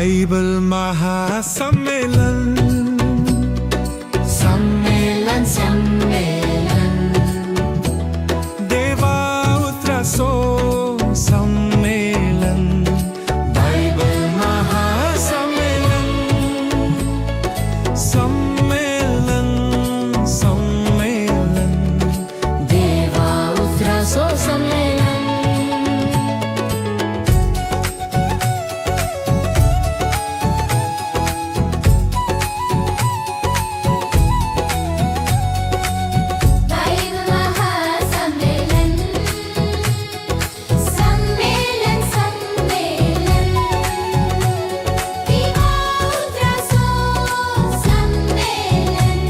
Bible महासम्मेलन सम्मेलन सम्मेलन देवा उतरासो सम्मेलन बाइबल महासम्मेलन सम्मेलन सम्मेलन देवा उतरासो सम्मेलन बाइबल महासम्मेलन सम्मेलन सम्मेलन देवा उतरासो सम्मेलन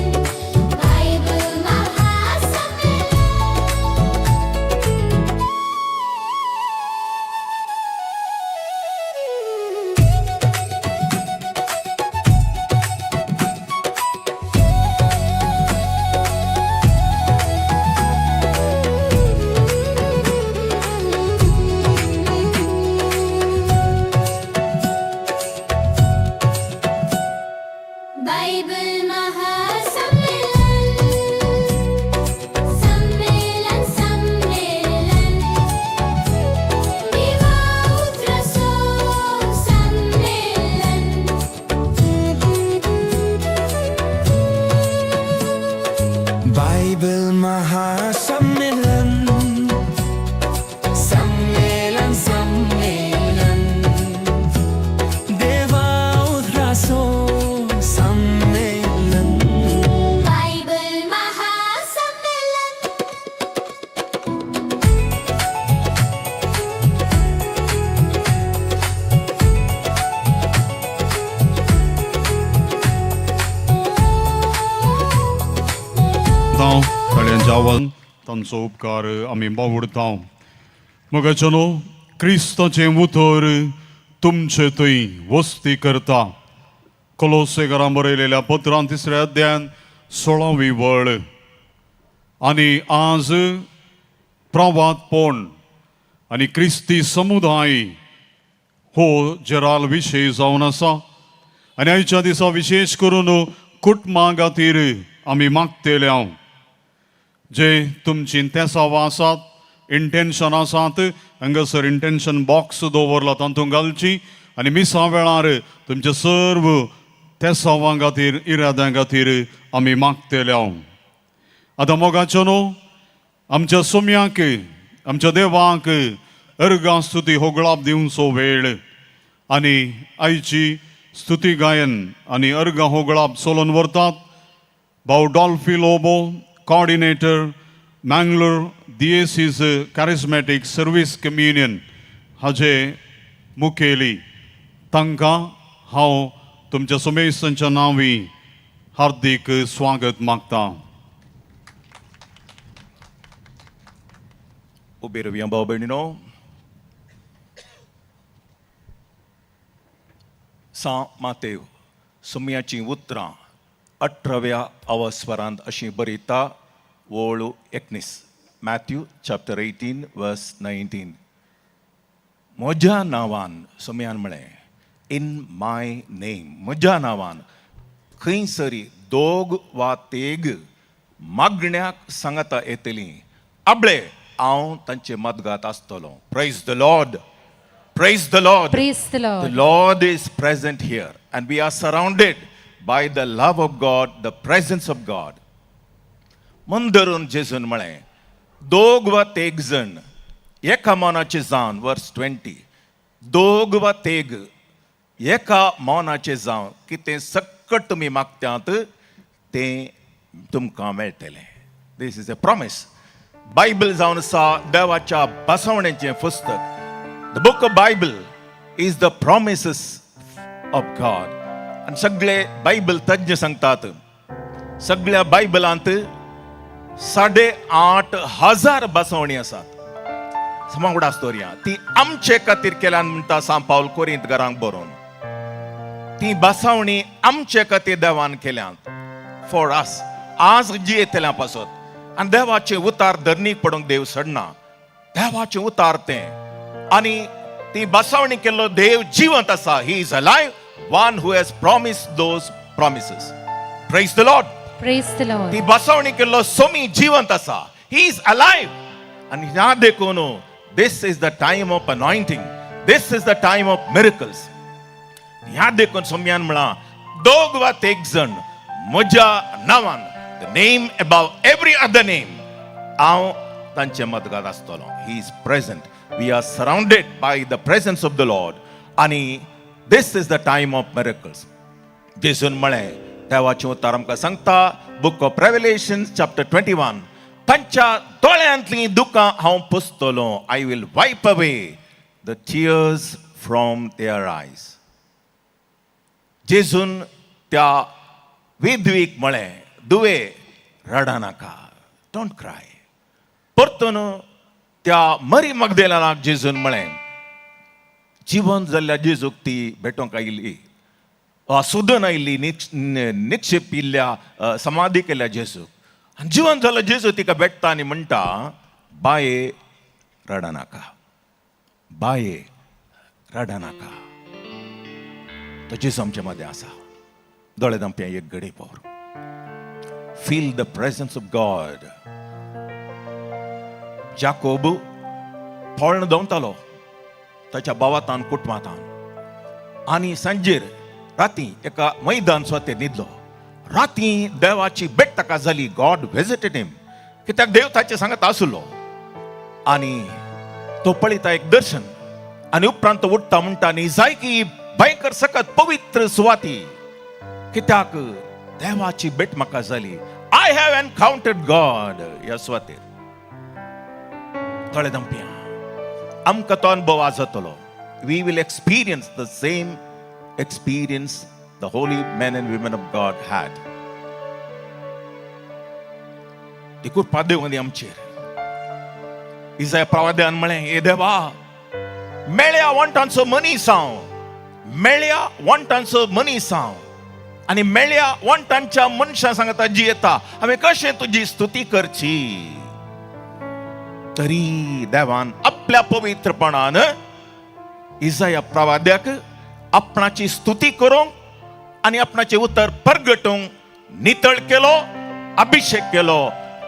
बाइबल महासम्मेलन सम्मेलन सम्मेलन देवा उतरासो सम्मेलन बाइबल महासम्मेलन सम्मेलन सम्मेलन देवा उतरासो सम्मेलन बाइबल महासम्मेलन कळ्यांच्या तांचो उपकार आमी बावडता मगाच्यानो क्रिस्ताचें उतर तुमचे थंय वस्ती करता. कोलोसेकारांक बरयलेल्या पत्रांत 3ऱ्या अध्यायान 16वी वळ. आनी आज प्रवादपण आनी क्रिस्ती समुदाय हो जराल विशय जावन आसा. आनी आयच्या दिसा विशेश करून कुटुंबां खातीर आमी मागतेल्या जे तुमची इंतेसांवां आसात, इंटेन्शन आसात, हांगासर इंटेन्शन बॉक्स दवरला तातूंत घालची आनी मिसा वेळार तुमचे सर्व तेसांवां खातीर इराद्यां खातीर आमी मागतेल्या. आतां मोगाच्यानो आमच्या सोम्याक आमच्या देवाक अर्गां स्तुती होगळाप दिवचो वेळ आनी आयची स्तुती गायन आनी अर्गां होगळाप चलोवन व्हरतात. भाऊ डॉल्फी Lobo, coordinator, Mangalore Diocese Charismatic Service Communion हाजे मुखेली तांकां हांव तुमच्या समेस्तांच्या नांवी हार्दिक स्वागत मागता. उबे रवया भाव भयणीनो, मातेव सुमयाची उतरां 18व्या अवस्वरांत अशी बरयता. वळू 19 मॅथ्यू चॅप्टर 18 वर्स 19. म्हज्या नांवान सुमयान म्हळें इन माय नेम, म्हज्या नांवान खंयसरी दोग वा तेग मागण्याक सांगता येतलीं आबळे हांव तांचे मदगात आसतलो. Praise the Lord, praise the Lord. Praise the Lord. The Lord is present here and we are surrounded by the love of God, the presence of God. म्हूण धरून जेजून म्हळें दोग वा तेग जण एका मनाचे जावन, वर्स 20, दोग वा तेग एका मनाचे जावन कितें सक्कट तुमी मागत्यात तें तुमकां मेळटलें. दिस इज अ प्रॉमिस. बायबल जावन आसा देवाच्या बसवणेचें पुस्तक. The book of Bible is the promises of God. आणि सगळे बायबल तज्ञ सांगतात सगळ्या बायबलांत 8,500 बसवणी आसात. समावडा स्टोरिया ती आमचे खातीर केल्यान म्हणटा सांत पावल कोरिंथकारांक बरोवन. ती बसवणी आमचे खातीर देवान केल्यात फॉर अस. आज जी येतल्या पासत आणि देवाचे उतार धरणीक पडूंक देव सडना. देवाचे उतार ते आणि ती बसवणी केल्लो देव जिवंत आसा. He is alive one who has promised those promises. Praise the Lord. Praise the Lord. ती बसवणी केल्लो सोमी जिवंत आसा. He is alive. आणि ह्या देखून this is the time of anointing. This is the time of miracles. ह्या देखून सोम्यान म्हणा दोग वा तेग जण म्हज्या नांवान, the name above every other name, हांव तांचे मदगात आसतलो. He is present. We are surrounded by the presence of the Lord. आणि this is the time of miracles. जेजून म्हळें देवाचें उतर आमकां सांगता बुक ऑफ रेव्हलेशन चॅप्टर 21, तांच्या दोळ्यांतलीं दुकां हांव पुसतलो. I will wipe away the tears from their eyes. जेजून त्या विधवीक म्हळें दुवे रडा नाका, डोंट क्राय. परतून त्या मरी मगदलेनाक जेजून म्हळें जिवंत जाल्ल्या जेजूक ती भेटोवंक आयिल्ली, सोदून आयिल्ली, निक्षेप इल्ल्या समाधी केल्या जेजूक. आनी जिवंत जाल्लो जेजू तिका भेटता आनी म्हणटा बाये रडा नाका, बाये रडा नाका. तो जेजू आमच्या मदें आसा. दोळे धांपया एक घडी पळोवन. Feel the presence of God. Jacob पोळण दोंवतालो ताच्या भावातान कुटुंबातान, आनी सांजेर राती एका मैदान स्वते न्हिदलो. राती देवाची भेट ताका जाली. गॉड विजिटेड हिम. कित्याक देव ताचे सांगत आसलो. आनी तो पळयता एक दर्शन, आनी उपरांत तो उठता म्हणटा न्ही जाय की भयंकर सकत पवित्र सुवाती, कित्याक देवाची भेट म्हाका जाली. I have encountered God. ह्या सुवातेर थोडे दंपया आमकां तो अनुभव आज जातलो. We will experience the same experience the holy men and women of God had. ती कृपा देवानी आमचेर. इसाया प्रवाद्यान म्हळें हे देवा मेळ्या वंटांचो मनीस हांव, मेळ्या वंटांचो मनीस हांव, आनी मेळ्या वंटांच्या मनशां सांगता जी येता हांवें कशें तुजी स्तुती करची. तरी देवान आपल्या पवित्रपणान इसाया प्रवाद्याक आपणाची स्तुती करूंक आणि आपणाचे उतर परगटूंक नितळ केलो, अभिषेक केलो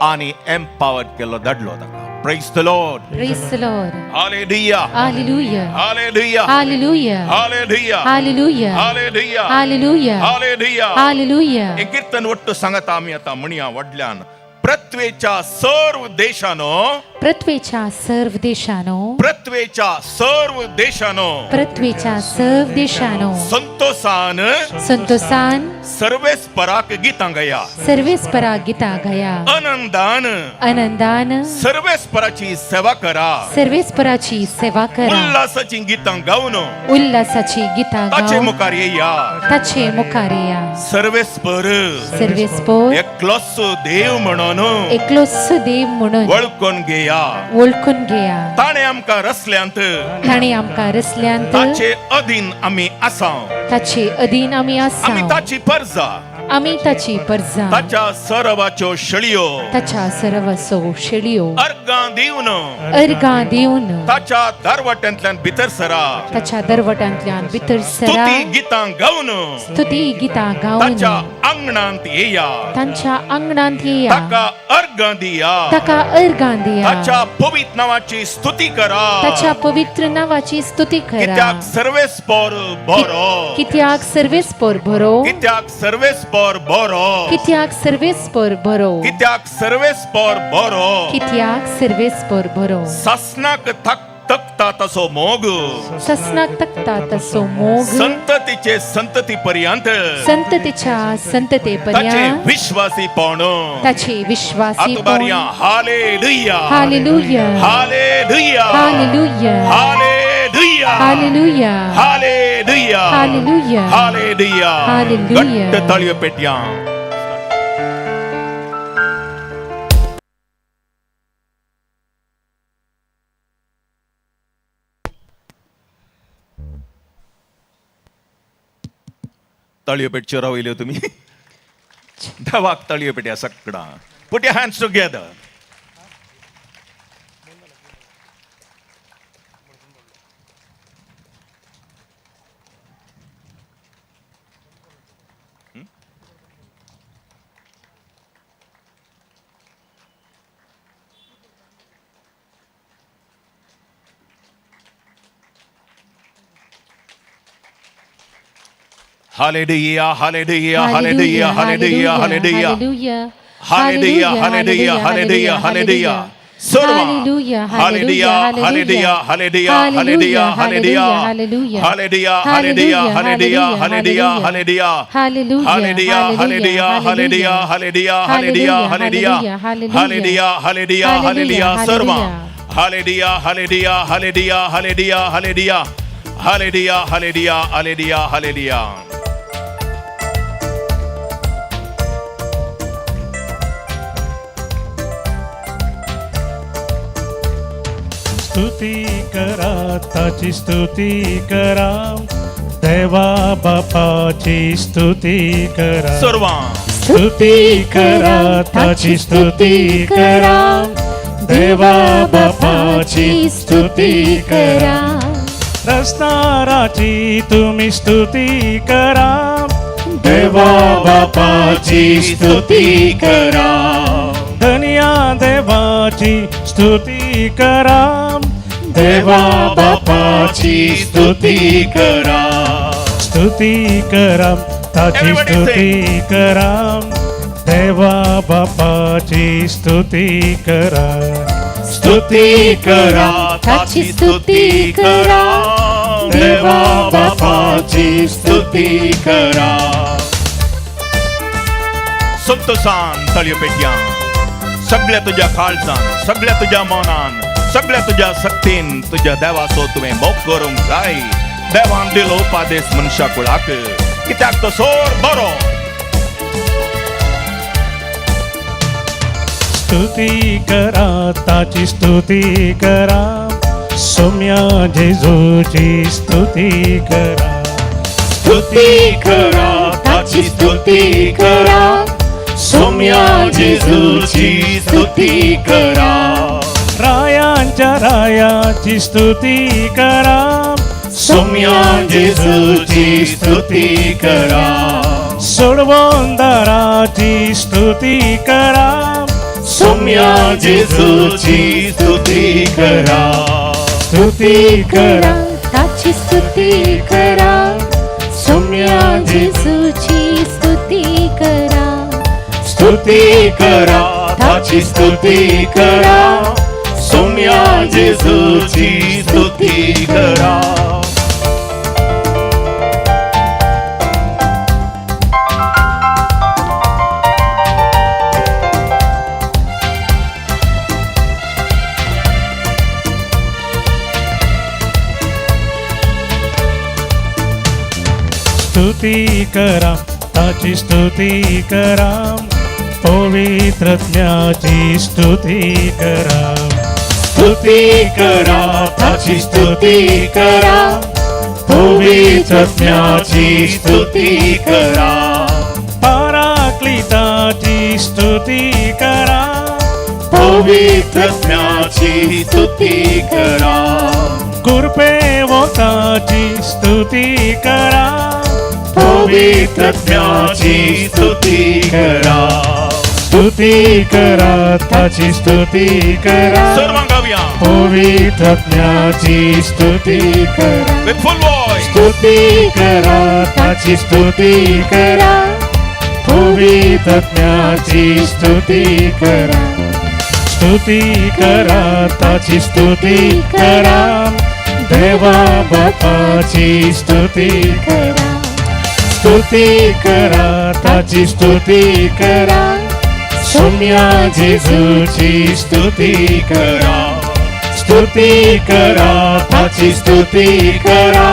आणि एम्पावर्ड केलो, धाडलो ताका. Praise the Lord. Praise the Lord. Hallelujah. Hallelujah. Hallelujah. Hallelujah. Hallelujah. Hallelujah. Hallelujah. Hallelujah. Hallelujah. Hallelujah. हे कीर्तन वट्ट सांगता आमी आता म्हणया वडल्यान. पृथ्वीच्या सर्व देशानो, पृथ्वीच्या सर्व देशानो, पृथ्वीच्या सर्व देशानो, पृथ्वीच्या सर्व देशानो संतोषान संतोषान सर्वेस्पराक गितां गया. सर्वेस्परा गीता गया. आनंदान आनंदान सर्वेस्पराची सेवा करा. सर्वेस्पराची सेवा करा. उल्हासाची गितां गाऊन उल्हासाची गीता ताचे गाऊन मुखार येया. ताचे मुखार या. सर्वेस्पर सर्वेस्पर एकलोच देव म्हणून एकलोच देव म्हणून वळखून घेया. ओळखून घेया. ताणे आमकां रचल्यांत, ताणे आमकां रचल्यांत, ताचे अधीन आमी आसा. ताचे अधीन आमी आमी आसा. ताची परजा, आमी ताची परजा, ताच्या सरवाच्यो शेळयो ताच्या सर्वसो शेळयो अर्गां दिवन अर्गां दिवन ताच्या दारवाट्यांतल्यान भितर सरा. ताच्या दरवटांतल्यान भितर सरा. स्तुती गितां गाऊन स्तुती गितां गाऊन ताच्या आंगणांत येया. तांच्या आंगणांत येया. ताका अर्गां दिया. ताका अर्गां दिया. ताच्या पवित्र नांवाची स्तुती करा. ताच्या पवित्र नांवाची स्तुती करा. कित्याक सर्वेस्पर बरो, कित्याक सर्वेस्पर बरो, कित्याक सर्वेस्पर बरो, कित्याक सर्वेस्पर बरो, कित्याक सर्वेस्पर बरो. कित्याक सर्वेस्पर बरो. सासनाक तकता तसो मोग, ससनाक तकता तसो मोग संततीचे संतती पर्यंत संततीच्या संतते ताचे पर्यंत विश्वासीपण. ताचे विश्वासी आतबारिया hallelujah. Hallelujah. Hallelujah. Hallelujah. Hallelujah. Hallelujah. Hallelujah. Hallelujah. Hallelujah. Hallelujah. घट्ट ताळयो पेटया. ताळयो पेटच्यो रावयल्यो तुमी. देवाक ताळयो पेटया सगळा. Put your hands together. Hallelujah, hallelujah, hallelujah, hallelujah, hallelujah. Hallelujah, Hallelujah, hallelujah, hallelujah, hallelujah. Surma. Hallelujah, Hallelujah, hallelujah, hallelujah, hallelujah, hallelujah. hallelujah. Hallelujah, hallelujah, hallelujah, hallelujah, hallelujah. Hallelujah, Hallelujah, hallelujah, hallelujah, hallelujah, hallelujah, hallelujah. Hallelujah, hallelujah, hallelujah, Surma. Hallelujah, hallelujah, hallelujah, hallelujah, hallelujah. Hallelujah, hallelujah, hallelujah, hallelujah. स्तुती करा ताची स्तुती करा देवा बापाची स्तुती करा सर्वा. स्तुती करा ताची स्तुती करा देवा बापाची स्तुती करा रस्ताराची तुम्ही स्तुती करा देवा बापाची स्तुती करा धनिया देवाची स्तुती करा देवा बापाची स्तुती करा स्तुती करा ताची Everybody स्तुती करा देवा बापाची स्तुती करा स्तुती करा ताची स्तुती करा देवा बापाची स्तुती करा संतोषान तळयो पेटया सगळ्या तुझ्या काळजान सगळ्या तुझ्या मनान सगळ्या तुझ्या शक्तीन तुझ्या देवाचो तुवें मोग करूंक जाय देवान दिलो उपादेश मनशा कुळाक कित्याक तो सोर बरो स्तुती करा ताची स्तुती करा सौम्या जेजूची स्तुती करा स्तुती करा ताची स्तुती करा सौम्या जेजूची स्तुती करा रायांच्या रायाची स्तुती करा सौम्या जेजूची स्तुती करा सोडवंदाराची स्तुती करा सौम्या जेजूची स्तुती करा स्तुती करा ताची स्तुती करा सौम्या जेजूची स्तुती करा स्तुती करा ताची स्तुती करा सौम्या जेजूची स्तुती करा स्तुती करा ताची स्तुती करा पवित्रज्ञाची स्तुती करा स्तुती करा ताची स्तुती करा पवित्रज्ञाची स्तुती करा पराक्लिताची स्तुती करा पवित्रज्ञाची स्तुती करा कृपेवताची स्तुती करा पवित्रज्ञाची स्तुती करा स्तुती करा ताची स्तुती करा सर्वांग गाऊया पवित्रज्ञाची स्तुती करा with full voice स्तुती करा ताची स्तुती करा पवित्रज्ञाची स्तुती करा स्तुती करा ताची स्तुती करा देवा बापाची स्तुती करा स्तुती करा ताची स्तुती करा सौम्या जेजूची स्तुती करा स्तुती करा ताची स्तुती करा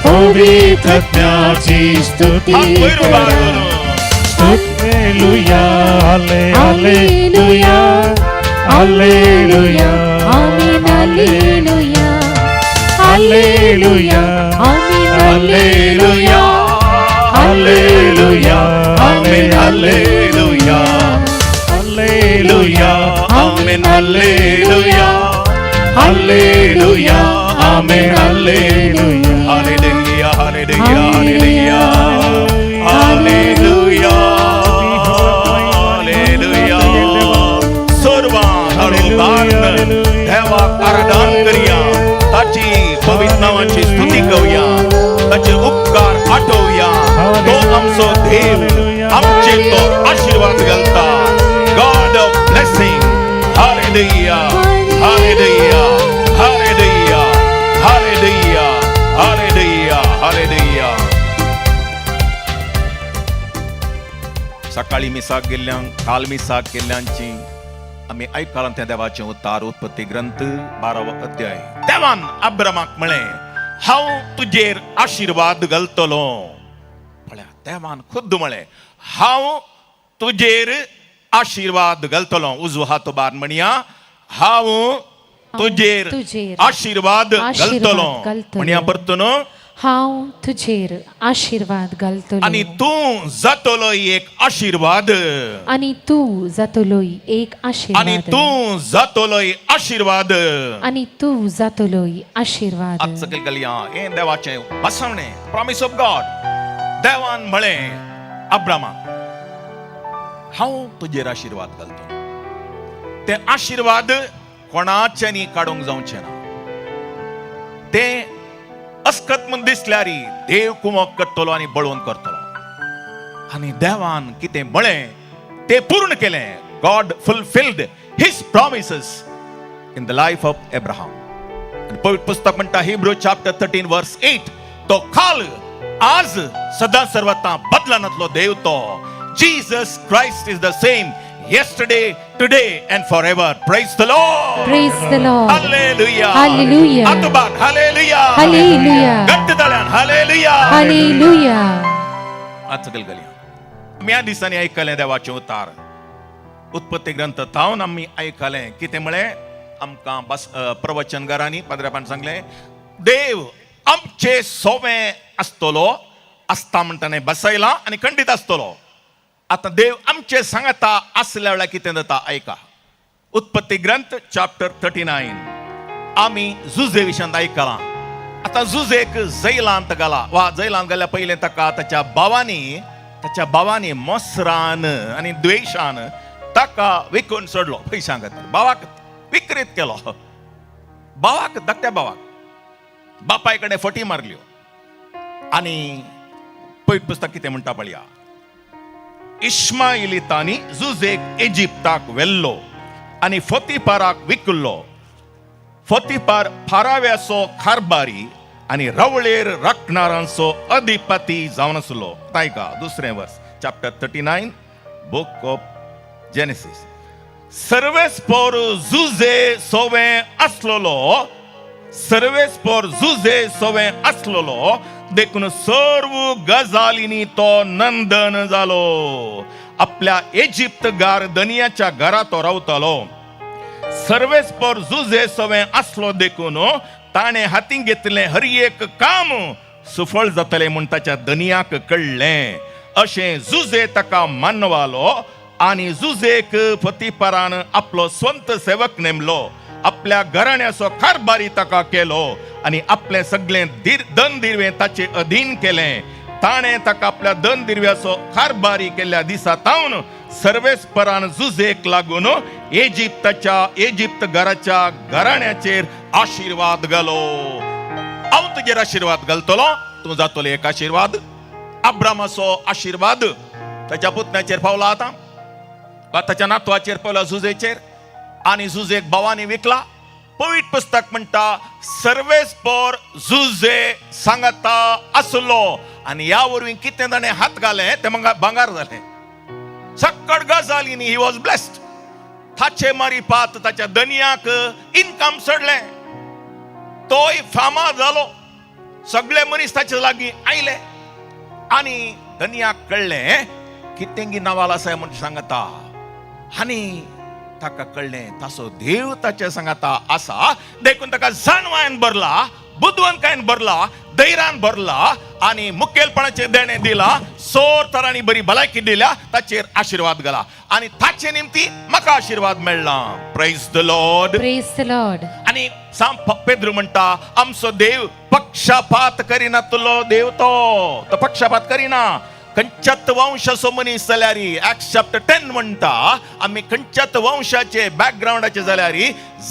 पवित्रज्ञाची स्तुती हात वयर उबा करा करून. हालेलुया हालेलुया हालेलुया आमीन हालेलुया हालेलुया आमीन hallelujah hallelujah amen hallelujah hallelujah amen hallelujah hallelujah amen hallelujah Hallelujah, hallelujah, hallelujah, hallelujah, hallelujah. सर्वांग हळूदान देवाक आराधन करूया ताची पवित्र नावाची स्तुती करूया ताचे उपकार आठवूया Hallelujah. Hallelujah. Hallelujah. Hallelujah. Hallelujah. Hallelujah. सकाळी मिसाक गेल्ल्यांक काल मिसाक केल्ल्यांची आम्ही ऐकला त्या देवाचे उतार उत्पत्ती ग्रंथ 12 अध्याय. देवान अब्रामाक म्हळे हांव तुजेर आशीर्वाद घालतलो. पळया देवान खुद्द म्हळे हांव तुजेर आशीर्वाद घालतलो. उजवो हात बार म्हणया हांव तुजेर आशीर्वाद घालतलो. म्हणया परतून हांव तुजेर आशीर्वाद घालतलो आणि तू जातलो एक आशीर्वाद. आणि तू जातलोय एक आणि आशीर्वाद. तू जातलोय आशीर्वाद. आणि तू जातलोय आशीर्वाद. आज सकल गलिया हे देवाचे बसवणे प्रॉमिस ऑफ गॉड. देवान म्हळे अब्रामा हांव तुजेर आशीर्वाद घालतो. ते आशीर्वाद कोणाच्यानी काडूंक जावचे ना. ते अस्कत म्हूण दिसल्यारी देव कुमक करतलो आणि बळोवन करतलो. आणि देवान कितें म्हळें ते पूर्ण केलें. God fulfilled his promises in the life of Abraham. पवित्र पुस्तक म्हणटा हिब्रू चॅप्टर 13 वर्स 8 तो काल आज सदा सर्वथा बदला नसलो देव तो. Jesus Christ is the same yesterday, today and forever. Praise the Lord. Praise the Lord. Hallelujah. Hallelujah. Atubat. Hallelujah. Hallelujah. गट्टदाल्यान Hallelujah. Hallelujah. आज सकल गलिया मी या दिसांनी ऐकलें देवाचें उतार उत्पत्ती ग्रंथ तावन आमी ऐकलें कितें म्हळें आमकां प्रवचनकारांनी पाद्र्यापान सांगलें देव आमचे सोवें आसतलो. आसता म्हणटाने बसयला आनी खंडीत आसतलो. आता देव आमचे सांगता असल्या वेळा कितें जाता ऐका. उत्पत्ती ग्रंथ चॅप्टर 39 आमी जुजे विशयान ऐकला. आता जुजेक जैलांत घाला वा जैलांत घाल्या पयलें ताका ताच्या भावांनी मोसरान आनी द्वेशान ताका विकून सोडलो पयशां खातीर. भावाक विक्रीत केलो. भावाक धाकट्या भावाक बापाय कडेन फटी मारल्यो. आनी पवित्र पुस्तक कितें म्हणटा पळया. इश्माइलितांनी जुजेक इजिप्ताक व्हेल्लो आनी फोतिफाराक विकल्लो. फोतिफार फाराव्याचो कारभारी आनी रवळेर राखणारांचो अधिपती जावन आसलो. तायका दुसरें verse chapter 39 book of Genesis. सर्वेस्पोर जुजे सोवें आसलोलो देखून सर्व गजालींनी तो नंदन जालो. आपल्या इजिप्त गारदनियाच्या घरा तो रावतालो. सर्वेस्पोर जुजे सोवें आसलो देखून ताणें हातीन घेतलें हर एक काम सुफळ जातलें म्हूण ताच्या दनियाक कळ्ळें. अशें जुजे ताका मानवालो आनी जुजेक फतिफारान आपलो स्वंत सेवक नेमलो. आपल्या घराण्याचो कारभारी ताका केलो आनी आपलें सगळें दन दिर्वें ताचे अधीन केलें. ताणें ताका आपल्या दन दिर्व्याचो कारभारी केल्ल्या दिसा तावन सर्वेस्परान जुजेक लागून इजिप्त घराच्या घराण्याचेर आशीर्वाद घालो. हांव तुजेर आशीर्वाद घालतलो. तूं जातलो एक आशीर्वाद. अब्रामाचो आशीर्वाद ताच्या पुतण्याचेर पावला आतां वा ताच्या नातवाचेर पावला जुजेचेर. आनी जुजेक भावांनी विकला. पवित्र पुस्तक म्हणटा सर्वेस्पोर जुजे सांगता आसलो आनी ह्या वरवीं कितें ताणें हात घालें तें भांगार जालें. सक्कड गजालींनी ही वॉज ब्लेस्ड. ताचे मारी पात ताच्या दनियाक इनकम चडलें. तोय फामाद जालो. सगळे मनीस ताचे लागीं आयले आनी दनियाक कळ्ळें कितेंगी नांवाल आसा म्हूण सांगता. आनी ताका कळ्ळें ताचो देव ताचे सांगता आसा देखून ताका जाणवायेन भरला, बुद्वंतायेन भरला, धैर्यान भरला आनी मुखेलपणाचे देणें दिला. सोर तरांनी बरी भलायकी दिल्या. ताचेर आशीर्वाद घाला आनी ताचे निमती म्हाका आशीर्वाद मेळ्ळा. Praise the Lord. Praise the Lord. आनी पेद्रू म्हणटा आमचो देव पक्षपात करिनातलो देव तो पक्षपात करिना. खंयच्यात वंशाचो मनीस जाल्यार एक्ट्स चॅप्टर 10 म्हणटा आमी खंयच्यात वंशाचे बॅकग्राउंडाचे जाल्यार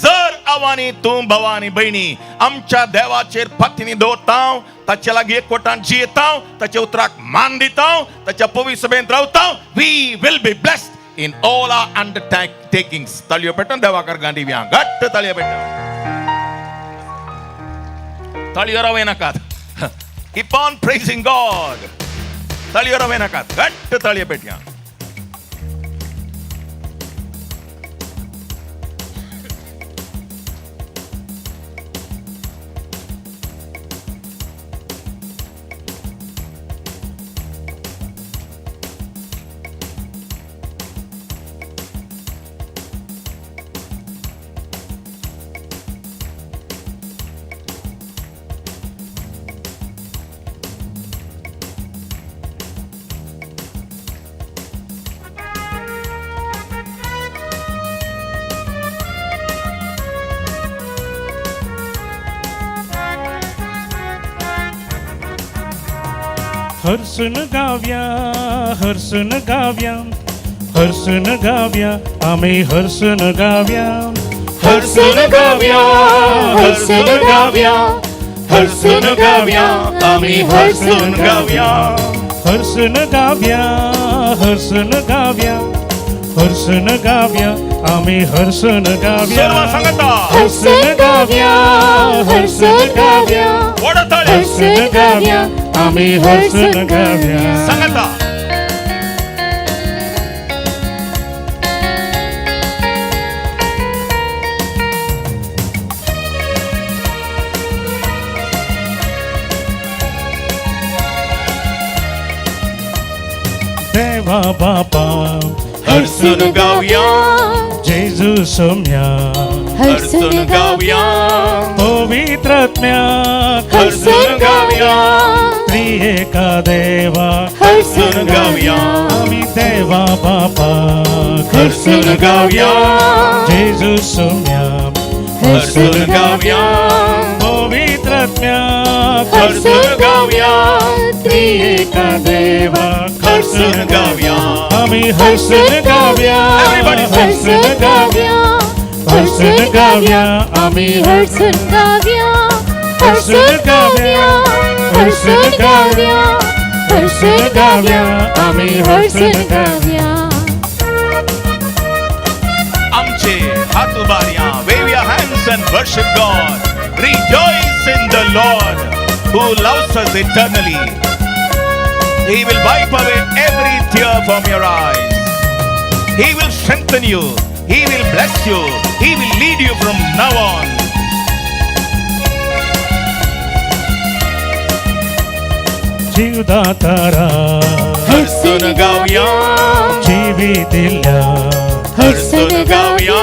जर आवांनी तूं भावांनी भयणी आमच्या देवाचेर फातींनी दवरता, ताचे लागीं एकवटान जियेता, ताच्या उतराक मान दिता, ताच्या पवित्र सभेंत रावता, we will be blessed in all our undertakings. तळियो पेटून देवा कर गांधी व्या घट्ट तळियो पेट तळियो रवे नकात. Keep on praising God. तळियो रवे नकात घट्ट तळियो पेटया. हर्षण गाव्या हर्षण गाव्या हर्षण गाव्या आम्ही हर्षण गाव्या हर्षण गाव्या हर्षण गाव्या हर्षण गाव्या आम्ही हर्षण गाव्या हर्षण गाव्या हर्षण गाव्या हर्षण गाव्या आम्ही हर्षण गाव्या सर्व सांगता हर्षण गाव्या हर्षण गाव्या ओढताळे हर्षण गाव्या आम्ही हर्षण गाव्या सांगता देवा बापा हर्षण गाव्या जेजू सौम्या हर्षण गाव्या पवित्रात्म्या हर्षण गाव्या त्रिएका देवा हर्षण गाव्या आम्ही देवा बापा हर्षण गाव्या जेजू सौम्या हर्षण गाव्या पवित्रात्म्या हर्षण गाव्या त्रिएका देवा हर्षण गाव्या आम्ही हर्षण गाव्या Everybody हर्षण गाव्या हर्षण गाव्या आम्ही हर्षण गाव्या हर्षण गाव्या हर्षण गाव्या हर्षण गाव्या आम्ही हर्षण गाव्या आमचे हात उभार्या wave your hands and worship God. Rejoice in the Lord who loves us eternally. He will wipe away every tear from your eyes. He will strengthen you. He will bless you. He will lead you from now on. जीवदातारा हर्षण गाव्या जीवी दिल्या हर्षण गाव्या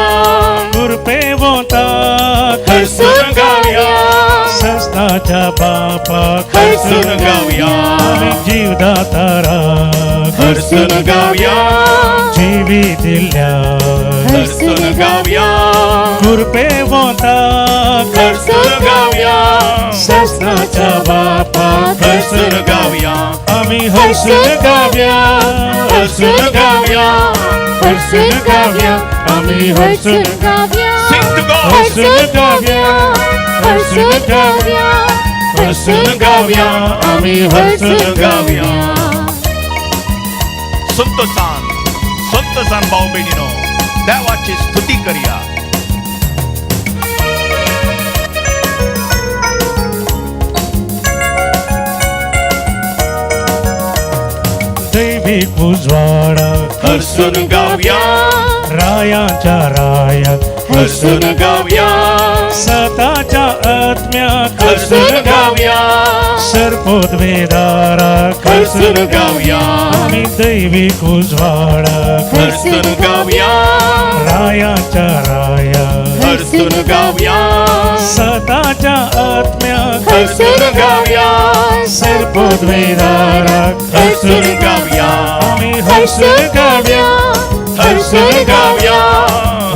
कृपेवंता हर्षण गाव्या संस्थाच्या बापा हर्षण गाव्या आम्ही जीवदातारा हर्षण गाव्या जीवी दिल्या हर्षण गाव्या कृपेवंता हर्षण गाव्या संस्थाच्या बापा हर्षण गाव्या आम्ही हर्षण गाव्या हर्षण गाव्या हर्षण गाव्या आम्ही हर्षण गाव्या Sing to God. हर्षण गाव्या हर्षण गाव्या हर्षण गाव्या आम्ही हर्षण गाव्या संतोषान भाऊ बहिणीनो देवाची स्तुती करूया. दैविक उजवाडा हर्षण गाव्या रायाच्या राया हर्षण गाव्या सताच्या आत्म्या हर्षण गाव्या सर्पोद्वेदारा हर्षण गाव्या आम्ही दैविक उजवाडा हर्षण गाव्या रायाच्या राया हर्षण गाव्या सताच्या आत्म्या हर्षण गाव्या सर्पोद्वेदारा हर्षण गाव्या आम्ही हर्षण गाव्या हर्षण गाव्या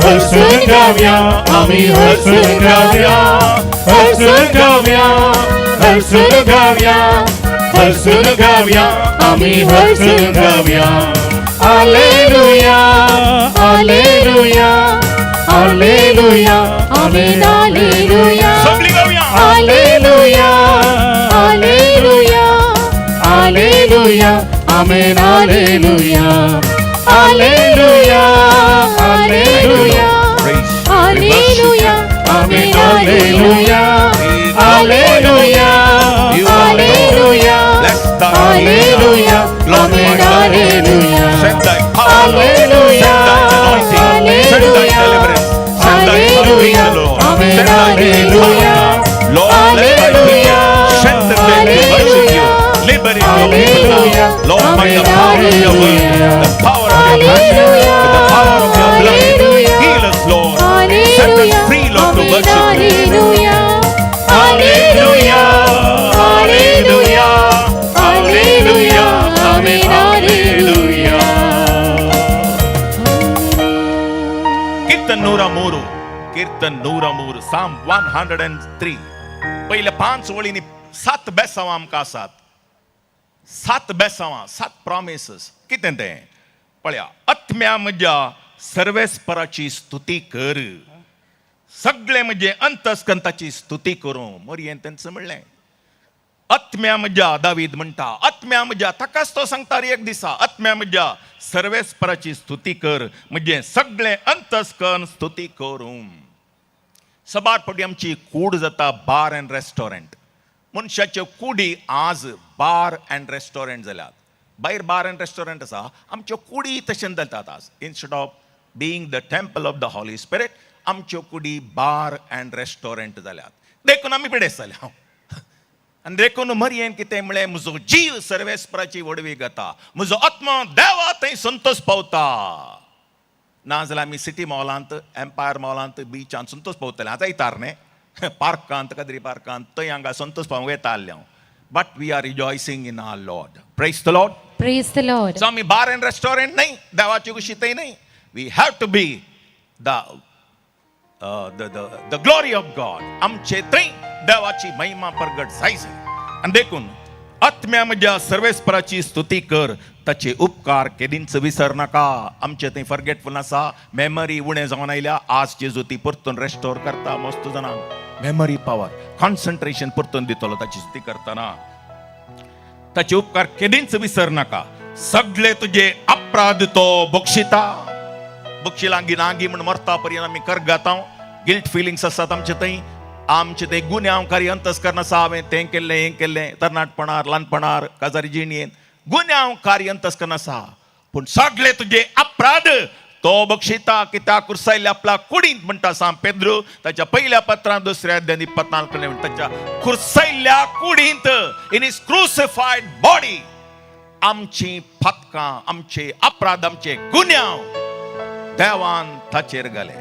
हर्षण गाव्या आम्ही हर्षण गाव्या हर्षण गाव्या हर्षण गाव्या हर्षण गाव्या आम्ही हर्षण गाव्या hallelujah hallelujah hallelujah amen hallelujah सगळी गाव्या hallelujah hallelujah hallelujah amen hallelujah Alleluia, Alleluia, Praise. Alleluia, Amen, Alleluia, Alleluia, Alleluia, Bless thy Alleluia, glorify Amen, thy name. Alleluia, Send thy power, Lord. Alleluia, Send thy anointing. Send thy Alleluia, deliverance. Send thy Alleluia, salvation, Lord. Amen, Send thy Alleluia, power. Lord, let thy Alleluia, people strengthen them to worship you. Liberate your people Alleluia, now. Lord, by the Amen, power of your word, Alleluia, the power of your passion, Alleluia, with the power of your blood, Alleluia, heal us, Lord. Set us free, Lord, to worship you. Alleluia, Alleluia, Alleluia, Alleluia, Amen, Alleluia. Kirtan 103, kirtan 103, Psalm 103. पहिल्या 5 ओळींनी 7 बेसांवां आमकां आसात. 7 बेसांवां, 7 promises. कितें तें? पळया, आत्म्या म्हज्या सर्वेस्पराची स्तुती कर. सगळे म्हणजे अंतस्कंताची स्तुती करूं. मोरयेन तेंच म्हणलें. आत्म्या म्हज्या, दावीद म्हणटा, आत्म्या म्हज्या, ताकाच तो सांगता एक दिसा, आत्म्या म्हज्या सर्वेस्पराची स्तुती कर, म्हणजे सगळे अंतस्कन स्तुती करूं. सबाटपटी आमची कूड जाता बार अँड रेस्टॉरंट. मनशाच्यो कुडी आज बार अँड रेस्टॉरंट जाल्यात. भायर बार अँड रेस्टॉरंट आसा, आमच्यो कुडी तशें जातात आज. Instead of being the temple of the Holy Spirit, आमच्यो कुडी बार अँड रेस्टॉरंट जाल्यात. देखून आमी पिडेसताले हांव. आनी देखून मरयेन कितें म्हळें, म्हजो जीव सर्वेस्पराची वडवी घेता, म्हजो आत्मा देवा थंय संतोश पावता. नाजाल्यार आमी सिटी मॉलांत, एम्पायर मॉलांत, बिचांत संतोश पावतले. आतां येतार न्ही पार्कांत, कदरी पार्कांत, थंय हांगा संतोश पावंक येता आसले हांव. But we are rejoicing in our Lord. Praise the Lord. Praise the Lord. So आमी बार अँड रेस्टॉरंट नाही, देवाची कुशी थंय नाही. We have to be the glory of God. आमचे थंय देवाची महिमा प्रगट जायची. आनी देखून आत्म्या म्हज्या सर्वेस्पराची स्तुती कर, ताचे उपकार केदींच विसर नाका. आमचे थंय फॉरगेटफुल आसा, मेमरी उणें जावन आयल्या. आज जेजू ती परतून रेस्टोर करता. मस्त जाणांक मेमरी पावर, कॉन्सन्ट्रेशन परतून दितलो ताची स्तुती करतना. ताचे उपकार केदींच विसर नाका. सगळे तुझे अपराध तो बक्षिता. बक्षिलांगी गिनांगी म्हण मरता पर्यंत आमी कर घाता. गिल्ट फिलिंग्स आसात आमचे थंय. आमचे ते गुन्यांवकारी अंतस्करण आसा. हांवें तें केल्लें, हें केल्लें, तरणाटपणार, ल्हानपणार, काजारी जिणयेन गुन्यांवकारी अंतस्करण आसा. पूण सगळे तुझे अपराध तो बक्षिता. कित्याक कुर्सायल्ल्या आपल्या कुडींत म्हणटा सांग पेद्रू ताच्या पहिल्या पत्रांत 2 अध्याय 24 ताच्या कुर्सायल्ल्या कुडींत इन हिज क्रुसिफाईड बॉडी आमची फातकां, आमचे अपराध, आमचे गुन्यांव देवान ताचेर घाले.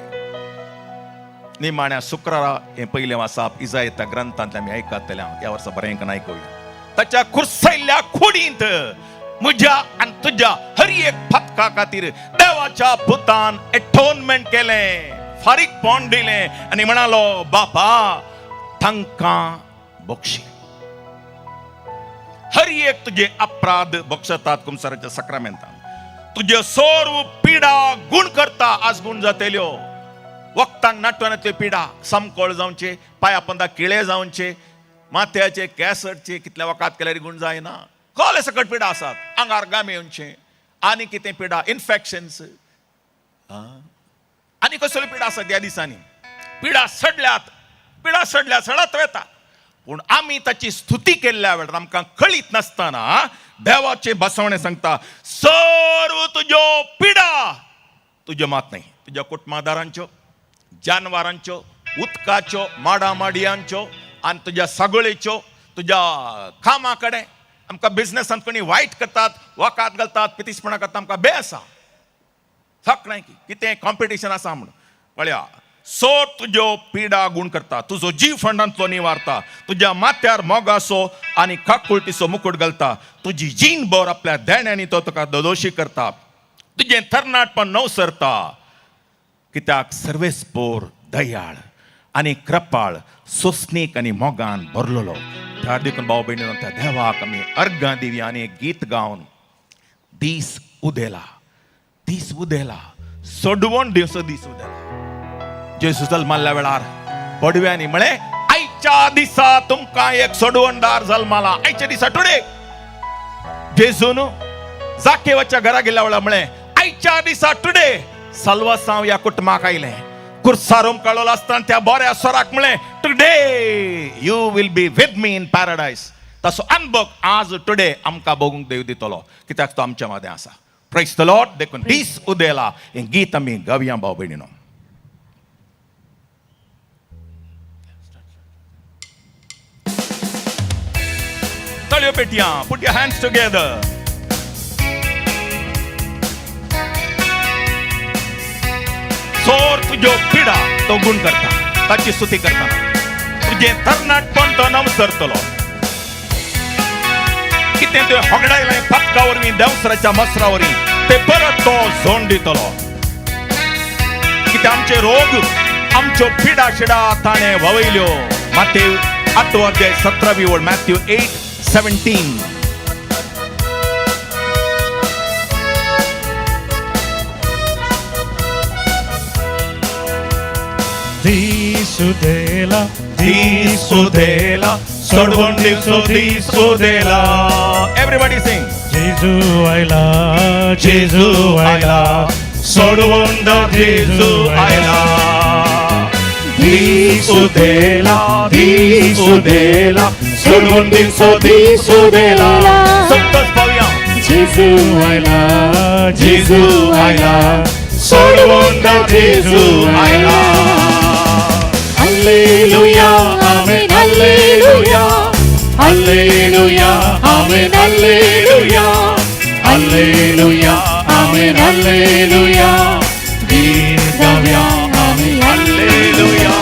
निमाण्या शुक्रारा हे पहिले वाचप इजायेच्या ग्रंथांत आमी आयकतले. ह्या वर्सा बरें आयकुया. ताच्या कुर्सायल्ल्या कुडींत म्हज्या आनी तुज्या हर एक फातका खातीर देवाच्या पुतान एटोनमेंट केलें, फारीकपण दिलें आनी म्हणालो बापा तांकां बक्षी. हर एक तुझे अपराध बक्षतात कुमसाराच्या सक्रामेंतान. तुझे सर्व पिडा गुण करता. आज गुण जातल्यो वक्तांक नाटवनाच्यो पिडा, समकोळ जावचे, पांया पंदा किळे जावचे, माथ्याचे कॅसटचे कितल्या वकात केल्यार गुण जायना. कसले सकट पिडा आसात. आंगार गामे येवचे, आनी कितें पिडा, इन्फेक्शन्स, आनी कसल्यो पिडा आसात ह्या दिसांनी. पिडा सडल्यात सडत वता. पूण आमी ताची स्तुती केल्ल्या वेळार आमकां कळीत नासतना देवाचे बसवणे सांगता सर्व तुज्यो पिडा तुज्यो मात न्हय, तुज्या कुटुंबादारांच्यो, जानवरांच्यो, उदकाच्यो, माडामाडयांच्यो आनी तुज्या सगळेच्यो, तुज्या कामा कडेन. आमकां बिझनसांत कोणी वायट करतात, वकात घालतात, पितीसपणां करतात, आमकां बे आसा. सगळें कितें कॉम्पिटिशन आसा म्हणून पळया. सो तुज्यो पिडा गुण करता, तुजो जीव फंडांतलो निवारता, तुज्या माथ्यार मोगासो आनी काकुळटीचो मुकुट घालता, तुजी जीण भर आपल्या देण्यांनी तो तुका दोदोशी करता, तुजें तरणाटपण नवसरता. कित्याक सर्वेस्पोर, दयाळ आनी कृपाळ, सोसणीक आनी मोगान भरलेलो. त्या देखून भाव भयणीनो त्या देवाक आमी अर्गां दिवया आनी एक गीत गावन दीस उदेला सोडवण दिवस दीस उदेला. जेजू जल्माल्या वेळार पडव्यांनी म्हळें आयच्या दिसा तुमकां एक सोडवणदार जल्माला. आयच्या दिसा टुडे जेजून जाकेवाच्या घरा गेल्या वेळार म्हळें आजच्या दिसा टुडे सलवस हांव ह्या कुटुंबाक आयलें. कुर्सारूम कळोलो आसतना त्या बऱ्या स्वराक म्हळें today you will be with me in paradise. तसो अनुभव आज टुडे आमकां बगूंक देव दितलो कित्याक तो आमच्या मदें आसा. Praise the Lord. देखून दीस उदेला हें गीत आमी गावया भाव भयणीनो. ताळयो पेटया. Put your hands together. चोर तुज्यो पिडा तो गुण करता, ताची स्तुती करता. तुजें तरणाटपण तो नमसरतलो. कितें तुवें होगडायलें पदका वरवीं देवसराच्या मसरा वरवीं ते परत तो झोंड दितलो. कितें आमचे रोग आमच्यो पिडा शिडा ताणें ववयल्यो. मातेव 8 अध्याय 17 ओळ. मॅथ्यू 8:17. Disudela, Disudela, सोडवून दिवसो दिसुदेला. Everybody sing. Jesu आयला, जेजू आयला, सोडवून द जेजू आयला. दिसुदेला, दिसुदेला, सोडवून दिवसो दिसुदेला. सप्तच पावया. Jesu आयला, जेजू आयला, सोडवून द जेजू आयला. Hallelujah, Amen, Hallelujah, Hallelujah, Amen, Hallelujah, Hallelujah, Amen, Hallelujah. Gidavya, Amen, Hallelujah.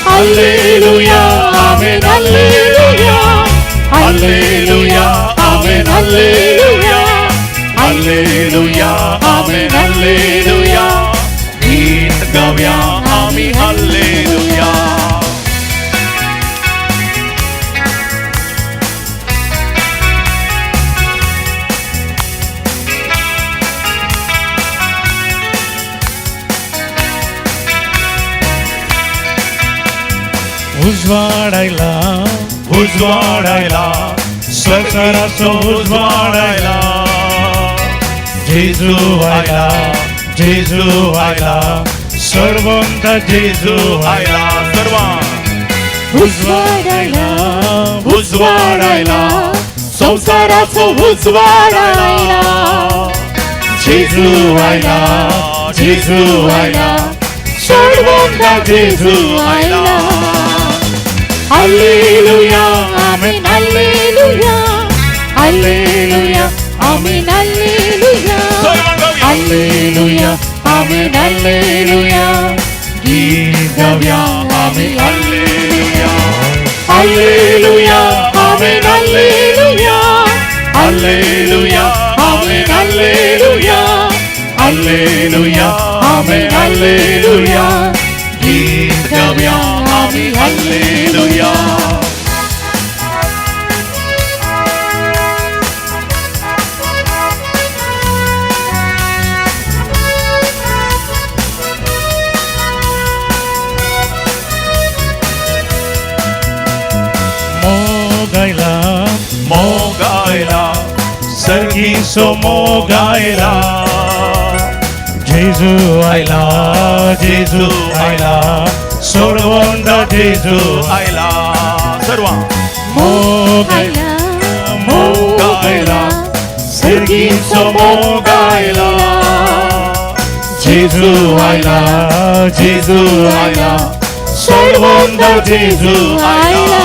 Hallelujah, Amen, Hallelujah, Hallelujah, Amen, Hallelujah, Hallelujah, Amen, Hallelujah. Gidavya, Amen, Hallelujah. उजवाडायला, उजवाडायला, संसाराचो उजवाडायला. जेजू आयला, जेजू आयला, सर्वंत जेजू आयला. सर्वां उजवाडायला, उजवाडायला, संसाराचो उजवाडायला. जेजू आयला, जेजू आयला, सर्वंत जेजू आयला. Hallelujah, Amen, Hallelujah, Hallelujah, Amen, Hallelujah, सर्वां गावया. Hallelujah, Amen, Hallelujah. Gidavya, Amen, Hallelujah. Hallelujah, Amen, Hallelujah, Hallelujah. Amen, Hallelujah, Hallelujah, Amen, Hallelujah. Gidavya, Amen, Hallelujah. Mogaila, मोगायला, सर्गीसो मोगायला. जेजू आयला, जेजू आयला, सोडवंत जेजू आयला. सर्वां मोगायला, मोगायला, सर्गीसो मोगायला. जेजू आयला, जेजू आयला, सोडवंत जेजू आयला.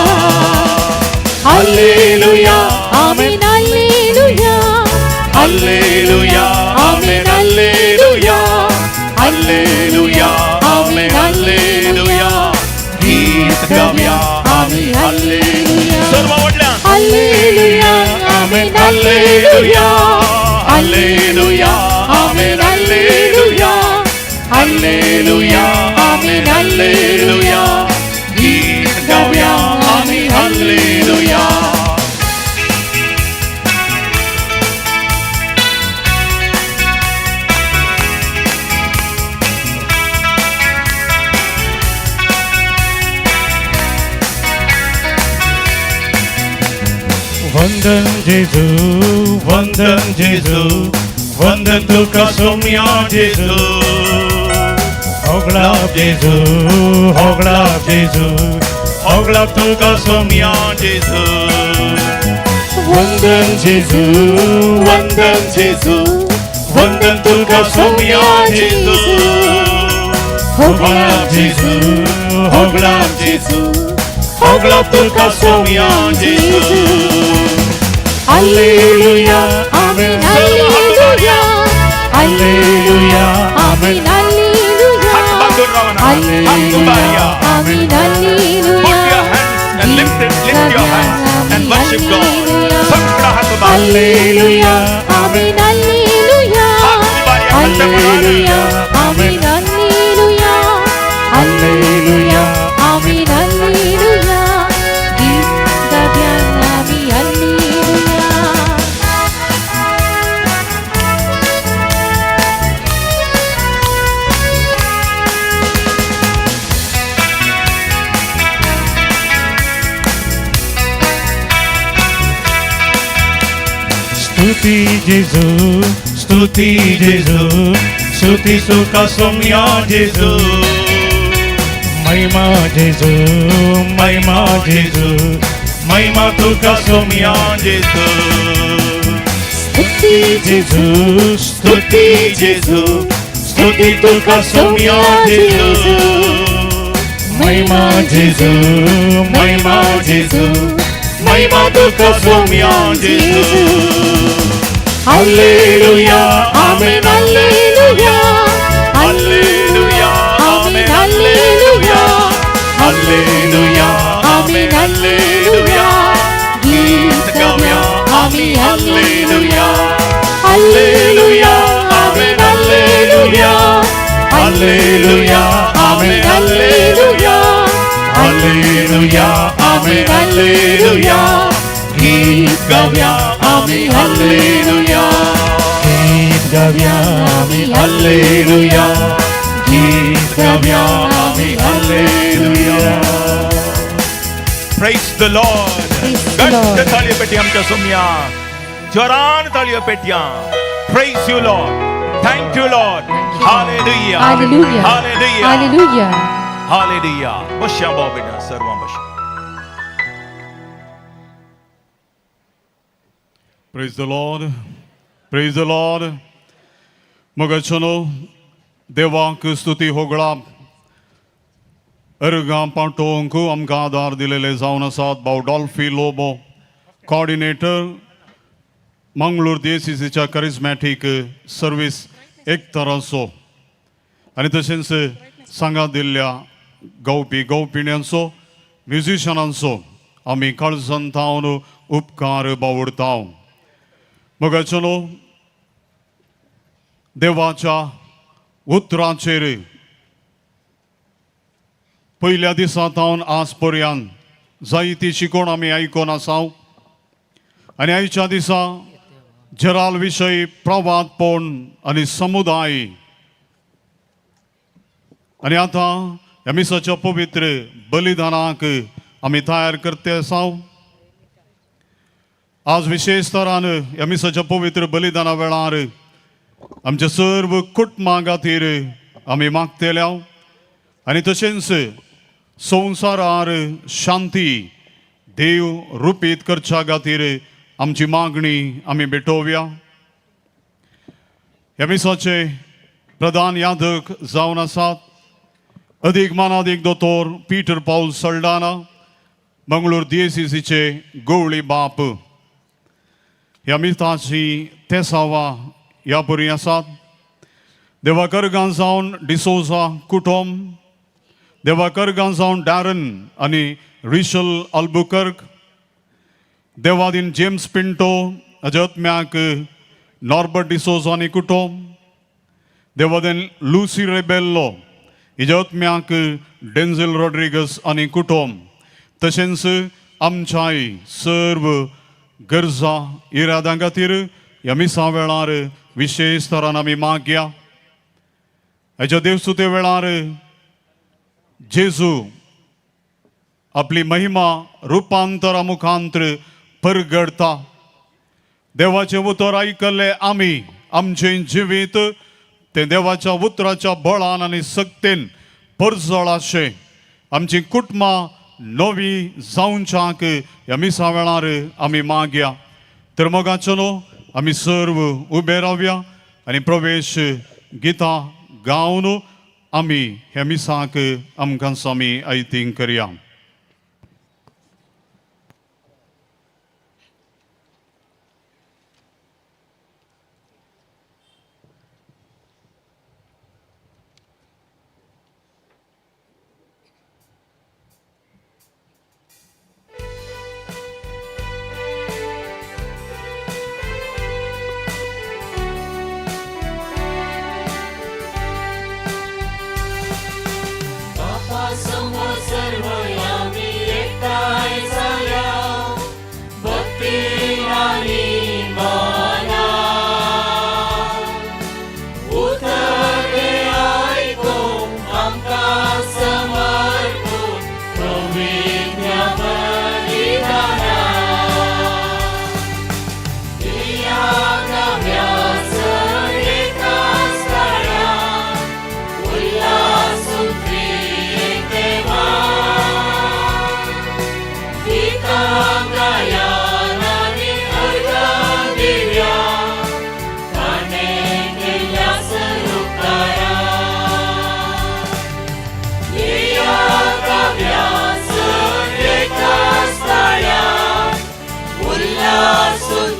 Hallelujah, Amen, Hallelujah, Hallelujah, Amen, Hallelujah, Hallelujah, Amen, Hallelujah. गीत गावया. Amen, Hallelujah. सर्व वडल्यान Hallelujah, Amen, Hallelujah, Hallelujah, Amen, Hallelujah, Hallelujah, Amen, Hallelujah. गीत गावया. Amen, Hallelujah. वंदन जेजू, वंदन जेजू, वंदन तुका सौम्या जेजू होगळा जेजू होगळा जेजू होगळा तुका सौम्या जेजू वंदन जेजू वंदन जेजू वंदन तुका सौम्या जेजू होगळा जेजू होगळा जेजू होगळा तुका सौम्या जेजू Alleluia, Amen, Alleluia, Alleluia, Amen, Alleluia, Alleluia, Amen, Alleluia. Put your hands and lift your hands and worship God. Sabra hath bari. Alleluia, Amen, Alleluia, Alleluia, Amen, Alleluia, Alleluia, Amen, Alleluia. Gitabian Ami Alleluia. स्तुति जेजू स्तुति जेजू स्तुति सुका सौम्या जेजू महिमा जेजू महिमा जेजू महिमा तुका सौम्या जेजू Stuti जेजू स्तुति जेजू स्तुति तुका सौम्या जेजू महिमा जेजू महिमा जेजू महिमा तुका सौम्या जेजू Alleluia, Amen, Alleluia, Alleluia, Amen, Alleluia, Alleluia, Amen, Alleluia. Gitabian Ami Alleluia, Alleluia, Amen, Alleluia, Alleluia, Amen, Alleluia, Alleluia, Amen, Alleluia. Gitabian Ami Alleluia, Gitabian Ami Alleluia, Gitabian Ami Alleluia. Praise the Lord. Praise the Lord. गट्ट ताळी पेटी आमच्या सोम्या जोरान ताळी पेट्या. Praise you Lord. Thank you Lord. Hallelujah. Hallelujah, Hallelujah. Hallelujah. Hallelujah. बश्या भाव बेटा सर्व बश्या. Praise the Lord. Praise the Lord. मग चलो देवाक स्तुती होगळा अर्गा पाठोवंक आमकां आदार दिलेले जावन आसात भाव डॉल्फी लोबो कोऑर्डिनेटर मंगळूर DCCच्या करिझमॅटिक सर्वीस एकतारांचो आनी तशेंच सांगात दिल्ल्या गवपिण्यांचो म्युझिशनांचो आमी काळजांतावन उपकार बावडटाव. मग चलो देवाच्या उतराचेर पयल्या दिसांतावन आज पर्यंत जायती शिकोण आमी आयकोन आसाव आनी आयच्या दिसा जराल विशयी प्रवादपण आनी समुदाय आनी आतां ह्या मिसाच्या पवित्र बलिदानाक आमी तयार करते आसाव. आज विशेष तरान ह्या मिसाच्या पवित्र बलिदाना वेळार आमच्या सर्व कुटुंबां खातीर आमी मागतेल्या आनी तशेंच संवसारार शांती देव रुपीत करच्या खातीर आमची मागणी आमी भेटोवया. ह्या मिसाचे प्रधान याजक जावन आसात अधिक मानाधिक दोतोर पीटर पाऊल सल्डाना मंगळूर DCCचे गवळी बाप. ह्या मिसाची 13वा ह्या परी आसात. देवाकर गांजावन डिसोजा कुटुंब, देवाकर गांजावन डॅरन आनी रिशल अल्बुकर्क, देवादीन जेम्स पिंटो अजत्म्याक नॉर्बर्ट डिसोजा आनी कुटुंब, देवादीन लुसी रेबेल्लो इजत्म्याक डेन्झल रॉड्रिगस आनी कुटुंब, तशेंच आमच्याय सर्व गरजा इराद्यां खातीर ह्या मिसा वेळार विशेष तरान आमी मागया. हेच्या देवसुते वेळार जेजू आपली महिमा रुपांतरा मुखांतर परगडता. देवाचे उतर आयकल्ले आमी आमचे जिवीत ते देवाच्या उतराच्या बळान आनी सक्तेन परजळाशे आमची कुटुंबां नवी जावच्याक ह्या मिसा वेळार आमी मागया. तर मोगाचो आमी सर्व उबे रावया आनी प्रवेश गितां गावन आमी ह्या मिसाक आमकां आमी आयतींग करया. समोर सर्व आम्ही एकटाय झाल्या भक्ती आणि माना उतरले ऐकून आमकां समर्पून पवित्र बलिदाना या गाव्याच एकाच काळात उल्हासून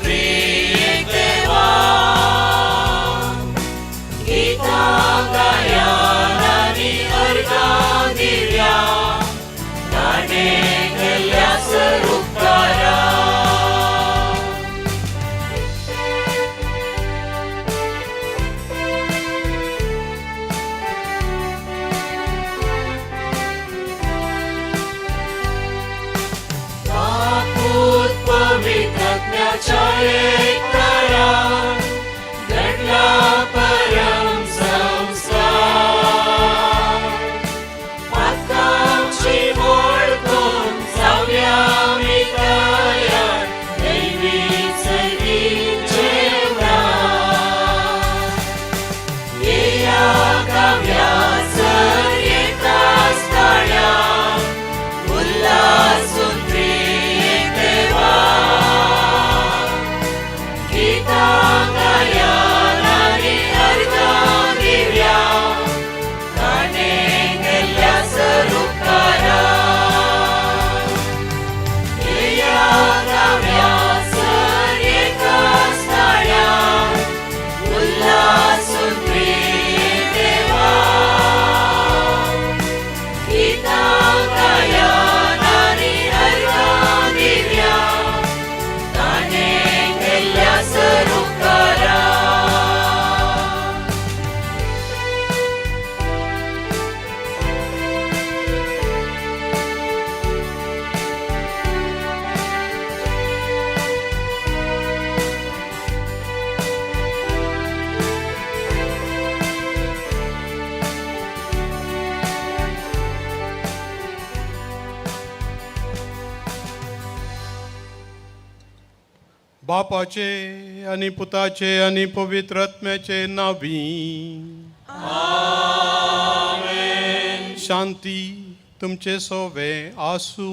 घडला परम संसार आकांक्षी ओळखून जाऊया आम्ही तयार दैवी संगीत जेवणात या गाव्याच एकाच काळात उल्हासून बापाचे आणि पुताचे आणि पवित्र आत्म्याचे नावी शांती तुमचे सोवे आसू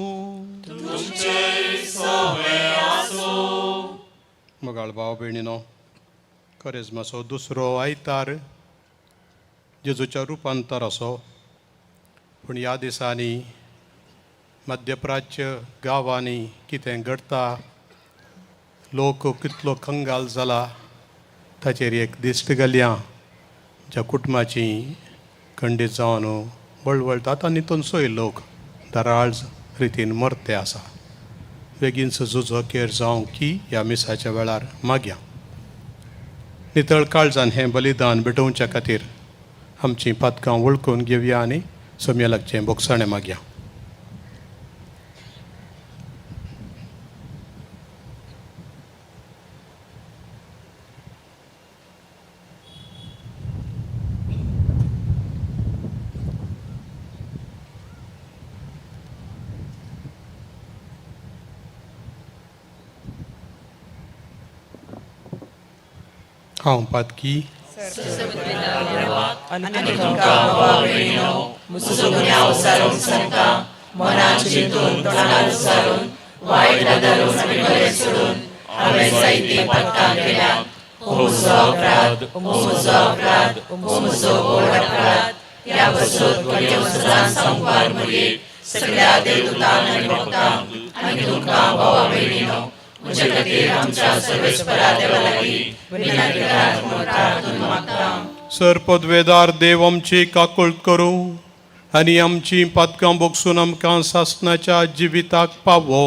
मोगाळ भाव भयणीनो करेजमाचो दुसरो आयतार जेजूच्या रुपांतर असो पूण ह्या दिसांनी मध्यप्राच्य गांवांनी कितें घडटा लोक कितलो कंगाल जाला ताचेर एक दिश्ट घालया ज्या कुटुंबाची खंडीत जावन वळवळटात आनी तांचोय लोक दराळ रितीन मरते आसा. बेगीनचो झुजो केर जावं की ह्या मिसाच्या वेळार मागया. नितळ काळजान हें बलिदान भेटोवच्या खातीर आमचीं पातकां वळखून घेवया आनी सोम्यलागचें बोगसाणें मागया. हांव पातकी आनी तुमकां भावा भयणीनो म्हजो गुन्यांव सारून सांगता मनान चिंतून तोंडान विचारून वायट धरून आनी बरें सोडून हांवें जायतीं पातकां केल्यात हो म्हजो अपराध हो म्हजो अपराध हो म्हजो व्हड अपराध ह्या बसत कोणें सदां सांगपार मुगे सगळ्या देवदूतांक आनी भक्तांक आनी तुमकां भावा भयणीनो म्हजे खातीर आमच्या सर्वेस्परा देवा लागीं विनंती करात म्हूण प्रार्थून मागता. सरपदवेदार देव आमची काकूळ करूं आनी आमची पातकां बोगसून आमकां सासणाच्या जिविताक पावो.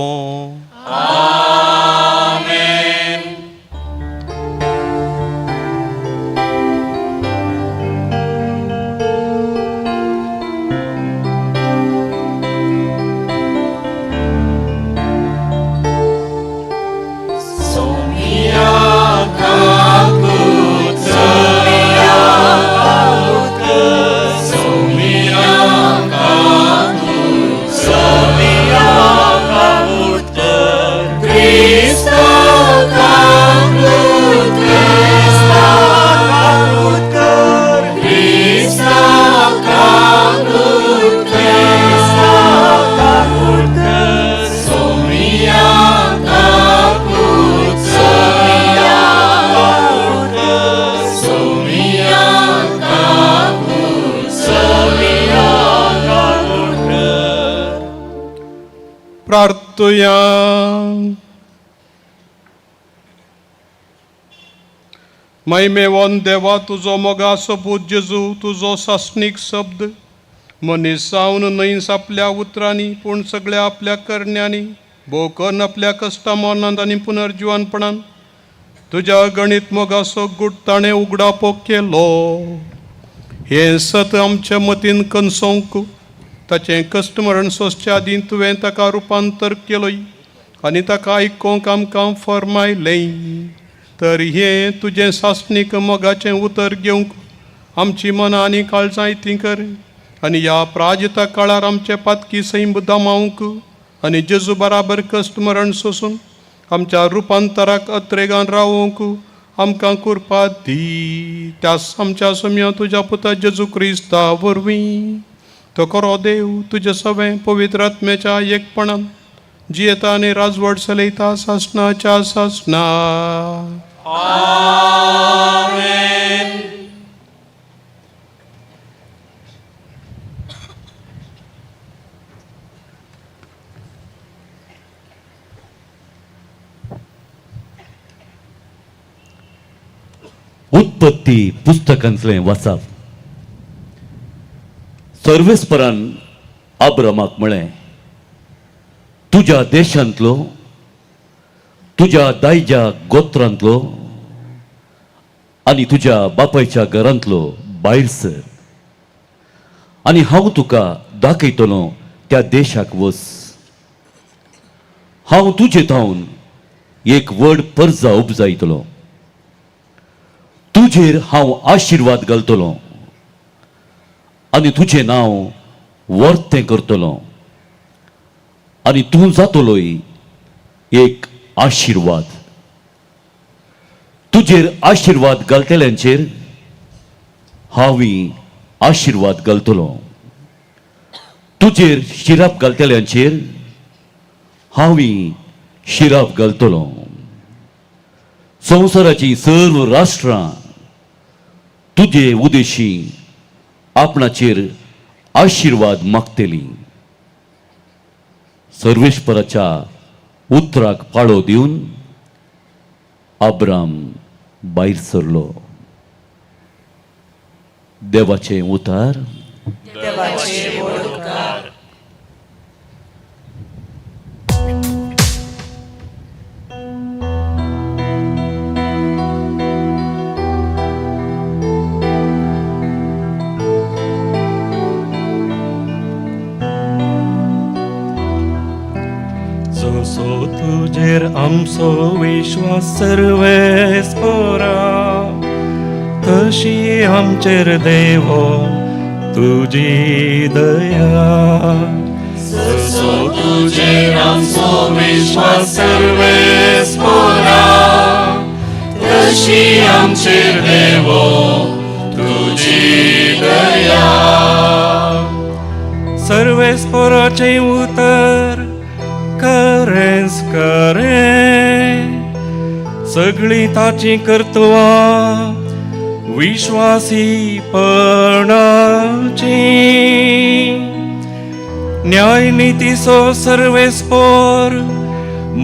प्रार्थुया. महिमेवन देवा तुजो मोगाचो पूत जेजू तुजो सासणीक शब्द मनीस जावन न्हय आपल्या उतरांनी पूण सगळ्या आपल्या करण्यांनी भोवकन आपल्या कश्टा मरणांत आनी पुनर्जिवानपणान तुज्या गणित मोगाचो गूट ताणें उगडापो केलो. हें सत आमच्या मतीन कणसोंक ताचें कश्ट मरण सोंसच्या आदीं तुवें ताका रुपांतर केलोय आनी ताका आयकोंक आमकां फरमायलें. तर हें तुजें सासणीक मोगाचें उतर घेवंक आमची मनां आनी काळजां इतलीं कर आनी ह्या प्राजता काळार आमचे पातकी सैम दामावंक आनी जेजू बराबर कश्ट मरण सोंसून आमच्या रुपांतराक अत्रेगान रावोवंक आमकां कृपा दी. त्यास आमच्या सम्या तुज्या पुता जेजू क्रिस्ता वरवीं तो खरो देव तुजे सवें पवित्र आत्म्याच्या एकपणान जियेता आनी राजवट चलयता सासणाच्या सासणा. उत्पत्ती पुस्तकांतलें वाचप. सर्वेस्परान अब्रामाक म्हळें, तुज्या देशांतलो तुज्या दायजा गोत्रांतलो आनी तुज्या बापायच्या घरांतलो भायर सर आनी हांव तुका दाखयतलों त्या देशाक वच. हांव तुजे थावन एक व्हड पर्जा उपजायतलो. तुजेर हांव आशिर्वाद घालतलों आनी तुजें नांव वर्तें करतलों आनी तूं जातलोय एक आशिर्वाद. तुजेर आशिर्वाद घालतल्यांचेर हांवूय आशिर्वाद घालतलों. तुजेर शिराप घालतल्यांचेर हांवूय शिराप घालतलों. संवसाराची सर्व राष्ट्रां तुजे उदेशी आपणाचेर आशिर्वाद मागतलीं. सर्वेश्वराच्या उतराक पाळो दिवन अब्राम भायर सरलो. देवाचें उतार. जसो तुजेर आमचो विश्वास सर्वेस्परा तशी आमचेर देव तुजी दया. जसो तुजेर आमचो विश्वास सर्वेस्परा तशी आमचेर देवो तुझी दया. सर्वेस्पराचे उतर खरेंच खरें, सगळी ताची कर्तव्यां विश्वासीपणाची. न्याय नीतीचो सर्वेस्पर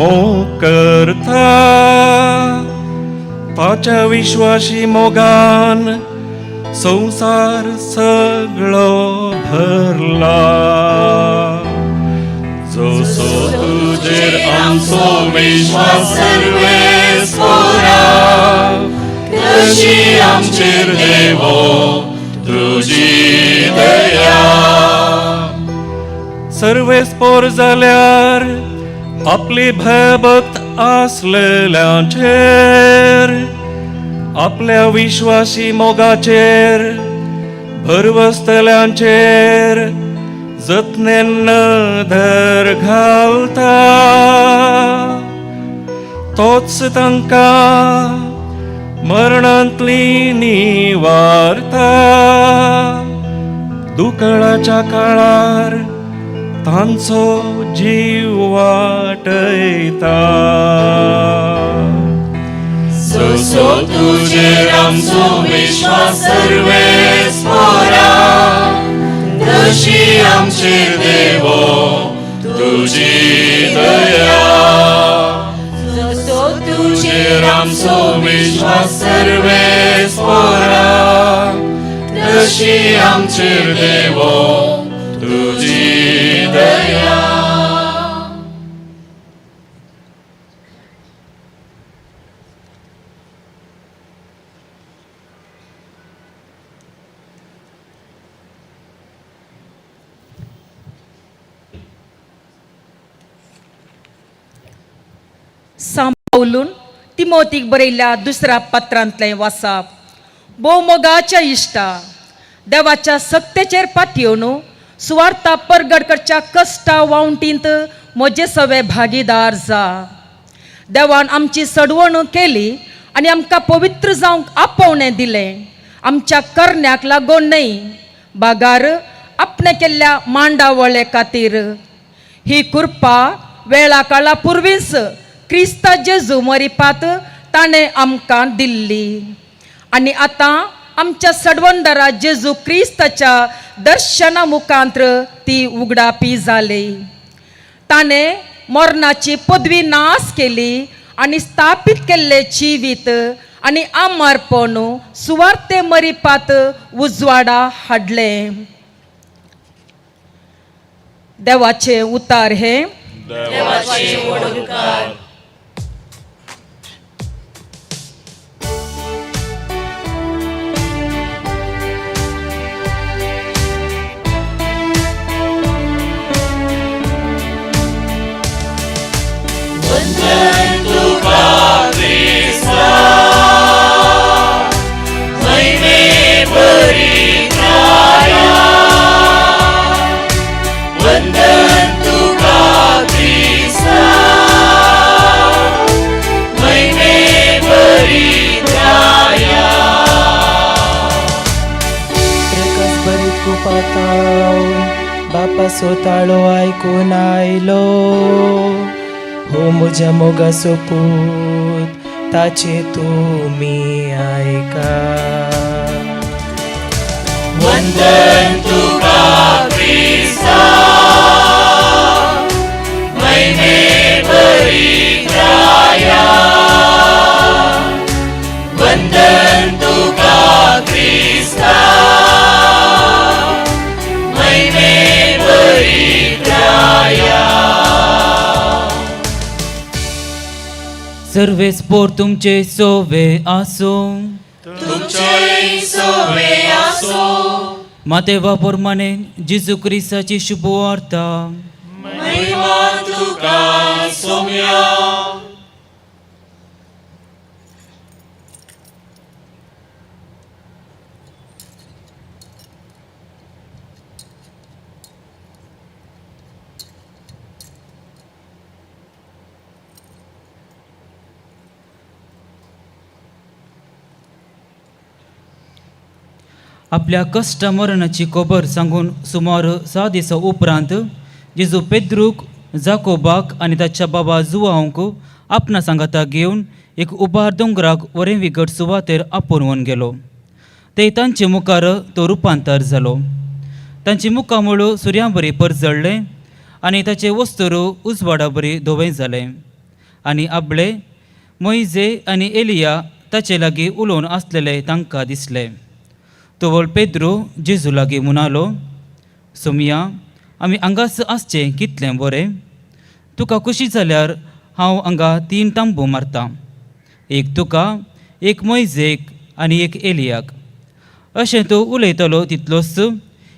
मोग करता, ताच्या विश्वासी मोगान संसार सगळो भरला. जसो तुजेर आमचो विश्वास सर्वेस्परा, तशी आमचेर देवो तुझी दया. सर्वेस्पर जाल्यार आपली भयभक्त आसलेल्यांचेर, आपल्या विश्वासी मोगाचेर भरवसतल्यांचेर जतनेन नदर घालता. तोच तांकां मरणांतली निवारता. दुकाळाच्या काळार तांचो जीव वाटयता. जसो तुजेर आमचो विश्वास सर्वेस्परा, तशी आमचेर देवो तुझी दया. जसो तुजेर आमचो विश्वास सर्वेस्परा, तशी आमचेर देवो तुझी दया. सांबाळून तिमोथीक बरयल्या दुसऱ्या पत्रांतलें वाचप. भोवमोगाच्या इश्टा, देवाच्या सक्तेचेर पातयेवन सुवार्ता परगट करच्या कश्टा वावंटींत म्हजे सवे भागीदार जा. देवान आमची सडवणूक केली आनी आमकां पवित्र जावंक आपोवणें दिलें, आमच्या करण्याक लागून न्हय, बागार आपणे केल्ल्या मांडावळे खातीर. ही कृपा वेळा काळा पुर्वीच क्रिस्ता जेजू मरिपात ताणें आमकां दिल्ली. आनी आतां आमच्या सडवंडरा जेजू क्रिस्ताच्या दर्शना मुखांत्र ती उगडापी जाली. ताणें मरणाची पदवी नाश केली आनी स्थापीत केल्ले जिवीत आनी आमरपण सुवार्ते मरिपात उजवाडा हाडलें. देवाचे उतार हे. देवाचे वडणूकार. वंदन तुका क्रिस्ता, महिमे बरी त्राया. वंदन तुका क्रिस्ता, महिमे बरी त्राया. एकच बरी कुपाताव बापा सोताळो आयकून आयलो. हो म्हज्या मोगाचो पूत, ताचे तुमी आयका. वंदन तुका क्रिस्ता, महिमे बरी त्राया. वंदन तुका क्रिस्ता, महिमे बरी त्राया. सर्वेस्पोर तुमचे सोवे आसो. तुमचे सोवे आसो. मातेवा पोरमाने जेजू क्रिस्ताची शुभवार्ता. महिमा तुका सोम्या. आपल्या कष्ट मरणाची खबर सांगून सुमार 6 दिसा उपरांत जेजू पेद्रूक, जाकोबाक आनी ताच्या बाबा जुवांक आपणा सांगाता घेवन एक उबार दोंगराक वरें विगट सुवातेर आपोवन व्हरून गेलो. ते तांचे मुखार तो रुपांतर जालो. तांची मुखां मुळो सुर्या बरी परजळ्ळे आनी ताचे वस्तर उजवाडा बरी धोवें जालें. आनी आपले मोइजे आनी एलिया ताचे लागीं उलोवन आसलेले तांकां दिसले. तोवळ पेद्रू जेजू लागीं म्हणालो, सोमया, आमी हांगाच आसचें कितलें बरें. तुका खुशी जाल्यार हांव हांगा 3 तांबू मारतां, एक तुका, एक मोइजेक आनी एक एलियाक. अशें तो उलयतलो तितलोच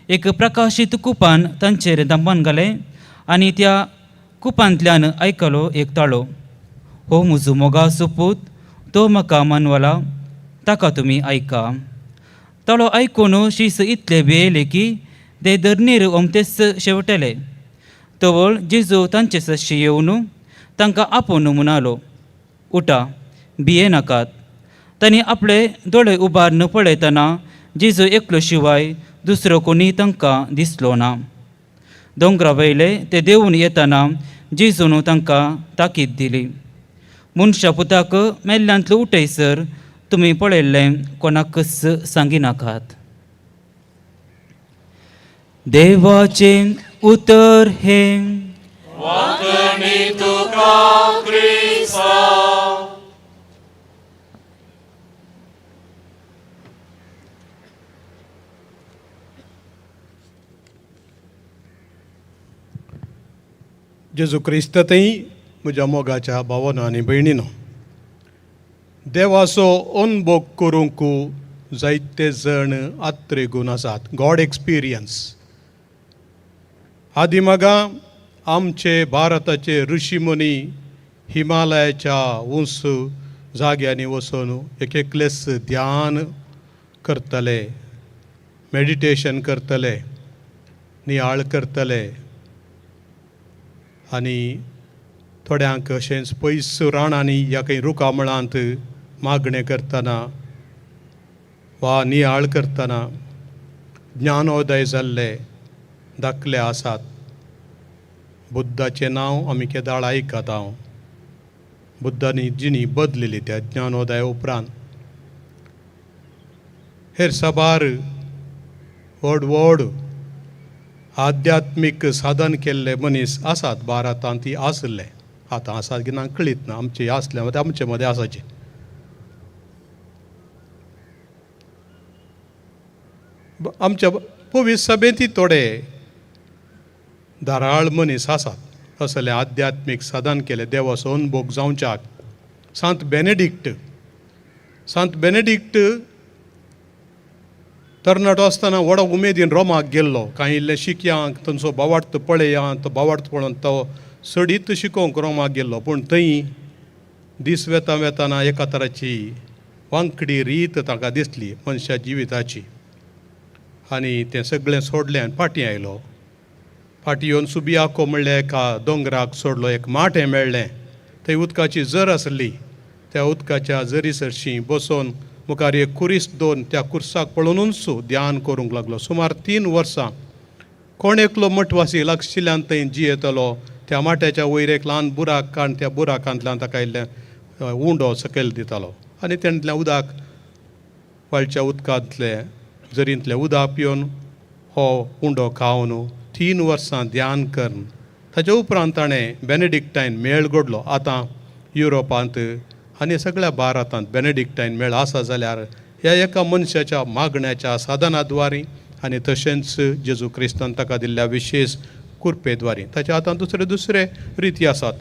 एक प्रकाशीत कुपान तांचेर दांबान घालें आनी त्या कुपांतल्यान आयकलो एक ताळो. हो म्हजो मोगाचो पूत, तो म्हाका मानवला, ताका तुमी आयका. ताळो आयकून शीस इतले भियेले की ते धरणीर ओमतेच शेवटले. तवळ जेजू तांचे सशी येवन तांकां आपोवन म्हणालो, उठा, भिये नाकात. तांणी आपले दोळे उबारून पळयतना जेजू एकलो शिवाय दुसरो कोणी तांकां दिसलो ना. दोंगरा वयले ते देंवून येतना जेजून तांकां ताकीद दिली, मनशा पुताक मेल्ल्यांतलो उठयसर तुमी पळयल्लें कोणाकच सांगिनाकात. देवाचें उतर हें. जेजू क्रिस्ततय म्हज्या मोगाच्या भावानो आनी भयणीनो, देवाचो अनुभव करूंक जायते जण आत्रेगून आसात. God experience. आदिमागा आमचे भारताचे ऋषिमुनी हिमालयाच्या उंच जाग्यांनी वचून एकलेस ध्यान करतले, मेडिटेशन करतले, नियाळ करतले आनी थोड्यांक अशेंच पयस रानांनी ह्या खंय रुखामळांत मागणें करतना वा नियाळ करतना ज्ञानोदय जाल्ले दाखले आसात. बुद्धाचें नांव आमी केदाळ आयकत हांव. बुद्धानी जिणी बदलिली त्या ज्ञानोदया उपरांत. हेर साबार व्हड व्हड आध्यात्मीक साधन केल्ले मनीस आसात भारतांत, ती आसले, आतां आसात की ना कळीत ना, आमचे आसले आमचे मदें आसाचे. आमच्या पवित्र सभेंत थोडे धाराळ मनीस आसात असले आध्यात्मीक साधन केले देवाचो अनुभव जावच्याक. सांत बेनेडिक्ट तरणाटो आसतना व्हडा उमेदीन रोमाक गेल्लो. कांय इल्ले शिकयांक तांचो भावार्थ पळयात, तो भावार्थ पळोवन तो सडीत शिकोवंक रोमाक गेल्लो. पूण थंय दीस वेताना एका तराची वांकडी रीत ताका दिसली मनशा जिविताची. आनी तें सगळें सोडलें आनी फाटीं आयलो. फाटीं येवन सुबियाको म्हणलें एका दोंगराक सोडलो. एक माठें मेळ्ळें, थंय उदकाची झर आसली. त्या उदकाच्या झरी सरशीं बसून मुखार एक कुरीस दोन त्या कुर्साक पळोवनूच ध्यान करूंक लागलो. सुमार 3 वर्सां कोण एकलो मठवासी लागशिल्ल्यान थंय जियेतलो. त्या माट्याच्या वयर एक ल्हान बुराक काडून त्या बुराकांतल्यान ताका इल्लें उंडो सकयल दितालो आनी तेंतलें उदक वाळच्या उदकांतले झरींतलें उदक पिवन हो उंडो खावन 3 वर्सां ध्यान करून ताचे उपरांत ताणें बेनेडिक्टायन मेळ घडलो. आतां युरोपांत आनी सगळ्या भारतांत बेनेडिक्टायन मेळ आसा जाल्यार ह्या एका मनशाच्या मागण्याच्या साधनाद्वारे आनी तशेंच जेजू क्रिस्तान ताका दिल्ल्या विशेश कृपेद्वारे. ताचे आतां दुसरे रिती आसात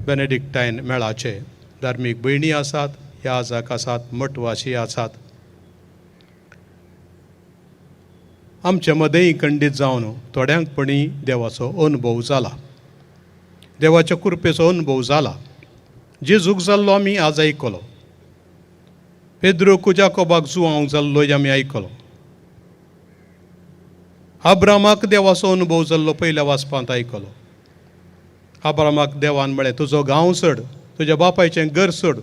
बेनेडिक्टायन मेळाचे. धार्मीक भयणी आसात, याजक आसात, मठवासी आसात. आमचे मदेंय खंडीत जावन थोड्यांकपणी देवाचो अनुभव जाला, देवाच्या कृपेचो अनुभव जाला. जेजूक जाल्लो आमी आज आयकलो. पेद्रूक जाकोबाक जुवांक जाल्लो आमी आयकलो. अब्रामाक देवाचो अनुभव जाल्लो पयल्या वाचपांत आयकलो. अब्रामाक देवान म्हळें तुजो गांव सोड, तुज्या बापायचें घर सोड,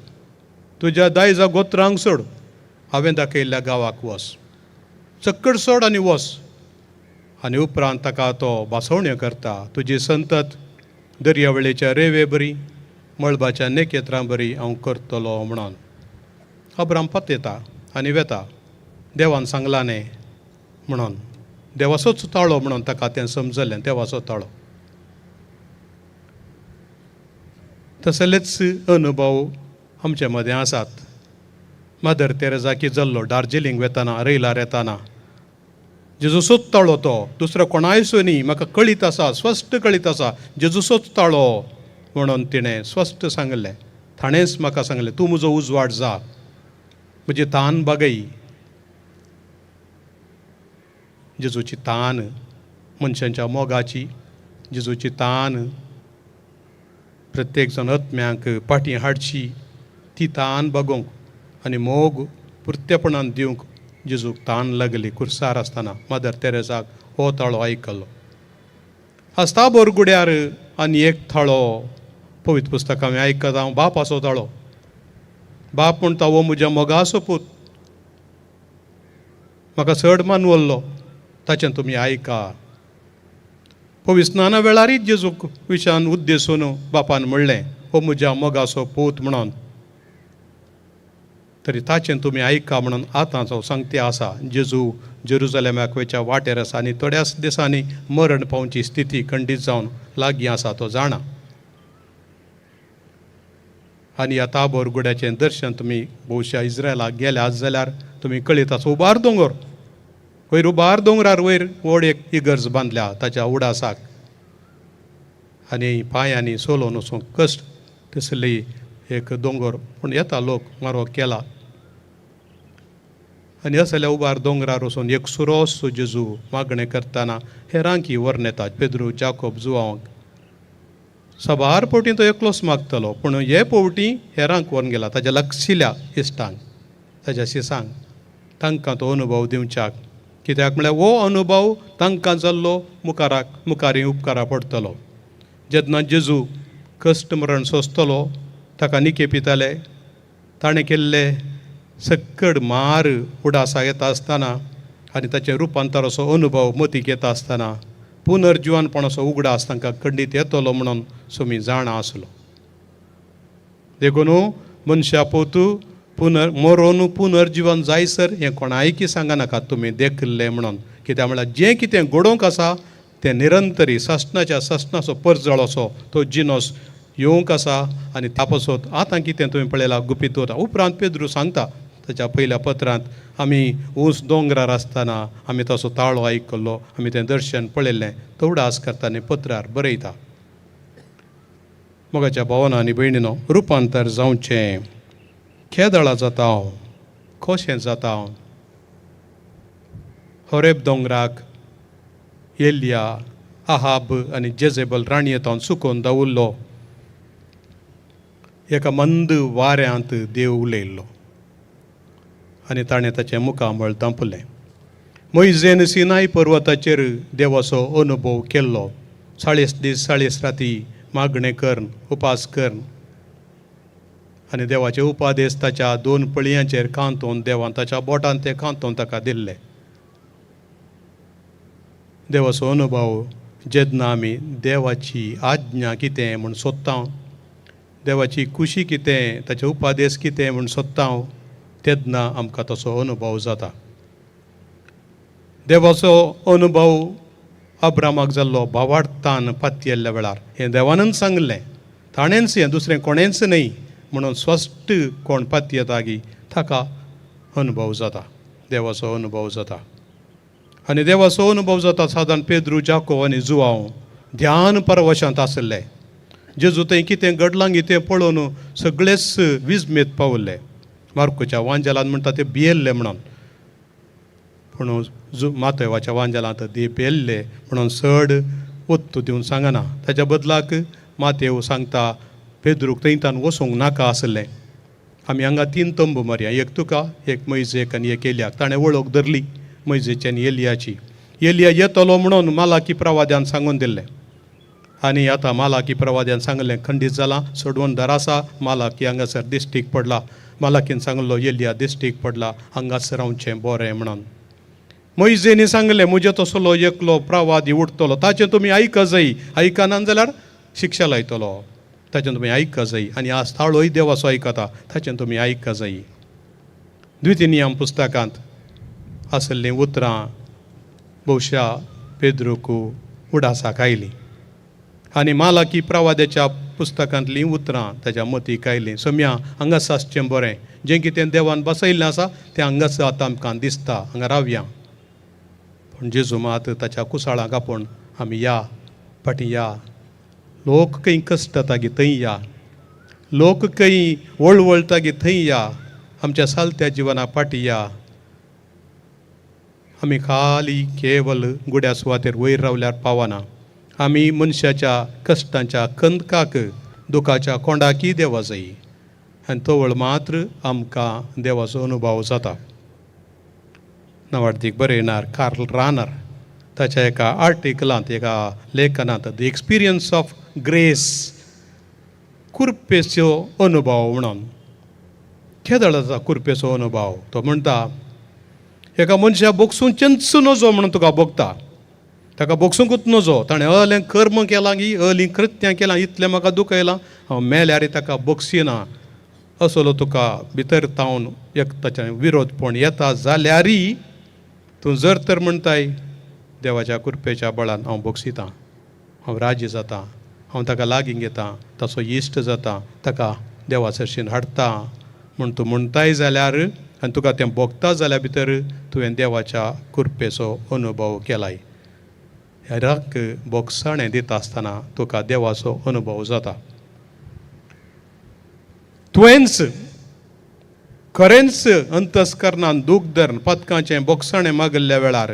तुज्या दायजा गोत्रांक सोड, हांवें दाखयल्ल्या गांवाक वच. चक्कड सोड आनी वच. आनी उपरांत ताका तो बासवण्यो करता, तुजी संतत दर्यावेळेच्या रेवे बरी, मळबाच्या नेकेत्रां बरी हांव करतलो म्हणून. अब्राम पत्तेता आनी वेता. देवान सांगलां न्ही म्हणून. देवाचोच ताळो म्हणून ताका तें समजलें, देवाचो ताळो. तसलेच अनुभव आमचे मदें आसात. मदर तेरेजा की जाल्लो दार्जिलिंग वेताना, रेलार येताना जेजूचोच ताळो तो, दुसरो कोणायचो न्ही. म्हाका कळीत आसा, स्पश्ट कळीत आसा, जेजूचोच ताळो म्हणून तिणें स्पश्ट सांगलें. ताणेंच म्हाका सांगलें, तूं म्हजो उजवाड जा, म्हजी तान बागय. जेजूची तान मनशांच्या मोगाची, जेजूची तान प्रत्येक जण आत्म्यांक फाटीं हाडची, ती तान बगोवंक आनी मोग पुर्तेपणान दिवंक जेजूक तान लागली. कुर्सार आसतना मदर तेरेजाक हो ताळो आयकलो. आस्ताभर गुड्यार आनी एक थाळो पवित्र पुस्तकां हांवें आयकता, हांव बापाचो ताळो. बाप म्हणटा, हो म्हज्या मोगाचो पूत, म्हाका चड मानवल्लो, ताचें तुमी आयका. पवित्र स्नाना वेळारीच जेजूक विशान उद्देशून बापान म्हणलें, हो म्हज्या मोगाचो पूत म्हणून. तरी ताचें तुमी आयका म्हणून आतांचो सांगते आसा. जेजू जेरुजलेमाक वयच्या वाटेर आसा आनी थोड्याच दिसांनी मरण पावची स्थिती खंडीत जावन लागीं आसा, तो जाणा. आनी ह्या ताबोर गुड्याचें दर्शन तुमी भोवशा इस्रायलाक गेल्यात जाल्यार तुमी कळीत आसा. उबार दोंगर, वयर उबार दोंगरार वयर व्हड एक इगर्ज बांदल्या ताच्या उडासाक. आनी पांयांनी सोलोन वचूंक कश्ट तसली एक दोंगर. पूण येता लोक मारो केला. आनी असल्या उबार दोंगरार वचून एक सुरोसो जेजू मागणें करतना हेरांकी व्हरून येता. पेद्रू, जाकोब, जुवांक. सबार पोवटी तो एकलोच मागतलो, पूण हे पोवटी हेरांक व्हरून गेला, ताच्या लागशिल्ल्या इश्टांक, ताच्या शिसांक. तांकां तो अनुभव दिवच्याक. कित्याक म्हळ्यार हो अनुभव तांकां जाल्लो मुखारी उपकारा पडटलो. जेन्ना जेजू कश्ट मरण सोंसतलो, ताका निकेपिताले, ताणें केल्ले सक्कड मार उडासा येता आसतना आनी ताचें रुपांतर असो अनुभव मतीक येता आसतना पुनर्जिवानपणाचो उगडास तांकां खंडीत येतलो म्हणून सुमी जाणा आसलो. देखून मनशा पोतू मरोन पुनर्जिवन जायसर हें कोणायकी सांगनाकात तुमी देखल्लें म्हणून. कित्याक म्हळ्यार जें कितें घडोवंक आसा तें निरंतरी सस्नाच्या सस्नाचो परजळ असो तो जिनस येवंक आसा. आनी त्या पासत आतां कितें तुवें पळयलां गुपीत वता. उपरांत पेद्रू सांगता ताच्या पयल्या पत्रांत, आमी उंच दोंगरार आसतना आमी तसो ताळो आयकल्लो, आमी तें दर्शन पळयल्लें, तो उडास करता आनी पत्रार बरयता. मोगाच्या भावांनो आनी भयणीनो, रुपांतर जावचें केदळा जाता हांव, खोशें जाता हांव. होरेब दोंगराक एलिया, आहाब आनी जेजेबल राणयेतावन सुकोवन दवरलो. एका मंद वाऱ्यांत देव उलयल्लो आनी ताणें ताचें मुखामळ दांपलें. मोइजेन सिनाय पर्वताचेर देवाचो अनुभव केल्लो. 40 दीस 40 राती मागणें करन, उपास करन आनी देवाचे उपादेश ताच्या 2 पळयांचेर कांतोवन देवान ताच्या बोटान ते कांतोवन ताका दिल्ले. देवाचो अनुभव जेन्ना आमी देवाची आज्ञा कितें म्हूण सोदता, देवाची खुशी कितें, ताचे उपादेश कितें म्हूण सोदता, तेन्ना आमकां तसो अनुभव जाता. देवाचो अनुभव अब्रामाक जाल्लो भावार्थान पातयेल्ल्या वेळार हें देवानच सांगलें. ताणेंच हें, दुसरें कोणेंच न्ही म्हणून स्पश्ट कोण पातयेता गी ताका अनुभव जाता, देवाचो अनुभव जाता. आनी देवाचो अनुभव जाता सादारण पेद्रू, जाकोब आनी जुवांव ध्यान परवशांत आसले. जेजू थंय कितें घडलां कितें पळोवन सगळेच विस्मेत पावले. मार्कोच्या वांजेलांत म्हणटा ते भियेल्ले म्हणून, पूण मातयवाच्या वांजेलांत ते भियेल्ले म्हणून चड वत्तू दिवन सांगना. ताच्या बदलाक मातेव सांगता पेद्रूक थंयतान वचूंक नाका आसलें. आमी हांगा 3 तंबू मारया, एक तुका, एक मैजेक आनी एक एलियाक. ताणें वळख धरली मैजेची आनी एलियाची. एलिया येतलो म्हणून मालाकी प्रवाद्यान सांगून दिल्लें आनी आतां मालाकी प्रवाद्यान सांगलें खंडीत जालां, सोडवून दरासा. मालाकी हांगासर दिश्टीक पडला. मालाकीन सांगलो एलिया दिश्टीक पडला, हांगासर रावचें बरें म्हणून. मोइजेनी सांगलें मुजे तसलो एकलो प्रवादी उठतलो ताचें तुमी आयका जायी, आयकनान जाल्यार शिक्षा लायतलो, ताचें तुमी आयका जायी. आनी आज ताळोय देवाचो आयकता, ताचें तुमी आयका जायी. द्वितीनियम पुस्तकांत आसलीं उतरां भोवशा पेद्रूक उडासाक आयलीं आनी मालाकी प्रवाद्याच्या पुस्तकांतलीं उतरां ताच्या मतीक आयलीं. सम्या हांगास आसचें बरें, जें कितें देवान बसयल्लें आसा तें हांगास आतां आमकां दिसता, हांगा रावया. पूण जेजू मात ताच्या कुसाळाक आपूण आमी या फाटीं या. लोक खंय कश्टता गे थंय या, लोक खंय वळवळटा गे थंय या, आमच्या सालत्या जिवना फाटीं या. आमी खाली केवल गुड्या सुवातेर वयर रावल्यार पावना. आमी मनशाच्या कश्टांच्या कंदकाक दुखाच्या कोंडाकी देवा जायी आनी तवळ मात्र आमकां देवाचो अनुभव जाता. नावार्थीक बरयणार कार्ल रानर ताच्या एका आर्टिकलांत, एका लेखनांत द एक्सपिरियन्स ऑफ ग्रेस, कुरपेचो अनुभव म्हणून, केदळाचा कुरपेचो अनुभव. तो म्हणटा एका मनशा बोगसून चंच नजो म्हणून तुका बोगता, ताका बोगसूंकूच नजो, ताणें अलें कर्म केलां की अलीं कृत्यां केलां, इतलें म्हाका दूख येयलां, हांव मेल्यार ताका बोगसिना असलो तुका भितर तावन एक ताचें विरोधपण येता जाल्यारय तूं जर तर म्हणटाय देवाच्या कुरपेच्या बळान हांव बोगसितां, हांव राजी जातां, हांव ताका लागीं घेतां, ताचो इश्ट जाता, ताका देवा सरशीन हाडटा म्हूण तूं म्हणटाय जाल्यार आनी तुका तें भोगता जाल्यार भितर तुवें देवाच्या कुरपेचो अनुभव केलाय. हेराक बोगसाणें दिता आसतना तुका देवाचो अनुभव जाता. तुवेंच खरेंच अंतस्करणान दूख धरून पदकाचें बोगसाणें मागल्ल्या वेळार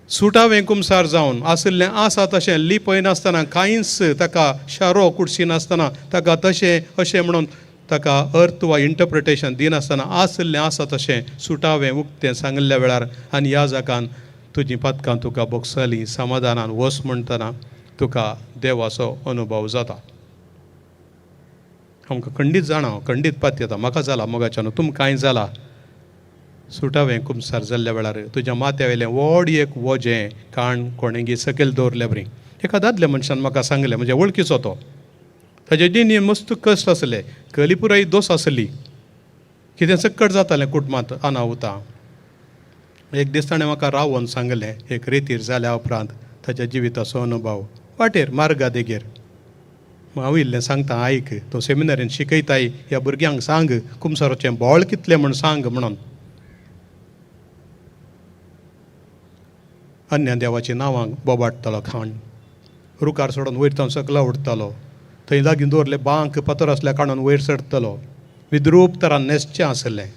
सुटावें कुमसार जावन आसलें आसा तशें लिपय नासतना, कांयच ताका शारो कुडशी नासतना, ताका तशें अशें म्हणून ताका अर्थ वा इंटरप्रिटेशन दिनासतना आसलें आसा तशें सुटावें उक्तें सांगल्ल्या वेळार आनी ह्या जागान तुजीं पदकां तुका बोगसलीं समाधानान वस म्हणटना तुका देवाचो अनुभव जाता. आमकां खंडीत जाणा, खंडीत पात येता, म्हाका जाला मोगाच्यान, तुमकां कांय जाला. सुटावें कुमसार जाल्ल्या वेळार तुज्या माथ्या वयलें व्हड एक वजें काण कोणेंगी सकयल दवरलें बरी. एका दादल्या मनशान म्हाका सांगलें, म्हणजे वळखीचो तो, ताचे जिणी मस्त कश्ट आसले, कलिपुराई दोस आसली, कितें सक्कट जातालें कुटुंबांत अनाहुतां. एक दीस ताणें म्हाका रावोन सांगलें एक रेतीर जाल्या उपरांत ताच्या जिविताचो अनुभव वाटेर मार्गा देगेर. हांव इल्लें सांगता आयक, तूं सेमिनारीन शिकयताय ह्या भुरग्यांक सांग कुमसाराचें बोळ कितलें म्हूण सांग म्हणून. अन्य देवाची नांवांक बोबाडटालो खाण, रुकार सोडून वयर तावन सकला उडतालो, थंय लागीं दवरले बांक पातोर आसल्या कारणान वयर चडटलो, विद्रूप तरान न्हेसचें आसलें,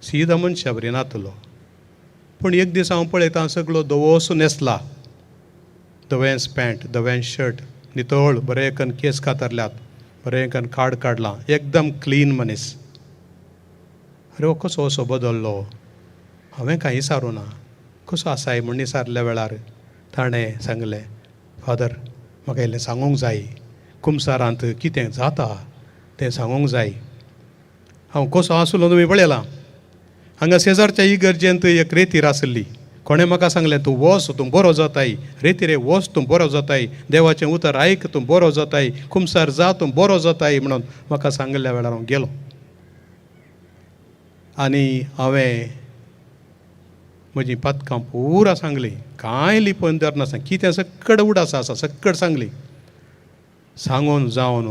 सीदा मनशा बरी नातलो. पूण एक दीस हांव पळयता सगळो धवोस न्हेसला, धवेंस पॅण्ट, धवेंस शर्ट, नितळ बरें करून केस कातरल्यात, बरें करून खाड काडलां, एकदम क्लीन मनीस. अरे हो कसो असो बदल्लो, हांवें कांय विचारूं ना, कसो आसाय म्हूण विचारल्या वेळार ताणें सांगलें, फादर म्हाका इल्लें सांगूंक जाय, कुमसारांत कितें जाता तें सांगूंक जाय. हांव कसो आसलो तुमी पळयलां, हांगा शेजारच्या इगर्जेंत एक रेतीर आसली, कोणें म्हाका सांगलें तूं वच तूं बरो जाताय, रेतीरे वच तूं बरो जाताय, देवाचें उतर आयक तूं बरो जाताय, कुमसार जा तूं बरो जाताय म्हणून म्हाका सांगल्या वेळार हांव गेलो. आनी हांवें म्हजीं पदकां पुरा सांगलीं, कांय लिपोवन धरनासतना, कितें सक्कड उडास आसा सक्कड सांगलीं. सांगून जावन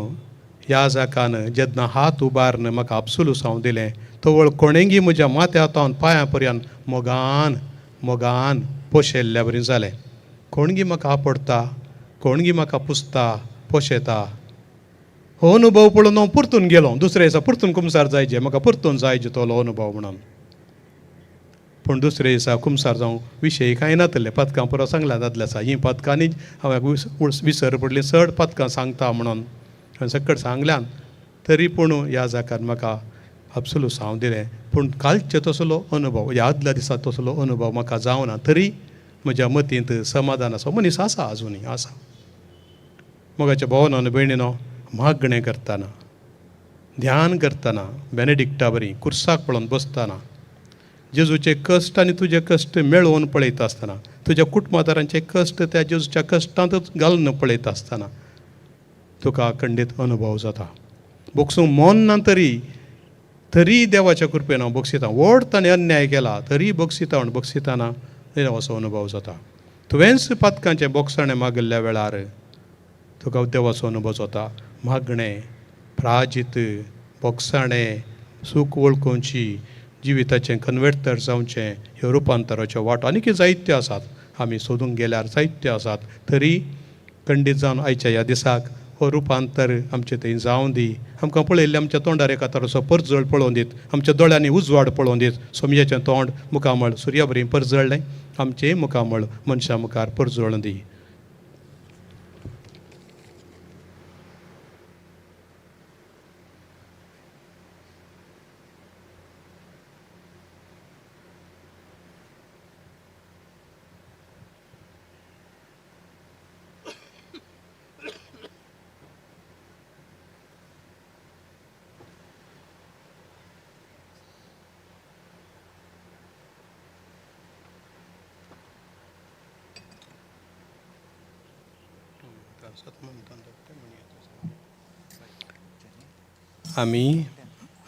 ह्या जाकान जेन्ना हात उबारन म्हाका आपसुलूस हांव दिलें, तवळ कोणेंगी म्हज्या माथ्या हातावन पांयां पर्यंत मोगान मोगान पोशेल्ल्या बरी जालें. कोणगी म्हाका आपडटा, कोणगी म्हाका पुसता, पोशेता. हो अनुभव पळोवन हांव परतून गेलो, दुसऱ्या दिसा परतून कुमसार जायचे, म्हाका परतून जायचे तो अनुभव म्हणून. पूण दुसऱ्या दिसा कुमसार जावं विशय कांय नातले, पदकां पुरो सांगल्या दादल्या आसा, हीं पदकांनी हांवें विसर पडली, चड पदकां सांगता म्हणून हांवें सकट सांगल्यान. तरी पूण ह्या जाकार म्हाका आपसुलूस हांव दिलें. पूण कालचे तसलो अनुभव, ह्या आदल्या दिसा तसलो अनुभव म्हाका जावना, तरी म्हज्या मतींत समाधान आसा. मनीस आसा आजुनी आसा. मोगाच्या भोवनान भयणीनो, मागणें करतना, ध्यान करतना, बेनेडिक्टा बरी कुर्साक पळोवन बसतना, जेजूचे कश्ट आनी तुजे कश्ट मेळोवन पळयता आसतना, तुज्या कुटुंबादारांचे कश्ट त्या जेजूच्या कश्टांतच घालून पळयता आसतना तुका खंडीत अनुभव जाता. बोगसूंक मन ना तरी देवाच्या कृपेन हांव बक्षिता. व्हड ताणें अन्याय केला तरी बक्षिताना असो अनुभव जाता. तुवेंच पातकांचें बोगसाणें मागिल्ल्या वेळार तुका देवाचो अनुभव जाता. मागणें, प्राजीत, बोगसाणें, सूख वळखुची, जिविताचें कन्वर्टर जावचें, ह्यो रुपांतराच्यो वाटो आनीक जायत्यो आसात. आमी सोदूंक गेल्यार जायत्यो आसात. तरी खंडीत जावन आयच्या ह्या दिसाक हो रुपांतर आमचे थंय जावं दी. आमकां पळयल्लें आमच्या तोंडार एका तराचो परजळ पळोवन दीत, आमच्या दोळ्यांनी उजवाड पळोवन दीत. सोमयाचें तोंड मुखामळ सुर्या बरें परजळ्ळें, आमचें मुखामळ मनशा मुखार परजळून दी. आमी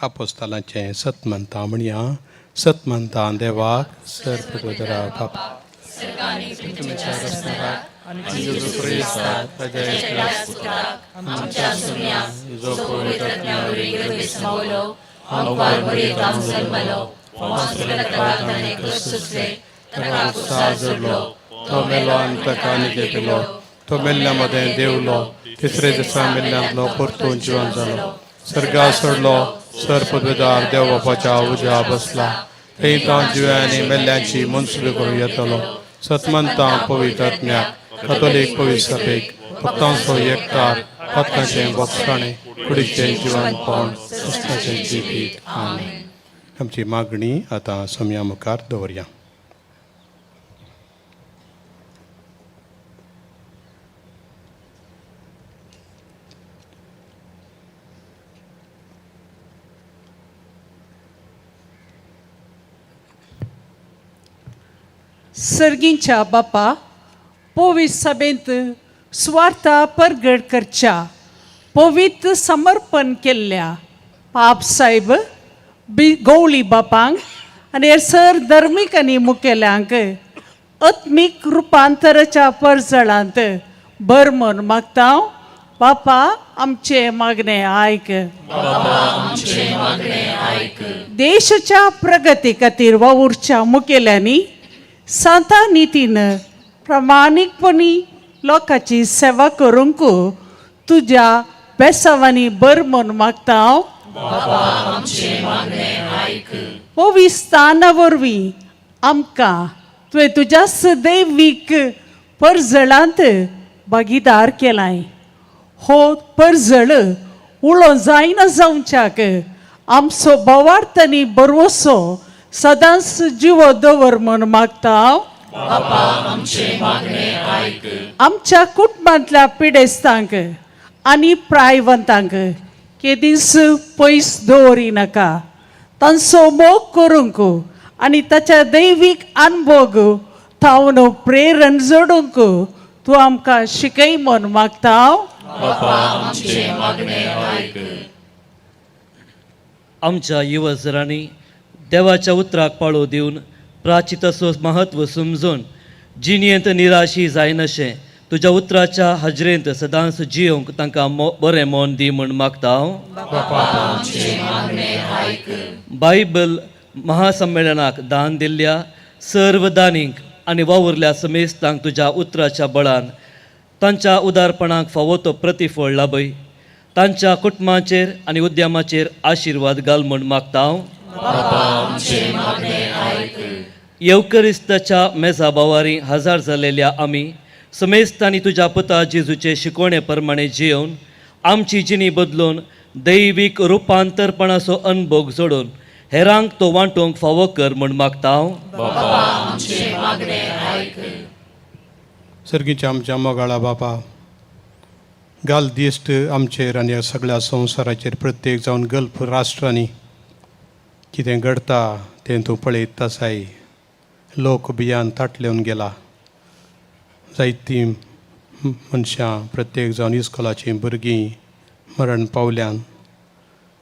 आपोस्तालांचें सत म्हणटा म्हणया. सत म्हणटा देवाक सर्वोदरा बापा तो मेलो अंतकानिके पिलो, तो मेल्ल्या मध्ये देवलो, तिसरे दिसा मेल्ल्यांतलो परतून जिवन जालो. सर्गा सोडलो, सर पदवीदार देव बापाच्या उज्या बसला. थंय तो जिव्यांनी मेल्ल्यांची मनसुबी करूं येतलो. सतमंता पवित्र आत्म्याक, कॅथोलीक पवित्र सभेक, भक्तांचो एकठार, पातकांचें बोगसाणें, कुडीचें जिवन पावन, कृष्णाचें जिवीत. आमेन. आमची मागणी आतां सोम्या मुखार दवरया. सर्गींच्या बापा, पवित्र सभेंत स्वार्था परगट करच्या पवित्र समर्पण केल्ल्या पाप साहेब गवळी बापांक आनी हेर धर्मीक आनी मुखेल्यांक आत्मीक रुपांतराच्या परजळांत भर म्हूण मागता. बापा, आमचे मागणे आयक. देशाच्या प्रगती खातीर वावुरच्या मुखेल्यांनी सांता नितीन प्रामाणीकपणी लोकांची सेवा करूंक तुज्या बेसावांनी बर म्हूण मागता. पवित्र स्थाना वरवीं आमकां तुवें तुज्या सदैवीक परजळांत भागीदार केलाय. हो परजळ उलो जायना जावच्याक आमचो बोवार्थ आनी बरवसो सदांच जिवो दवर म्हूण मागता. आमच्या कुटुंबांतल्या पिडेस्तांक आनी प्रायवंतांक केदीस पयस दवरी नाका. तांचो मोग करूंक आनी ताच्या दैवीक अनुभव थावन प्रेरण जोडूंक तूं आमकां शिकय म्हूण मागता. आमच्या युवजरांनी देवाच्या उतराक पाळो दिवन प्राचिताचो महत्व समजून जिणेंत निराशी जायनशें तुज्या उतराच्या हजरेंत सदांच जियोंक तांकां बरें मोन दी म्हूण मागता. बायबल महासंमेलनाक दान दिल्ल्या सर्व दानींक आनी वावुरल्या समेस्तांक तुज्या उतराच्या बळान तांच्या उदारपणाक फावो तो प्रतिफळ लाभय. तांच्या कुटुंबाचेर आनी उद्यमाचेर आशिर्वाद घाल म्हूण मागता. येवकरिस्ताच्या मेजा बावारी हजार जालेल्या आमी समेस्तांनी तुज्या पुता जेजूचे शिकवणे प्रमाणे जियोवन आमची जिणी बदलून दैवीक रुपांतरपणाचो अनुभव जोडून हेरांक तो वांटूंक फावो कर म्हूण मागता. सर्गीच्या आमच्या मोगाळा बापा, घाल दिश्ट आमचेर आनी सगळ्या संवसाराचेर प्रत्येक जावन गल्फ राष्ट्रांनी कितें घडटा तें तूं पळयत आसाय. लोक बियान ताटलेवन गेला. जायतीं मनशां, प्रत्येक जावन इस्कॉलाचीं भुरगीं मरण पावल्यान,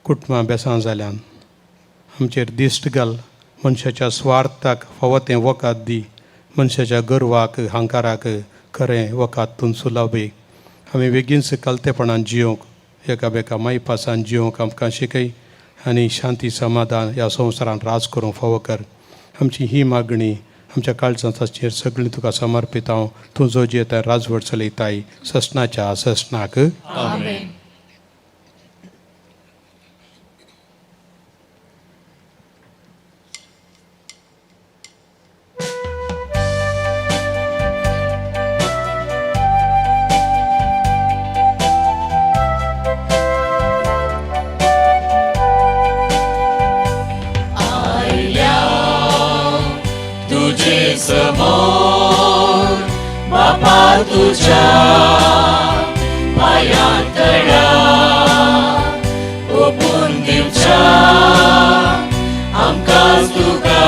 कुटुंबां बेसां जाल्यान. आमचेर दिश्ट घाल. मनशाच्या स्वार्थाक फावो तें वकात दी. मनशाच्या गर्वाक, अहंकाराक खरें वकातून सुलाभे. आमी बेगीनच कलतेपणान जियोंक, एकामेका मायपासान जियोंक आमकां शिकय आनी शांती समाधान ह्या संवसारान राज करूंक फावो कर. आमची ही मागणी आमच्या काळजांचेर सगळीं तुका समर्पित हांव. तूं जो जेता राजवट चलयताय ससनाच्या ससनाक. आमेन. तुझे समोर बापा तुझ्या पायांतळा ओपून दिवच्या आमकां तुका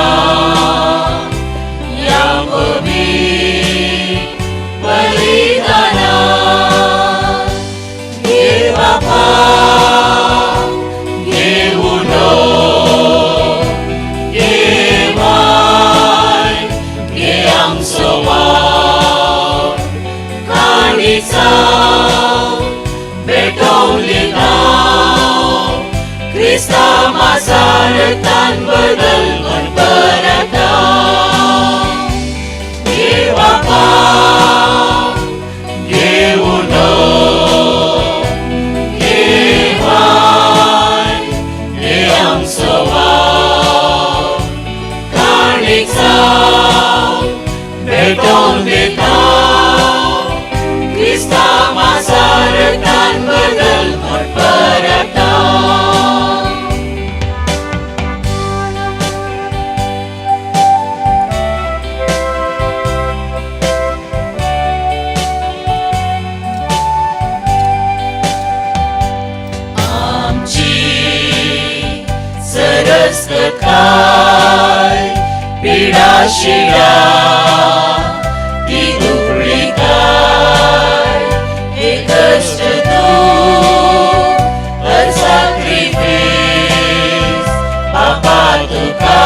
या पवित्र बलिदाना घे बापा घे उनो भेटवली नाव क्रिस्ता मासारतान बदल म्हण परता घे बापा घे उनो घे वाय घे आमचो वाव काणीक जाव भेटोवन दिता क्रिस्ता मासारतान बदल म्हण परता आमची सरस्वत काय पिडा शिरा ती दुखली काय हे कष्ट तू हर sacrifice बापा तुका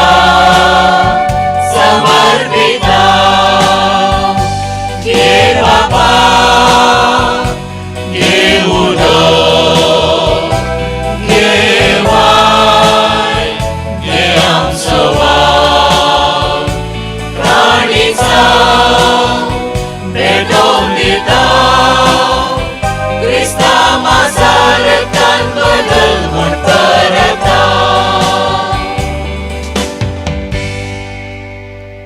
समर्पिता घे बापा घे उनो घे वाय घे आमचो वाव प्राणीक जाव भेटोवन दिता क्रिस्ता मासारतान बदल म्हण परता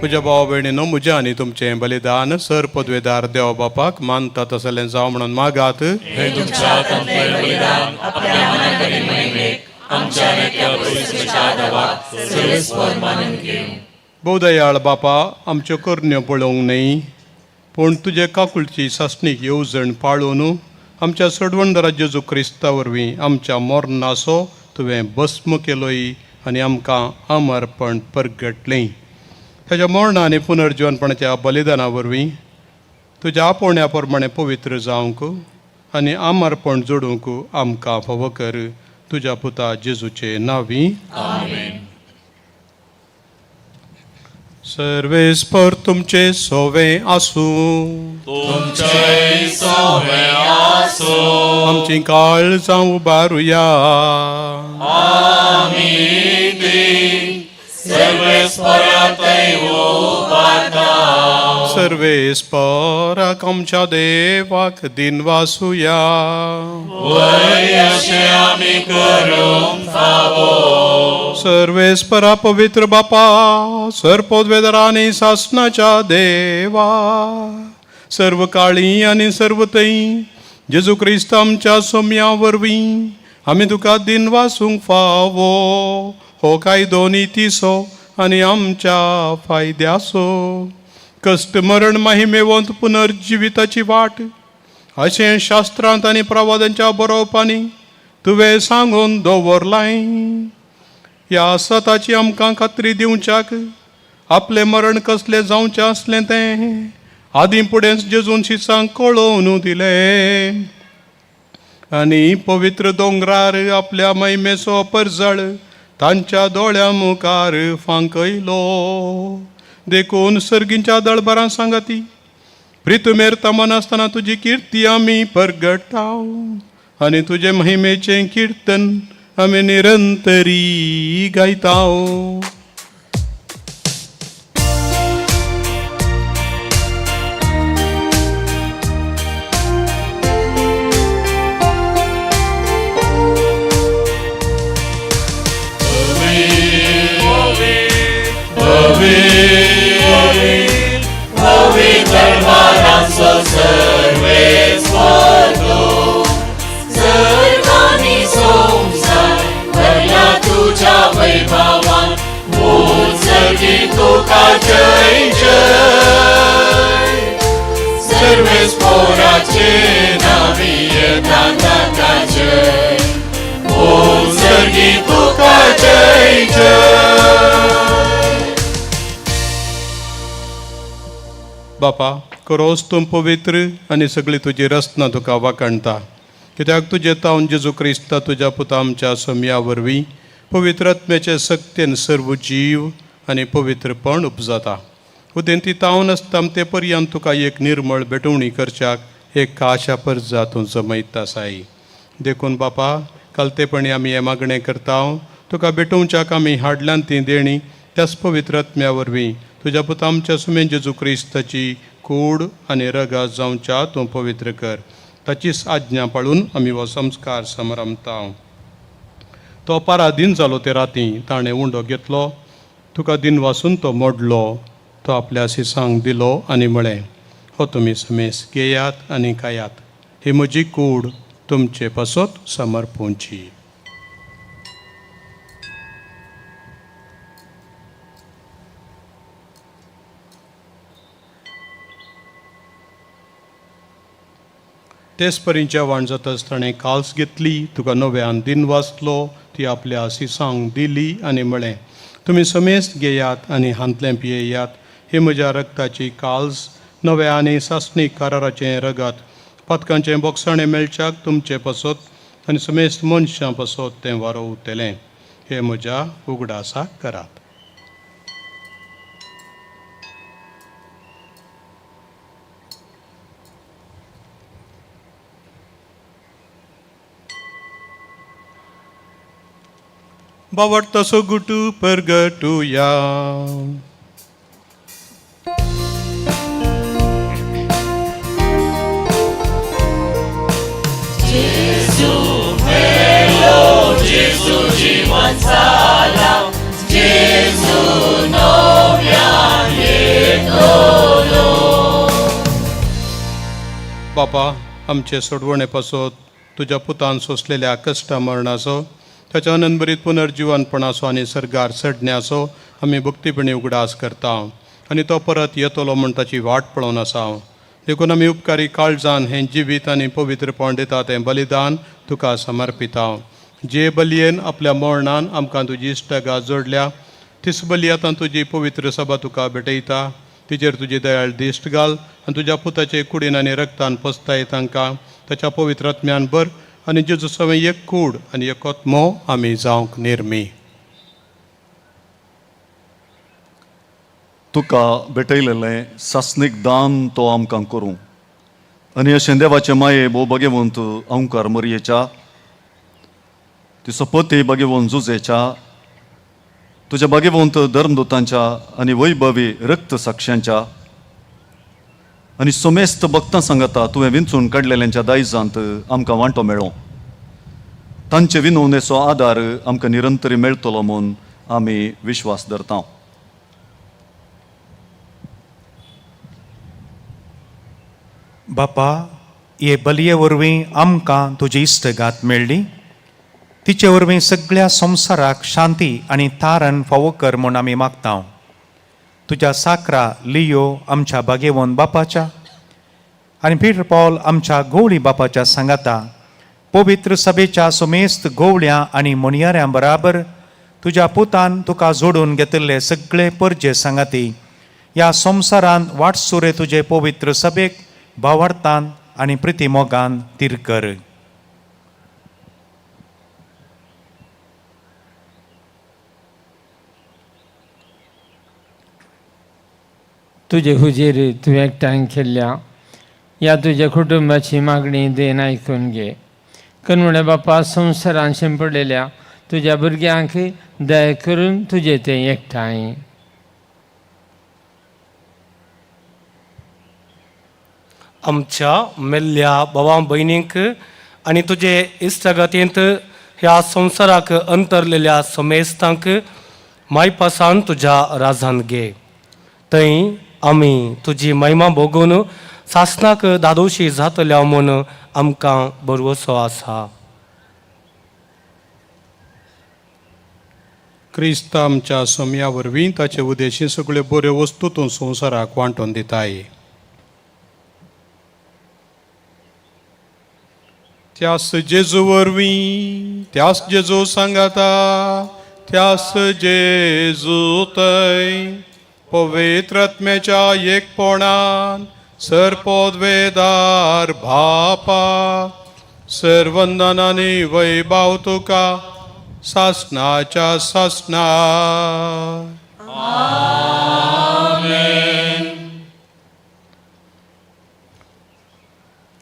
म्हज्या भाव भयणीनो, म्हजें आनी तुमचें बलिदान सर पदवेदार देव बापाक मानता तसलें जावं म्हणून मागात. हे तुमच्या तंत्रें बलिदान आपल्या मनाकरी महिमेक आमच्या नेत्या पवित्रच्या देवाक सर्वेस्पर मानून घेऊ. भोवदयाळ बापा, आमच्यो करण्यो पळोवंक न्हय पूण तुजे काकुळची सासणीक येवजण पाळून आमच्या सडवंडरा जेजू क्रिस्ता वरवीं आमच्या मोर्नाचो तुवें भस्म केलोय आनी आमकां अमरपण परगटलें. ताच्या मोर्ना आनी पुनर्जीवनपणाच्या बलिदाना वरवीं तुज्या आपोवण्या प्रमाणें पवित्र जावंक आनी अमरपण जोडूंक आमकां फावो कर. तुज्या पुता जेजूचे नांवी. आमेन. सर्वेस्पर तुमचे सोवे आसूं. तुमचे सोवे आसूं. आमची काळजां उबारुया. आमी ती सर्वेस्परातय उबारता. सर्वेस्पराक आमच्या देवाक दिन वासुया. वय अशें आमी करूंक फावो. सर्वेस्परा पवित्र बापा, सरपदवेदरा आनी सासनाच्या देवा, सर्व काळी आनी सर्वतई जेजू क्रिस्त आमच्या सोम्या वरवीं आमी तुका दिन वासूंक फावो. हो कायदो नितीसो आनी आमच्या फायद्याचो. कश्ट मरण महिमेवंत पुनर्जिविताची वाट अशें शास्त्रांत आनी प्रवादांच्या बरोवपांनी तुवें सांगून दवरलाय. ह्या सताची आमकां खात्री दिवच्याक आपले मरण कसले जावचें असलें तें आदीं फुडें जेजून शिसांक कळोवन दिलें आनी पवित्र दोंगरार आपल्या महिमेचो परजळ तांच्या दोळ्या मुखार फांकयलो. देखून सर्गींच्या दळबरां सांगाती प्रितुमेर तमान आसतना तुजी किर्ती आमी परगटाव आनी तुजे महिमेचें किर्तन आमी निरंतरी गायताव. बापा खरोच तूं पवित्र आनी सगळी तुजी रचना तुका वाखणटा कित्याक तुजें तावन जेजू क्रिस्ता तुज्या पुता आमच्या सोम्या वरवीं पवित्र आत्म्याचे सक्तेन सर्व जीव आनी पवित्रपण उपजता. उदेंती तावन आसता ते पर्यंत तुका एक निर्मळ बेटवणी करच्याक एक काशा परजा तूं जमयता साई. देखून बापा कालतेपणी आमी हें मागणें करता तुका बेटोवच्याक आमी हाडल्यान ती देणी त्याच पवित्र आत्म्या वरवीं तुज्या पुता आमच्या सुमेन जेजू क्रिस्ताची कूड आनी रगत जावच्या तूं पवित्र कर. ताचीच आज्ञा पाळून आमी हो संस्कार समरमता. तो पराधीन जालो ते राती ताणें उंडो घेतलो तुका दिन वासून तो मोडलो तो आपल्या शिसांक दिलो आनी म्हळें हो तुमी समेस घेयात आनी खायात ही म्हजी कूड तुमचे पासत समर्पूंची. तेच परी जेवण जाताच ताणें काल्स घेतली तुका नव्यान दिन वाचलो ती आपल्या शिसांक दिली आनी म्हळें तुमी समेस्त घेयात आनी हांतलें पियेयात ही म्हज्या रक्ताची काल्स नव्या आनी सासणीक कराराचें रगत पथकांचें बोगसाणें मेळच्याक तुमचे पासत आनी समेस्त मनशां पासत तें वारो उरतलें. हे म्हज्या उगडासाक करात. बावडता सोगुटू परगटुया. बापा आमचे सोडवणे पासत तुज्या पुतान सोंसलेल्या कश्टा मरणाचो ताच्या अनंतभरीत पुनर्जीवनपणाचो आनी सर्गार चडण्याचो आमी भक्तीपणी उगडास करता आनी तो परत येतलो म्हण ताची वाट पळोवन आसा. देखून आमी उपकारी काळजान हें जिवीत आनी पवित्रपण दिता तें बलिदान तुका समर्पिता. जे बलयेन आपल्या मरणान आमकां तुजी इश्टगा जोडल्या तीच बली आतां तुजी पवित्र सभा तुका भेटयता. तिजेर तुजी दयाळ दिश्ट घाल आनी तुज्या पुताचे कुडीन आनी रक्तान पसताय तांकां ताच्या पवित्र आत्म्यान भर आनी जेजू सवय एक कूड आनी एकत मोव आमी जावंक निर्मी. तुका भेटयलेलें सासणीक दान तो आमकां करूं आनी अशें देवाचे माये भोव भगेवंत अंकार मरयेच्या तिचो पती भगेवंत जुजेच्या तुज्या भगेवंत धर्मदूतांच्या आनी वैभवी रक्त साक्षांच्या आनी सोमेस्त भक्तां सांगता तुवें विंचून काडलेल्यांच्या दायजांत आमकां वांटो मेळ्ळो. तांचे विनवणेचो आदार आमकां निरंतरी मेळटलो म्हूण आमी विश्वास धरता. बापा हे बलये वरवीं आमकां तुजी इश्टगात मेळ्ळी तिचे वरवीं सगळ्या संवसाराक शांती आनी तारण फावो कर म्हूण आमी मागता. तुज्या साकरा लियो आमच्या बागेवंत बापाच्या आनी पीटर पॉल आमच्या गवळी बापाच्या सांगाता पवित्र सभेच्या सुमेस्त गवळ्यां आनी मोणयाऱ्यां बराबर तुज्या पुतान तुका जोडून घेतिल्ले सगळे परजे सांगाती ह्या संवसारांत वाटसुरे तुजे पवित्र सभेक भावार्थान आनी प्रिती मोगान तीर कर. तुझे हुजेर तू एकठांय केल्ल्या या तुझ्या कुटुंबाची मागणी देन ऐकून घे. कन्वडे बापा संवसारान शिंपडलेल्या तुझ्या भुरग्यांक दया करून तुझे ते एकठांय. आमच्या मेल्ल्या भावां भयणींक आनी तुजे इश्टगतींत ह्या संवसाराक अंतरलेल्या समेस्तांक मायपासान तुज्या राजान घे. थंय आमी तुजी महिमा भोगून सासनाक दादोशी जातल्या म्हूण आमकां भरवोसो आसा. क्रिस्त आमच्या सोम्या वरवीं ताचे उदेशी सगळ्यो बऱ्यो वस्तू तूं संवसाराक वांटून दिताय. त्यास जेजू वरवीं त्यास जेजू सांगाता त्यास जेजू थंय पवित्र आत्म्याच्या एकपणान सरपोदवेदार भापा सर्वंदनांनी वैभव तुका सासनाच्या सासना.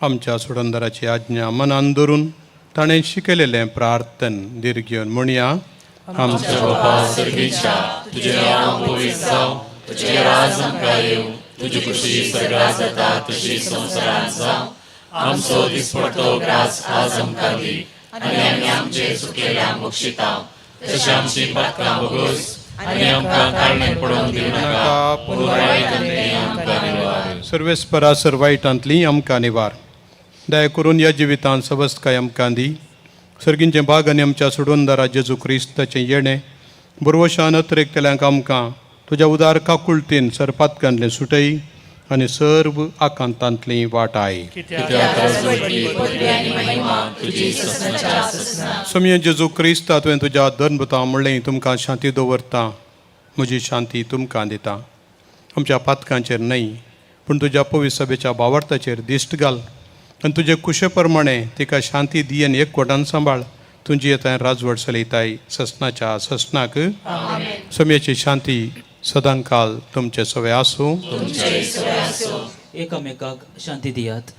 आमच्या सुडंदराची आज्ञा मनान धरून ताणें शिकयलेलें प्रार्थन दिर्घेवन म्हणया. आमच्या बापा सर्गीच्या तुझे नांव पवित्र जावं, तुझे राज आमकां येवं, तुजी खुशी सगळ्या जाता तशी संवसारांत जावं. आमचो दिसपडटो ग्रास आज आमकां दी आनी आमी आमचे चुकेल्यांक बक्षिता तशी आमची पातकां भोगोस आनी आमकां कारणे पडोवन दिवं नाका पूण वायटांतली आमकां निवार. सर्वेस्परा सर्वायटांतली आमकां निवार. दया करून ह्या जिवितांत सवस्तकाय आमकां दी. सर्गींचे भाग आनी आमच्या सुडोंदरा जेजू क्रिस्ताचें येणें बरवशान अत्रेकतेल्यांक आमकां तुज्या उदार काकुळटीन सरपातकांतलें सुटय आनी सर्व आकांतांतली वाटाय. सोम्य जेजू क्रिस्ता तुवें तुज्या धर्मता म्हणलें तुमकां शांती दवरता, म्हजी शांती तुमकां दिता. आमच्या पातकांचेर न्हय पूण तुज्या पवित्र सभेच्या भावार्थाचेर दिश्ट घाल आनी तुजे कुशे प्रमाणे तिका शांती दी आनी एकवटान सांबाळ. तुजी येताय राजवट चलयताय ससनाच्या ससनाक. सोम्याची शांती सदांकाल तुमचे सवे आसूं. एकामेकाक शांती दियात.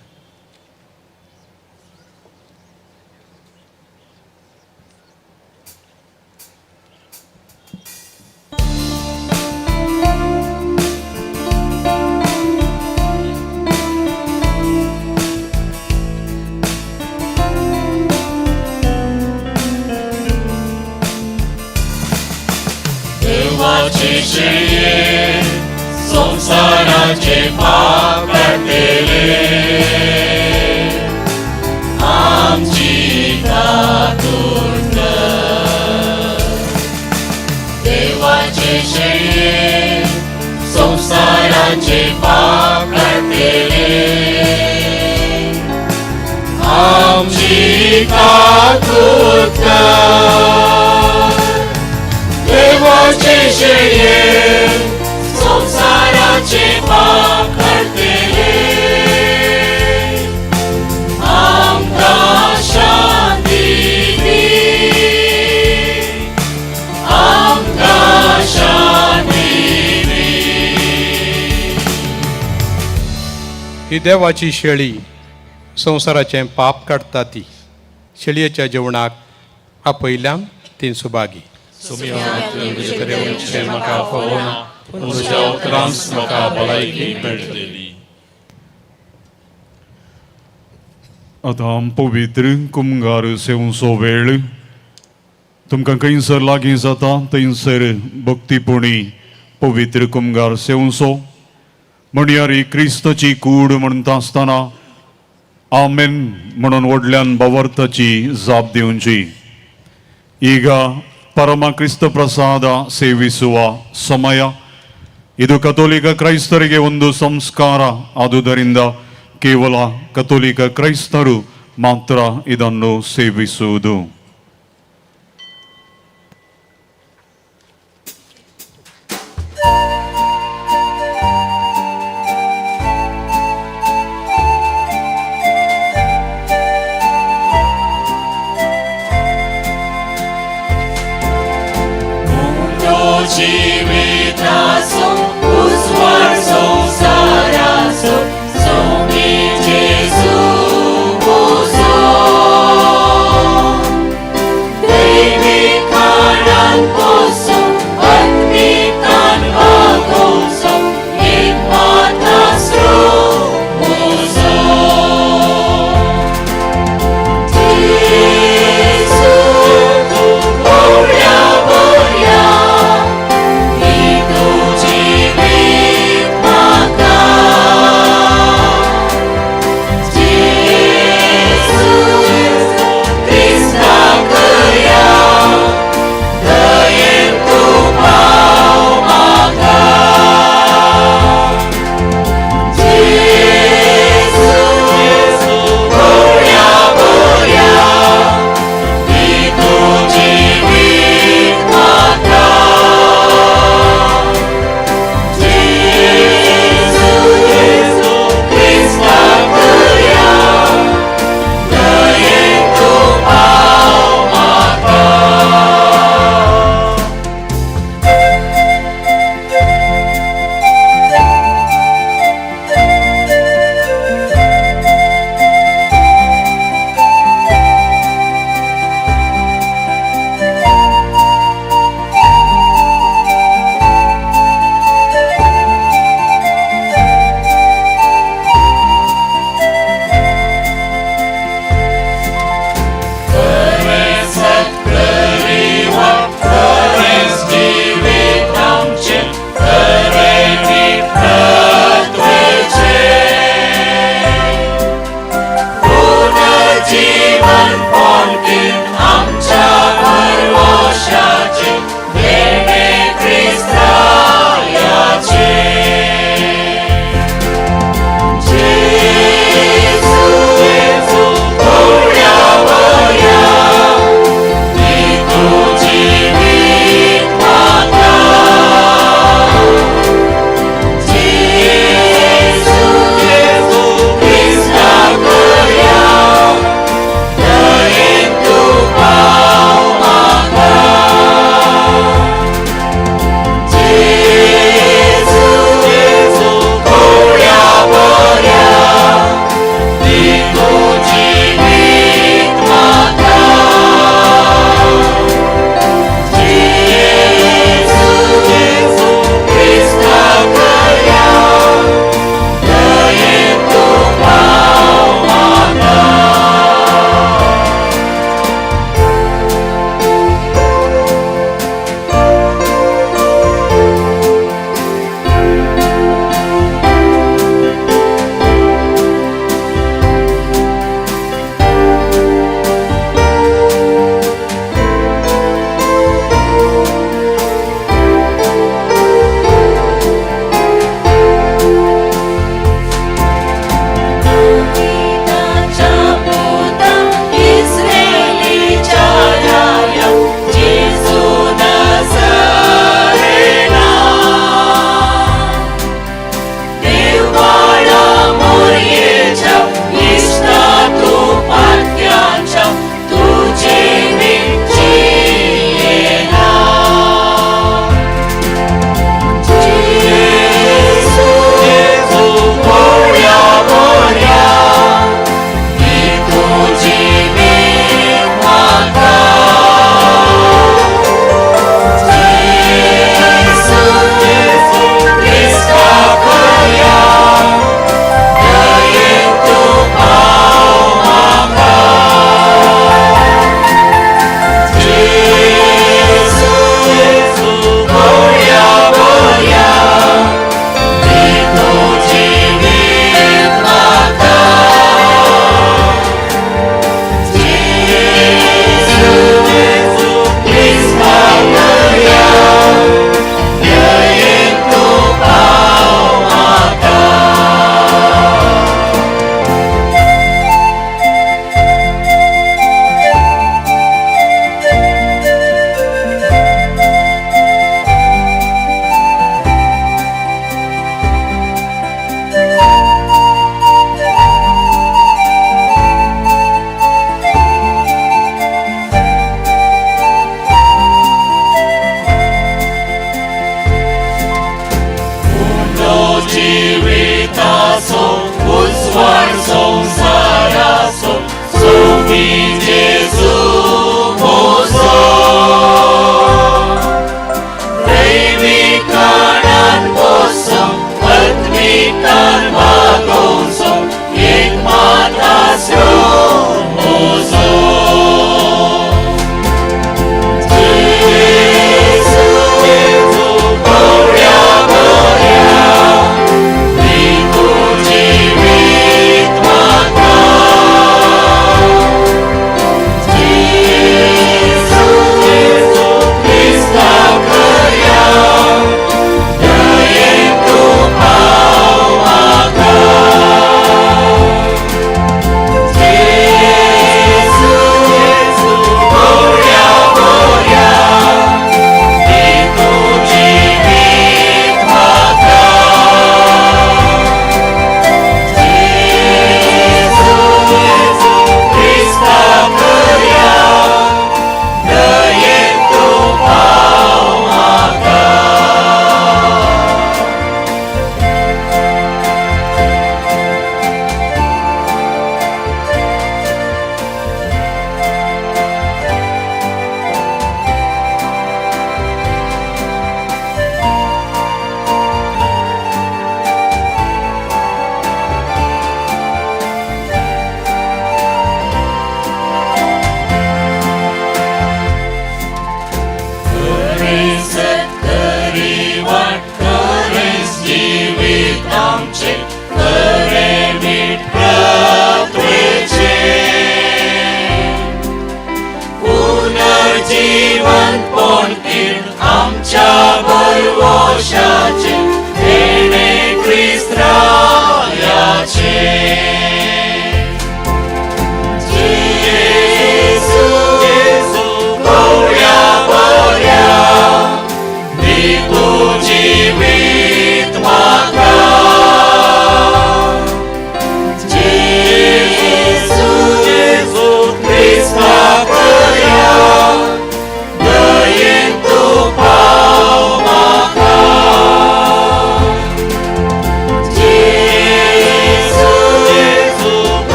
देवाचे शेळये संसाराचे पाप काढलेले आमची कातूर कर. देवाचे शेळये संसाराचे पाप काढलेले आमची कातूर कर. देवाचे शेळये संसाराचे पाप काढलेले आमकां शांती दी, आमकां शांती दी. ही देवाची शेळी संवसाराचें पाप काडटा ती. शेळयेच्या जेवणाक आपयल्यान ती सुभागी. म्हाका फवना पूण तुज्या उतरांत म्हाका भलायकी मेळटली. आतां पवित्र कुमगार सेवंचो वेळ. तुमकां खंयसर लागीं जाता थंयसर भक्तीपणी पवित्र कुमगार सेवंचो म्हणया रे क्रिस्ताची कूड म्हणटा आसतना आमेन म्हणून व्हडल्यान भावार्थाची जाप दिवची. ಈಗ ಪರಮ ಕ್ರಿಸ್ತ ಪ್ರಸಾದ ಸೇವಿಸುವ ಸಮಯ. ಇದು ಕಥೋಲಿಕ ಕ್ರೈಸ್ತರಿಗೆ ಒಂದು ಸಂಸ್ಕಾರ ಆದುದರಿಂದ ಕೇವಲ ಕಥೋಲಿಕ ಕ್ರೈಸ್ತರು ಮಾತ್ರ ಇದನ್ನು ಸೇವಿಸುವುದು. जीवन पोंकीन आमच्या परवशाचे देणे ख्रिस्तायाचे जेजू जेजू कोळ्यावया ती तुझी वीट माता जेजू जेजू ख्रिस्ता करया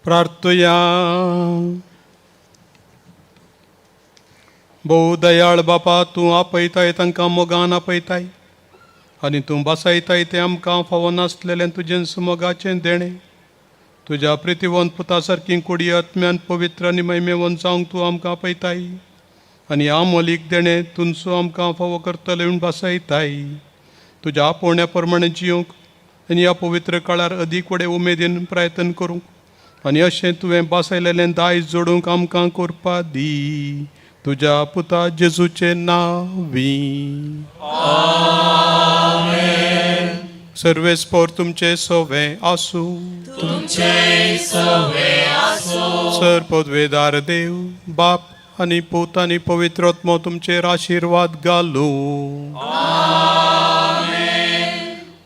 प्रार्थया. भोव दयाळ बापा, तूं आपयताय तांकां मोगान आपयताय आनी तूं बसयताय ते आमकां फावो नासलेलें तुजें सुमोगाचें देणें. तुज्या प्रितीवंत पुता सारकी कुडी आत्म्यान पवित्र आनी महिमेवंत जावंक तूं आमकां आपयताय आनी आमोलीक देणें तुमचो आमकां फावो करतले म्हूण बसयताय. तुज्या आपोवण्या प्रमाणे जियोंक आनी ह्या पवित्र काळार अदीक व्हडे उमेदीन प्रयत्न करूंक आनी अशें तुवें बसयलेलें दायज जोडूंक आमकां कोरपा दी. तुज्या पुता जेजूचे नांवी. सर्वेस्पोर तुमचे सोवे आसूं. सर पदवेदार देव बाप आनी पूत आनी पवित्र आत्मो तुमचेर आशिर्वाद घालूं.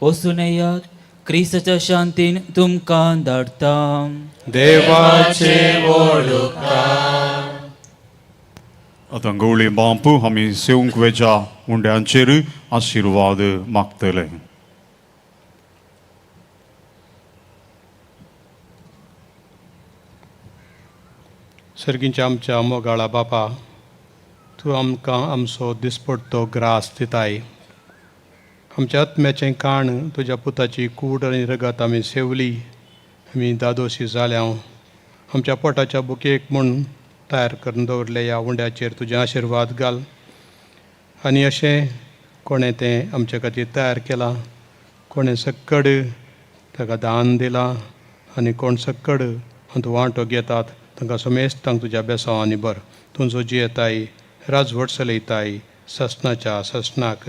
वचून येयात, क्रिस्ताच्या शांतीन तुमकां धाडटा. देवाचे आतां गवळी बांपू आमी सेवंक वेच्या उंड्यांचेर आशिर्वाद मागतले. सर्गींच्या आमच्या मोगाळा बापा, तूं आमकां आमचो दिसपडटो ग्रास दिताय. आमच्या आत्म्याचें काण तुज्या पुताची कूड आनी रगत आमी सेवली. आमी दादोशी जाल्यां आमच्या पोटाच्या बुकेक म्हूण तयार करून दवरले ह्या उंड्याचेर तुजें आशिर्वाद घाल. आनी अशें कोणें तें आमचे खातीर तयार केलां, कोणें सक्कड ताका दान दिलां आनी कोण सक्कड तूं वांटो घेतात तांकां समेस्तांक तुज्या बेसांवांनी बर. तुजो जियेताय, राजवट चलयताय ससनाच्या ससनाक.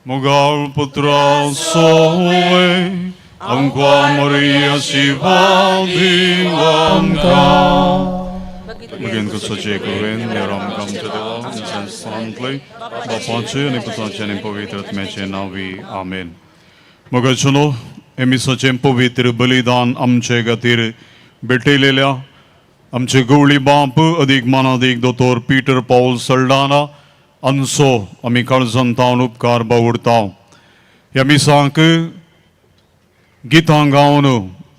Mugal putra soe, amqua Maria si vadi amka. Begin ko sa Jekuvin, niram kam chadala, nisan santli, bapanche, ni putanche ni pavitra tmeche navi, amen. Magachano, emisache pavitra balidan amche gatir, betelelya, amche guli bamp, adik manadik Dr. Peter Paul Saldana, अंसो आमी काळजांतावन उपकार बावडटाव. ह्या मिसांक गितां गावन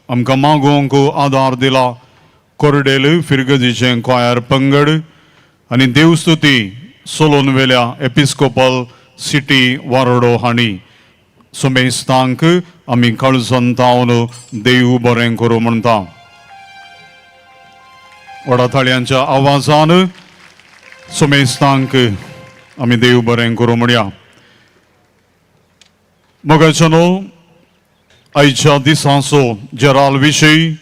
आमकां मागोवंक आदार दिला कोरडेल फिरगजीचें क्वायर पंगड आनी देवस्तुती सोलोन वेल्या एपिस्कोपल सिटी वारोडो हांणी सुमेस्तांक आमी काळजांतावन देव बरें करूं म्हणटा. व्हडा थाळयांच्या आवाजान सुमेस्तांक आमी देव बरें करूं म्हणया. मोगाचनो आयच्या दिसांचो जराल विशयी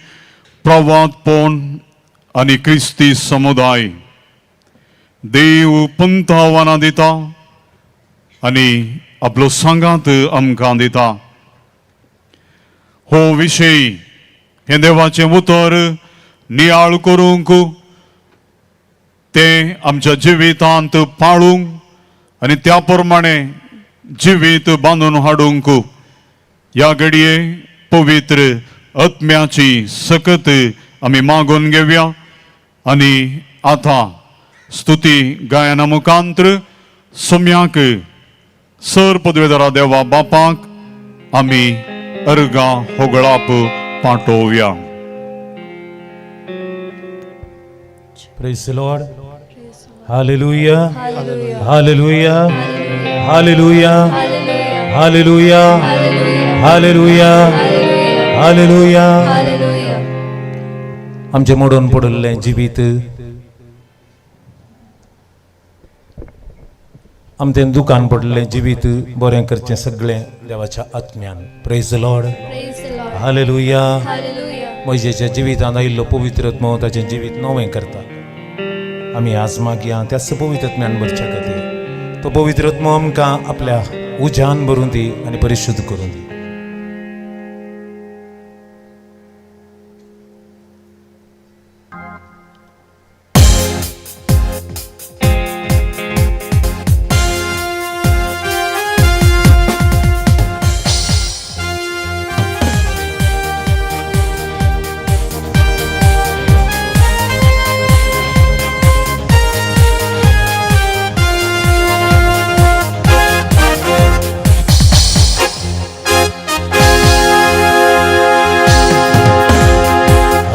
प्रवादपण आनी क्रिस्ती समुदाय देव पंथावाना दिता आनी आपलो सांगात आमकां दिता. हो विशय हे देवाचें उतर नियाळ करूंक ते आमच्या जिवितांत पाळूंक आनी त्या प्रमाणे जिवीत बांदून हाडूंक ह्या घडये पवित्र आत्म्याची सकत आमी मागून घेवया. आणि आता स्तुती गायना मुखांतर सोम्याक सर पदवेदारा देवा बापाक आमी अर्गा होगळाप पाठोवया. Praise the Lord. Hallelujah. Hallelujah. Hallelujah. Hallelujah. Hallelujah. Hallelujah. आमचे मोडून पडलें जिवीत, आमचें दुकान पडलें जिवीत बरें करचें सगळें देवाच्या आत्म्यान. Praise the Lord. हालेलुया. मोइशेच्या जिवितांत आयिल्लो पवित्र आत्मो ताचें जिवीत नवें करता. आमी आज मागया त्याच पवित्र आत्म्यान भरच्या खातीर. तो पवित्र आत्मो आमकां आपल्या उज्यान भरून दी आनी परिशुद्ध करून दी.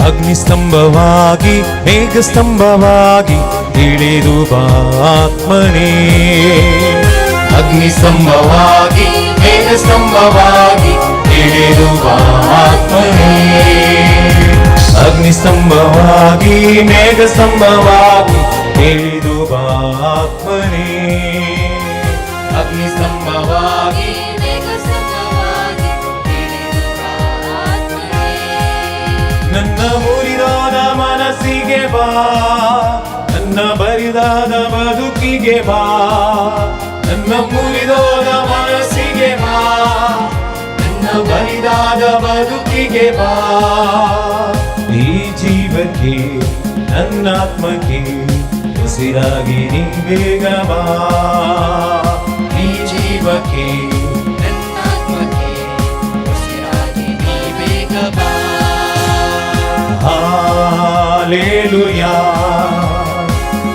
ಅಗ್ನಿಸ್ತಂಭವಾಗಿ ಮೇಘಸ್ತಂಭವಾಗಿ ಇಳಿದು ಆತ್ಮನೇ. ಅಗ್ನಿಸ್ತಂಭವಾಗಿ ಮೇಘಸ್ತಂಭವಾಗಿ ಇಳಿದು ಆತ್ಮನೇ. ಅಗ್ನಿಸ್ತಂಭವಾಗಿ ಮೇಘಸ್ತಂಭವಾಗಿ ಇಳಿದು ಆತ್ಮನೇ. ಅಗ್ನಿಸ್ತಂಭವಾಗಿ ನನ್ನ ಮುರಿದಾದ ಮನಸ್ಸಿಗೆ ಬಾ, ನನ್ನ ಬರಿದಾದ ಬದುಕಿಗೆ ಬಾ. ನನ್ನ ಮುರಿದಾದ ಮನಸ್ಸಿಗೆ ಬಾ, ನನ್ನ ಬರಿದಾದ ಬದುಕಿಗೆ ಬಾ. ಈ ಜೀವಕ್ಕೆ ನನ್ನ ಆತ್ಮಕ್ಕೆ ಉಸಿರಾಗಿ ನೀ ಬೇಗ ಬಾ. ಈ ಜೀವಕ್ಕೆ ನನ್ನ ಆತ್ಮಕ್ಕೆ ಉಸಿರಾಗಿ ನೀ ಬೇಗ ಬಾ. Hallelujah,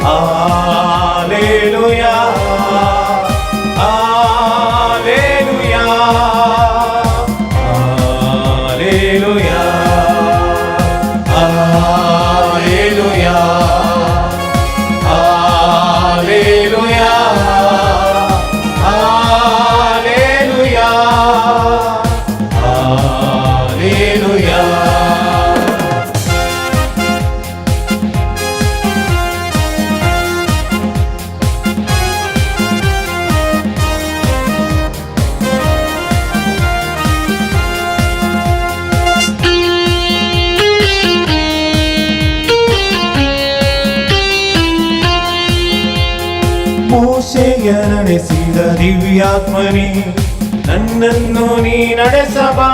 Hallelujah, Hallelujah, Hallelujah, Hallelujah, Hallelujah, Hallelujah, Hallelujah. ಮೋಶೆಯ ನಡೆಸಿದ ದಿವ್ಯಾತ್ಮನೇ ನನ್ನನ್ನು ನೀ ನಡೆಸಬಾ.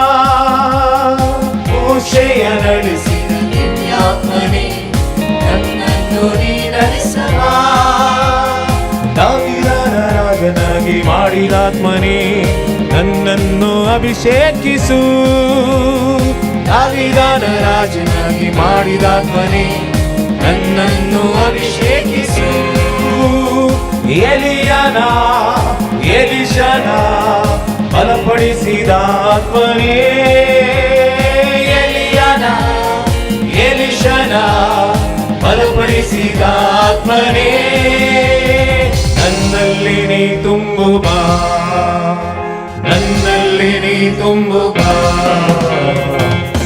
ಮೋಶೆಯ ನಡೆಸಿದ ದಿವ್ಯಾತ್ಮನೇ ನನ್ನನ್ನು ನೀ ನಡೆಸಬಾ. ದಾವೀದನ ರಾಜನಾಗಿ ಮಾಡಿದಾತ್ಮನೇ ನನ್ನನ್ನು ಅಭಿಷೇಕಿಸು. ದಾವೀದನ ರಾಜನಾಗಿ ಮಾಡಿದಾತ್ಮನೇ ನನ್ನನ್ನು ಅಭಿಷೇಕಿಸು. ಎಲಿಯನ ಎಲಿಶನ ಬಲಪಡಿಸಿದ ಆತ್ಮನೇ. ಎಲಿಯನ ಎಲಿಶನ ಬಲಪಡಿಸಿದ ಆತ್ಮನೇ. ನನ್ನಲ್ಲಿ ನೀ ತುಂಬು ಬಾ, ನನ್ನಲ್ಲಿ ನೀ ತುಂಬು ಬಾ.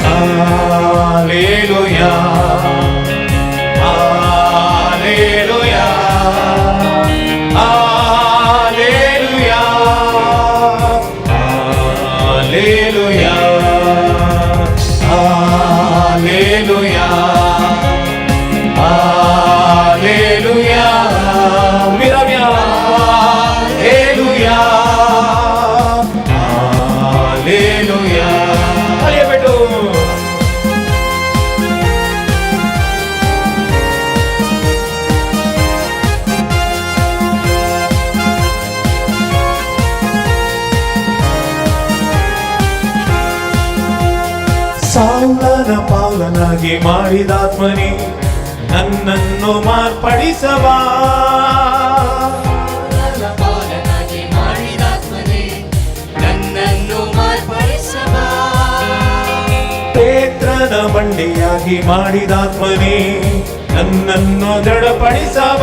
Hallelujah, hallelujah, Hallelujah, Hallelujah, Hallelujah, Hallelujah. Miramia, Hallelujah, Hallelujah. Hallelujah, beto. ಸೌಲನ ಪಾಲನಾಗಿ ಮಾಡಿದಾತ್ಮನೇ ನನ್ನನ್ನು ಮಾರ್ಪಡಿಸವ ಪೇತ್ರನ ಬಂಡೆಯಾಗಿ ಮಾಡಿದಾತ್ಮನೇ ನನ್ನನ್ನು ದೃಢಪಡಿಸವ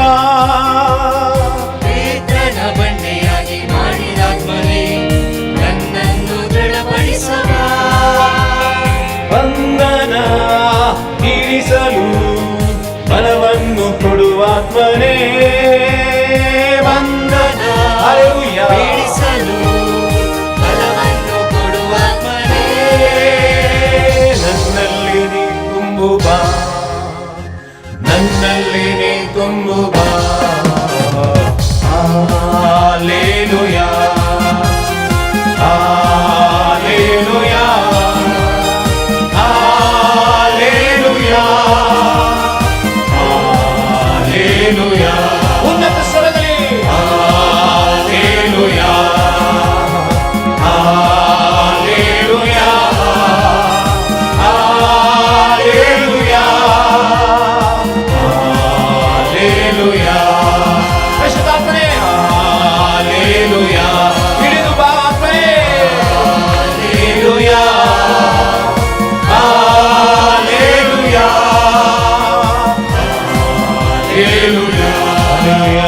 ಪೇತ್ರನ ಬಂಡೆಯಾಗಿ ಮಾಡಿದಾತ್ಮನೇ ನನ್ನನ್ನು ದೃಢಪಡಿಸವ ಬಂಧನ ಇರಿಸಲು ಬಲವನ್ನು ಕೊಡುವಾತ್ಮನೇ ಬಂಧನ ಬಿಡಿಸಲು ಬಲವನ್ನು ಕೊಡುವಾತ್ಮನೇ ನನ್ನಲ್ಲಿ ನೀ ತುಂಬು ಬಾ ನನ್ನಲ್ಲಿ ನೀ ತುಂಬು ಬಾ ಹಾಲೆಲೂಯಾ ಹಾಲೆಲೂಯಾ ಹಾಲೆಲೂಯಾ ಹಾಲೆಲೂಯಾ ಉನ್ನತ ಸ್ವರದಲ್ಲಿ ಹಾಲೆಲೂಯಾ ಹಾಲೆಲೂಯಾ ಹಾಲೆಲೂಯಾ ಹಾಲೆಲೂಯಾ ಪರಿಶುದ್ಧಾತ್ಮನೇ ಹಾಲೆಲೂಯಾ ಹಿಡಿದು ಬಾ ಆತ್ಮನೇ hallelujah hallelujah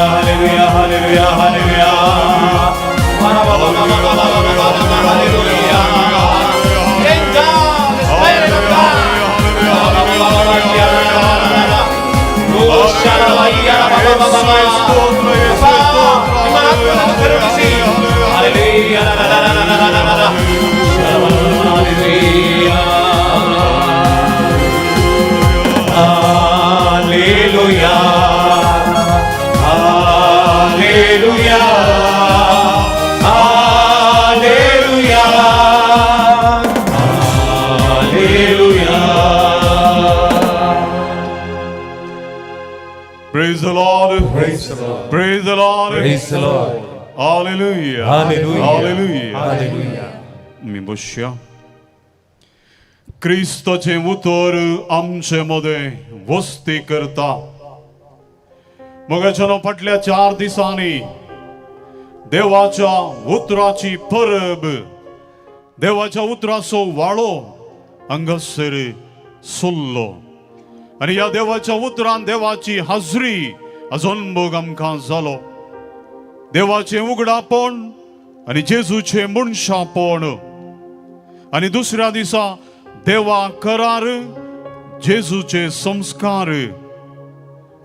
hallelujah hallelujah hallelujah hallelujah hallelujah Hallelujah. Hallelujah. Hallelujah. Hallelujah. Praise the Lord. Praise the Lord. Praise the Lord. Praise the Lord. Hallelujah. Hallelujah. Hallelujah. Hallelujah. मी बसया क्रिस्ताचे उतर आमचे मध्ये वस्ती करता मगाच्या फाटल्या 4 दिसांनी देवाच्या उतराची परब देवाच्या उतराचो वाळो हांगासर सोल्लो आणि या देवाच्या उतरान देवाची हाजरी अजूनभोग आमकां जालो देवाचे उगडापण आणि जेजूचे मनशापण आणि दुसऱ्या दिसा देवा करार जेजूचे संस्कार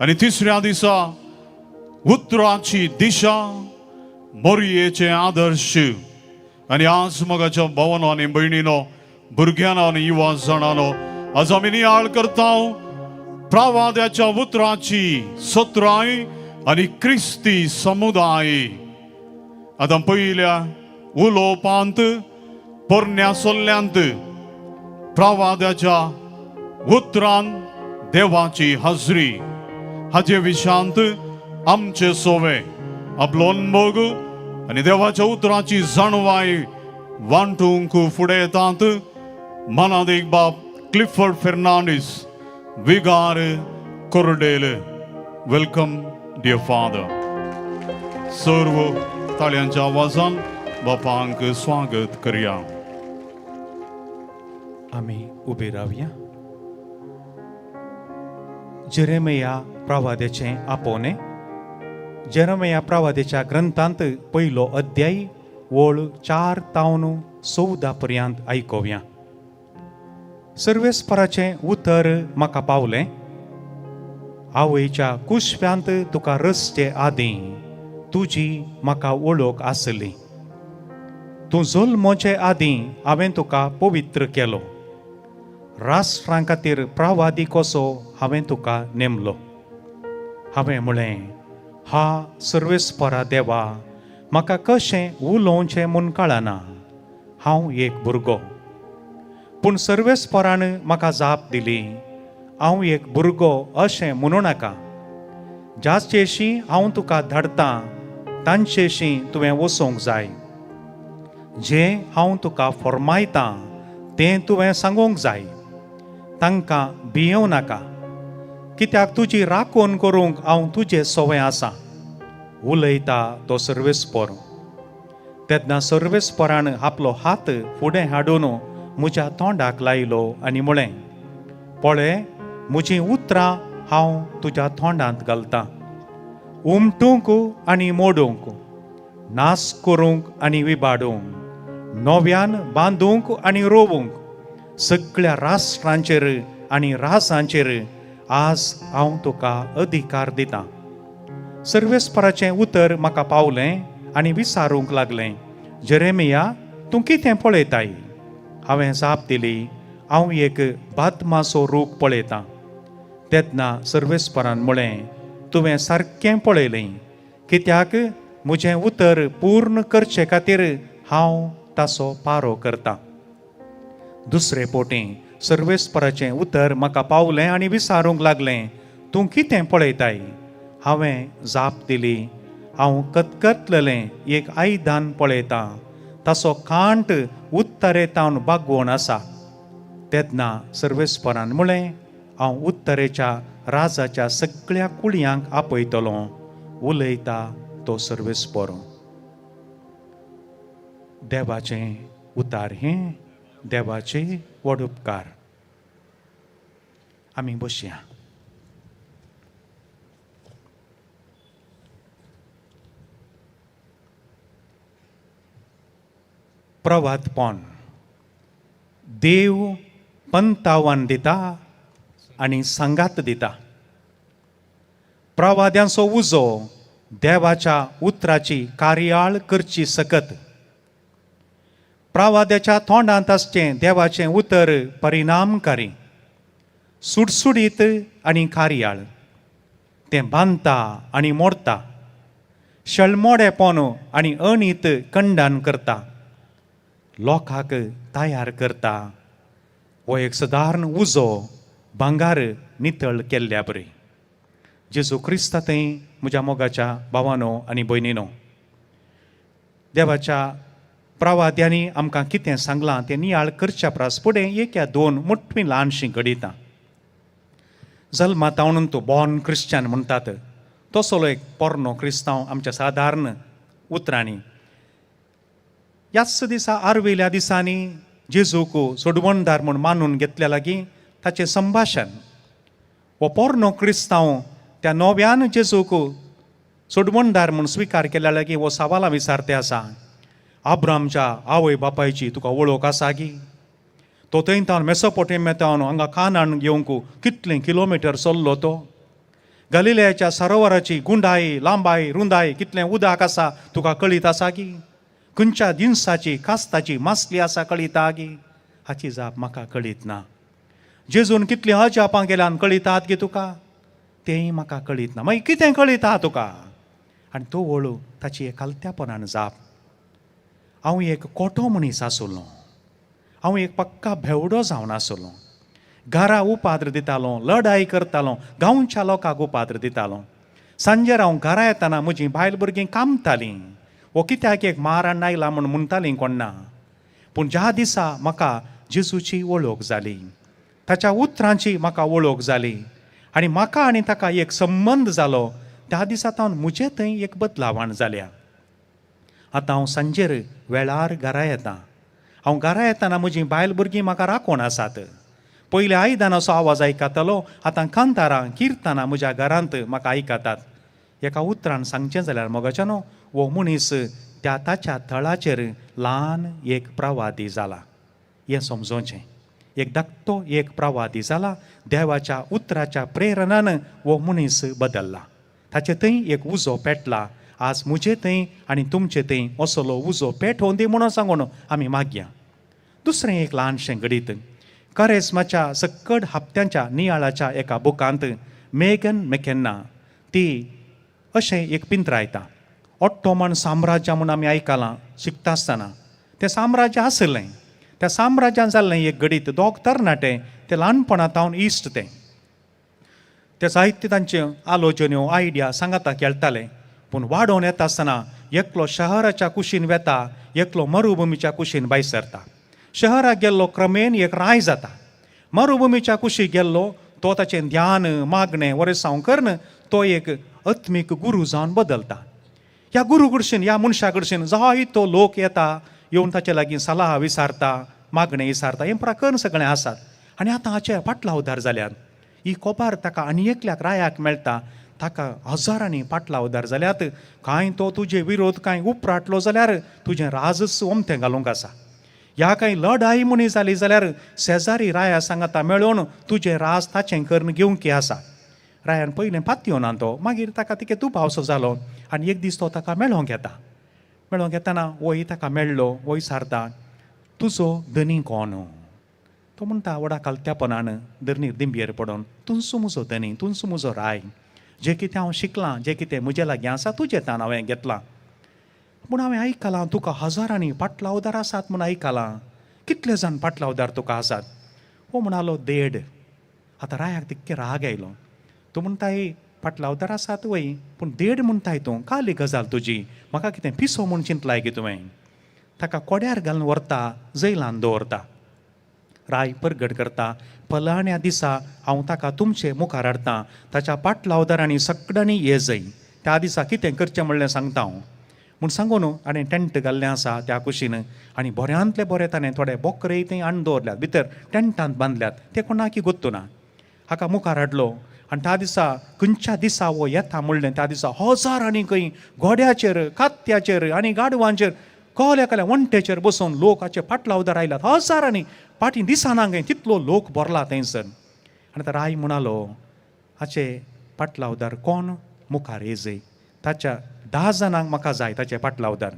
आणि तिसऱ्या दिसा उतराची दिशा मोरयेचे आदर्श आणि आज मगाच्या भावांनो आणि भयणीनो भुरग्यांनो आणि युवा जाणांनो आज आमी नियाळ करता प्रवाद्याच्या उतराची सत्राय आणि क्रिस्ती समुदाय आता पहिल्या उलोवपांत पोरण्या सोल्ल्यांत प्रवाद्याच्या उतरान देवाची हाजरी हाचे विशांत आमचे सोवे आपलो अनुभव आणि देवाच्या उतराची जाणवाय वांटूंक फुडें येतात मनादेक बाब क्लिफर्ड फेर्नांडीस विगार कोर्डेल वेलकम डियर फादर सर्व ताळ्यांच्या आवाजान बापांक स्वागत करूया आम्ही उबे रावया जेरेमिया प्रवाद्याचे आपोवणे जेरेमिया प्रवाद्याच्या ग्रंथांत पहिलो अध्याय वळ 4 तावन 14 पर्यंत आयकोवया सर्वेस्पराचे उतर म्हाका पावले आवयच्या कुशव्यांत तुका रसचे आदीं तुजी म्हाका वळख आसली तूं जल्मोचे आदीं हांवें तुका पवित्र केलो राष्ट्रां खातीर प्रवादी कसो हांवें तुका नेमलो हांवें म्हळें हा सर्वेस्परा देवा म्हाका कशें उलोवचें म्हूण कळना हांव एक भुरगो पूण सर्वेस्परान म्हाका जाप दिली हांव एक भुरगो अशें म्हणूं नाका जाचेशी हांव तुका धाडटां तांचेशी तुवें वचोंक जाय जें हांव तुका फर्मायतां तें तुवें सांगूंक जाय तांकां भियेवं नाका कित्याक तुजी राखण करूंक हांव तुजें सवय आसा. उलयता तो सर्वेस्पर. तेन्ना सर्वेस्परान आपलो हात फुडें हाडून म्हज्या तोंडाक लायलो आनी म्हळें, पळय, म्हजीं उतरां हांव तुज्या तोंडांत घालतां. उमटूंक आनी मोडूंक, नास करूंक आनी विबाडूंक, नव्यान बांदूंक आनी रोवूंक, सगळ्या राष्ट्रांचेर आनी रासांचेर आज हांव तुका अधिकार दितां. सर्वेस्पराचें उतर म्हाका पावलें आनी विचारूंक लागलें, जेरेमिया, तूं कितें पळयताय? हांवें जाप दिली, हांव एक बादमाचो रूख पळयतां. तेन्ना सर्वेस्परान म्हळें, तुवें सारकें पळयलें, कित्याक म्हजें उतर पूर्ण करचे खातीर हांव ताचो पारो करतां. दुसरे पोटीं सर्वेस्पराचें उतर म्हाका पावलें आनी विचारूंक लागलें, तूं कितें पळयताय? हांवें जाप दिली, हांव कतकतलेलें एक आयदान पळयतां, ताचो कांट उत्तरेतावन बागवून आसा. तेन्ना सर्वेस्परान म्हळें, हांव उत्तरेच्या राजाच्या सगळ्या कुळयांक आपयतलो. उलयता तो सर्वेस्पर. देवाचें उतार हें, देवाचे व्हड उपकार. आमी बसया. प्रवादपण. देव पंतावान दिता आनी सांगात दिता. प्रवाद्यांचो उजो देवाच्या उतराची कार्याळ करची सकत. प्रवाद्याच्या तोंडांत आसचें देवाचें उतर परिणामकारी, सुटसुडीत आनी कार्याळ. तें बांदता आनी मोडटा, शळमोडेपण आनी अणीत खंडन करता, लोकांक तयार करता. हो एक सादारण उजो भांगार नितळ केल्ल्या बरी. जेजू क्रिस्तांतय म्हज्या मोगाच्या भावानो आनी भयणीनो, देवाच्या प्रवाद्यांनी आमकां कितें सांगलां तें नियाळ करच्या प्रास फुडें एक या दोन मोठ्ठीं ल्हानशीं घडयता. जल्मातावून तूं बॉर्न क्रिश्चन म्हणटात, तसलो एक पोरनो क्रिस्तांव आमच्या सादारण उतरांनी. ह्याच दिसा आरवेल्या दिसांनी जेजूक सोडवणदार म्हूण मानून घेतल्या लागीं ताचें संभाशण. हो पोरनो क्रिस्तांव त्या नव्यान जेजूक सोडवणदार म्हूण स्विकार केल्या लागीं हो सवालां विचारते आसा, आब्रामच्या आवय बापायची तुका वळख आसा गी? तो थंयतावन मेसोपोटेमियांतावन हांगा कानान घेवंक कितले किलोमिटर चल्लो तो? गलिलयाच्या सरोवराची गुंडाय, लांबाय, रुंदाय कितलें उदक आसा तुका कळीत आसा गी? खंयच्या दिनसाची कास्ताची मासली आसा कळीत गी? हाची जाप म्हाका कळीत ना. जेजून कितलीं अजापां गेल्यान कळीतात गे तुका? तेंय म्हाका कळीत ना. मागीर कितें कळीता तुका? आनी तो वळू ताची एक कालत्यापणान जाप. हांव एक कोटो मनीस आसलो, हांव एक पक्का भेवडो जावन आसलो. घरा उपाद्र दितालो, लढाई करतालो, गांवच्या लोकांक उपाद्र दितालो. सांजेर हांव घरा येताना म्हजीं बायल भुरगीं कामतालीं. वो कित्याक एक मारान आयला म्हूण म्हणटालीं कोण ना. पूण ज्या दिसा म्हाका जेजूची वळख जाली, ताच्या उतरांची म्हाका वळख जाली आनी म्हाका आनी ताका एक संबंद जालो, त्या दिसा तावन म्हजे थंय एक बदलावण जाल्या. आतां हांव सांजेर वेळार घरा येतां. हांव घरा येताना म्हजीं बायल भुरगीं म्हाका राखून आसात. पयलीं आयदानाचो आवाज आयकतालो, आतां कांतारां किर्तनां म्हज्या घरांत म्हाका आयकतात. एका उतरान सांगचें जाल्यार मोगाच्यानो, हो मनीस त्या ताच्या थळाचेर ल्हान एक प्रवादी जाला. हें समजोवचें. एक धाकटो एक प्रवादी जाला. देवाच्या उतराच्या प्रेरणान हो मनीस बदल्ला. ताचे थंय एक उजो पेटला. आज म्हजे थंय आनी तुमचे थंय असलो उजो पेटोवन दी म्हणून सांगून आमी मागया. दुसरें एक ल्हानशें घडीत. करेस्माच्या सकट हप्त्यांच्या नियाळाच्या एका बुकांत मेगन मॅकेन्ना ती अशें एक पिंत्रायता. ऑट्टोमन साम्राज्य म्हूण आमी आयकलां शिकता आसतना. तें साम्राज्य आसलें. त्या साम्राज्यान जाल्लें एक घडीत दोग तरणाटे ते ल्हानपणांतावन इश्ट ते साहित्य तांचे आलोचन्यो आयडिया सांगाता खेळटाले. पूण वाडोवन येता आसतना एकलो शहराच्या कुशीन वेता, एकलो मरुभुमीच्या कुशीन भायर सरता. शहराक गेल्लो क्रमेन एक राय जाता. मरुभुमीच्या कुशीक गेल्लो तो ताचें ध्यान मागणें वर्सांव करन तो एक आत्मीक गुरू जावन बदलता. ह्या गुरू कडच्यान ह्या मनशा कडच्यान जायतो लोक येता, येवन ताचे लागीं सलाह विचारता, मागणें विचारता, हें प्रकरण सगळें आसात. आनी आतां हाचे पाटलावदार जाल्यात. ही कोबार ताका आनी एकल्याक रायाक मेळटा, ताका हजारांनी पाटलावदार जाल्यात. कांय तो तुजे विरोध कांय उपराटलो जाल्यार तुजें राजच ओमतें घालूंक आसा. ह्या कांय लढाई म्हणी जाली जाल्यार शेजारी राया सांगाता मेळोवन तुजें राज ताचें करून घेवंक आसा. रायान पयलें पातयेवन तो, मागीर ताका तिके दुबावसो जालो आनी एक दीस तो ताका मेळोंक येता. मेळोंक येताना वय ताका मेळ्ळो, वय सारता, तुजो धनी कोण? तो म्हणटा वडा कालत्यापणान धरणीर दिंबयेर पडोन, तुजो म्हजो धनी, तुजो म्हजो राय. जें कितें हांव शिकलां, जें कितें म्हजे लागीं आसा तुजें तान हांवें घेतलां. पूण हांवें आयकलां तुका हजारांनी पाटलावदार आसात म्हूण आयकलां. कितले जाण पाटलावदार तुका आसात? हो म्हणालो 1.5. आतां रायाक तितके राग आयलो. तो म्हणटाय पाटलावदार आसात वय, पूण 1.5 म्हणटाय तूं, काली गजाल तुजी, म्हाका कितें पिसो म्हूण चिंतलाय गे तुवें? ताका कोड्यार घालून व्हरता, जैलान दवरता. राय परगट करता, फलाण्या दिसा हांव ताका तुमचे मुखार हाडटां, ताच्या पाटलावदारांनी सगळ्यांनी ये जय. त्या दिसा कितें करचें म्हणलें सांगता हांव म्हूण सांगून आनी टेंट घाल्लें आसा त्या कुशीन. आनी बऱ्यांतले बरें ताणें थोडे बोकरे थंय आण दवरल्यात, भितर टेंटांत बांदल्यात. ते कोणाकी गोत्तू ना. हाका मुखार हाडलो आनी त्या दिसा खंयच्या दिसा वो येता म्हणलें त्या दिसा हजारांनी खंय घोड्याचेर, कात्याचेर आनी गाडवांचेर, कोल्या वंटेचेर बसून लोक हाचे फाटलावदार आयल्यात. हजारांनी फाटीं दिसाना खंय तितलो लोक भरला थंयसर. आनी आतां राय म्हणालो हाचे फाटलावदार कोण? मुखार येजय. ताच्या 10 जाणांक म्हाका जाय ताचे फाटलावदार.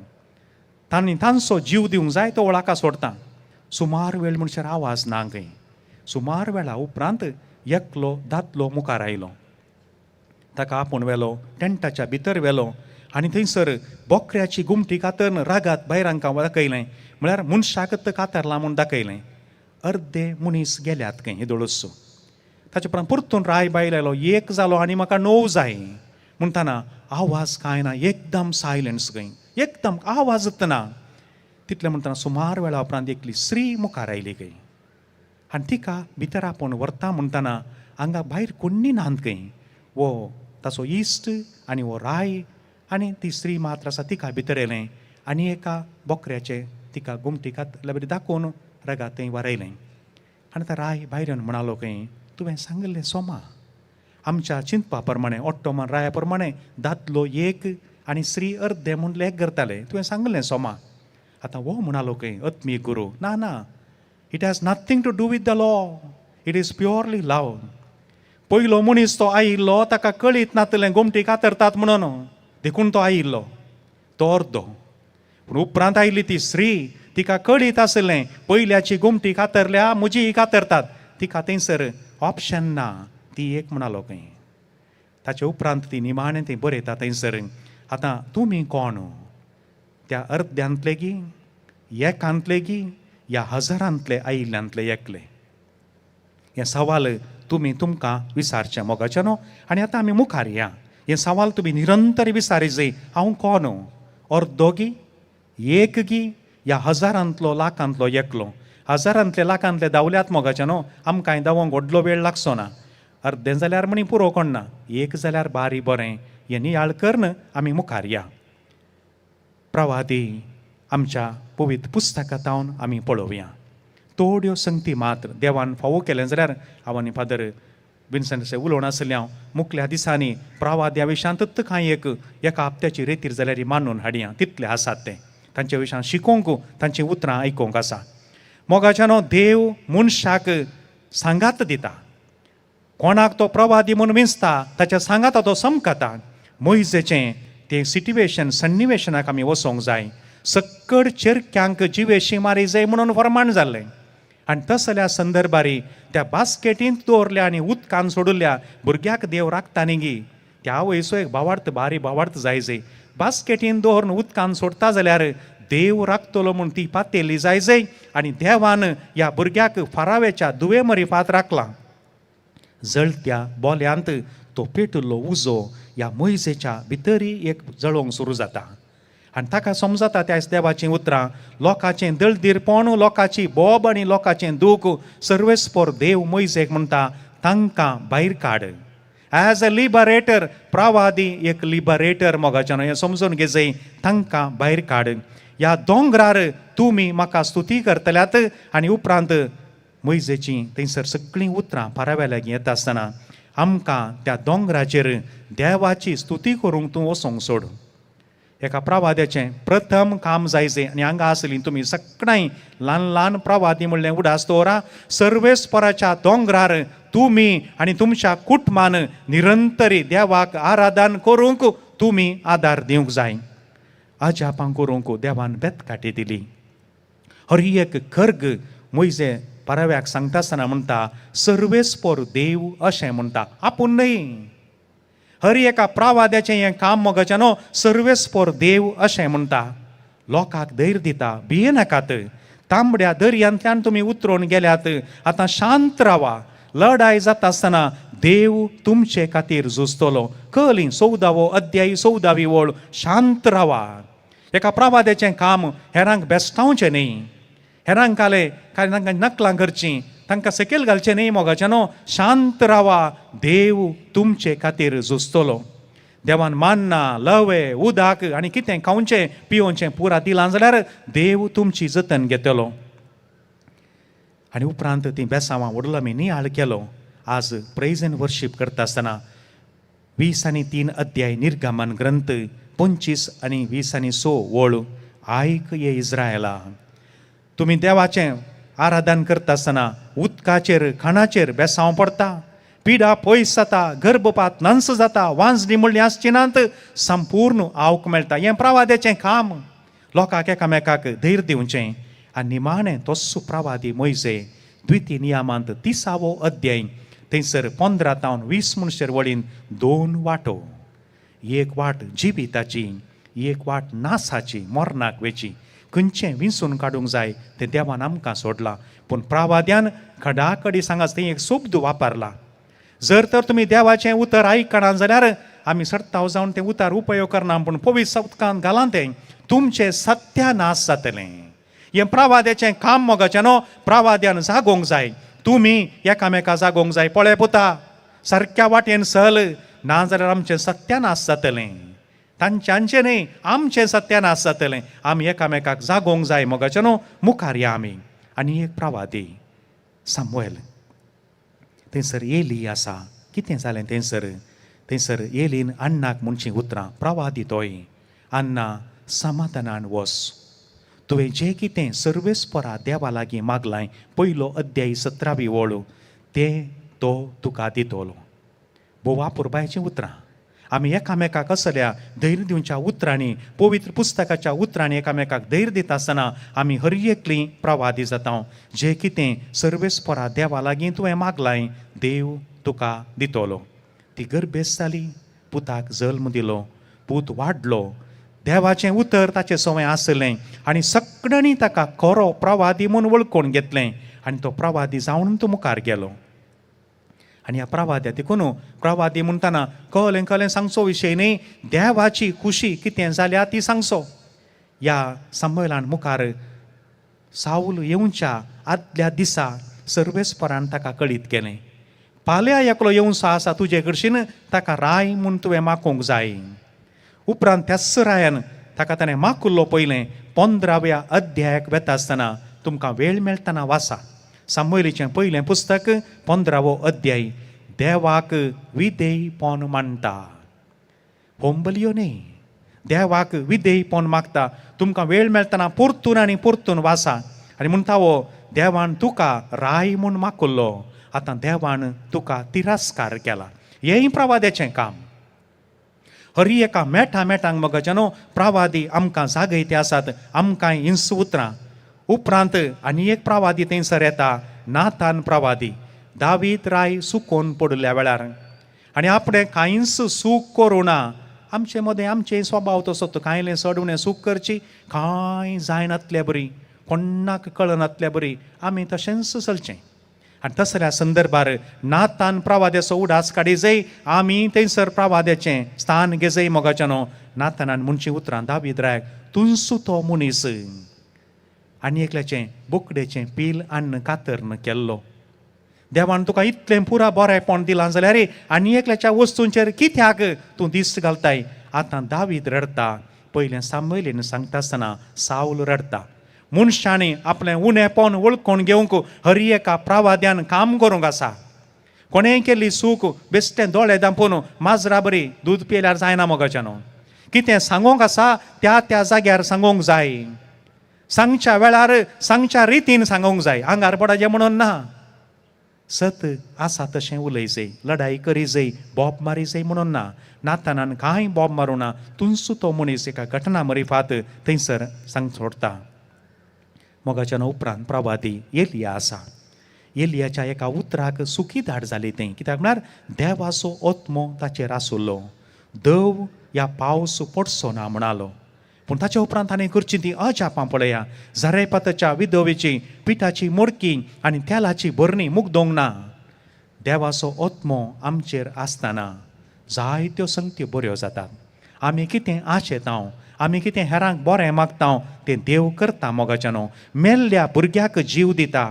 तांणी तांचो जीव दिवंक जाय तो वळाका सोडटा. सुमार वेळ म्हणसर आवाज ना खंय. सुमार वेळा उपरांत एकलो दादलो मुखार आयलो. ताका आपूण व्हेलो, टेंटाच्या भितर व्हेलो आनी थंयसर बोकऱ्याची गुमटी कातरन रागात भायर हांकां दाखयलें. म्हळ्यार मनशाक कातरला म्हूण दाखयलें. अर्दे मनीस गेल्यात खंय येदोळसो. ताचे उपरांत परतून राय भायर आयलो. 1 जालो आनी म्हाका 9 जाय म्हणटाना आवाज कांय ना, एकदम सायलंस खंय, एकदम आवाजच ना. तितलें म्हणटाना सुमार वेळा उपरांत एकली स्त्री मुखार आयली खंय. आनी तिका भितर आपूण व्हरता म्हणटाना हांगा भायर कोण्णी नात खंय. वो ताचो इश्ट आनी वो राय आनी ती स्त्री मात्र आसा तिका भितर येलें आनी एका बोकऱ्याचे तिका गुमटीकात बरी दाखोवन रगात थंय व्हरयलें. आनी आतां राय भायर येवन म्हणालो खंय, तुवें सांगलें सोमा, आमच्या चिंतपा प्रमाणें ओट्टोमान राया प्रमाणें दादलो 1 आनी स्त्री अर्दे म्हूण लेख करताले. तुवें सांगलें सोमा. आतां वो म्हणालो खंय आत्मीक गुरू, ना ना, it has nothing to do with the law, it is purely love. पयलो मनीस तो आयिल्लो ताका कळीत नातलें गुमटी कातरतात म्हणून, देखून तो आयिल्लो तो अर्दो. पूण उपरांत आयिल्ली ती स्त्री, तिका कळीत आसलें पयल्याची गुमटी कातरल्या, म्हजी कातरतात. तिका थंयसर ऑप्शन ना, ती 1 म्हणालो खंय. ताचे उपरांत ती निमाणें तें बरयता थंयसर. आतां तुमी कोण? त्या अर्द्यांतले गी, एकांतले गी, या हजारांतले आयिल्ल्यांतले एकले? हे सवाल तुमी तुमकां विचारचें मोगाचें न्हू. आनी आतां आमी मुखार या. हे सवाल तुमी निरंतर विचारी जाय. हांव कोण? अर्दो गी, 1 गी, या हजारांतलो लाखांतलो एकलो? हजारांतले लाखांतले धांवल्यात मोगाचें न्हू. आमकां धांवोंक व्हडलो वेळ लागचो ना. अर्दें जाल्यार म्हणी पुरो कोण ना, 1 जाल्यार बारी बरें. हें नियाळ करन आमी मुखार या. प्रवादी आमच्या पवित्र पुस्तकांतावन आमी पळोवया. थोड्यो संगती मात्र देवान फावो केलें जाल्यार हांव आनी फादर विन्संट उलोवन आसलें हांव मुखल्या दिसांनी प्रवाद्या विशयांत कांय एका हप्त्याची रेतीर जाल्यार मानून हाडया. तितले आसात ते. तांचे विशयान शिकोवंक, तांचीं उतरां आयकोवंक आसा. मोगाच्यानो देव मनशाक सांगात दिता. कोणाक तो प्रवादी म्हणून विंचता ताच्या सांगाता तो समकता. मोइजेचें तें सिट्युएशन, सन्निवेशनाक आमी वचोंक जाय. सक्कड चिरक्यांक जिवेशी मारी जाय म्हणून फरमाण जाल्लें. आनी तसल्या संदर्भारी त्या बास्केटींत दवरल्या आनी उदकान सोडल्या भुरग्याक देव राखता न्ही गी. त्या वयसो एक भावार्थ, बारी भावार्थ जाय जाय. बास्केटीन दवरून उदकान सोडता जाल्यार देव राखतलो म्हूण ती पातेली जाय जाय. आनी देवान ह्या भुरग्याक फारावेच्या दुवे मरिफांत राखला. जळत्या बोल्यांत तो पेटुल्लो उजो ह्या मोइजेच्या भितरी एक जळोवंक सुरू जाता. आनी ताका समजता त्या देवाचीं उतरां, लोकांचें दळदीरपण, लोकांची बोब आनी लोकांचें दूख सर्वेस्पोर देव मोइजेक म्हणटा, तांकां भायर काड. ॲज अ लिबरेटर, प्रवादी एक लिबरेटर मोगाच्यान हें समजून घे जाय. तांकां भायर काड. ह्या दोंगरार तुमी म्हाका स्तुती करतल्यात. आनी उपरांत मोइजेची थंयसर सगळीं उतरां पारावेल्याक येता आसतना आमकां त्या दोंगराचेर देवाची स्तुती करूंक तूं वचोंक सोड. एका प्रवाद्याचें प्रथम काम जायचें. आनी हांगा आसलीं तुमी सगळीं ल्हान ल्हान प्रवादी म्हणलें उडास दवरा. सर्वेस्पराच्या दोंगरार तुमी आनी तुमच्या कुटुंबान निरंतरी देवाक आराधन करूंक तुमी आदार दिवंक जाय. अजापां करूंक देवान बेतकाटी दिली. हर एक खर्ग मोइजे पाराव्याक सांगता आसतना म्हणटा सर्वेस्पर देव अशें म्हणटा, आपूण न्हय. हर एका प्रवाद्याचें हें काम मोगाच्यानो सर्वेस्पर देव अशें म्हणटा. लोकांक धैर्य दिता, भिये नाकात. तांबड्या दर्यांतल्यान तुमी उतरून गेल्यात, आतां शांत रावा. लढाई जाता आसतना देव तुमचे खातीर झुजतलो. कळ्ळी 14वो अध्याय 14वी ओळ. शांत रावा. एका प्रवाद्याचें काम हेरांक बेस्तावचें न्ही. हेरांक काय तांकां नकलां करचीं, तांकां सकयल घालचें न्ही मोगाच्यानो. शांत रावा. देव तुमचे खातीर झुजतलो. देवान मान्ना, लवे, उदक आनी कितें खावचें पिवचें पुरा दिलां जाल्यार देव तुमची जतन घेतलो. आनी उपरांत ती बेसांवां वडलोमी नियाळ केलो. आज प्रेज एंड वर्शीप करता आसतना 20 आनी 3 अध्याय निर्गमन ग्रंथ 25 आनी 20 आनी 6 ओळ. आयक ये इस्रायला, तुमी देवाचें आराधन करता आसतना उदकाचेर खाणाचेर बेसांव पडटा, पिडा पयस जाता, गर्भपात नंस जाता, वांजडी म्हणली आसची नात, संपूर्ण आवक मेळटा. हें प्रवाद्याचें काम. लोकांक एकामेकाक धैर्य दिवचें. आनी निमाणें तस्सो प्रवादी मोइजे द्वितीय नियमांत 30वो अध्याय थंयसर 15 ते 20 म्हणसर वळीन 2 वाटो. एक वाट जिविताची, एक वाट नासाची, मरणाक वेची. खंयचें विंसून काडूंक जाय तें देवान आमकां सोडलां. पूण प्रवाद्यान खडाकडी सांगात थंय एक शब्द वापरला. जर तर तुमी देवाचें उतर आयकना जाल्यार आमी सट्टाव जावन तें उतर उपयोग करना, पूण पवित्र उदकांत घाला तें तुमचें सत्यानाश जातलें. हें प्रवाद्याचें काम मोगाच्यानो. प्रवाद्यान जागोवंक जाय. तुमी एकामेका जागोवंक जाय. पळय पुता, सारक्या वाटेन चल, नाजाल्यार आमचें सत्यानाश जातलें. तांच्यांचें न्ही, आमचें सत्यानाश जातलें. आमी एकामेकाक जागोवंक जाय मोगाच्यानो. मुखार या आमी. आनी एक प्रवादी सामुएल, थंयसर एली आसा. कितें जालें थंयसर एलीन अन्नाक म्हणचीं उतरां. प्रवादी तोय, अन्ना समाधानान वच. तुवें जें कितें सर्वेस्परा देवा लागीं मागलां, पयलो अध्याय 17वी ओळ, तें तो तुका दितलो. बोवा पुरबायचीं उतरां. आमी एकामेकाक असल्या धैर्य दिवच्या उतरांनी, पवित्र पुस्तकाच्या उतरांनी एकामेकाक धैर्य दिता आसतना आमी हर एकलीं प्रवादी जाता. जें कितें सर्वेस्परा देवा लागीं तुवें मागलां, देव तुका दितलो. ती गर्भेस जाली, पुताक जल्म दिलो, पूत वाडलो. देवाचें उतर ताचे सवय आसलें आनी सगळ्यांनी ताका खरो प्रवादी म्हूण वळखून घेतलें. आनी तो प्रवादी जावन तो मुखार गेलो. आनी ह्या प्रवाद्या देखून प्रवादी म्हणटना कळें सांगचो विशय न्ही, देवाची खुशी कितें जाल्या ती सांगचो. ह्या संमेलान मुखार साऊल येवच्या आदल्या दिसा सर्वेस्परान ताका कळीत केलें, फाल्यां एकलो येवचो आसा तुजे कडच्यान, ताका राय म्हूण तुवें मागूंक जाय. उपरांत त्याच रायान ताका ताणें मागुल्लो पयलें 15व्या अध्यायाक वेता आसतना तुमकां वेळ मेळटना वाचा. सामुएलीचें पयलें पुस्तक 15वो अध्याय. देवाक विधेयपण मानता, होंबलियो न्ही, देवाक विधेयपण मागता. तुमकां वेळ मेळटना परतून आनी परतून वाचा. आनी म्हणटा हो, देवान तुका राय म्हूण मागुल्लो, आतां देवान तुका तिरस्कार केला. हेंय प्रवाद्याचें काम. हर एका मेठांक मोगाच्यानो प्रवादी आमकां जागयते आसात. आमकां हिंस उतरां. उपरांत आनी एक प्रवादी थंयसर येता, नातान प्रवादी. दावीद राय सुकोवन पडल्या वेळार आनी आपणें कांयच सूख करूं ना. आमचे मदें आमचे स्वभाव तसो, कांयलें सडवणें सूख करची, कांय जायनातलें बरी, कोणाक कळनातलें बरी, आमी तशेंच चलचें. आनी तसल्या संदर्भार नातान प्रवाद्याचो उडास काडी जाय. आमी थंयसर प्रवाद्याचें स्थान घे जाय मोगाच्यानो. नातानान म्हणचीं उतरां दावीद रायाक, तुंचो तो मनीस आनी एकल्याचें बोकडेचें पील अन्न कातर न केल्लो. देवान तुका इतलें पुरा बरेंपण दिलां जाल्यार आनी एकल्याच्या वस्तूंचेर कित्याक तूं दिश्ट घालताय. आतां दावीद रडता, पयलें सामुएलीन सांगता आसतना साऊल रडता. मनशांनी आपलें उणेपण वळखून घेवंक हर एका प्रवाद्यान काम करूंक आसा. कोणेंय केल्ली चूक बेश्टें दोळे धांपून माजरा बरी दूद पिल्यार जायना मोगाच्या न्हू. कितें सांगूंक आसा त्या त्या जाग्यार सांगूंक जाय. सांगच्या वेळार सांगच्या रितीन सांगूंक जाय. आंगार पडाचें म्हणून ना. सत आसा तशें उलयचें, लढाई करी जाय, बॉब मारी जाय म्हणून ना. नातानान कांय बॉब मारूं ना. तुमचो तो मनीस एका घटना मरिफात थंयसर सांग सोडटा. मोगाच्या उपरांत प्रवादी एलिया आसा. एलियाच्या एका उतराक सुखी धाड जाली तें. कित्याक म्हळ्यार देवाचो आत्मो ताचेर आसुल्लो. दव या पावस पडचो ना म्हणालो. पूण ताच्या उपरांत ताणें करची ती अजापां पळया. झरेपाताच्या विधवेची पिठाची मडकी आनी तेलाची भरणी मुगदोंग ना. देवाचो आत्मो आमचेर आसतना जायत्यो संगत्यो बऱ्यो जातात. आमी कितें आशेतांव, आमी कितें हेरांक बरें मागतांव तें देव करता मोगाच्या न्हू. मेल्ल्या भुरग्याक जीव दिता.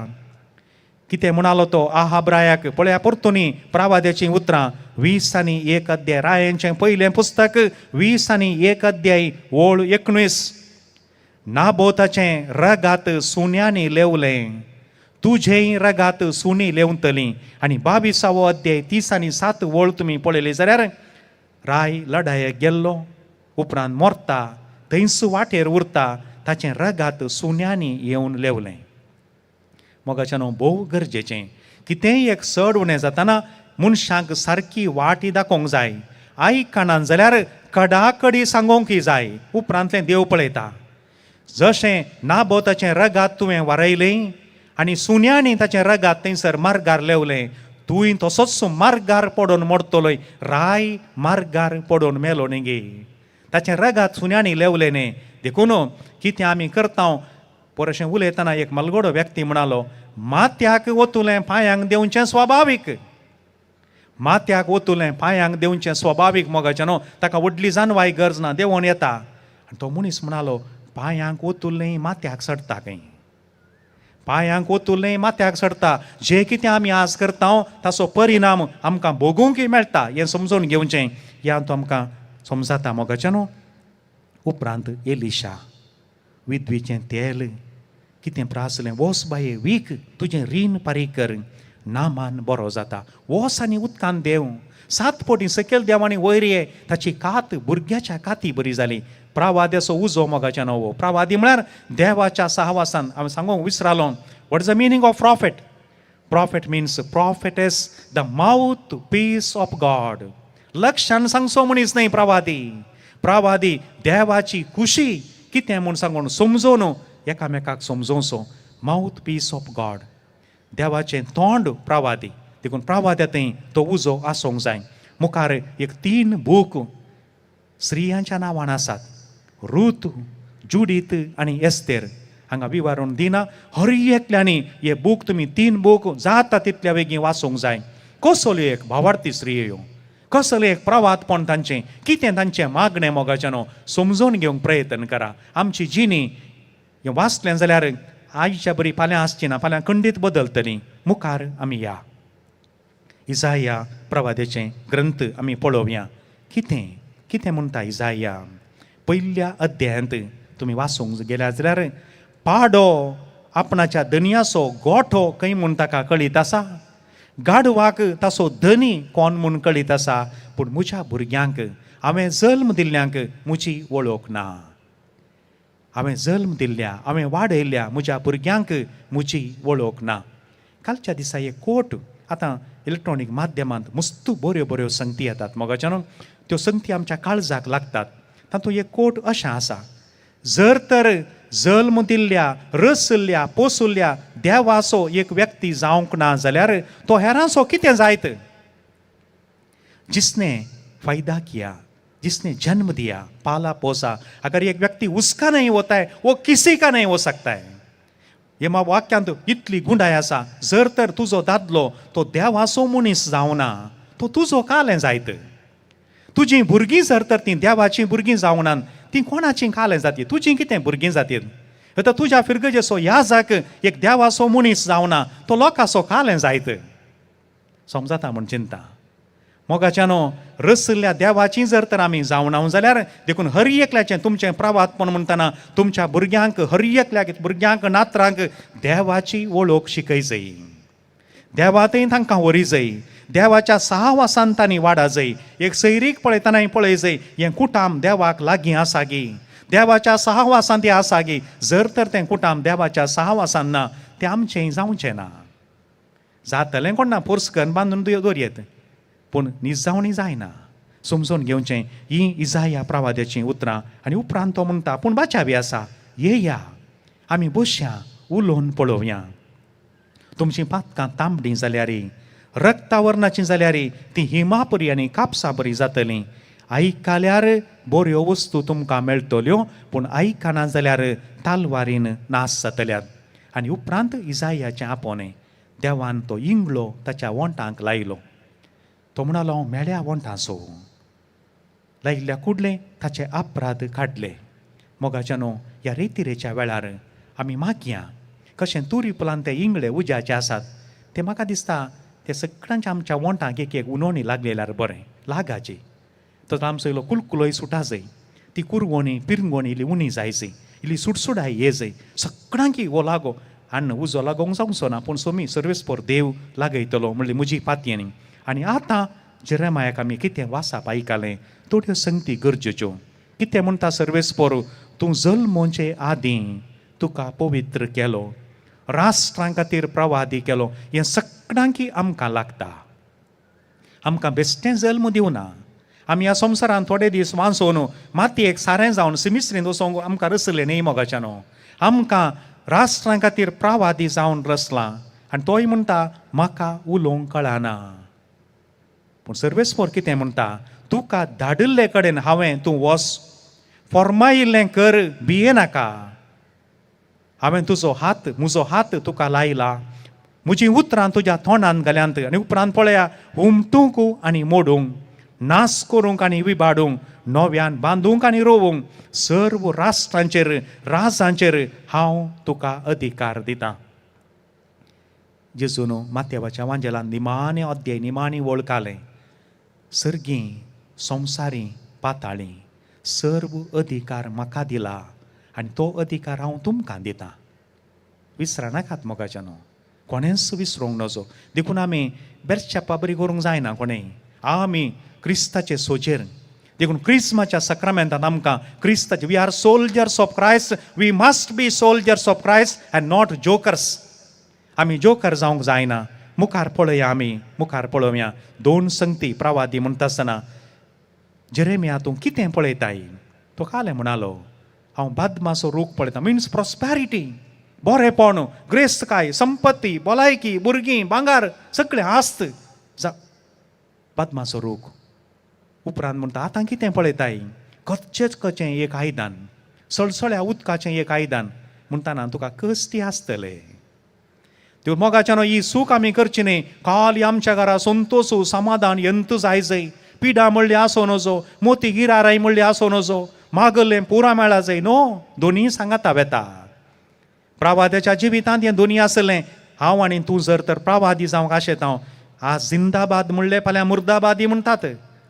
कितें म्हणालो तो आहाब्रायाक पळया परतुनी प्रवाद्याचीं उतरां 20 अध्याय रायांचें पयलें पुस्तक 20 अध्याय ओळ 19. नाबोताचें रगात सुन्यांनी लेवलें, तुझेय रगात सुनी लेवतलीं. आनी 22 अध्याय 30 ओळ तुमी पळयली जाल्यार राय लढायेक गेल्लो उपरांत मोरता, थंयच वाटेर उरता, ताचें रगात सुन्यांनी येवन लेवलें. मोगाच्या न्हू भोव गरजेचें. कितेंय एक चड उणें जाताना मनशांक सारकी वाटी दाखोवंक जाय. आयकनान जाल्यार कडाकडी सांगोंकय जाय. उपरांतलें देव पळयता. जशें नाबोताचें रगात तुवें वारयलें आनी सुन्यांनी ताचें रगात थंयसर मार्गार लेवलें, तुवें तसोच मार्गार पडोवन मरतलोय. राय मार्गार पडोवन मेलो न्ही गे. ताचें रगात सुन्यांनी लेवलें न्ही. देखून कितें आमी करता परशें उलयतना एक मलगडो व्यक्ती म्हणालो, माथ्याक वतुलें पांयांक देवचें स्वाभावीक. माथ्याक वतुलें पांयांक देवचें स्वाभावीक मोगाचें न्हू. ताका व्हडली जानवाय गरज ना, देंवोन येता. आनी तो मनीस म्हणालो पांयांक वतुलें माथ्याक सडटा खंय. पांयांक वतुलें माथ्याक सडटा. जें कितें आमी आज करता ताचो परिणाम आमकां भोगूंकय मेळटा. हें समजून घेवचें. ह्या तो आमकां समजता मोगाचें न्हू. उपरांत एलिशा विधवेचें तेल कितें प्रासलें. वोस बाये वीक, तुजें रीण फारीक कर, नामान बरो जाता. वोस आनी उदकान देव 7 पटी सकयल देवानी वयर ताची कात भुरग्याच्या काती बरी जाली. प्रवाद्याचो उजो मोगाच्या नवो. प्रवादी म्हळ्यार देवाच्या सहवासान. हांवें सांगूंक विसरालो. What is the meaning of prophet? Prophet means prophets the mouthpiece of God. लक्षान सांगचो मनीस न्हय प्रवादी. प्रवादी देवाची खुशी कितें म्हूण सांगून समजोवन एकामेकाक समजोवचो. Mouthpiece of God. देवाचें तोंड प्रवादी. देखून प्रवाद्यातय तो उजो आसूंक जाय. मुखार एक 3 बूक स्त्रियांच्या नांवान आसात. रूथ, जुडीत आनी एस्तेर. हांगा विवरण दिना. हर एकल्यांनी हे बूक तुमी 3 बूक जाता तितल्या बेगीन वाचूंक जाय. कसल्यो एक भावार्थी स्त्रियो, कसलें एक प्रवादपण तांचें, कितें तांचें मागणें मोगाचें न्हू समजून घेवंक प्रयत्न करा. आमची जिणी हें वाचलें जाल्यार आयच्या बरी फाल्यां आसची ना, फाल्यां खंडीत बदलतली. मुखार आमी या इजाया प्रवादेचें ग्रंथ आमी पळोवया. कितें कितें म्हणटा इजाया. पयल्या अध्यायांत तुमी वाचूंक गेल्यार जाल्यार पाडो आपणाच्या धनयाचो गोठो खंय म्हूण ताका कळीत आसा. गाडवाक ताचो धनी कोण म्हूण कळीत आसा. पूण म्हज्या भुरग्यांक हांवें जल्म दिल्ल्यांक म्हजी वळख ना. हांवें जल्म दिल्ल्या, हांवें वाडयल्ल्या म्हज्या भुरग्यांक म्हजी वळख ना. कालच्या दिसा एक कोट आतां इलेक्ट्रॉनीक माध्यमांत मस्त बऱ्यो बऱ्यो संगती येतात मोगाच्या न्हू. त्यो संगती आमच्या काळजाक लागतात. तातूंत एक कोट अशें आसा. जर तर जल्म दिल्ल्या, रसल्ल्या, पोसुल्ल्या देवाचो एक व्यक्ती जावंक ना जाल्यार तो हेरांचो कितें जायत. जिसने फायदा किया, जिसने जन्म दिया, पाला पोसा. अगर एक व्यक्ति उसका नहीं होता है वो किसी का नहीं हो सकता है. हे मा वाक्यांत इतली गुंडाय आसा. जर तर तुजो दादलो तो देवाचो मनीस जावना तो तुजो कालें जायत. तुजीं भुरगीं जर तर तीं देवाचीं भुरगीं जावनात तीं कोणाचीं कालें जातीं, तुजीं कितें भुरगीं जातीं. आतां तुज्या फिरगजेचो याजाक एक देवाचो मनीस जावना तो लोकांचो कालें जायत. समजता म्हूण चिंता. मोगाच्यानो रसल्या देवाची जर तर आमी जावं जाल्यार देखून हर एकल्याचें तुमचें प्रवादपण म्हणटना तुमच्या भुरग्यांक हर एकल्या भुरग्यांक नातरांक देवाची वळख शिकय जाय. देवातय तांकां व्हरी जाय. देवाच्या सहवासान तांणी वाडा जाय. एक सैरीक पळयतना पळय जाय हें कुटाम देवाक लागीं आसा गे, देवाच्या सहवासान तें आसा गे. जर तर तें कुटाम देवाच्या सहवासान ना तें आमचें जावचें ना. जातलें कोण ना फोर्स करून बांदून दवरयेत, पूण निजावणी जायना. समजून घेवचें ही इजाया प्रवाद्याचीं उतरां. आनी उपरांत तो म्हणटा पूण बाचावी आसा, येया आमी बसया उलोवन पळोवया. तुमचीं पातकां तांबडीं जाल्यार रक्ता वर्णाचीं जाल्यार ती हिमा परी आनी कापसा बरी जातलीं. आयकल्यार बऱ्यो वस्तू तुमकां मेळटल्यो, पूण आयकना जाल्यार तालवारीन नाश जातल्यात. आनी उपरांत इजायाचें आपोवणें देवान तो इंगळो ताच्या वोंटांक लायलो. तो म्हणालो मेळ्या वोंटांचो लायिल्ल्या कुडलें ताचे अपराध काडले. मोगाच्यानो ह्या रेतिरेच्या वेळार आमी मागया कशें तुरीपलान ते इंगळे उज्याचे आसात ते म्हाका दिसता ते सगळ्यांच्या आमच्या वोंटांक एक एक उनोवणी लागलेल्यार बरें लागाची. तर आमचो इल्लो कुलकुलोय सुटा जाय, ती कुरवणी पिरंगोणी इल्ली उणी जाय जाय, इल्ली सुटसुडाय ये जाय. सगळ्यांक वो लागो अन्न उजो लागोंक जावचो ना, पूण सोमी सर्वेस्पर देव लागयतलो म्हणली म्हजी पातयेनी. आनी आतां जेरेमायाक आमी कितें वासाप आयकलें थोड्यो संगती गरजेच्यो. कितें म्हणटा सर्वेस्पर, तूं जल्मोचे आदीं तुका पवित्र केलो, राष्ट्रां खातीर प्रवादी केलो. हें सगळ्यांक आमकां लागता. आमकां बेश्टें जल्म दिवना. आमी ह्या संवसारांत थोडे दीस वाचून मातयेक सारें जावन सिमिस्त्रींत वचोंक आमकां रसलें न्ही मोगाच्यानो. आमकां राष्ट्रां खातीर प्रवादी जावन रसलां. आनी तोय म्हणटा म्हाका उलोवंक कळना. पूण सर्वेस्पर कितें म्हणटा, तुका धाडिल्ले कडेन हांवें तूं वच, फॉर्मायिल्लें कर भियेनाका. हांवें तुजो हात म्हजो हात तुका लायला, म्हजीं उतरां तुज्या तोंडांत घाल्यांत. आनी उपरांत पळया, हुमटूंक आनी मोडूंक, नाश करूंक आनी विबाडूंक, नव्यान बांदूंक आनी रोवूंक सर्व राष्ट्रांचेर राजांचेर हांव तुका अधिकार दितां. जेजून मातेवाच्या वांजेलान निमाणें अध्याय निमाणी वळखालें. सर्गीं संवसारी पाताळी सर्व अधिकार म्हाका दिला आनी तो अधिकार हांव तुमकां दितां. विसरनाकात मोगाच्यानो, कोणेंच विसरूंक नजो. देखून आमी बेरचेपा बरी करूंक जायना कोणेंय. आमी क्रिस्ताचे सोजेर देखून क्रिस्माच्या सक्रामेंतांत आमकां क्रिस्ताचे we are soldiers of Christ, we must be soldiers of Christ and not jokers. आमी जोकर जावंक जायना. मुखार पळया, आमी मुखार पळोवया. 2 संगती प्रवादी म्हणटा आसतना जेरेमिया तूं कितें पळयताय? तो कालें म्हणालो हांव बादमाचो रूख पळयतां. मिन्स प्रॉस्पॅरिटी, बरेपण, ग्रेस्तकाय, संपत्ती, भलायकी, भुरगीं, भांगार सगळें आस्त बादमाचो रूख. उपरांत म्हणटा आतां कितें पळयताय? कच्चेच कचें एक आयदान, सळसळ्या उदकाचें एक आयदान म्हणटाना तुका कस्ती आसतले. त्यो मोगाच्यानो ही सूख आमी करची न्ही. काल आमच्या घरा संतोषू समाधान यंत जाय जाय. पिडा म्हणली आसो नजो, मोती गिराराय म्हणली आसो नजो, मागल्लें पुरा मेळा जाय नो. दोनी सांगाता वेता. प्रवाद्याच्या जिवितांत हें दोनी आसलें. हांव आनी तूं जर तर प्रवादी जावंक आशेता, आज जिंदाबाद म्हणलें फाल्यां मुर्दाबादी म्हणटात.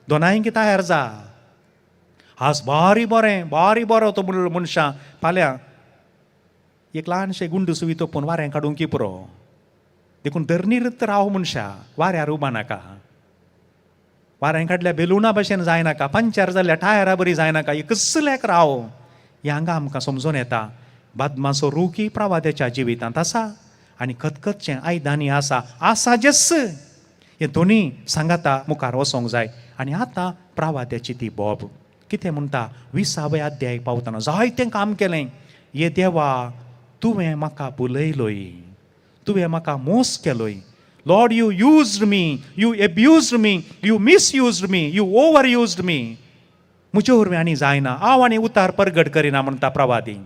दोनांयकी तयार जा. आज बारी बरो तो मनशां, फाल्यां एक ल्हानशें गुंड सुवी तोपून वारें काडूंक की पुरो. देखून धरणीर राव मनशा, वाऱ्यार उबा नाका. वारें काडल्या बेलुना भशेन जायनाका, पंचर जाल्ल्या टायरा बरी जायनाका. हे कसलेक राव हें हांगा आमकां समजून येता. बादमाचो रूखी प्रवाद्याच्या जिवितांत आसा आनी खतखतचें आयदानी आसा जस्स. हे दोनी सांगाता मुखार वचोंक जाय. आनी आतां प्रवाद्याची ती बोब कितें म्हणटा 20 अध्याय पावतना जायतें काम केलें. हे देवा तुवें म्हाका बुलयलोय, तुवें म्हाका मोस केलोय. Lord you used me, you abused me, you misused me, you overused me. म्हजे वरवीं आनी जायना, हांव आनी उतार परगट करिना म्हणटा प्रवादी.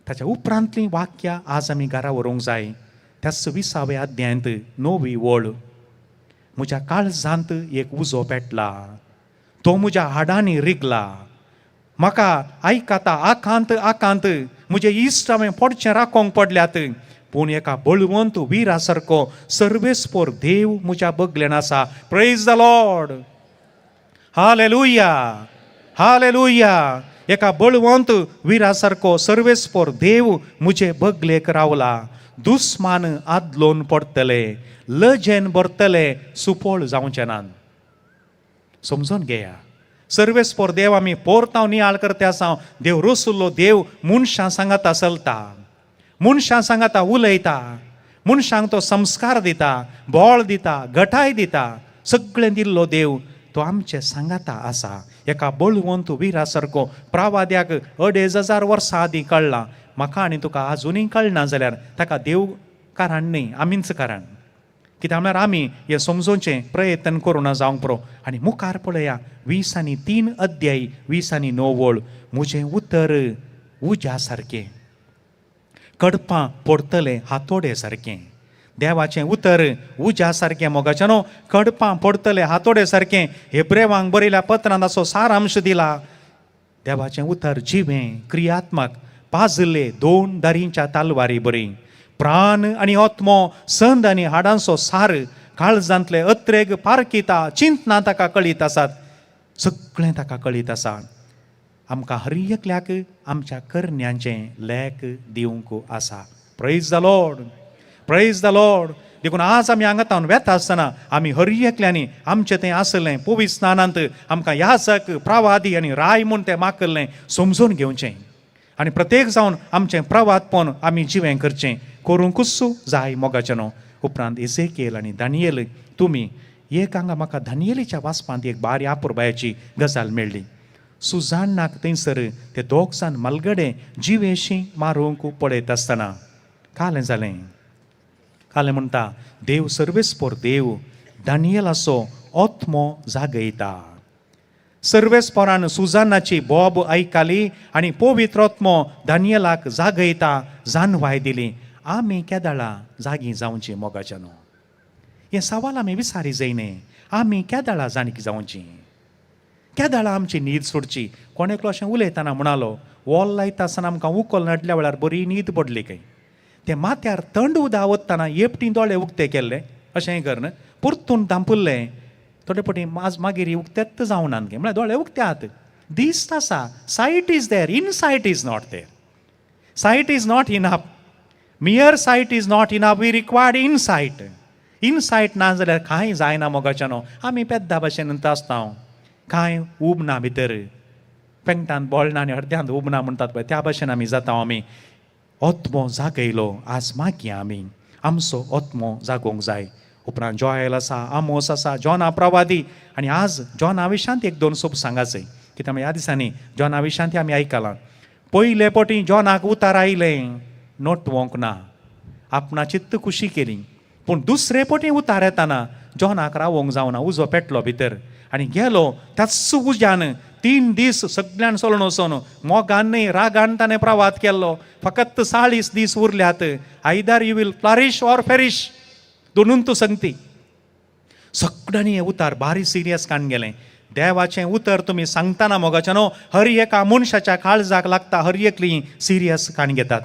ताच्या उपरांतलीं वाक्यां आज आमी घरा व्हरूंक जाय. त्या 20 अध्यायांत 9वी वळ. म्हज्या काळजांत एक उजो पेटला, तो म्हज्या हाडांनी रिगला. म्हाका आयकाता आकांत म्हजे इश्ट हांवें पडचें राखोंक पडल्यात. पूण एका बळवंत विरा सारको सर्वेस्पोर देव म्हज्या बगलेन आसा. Praise the Lord. Hallelujah, hallelujah. एका बळवंत विरा सारको सर्वेस्पोर देव म्हजे बगलेक रावला. दुस्मान आदलोन पडटले, लजेन भरतले, सुपळ जावचे नात. समजून घेया. सर्वेस्पोर देव आमी पोरतांव नियाळ करते आसा. देव रोसुल्लो देव मनशां सांगाता चलता, मनशां सांगाता उलयता, मनशांक तो संस्कार दिता, बळ दिता, घटाय दिता. सगळें दिल्लो देव तो आमचे सांगाता आसा. एका बळवंत विरा सारको प्रावाद्याक 2500 वर्सां आदीं कळ्ळा. म्हाका आनी तुका आजुनूय कळना जाल्यार ताका देव कारण न्ही, आमीच कारण. कित्याक म्हळ्यार आमी हें समजोवचें प्रयत्न करूना जावंक पुरो. आनी मुखार पळया 20 आनी 3 अध्याय 20 आनी 9 वळ. म्हजें उतर उज्या सारकें, कडपां पडटलें हातोडे सारकें. देवाचें उतर उज्या सारकें मोगाच्यानो, कडपां पडटलें हातोडे सारकें. हेब्रेवांक बरयल्या पत्रांत असो सारांश दिला. देवाचें उतर जिवें, क्रियात्मक, पाजले 2 दारींच्या तालवारी बरी. प्राण आनी आत्मो, संद आनी हाडांचो सार, काळजांतले अत्रेग पारकिता, चिंतना ताका कळीत आसात. सगळें ताका कळीत आसा. आमकां हर एकल्याक आमच्या करण्यांचें लेख दिवंक आसा. Praise the Lord, praise the Lord. देखून आज आमी हांगातावन वेता आसतना आमी हर एकल्यांनी आमचें तें आसलें पवित्र स्नानांत आमकां याजक, प्रवादी आनी राय म्हूण तें मागलें समजून घेवचें. आनी प्रत्येक जावन आमचें प्रवादपण आमी जिवें करचें. करूंकूच जाय मोगाच्यानो. उपरांत एसेकियेल आनी दानियेल तुमी एक हांगा म्हाका दानियेलीच्या वाचपांत एक बारी आपुरबायाची गजाल मेळ्ळी. सुजान्नाक थंयसर ते 2 जाण मलगडे जिवेशीं मारूंक पळयत आसतना कालें जालें. कालें म्हणटा देव सर्वेस्पोर देव दानियेलाचो आत्मो जागयता. सर्वेस्पोरान सुजान्नाची बोब आयकली आनी पवित्र आत्मो दानियेलाक जागयता जानवाय दिली. आमी केदाळा जागी जावची मोगाच्यानो. हें सवाल आमी विचारी जायने. आमी केदाळा जाणीक जावची, केदाळा आमची न्हीद सोडची. कोणेकलो अशें उलयतना म्हणालो वॉल लायता आसतना आमकां उखल नडल्या वेळार बरी न्हीद पडली काय. ते माथ्यार थंड उदक वतना येपटीं दोळे उक्ते केल्ले अशें करन परतून धांपुल्ले. थोडे पटी मागीर उक्तेच जावनात गे म्हळ्यार दोळे उक्त्यात. दिसता आसा sight is there, insight is not there. Sight is not enough. Mere sight is not enough. We required insight. Insight ना जाल्यार कांय जायना मोगाच्यानो. आमी पेद्दा भाशेन आसता कांय उबना भितर, पेंगटांत बोळना आनी अर्द्यांत उबना म्हणटात पळय त्या भाशेन आमी जाता. आमी आत्मो जागयलो. आज मागया आमी आमचो आत्मो जागोवंक जाय. उपरांत जॉयल आसा, आमोस आसा, जॉना प्रवादी. आनी आज जॉना विशांत 1-2 सोप सांगाचय. कित्याक ह्या दिसांनी जॉना विशांत आमी आयकलां. पयले पटी जॉनाक उतार आयलें, नोटवंक ना, आपणा चित्त खुशी केली. पूण दुसरे पटी उतार येताना जॉनाक रावोंक जावना. उजो पेटलो भितर आनी गेलो. त्याच उज्यान 3 दीस सगळ्यान सोलून वचोन मोगान न्ही रागान ताणें प्रवाद केल्लो. फकत 40 दीस उरल्यात. Either you will flourish or perish. दोनूंत संगती. सगळ्यांनी हें उतार बारी सिरियस काण गेलें. देवाचें उतर तुमी सांगतना मोगाच्यानो हर एका मनशाच्या काळजाक लागता. हर एकली सिरियस काण घेतात.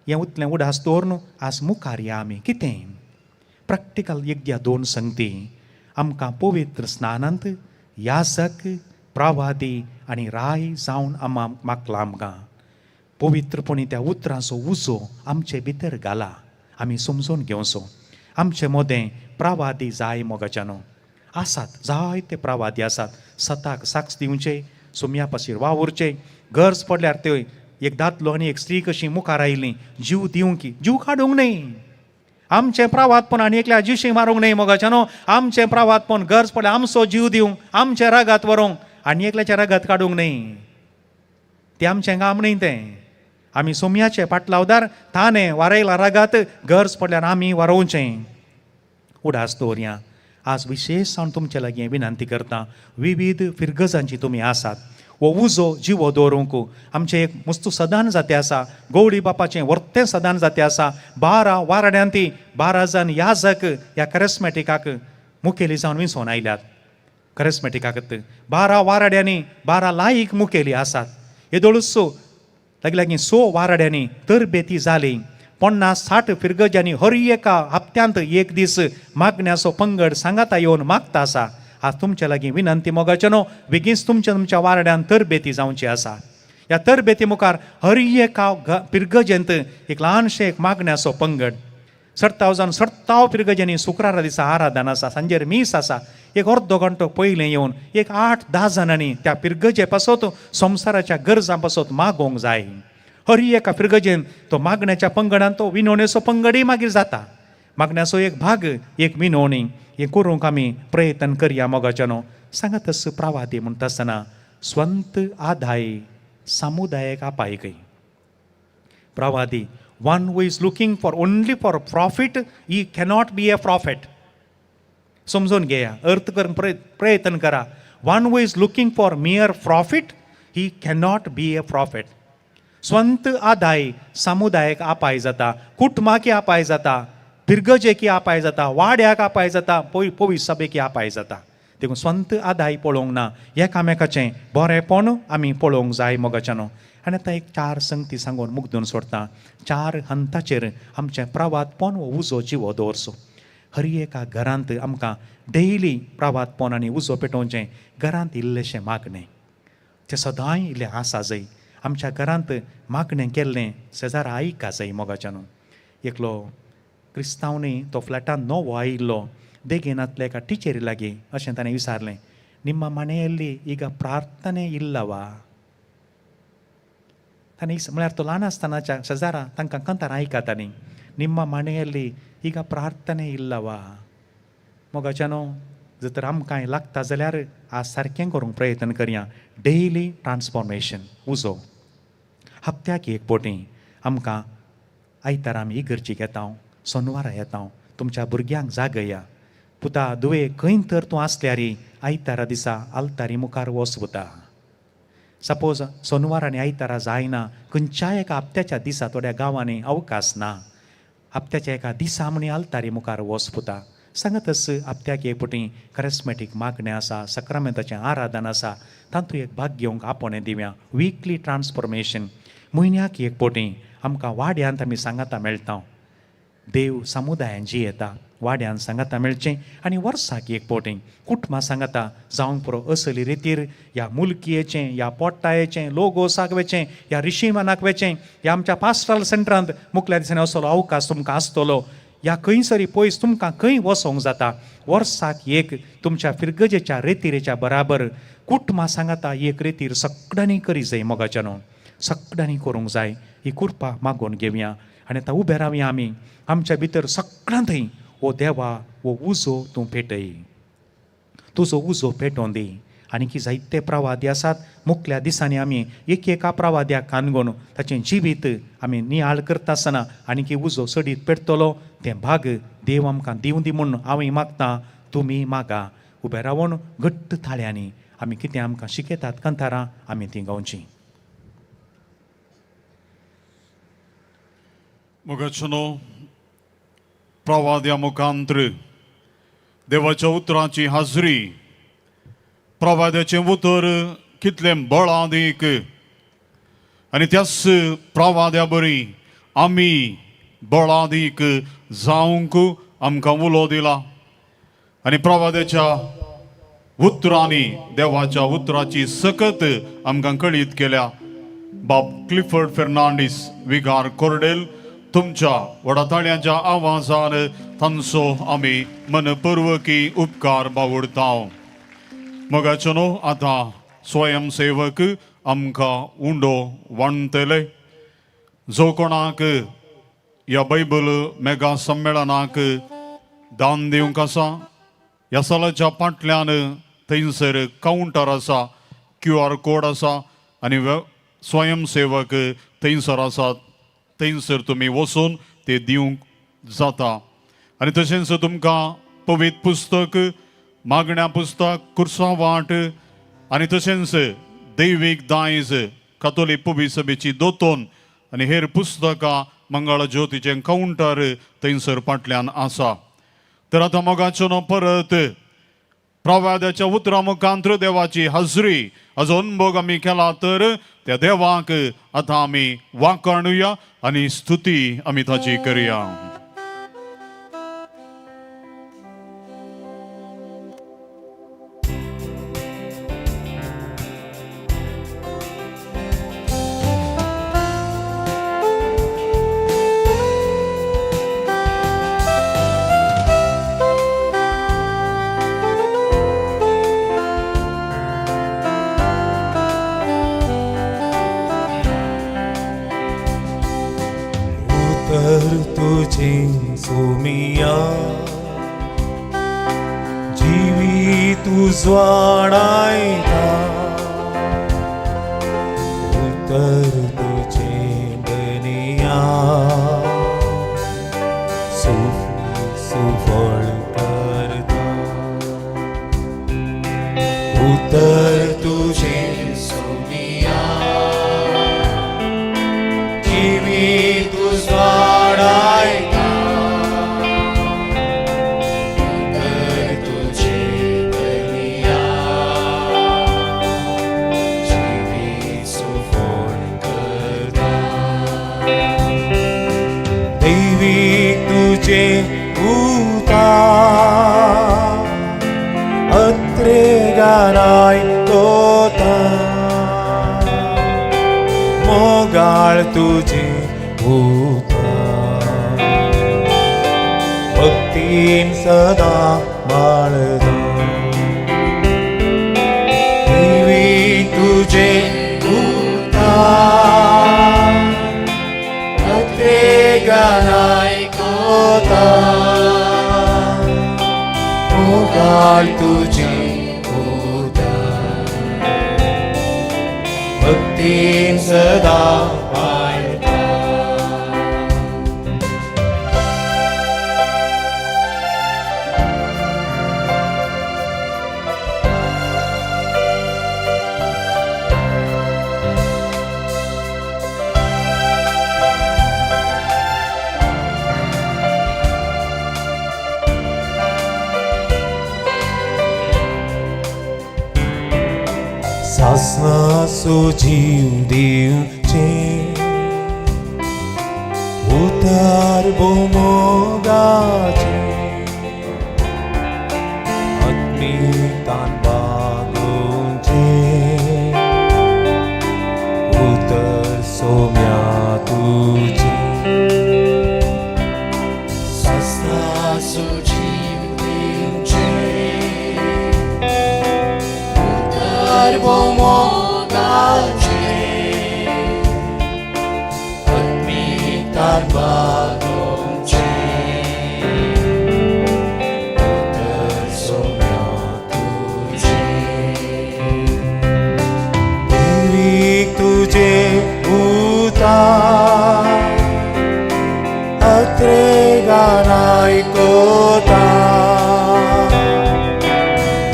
हें उतलें उडास दवरून आज मुखार या आमी. कितें प्रॅक्टिकल 1-2 संगती आमकां पवित्र स्नानांत याजक, प्रवादी आनी राय जावन मागला. आमकां पवित्रपणी त्या उतराचो उजो आमचे भितर घाला. आमी समजून घेवचो. आमचे मोदें प्रवादी जाय मोगाच्यानो. आसात जायते प्रवादी आसात. सताक साक्ष दिवचे, सुम्या पाशीर वावुरचे. गरज पडल्यार ते एक दादलो आनी एक स्त्री कशी मुखार आयली जीव दिवंक, जीव काडूंक न्ही. आमचें प्रवादपण आनी एकल्या जिवशी मारूंक न्ही मोगाच्यानो. आमचें प्रवादपण गरज पडल्यार आमचो जीव दिवंक, आमचे रगात व्हरूंक, आनी एकल्याच्या रगात काडूंक न्ही. तें आमचें काम न्ही तें. आमी सोम्याचे पाटलावदार ताणें वारयला रगात गरज पडल्यार आमी वारोवचें. उडास दवरया. आज विशेश हांव तुमचे लागीं विनंती करता. विविध फिरगजांची तुमी आसात. हो उजो जिवो दवरूंक आमचें एक मस्तू सदान जातें आसा. गवळी बापाचें वर्तें सदान जातें आसा. 12 वारड्यांती 12 जाण याजक ह्या कॅरिस्मॅटिकाक मुखेली जावन विसोन आयल्यात. कॅरिस्मॅटिकाक 12 वारड्यांनी 12 लायक मुखेली आसात. येदोळूच लागीं 100 वारड्यांनी तरबेती जाली. 50-60 पिरगजांनी हर एका हप्त्यांत एक दीस मागण्याचो पंगड सांगाता येवन मागता आसा. आज तुमच्या लागीं विनंती मोगाचेनो बेगीच तुमच्या वारड्यान तरबेती जावची आसा. ह्या तरबेती मुखार हर एका पिरगजेंत एक ल्हानशें एक मागण्याचो पंगड 70 पिरगजांनी शुक्रारा दिसा आराधन आसा. सांजेर मीस आसा. एक अर्दो घंटो पयलें येवन एक 8-10 जाणांनी त्या पिरगजे पासत संवसाराच्या गरजां पासत मागोवंक जाय. हर एका पिरगजेन तो मागण्याच्या पंगडान तो विनवणेचो पंगडय मागीर जाता. मागण्याचो एक भाग एक विनवणी हे करूंक आमी प्रयत्न करया मोगाचेनो. सांगातच प्रवादी म्हणटा आसतना स्वंत आदाय सामुदायिक आपायकय. प्रवादी one who is looking for only for profit, he cannot be a prophet. समजून घेया, अर्थ करून प्रयत्न करा. one who is looking for mere profit, he cannot be a prophet. स्वंत आदाय सामुदायिक आपाय जाता, कुटुंबाकी आपाय जाता, पिरगजेकी आपाय जाता, वाड्याक आपाय जाता, पवित्र सभेकी आपाय जाता. देखून स्वंत आदाय पळोवंक ना. एकामेकाचें बरेंपण आमी पळोवंक जाय मोगाचेनो. आनी आतां एक 4 संगती सांगून मुग्धून सोडता. 4 हंताचेर आमचें प्रवादपण वो उजो जिवो दवरचो. हर एका घरांत आमकां डेली प्रवादपण आनी उजो पेटोवचें. घरांत इल्लेशें मागणें तें सदांय इल्लें आसा जाय. आमच्या घरांत मागणें केल्लें शेजारा आयका जाय मोगाचेनो. एकलो क्रिस्तांवनी तो फ्लॅटान नवो आयिल्लो बेगिनांतल्या एका टिचेरी लागीं अशें ताणें विचारलें, ನಿಮ್ಮ ಮನೆಯಲ್ಲಿ ಈಗ ಪ್ರಾರ್ಥನೆ ಇಲ್ಲವಾ? ताणें म्हळ्यार तो ल्हान आसतनाच्या शेजारा तांकां कंतार आयकताली, ನಿಮ್ಮ ಮನೆಯಲ್ಲಿ ಈಗ ಪ್ರಾರ್ಥನೆ ಇಲ್ಲವಾ? मोगाचेनो जर तर आमकां लागता जाल्यार आज सारकें करूंक प्रयत्न करया. डेली ट्रान्सफॉर्मेशन उजो. हप्त्याक एक पोटी आमकां आयतार आमी इगर्जीक येता, सोनवारा येता. तुमच्या भुरग्यांक जागया. पुता दुवे खंय तर तूं आसल्यार आयतारा दिसा आल्तारी मुखार वचता. सपोज सोनवार आनी आयतारा जायना, खंयच्याय एका हप्त्याच्या दिसा थोड्या गांवांनी अवकाश ना. हप्त्याच्या एका दिसा म्हणी आल्तारी मुखार वचपुता. सांगतच हप्त्याक एक पुटी करेस्मेटीक मागणें आसा, सक्रामेंताचें आराधन आसा, तातूंत एक भाग घेवंक आपोवणें दिवया. विकली ट्रान्सफॉर्मेशन. म्हयन्याक एक पोटी आमकां वाड्यांत आमी सांगाता मेळटा. देव समुदायान जियेता, वाड्यान सांगाता मेळचें. आनी वर्साक एक पोटी कुटुंबां सांगाता जावंक पुरो असली रितीर ह्या मुलकियेचें, ह्या पोट्टायेचें, लोगो सागवेचें, ह्या रिशीमानाक वेचें, ह्या आमच्या पास्टल सेंटरांत मुखल्या दिसांनी असलो अवकाश तुमकां आसतलो. ह्या खंयसरी पयस तुमकां खंय वचोंक जाता. वर्साक एक तुमच्या फिरगजेच्या रेतीरेच्या बराबर कुटुंबां सांगाता एक रेतीर सगळ्यांनी करी जाय मोगाचेनो. सगळ्यांनी करूंक जाय. ही कृपा मागून घेवया. आनी आतां उबे रावया आमी. आमच्या भितर सगळ्यां थंय ओ देवा वो उजो तूं पेटय. तुजो उजो पेटोवन दी. आनी की जायते प्रवादी आसात. मुखल्या दिसांनी आमी एका प्रवाद्याक कानगोन ताचें जिवीत आमी नियाळ करता आसतना आनी की उजो सडीत पेटतलो तें भाग देव आमकां दिवं दी म्हूण हांव मागतां. तुमी मागा. उबे रावून घट्ट थाळ्यांनी आमी कितें आमकां शिकयतात कंथारां आमी तीं गावचीं. मोगाचेनो प्रवाद्या मुखांतर देवाच्या उतरांची हाजरी. प्रवाद्याचें उतर कितलें बळादीक आनी त्याच प्रवाद्या बरी आमी बळादीक जावंक आमकां उलो दिला. आनी प्रवाद्याच्या उतरांनी देवाच्या उतराची सकत आमकां कळीत केल्या. बाब क्लिफर्ड फेर्नांडीस विगार कोर्डेल तुमच्या वडाताळ्यांच्या आवाजान तांचो आमी मनपूर्वकी उपकार बावडता. मोगाचेनो आतां स्वयंसेवक आमकां उंडो वाणटले. जो कोणाक ह्या बायबल मेगा संमेलनाक दान दिवंक आसा, ह्या सालाच्या फाटल्यान थंयसर कावंटर आसा, QR कोड आसा आनी स्वयंसेवक थंयसर आसात. थंयसर तुमी वचून ते दिवंक जाता. आनी तशेंच तुमकां पवित्र पुस्तक, मागण्या पुस्तक, कुर्सां वाट आनी तशेंच दैवीक दायज, कातोलीक पवित्र सभेची दोतोन आनी हेर पुस्तकां मंगळ ज्योतीचें कावंटर थंयसर फाटल्यान आसा. तर आतां मोगाचेनो परत प्रवाद्याच्या उतरा मुखांतर देवाची हजरी हाजो अनुभव आमी केला तर त्या देवाक आतां आमी वाखाणुया आनी स्तुती आमी ताची करुया. तुझे सोमिया जीवी तुझवाडायता उतर तुझे बनिया सुफळ करता उतर तुझे सोमिया जीवी तुझवाडायता उतर तुझे बनिया जीवी सुफळ करता दैविक तुझे उतार अत्रे गानाय तोता मोगाळ तुझे उतार भक्तीन सदा बाळगा दैविक तुझे उतार अत्रे गानाय कोता मोगाळ तुझे उतार भक्तीन सदा बाळगा सासनासो जीव दिवचे उतार बोमोगाचे आत्मीयतान बागोवचे उतर सोम्या तुझे सासनासो जीव दिवचे मोगाचे आत्मीयतान बागोवचे उतर सोम्या तुझे दैविक तुझे उतार अत्रे गानाय कोता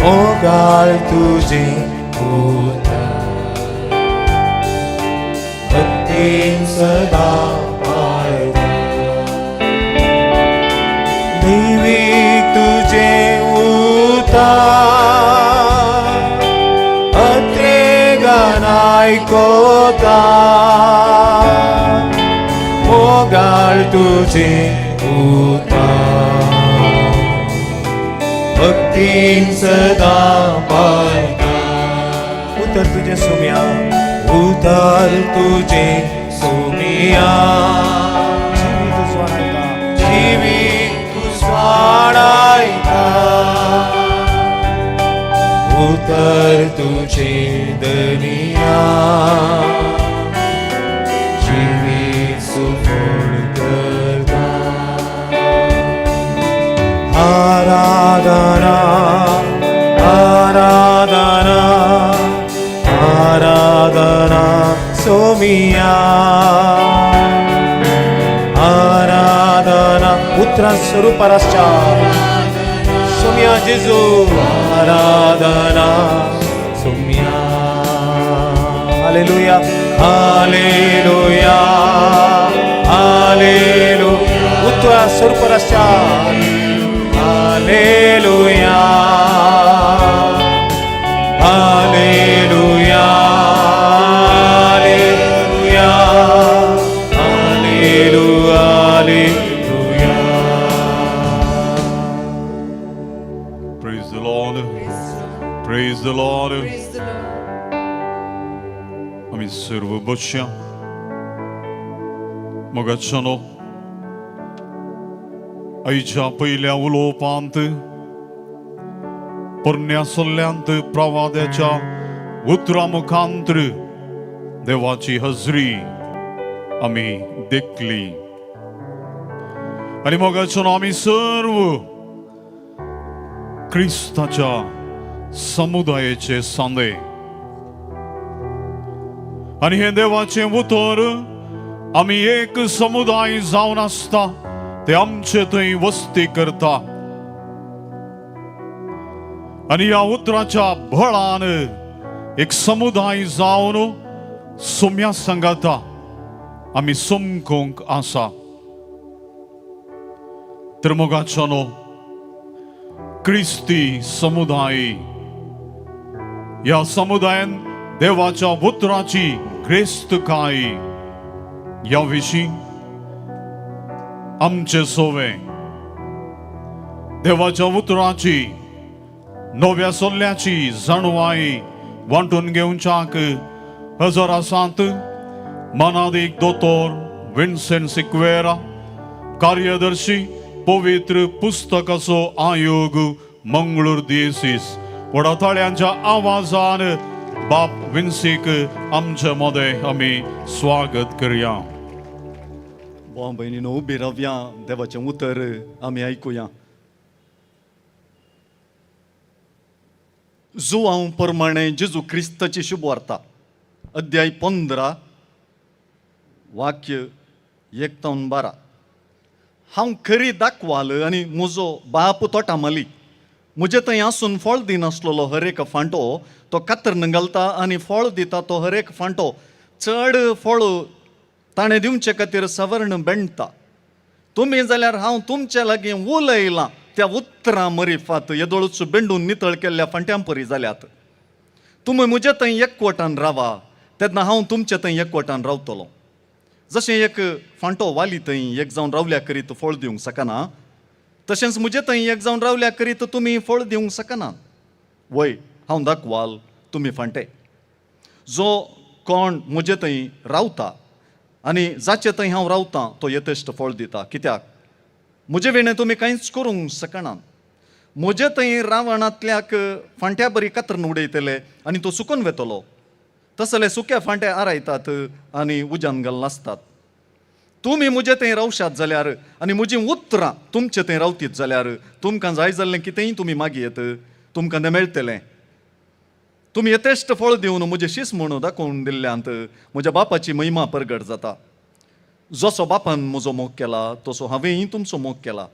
मोगाळ तुझे भक्तीन सदा बाळगा दैविक तुझे उतार अत्रे गानाय कोता मोगाळ तुझे उतार भक्तीन सदा बाळगा उतर तुझे सोम्या उतर तुझे सोमिया जीवी तुझवाडायता उतर तुझे दनिया जीवी सुफळ करता आराधना आराधना आराधना सोमिया आराधना पुत्रा स्वरूपाराच्या सोमिया जेजू आराधना सोमिया हालेलुया हालेलुया हालेलुया पुत्रा स्वरूपाराच्या हालेलुया सर्व बसया. मोगाचनो आईच्या पहिल्या उलोवपांत पोरण्या सल्ल्यांत प्रवाद्याच्या उतरा मुखांतर देवाची हजरी आम्ही देखली. आणि मोगाचनो आम्ही सर्व क्रिस्ताच्या समुदायाचे सांदे. आणि हे देवाचे उतर आम्ही एक समुदाय जावन आसता ते आमचे थंय वस्ती करता. आणि या उतराच्या बळान एक समुदाय जावन सोम्या सांगाता आम्ही सोमकोंक आसा. तर मोगाचनो क्रिस्ती समुदाय या समुदायान देवाच्या उतराची क्रेस्तकाय या विशीं आमचे सोवे देवाच्या उतराची नव्या सल्ल्याची जाणवाई वांटून घेवच्याक हजर आसात मनादीक दोतोर विन्सेंट सिक्वेरा, कार्यदर्शी पवित्र पुस्तकाचो आयोग मंगळूर दिएसीस. व्हडा ताळ्यांच्या आवाजान बाप विन्सीक आमचे मदे आमी स्वागत करया. भाव भयणीनो उबी रावया, देवाचें उतर आमी आयकुया. जुआंव प्रमाणे जेजू क्रिस्ताची शुभ वार्ता अध्याय 15 वाक्य 1-12. हांव खरी दाखवाल आनी म्हजो बाप तोटामाली. म्हजे थंय आसून फळ दिनासलेलो हर एक फांटो तो कातरन घालता आनी फळ दिता तो हर एक फांटो चड फळ ताणें दिवचे खातीर सवर्ण बेंडता. तुमी जाल्यार हांव तुमच्या लागीं उलयलां त्या उतरां मरिफात येदोळूच बेंडून नितळ केल्ल्या फांट्यां परी जाल्यात. तुमी म्हजे थंय एकवटान रावा तेन्ना हांव तुमचे थंय एकवटान रावतलों. जशें एक फांटो वाली थंय एक जावन रावल्या करीत फळ दिवंक शकना, तशेंच म्हजे थंय एक जावन रावल्या करीत तुमी फळ दिवंक शकनात. वय हांव दाखवाल, तुमी फांटे. जो कोण म्हजे थंय रावता आनी जाचे थंय हांव रावतां तो यथेश्ट फळ दिता. कित्याक म्हजे विणे तुमी कांयच करूंक शकनात. म्हजे थंय रावणांतल्याक फांट्या बरी कातरन उडयतले आनी तो सुकून वेतलो. तसले सुके फांटे आरायतात आनी उज्यान घाल नासतात. तुमी म्हजे थंय रावशात जाल्यार आनी म्हजीं उतरां तुमचे थंय रावतीत जाल्यार तुमकां जाय जाल्लें कितेंय तुमी मागयेत तुमकां तें मेळटलें. तुमी यथेश्ट फळ दिवन म्हजें शीस म्हणून दाखोवन दिल्ल्यांत म्हज्या बापाची महिमा परगट जाता. जसो बापान म्हजो मोग केला तसो हांवेंय तुमचो मोग केला.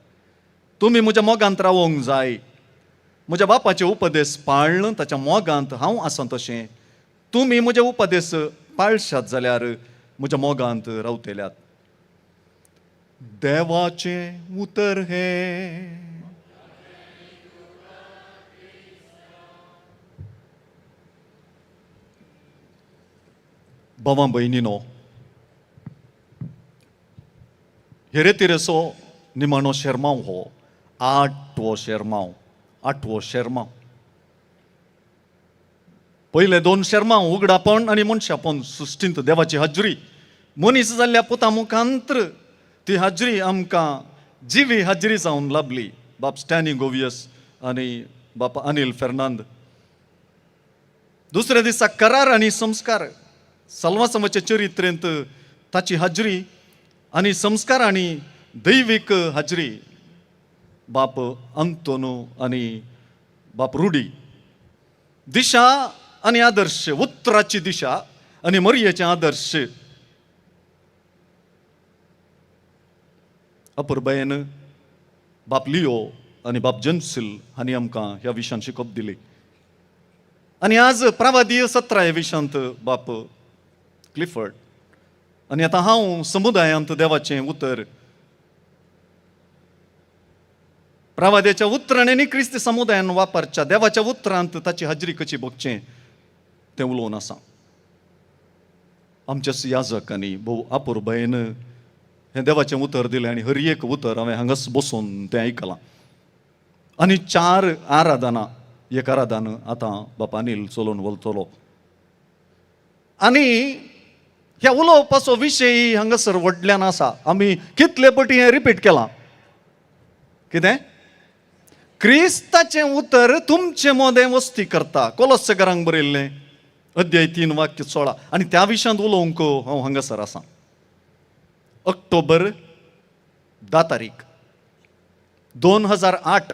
तुमी म्हज्या मोगांत रावोंक जाय. म्हज्या बापाचे उपदेश पाळन ताच्या मोगांत हांव आसां तशें तुमी म्हजे उपदेश पाळशात जाल्यार म्हज्या मोगांत रावतल्यात. देवाचें उतर हे. भावां भयणीनो, हेरेतिरेचो निमाणो शेरमांव हो 8वो शेरमांव. पयले 2 शेरमांव उगडापण आनी मनशापण सृश्टींत देवाची हाजरी. मनीस जाल्ल्या पुता मुखांत्र ती हाजरी आमकां जिवी हाजरी जावन लाभली. बाप स्टॅनी गोवियस आनी बाप अनिल फेर्नांद. दुसऱ्या दिसा करार आनी संस्कार. साल्वासमाच्या चरित्रेंत ताची हाजरी आनी संस्कार आनी दैवीक हाजरी बाप अंतोनू आनी बाप रुडी. दिशा आनी आदर्श, उतराची दिशा आनी मरियेचे आदर्श. अपुर्बायेन बाप लिओ आनी बाप जनसिल हांणी आमकां ह्या विशयान शिकोवप दिली. आनी आज प्रावादीय 17 ह्या विशयांत बाप क्लिफर्ड. आनी आतां हांव समुदायांत देवाचें उतर प्रावाद्याच्या उतरांनी क्रिस्ती समुदायान वापरच्या देवाच्या उतरांत ताची हाजरी कशी भोगचें तें उलोवन आसा. आमच्या याजक आनी भोव अपुर्बायेन हें देवाचें उतर दिलें आनी हर एक उतर हांवें हांगाच बसून तें आयकलां. आनी 4 आराधना एक आराधन आतां बाप अनिल चलोवन वलतलो. आनी ह्या उलोवपाचो विशय हांगासर व्हडल्यान आसा. आमी कितले पटी हें रिपीट केलां. कितें? क्रिस्ताचें उतर तुमचे मोदें वस्ती करता. कोलोस्सेकारांक बरयल्लें अध्याय 3 वाक्य 16. आनी त्या विशयांत उलोवंक हांव हांगासर आसा. ऑक्टोबर 10 तारीख 2008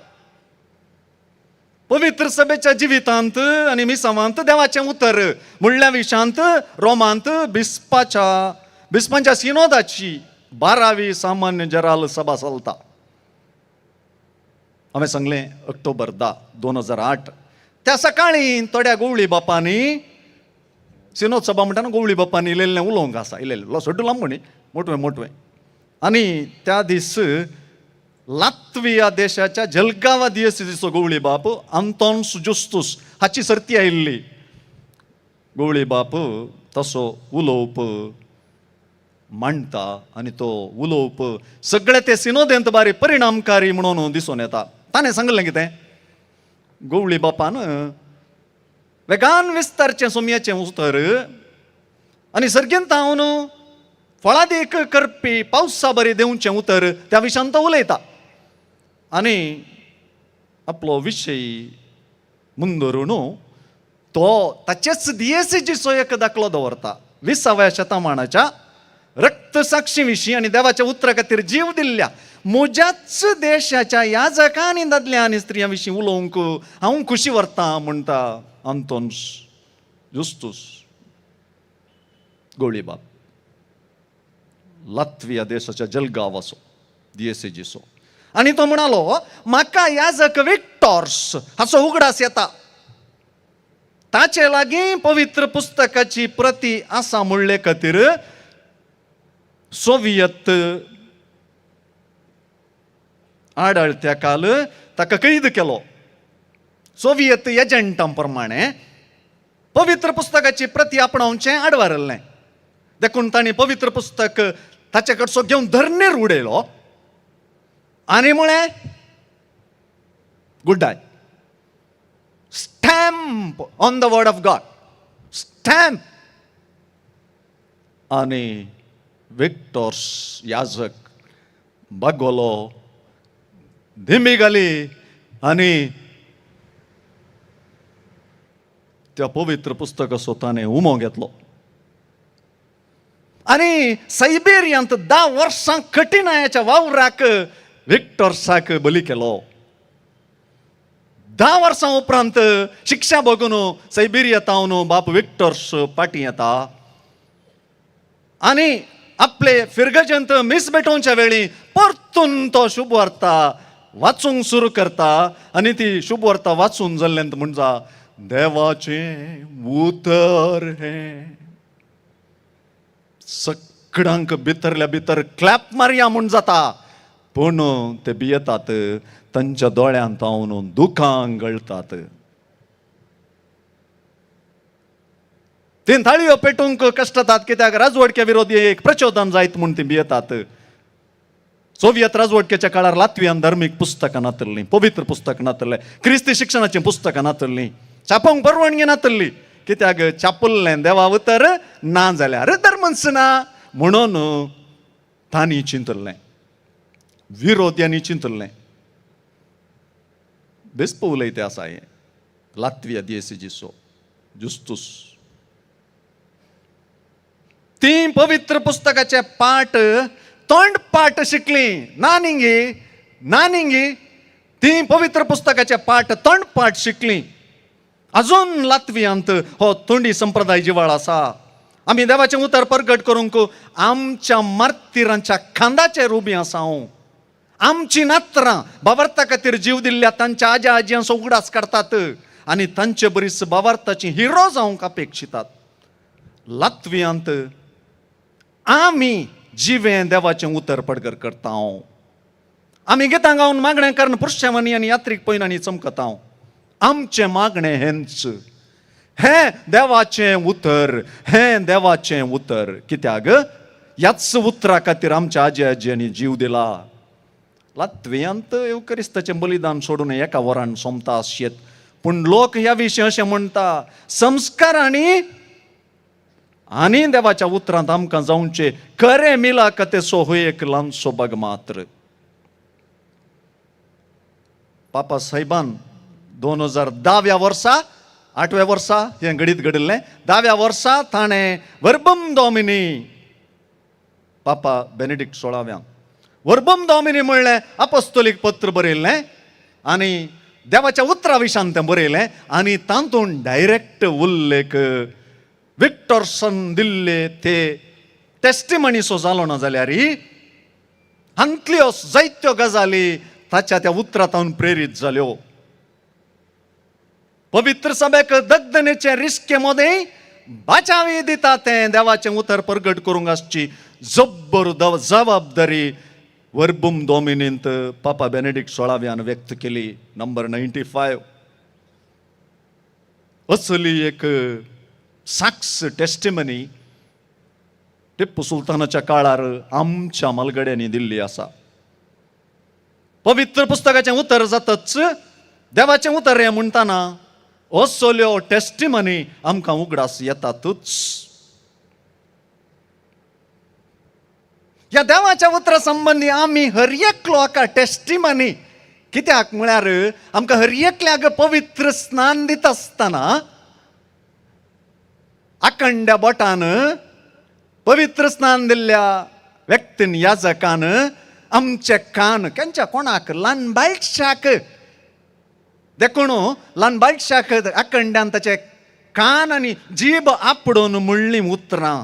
पवित्र सभेच्या जिवितांत आनी मिसावांत देवाचें उतर म्हणल्या विशयांत रोमांत बिस्पांच्या सिनोदाची 12वी सामान्य जराल सभा चलता. हांवें सांगलें ऑक्टोबर 10, 2008. त्या सकाळी थोड्या गवळी बापांनी सिनोद सभा म्हणटाना गवळी बापांनी इल्लें उलोवंक आसा. इल्लें सोड्डू लांब म्हणी मोटवें. आनी त्या दीस लात्विया देशाच्या जलगावा दियेसीचो गवळी बाप आंतोन्स जुस्तुस हाची सर्ती आयिल्ली. गवळी बाप तसो उलोवप मांडटा आनी तो उलोवप सगळे ते सिनोदेंत बारी परिणामकारी म्हणून दिसून येता. ताणें सांगलें कितें? गवळी बापान वेगान विस्तारचें सोमयाचें उतर आनी सर्गेंत हांव फळादीक करपी पावसा बरी देवचें उतर त्या विशयान तो उलयता. आनी आपलो विशय मुंदरून तो ताचेच दियेसीचो एक दाखलो दवरता. 20व्या शतमानाच्या रक्तसाक्षी विशीं आनी देवाच्या उतरा खातीर जीव दिल्ल्या म्हज्याच देशाच्या याजकां आनी दादल्या आनी स्त्रियां विशीं उलोवंक हांव खुशी व्हरतां म्हणटा आंतोन्स जुस्तुस गवळी बाप. लात्विया देशाच्या जलगावाचो दियेसीचो. आनी तो म्हणालो म्हाका याजक विक्टॉर्स हाचो उगडास येता. ताचे लागीं पवित्र पुस्तकाची प्रती आसा म्हणले खातीर सोवियत आडळत्या काल ताका कैद केलो. सोवियत एजंटां प्रमाणे पवित्र पुस्तकाची प्रती आपणावचें आडवारल्लें. देखून तांणी पवित्र पुस्तक ताचे कडचो घेवन धरणेर उडयलो आनी म्हळें गुड डाय. Stamp on the word of God. Stamp. आनी विक्टॉर्स याजक बागोलो धिमी घाली आनी त्या पवित्र पुस्तकाचो ताणें उमो घेतलो. आनी सायबेरियांत 10 वर्सां कठिणायाच्या वावराक विक्टॉर्साक बली केलो. 10 वर्सां उपरांत शिक्षा भोगून सायबेरियांतावन बाप विक्टॉर्स पाटी येता आनी आपले फिरगजंत मीस भेटोवच्या वेळी परतून तो शुभ वार्ता वाचूंक सुरू करता. आनी ती शुभ वार्ता वाचून जाल्ल्यान म्हणटा देवाचें उतर हें. सगळ्यांक भितरल्या भितर क्लॅप मारया म्हूण जाता. पूण ते भियेतात. तांच्या दोळ्यांत हांव दुखांक गळटात. तीन थाळयो पेटूंक कश्टातात कित्याक राजवडक्या विरोधी एक प्रचोदन जायत म्हूण ती भियेतात. सोवियत राजवडकेच्या काळार लात्वियान धार्मीक पुस्तकां नातरलीं, पवित्र पुस्तक नातरलें, क्रिस्ती शिक्षणाचीं पुस्तकां नातरलीं, छापोवंक परवानगी नातरली. कित्याक छापल्लें देवा उतर ना जाल्यार धर्मच ना म्हणून तांणी चिंतल्लें, विरोध्यांनी चिंतल्लें. बेस्प उलयते आसा हें लात्विया दियेसीचो जुस्तुस. ती पवित्र पुस्तकाचे पाठ तोंड पाठ शिकलीं. नानिंगी ती पवित्र पुस्तकाचे पाठ तोंड पाठ शिकलीं. अजून लात्वियांत हो तोंडी संप्रदाय जिवाळ आसा. आमी देवाचें उतर प्रगट करूंक आमच्या मार्तिरांच्या खांदाचेर उबीं आसा. आमची नात्रां बाबार्था खातीर जीव दिल्ल्या तांच्या आज्या आजयांचो उगडास काडटात आनी तांचे बरीच बाबार्थाची हिरो जावंक अपेक्षितात. लात्वियांत आमी जिवें देवाचें उतर प्रगट करता. आमी गितां गावन मागणें कारण पुरुषांनी आनी यात्रीक पयनांनी चमकता. आमचें मागणें हेंच, हें देवाचें उतर, हें देवाचें उतर. कित्याक ह्याच उतरा खातीर आमच्या आज्या आजयांनी जीव दिला. लात्वियांत युकरिस्ताचें बलिदान सोडून एका वरान सोंपता आसचेत. पूण लोक ह्या विशीं अशें म्हणटा संस्कार आनी आनी देवाच्या उतरांत आमकां जावचे खरे मिलाकतेचो हो एक ल्हानसो भाग मात्र. पापा साहेबान 2010व्या वर्सा 8व्या वर्सा हें घडीत घडिल्लें 10व्या वर्सा ताणें वर्बम डॉमिनी पापा बेनेडिक्ट 16व्यांक वर्बम डॉमिनी म्हणलें अपोस्तोलीक पत्र बरयल्लें आनी देवाच्या उतरा विशान तें बरयलें आनी तातूंत डायरेक्ट उल्लेख विक्टॉर्सन दिल्ले ते टेस्टिमनीचो जालो ना जाल्यार हांतल्यो जायत्यो गजाली ताच्या त्या उतरांतून प्रेरीत जाल्यो. पवित्र सभेक दगदनेचे रिस्के मध्ये बाचावी दिता तें देवाचें उतर प्रगट करूंक आसची जब्बर जबाबदारी वर्बुम डॉमिनींत पापा बेनेडिक्ट 16व्यान व्यक्त केली. नंबर 95 असली एक साक्स टेस्टिमनी टिप्पू सुलतानाच्या काळार आमच्या मलगड्यांनी दिल्ली आसा. पवित्र पुस्तकाचें उतर जातच देवाचें उतर हें म्हणटाना असल्यो टेस्टिमनी आमकां उगडास येतातच. ह्या देवाच्या उतरा संबंधी आमी हर एकलो हाका टेस्टिमनी कित्याक म्हळ्यार आमकां हर एकल्याक पवित्र स्नान दिता आसतना आखंड्या बोटान पवित्र स्नान दिल्ल्या व्यक्तीन याजकान आमचे कान केंच्या कोणाक ल्हान बायशाक देखून ल्हान बायशाक आखंड्यान ताचे कान आनी जीब आपडून म्हणली उतरां.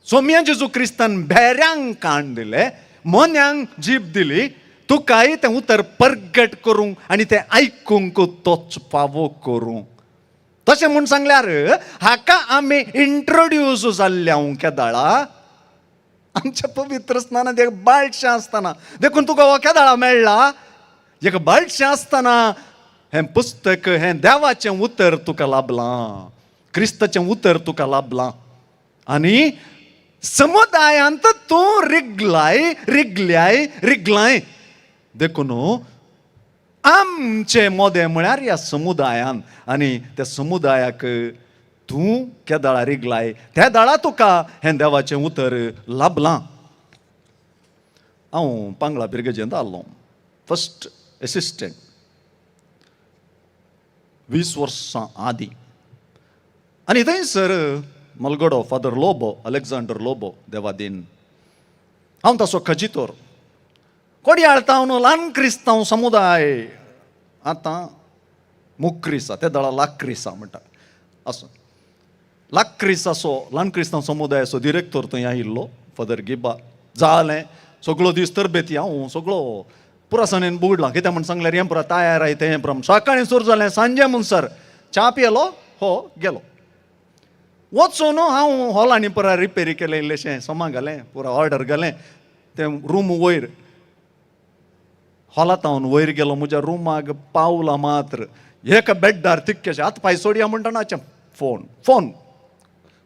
सोम्या जेजू क्रिस्तान भेऱ्यांक कान दिले मोन्यांक जीब दिली तुकाय तें उतर प्रगट करूंक आनी तें आयकूंक तोच फावो करूंक. तशें म्हूण सांगल्यार हाका आमी इंट्रोड्यूस जाल्ल्या केदाळा आमच्या पवित्र स्नानांत एक बाळशें आसतना देखून तुका हो केदाळा मेळ्ळा एक बाळशें आसतना हें पुस्तक हें देवाचें उतर तुका लाभलां क्रिस्ताचें उतर तुका लाभलां आनी समुदायांत तूं रिगलाय देखून आमचे मोदें म्हळ्यार ह्या समुदायान आनी त्या समुदायाक तूं केदाळा रिगलाय त्या दाळा तुका हें देवाचें उतर लाभलां. हांव पांगळा पिरगेजेंत आसलो फर्स्ट एसिस्टंट 20 वर्सां आदीं आनी थंयसर मलगडो फादर लोबो अलेक्झांडर लोबो देवादीन हांव ताचो खजितोर कोडयाळ न्हू ल्हान क्रिस्तांव समुदाय आतां मुक्रिसा त्या दळा लाक्रिसा म्हणटा असो लाक्रिसाचो ल्हान क्रिस्तांव समुदायाचो डिरेक्टर थंय आयिल्लो फादर गिबा जालें सगळो दीस तरबेती हांव सगळो पुरासानेन बुडलां कित्याक म्हण सांगल्यार हें पुरा तयार आय तें पुरा सकाळीं सुरू जालें सांजे म्हणसर च्या पियेलो हो गेलो वचून हांव हॉलांनी पुरा रिपेरी केलें इल्लेशें सोमां घालें पुरा ऑर्डर घालें तें रूम वयर हॉलांत हांव वयर गेलो म्हज्या रुमाक पावला मात्र एका बेड्डार तिक्केशें हात पांय सोडया म्हणटा फोन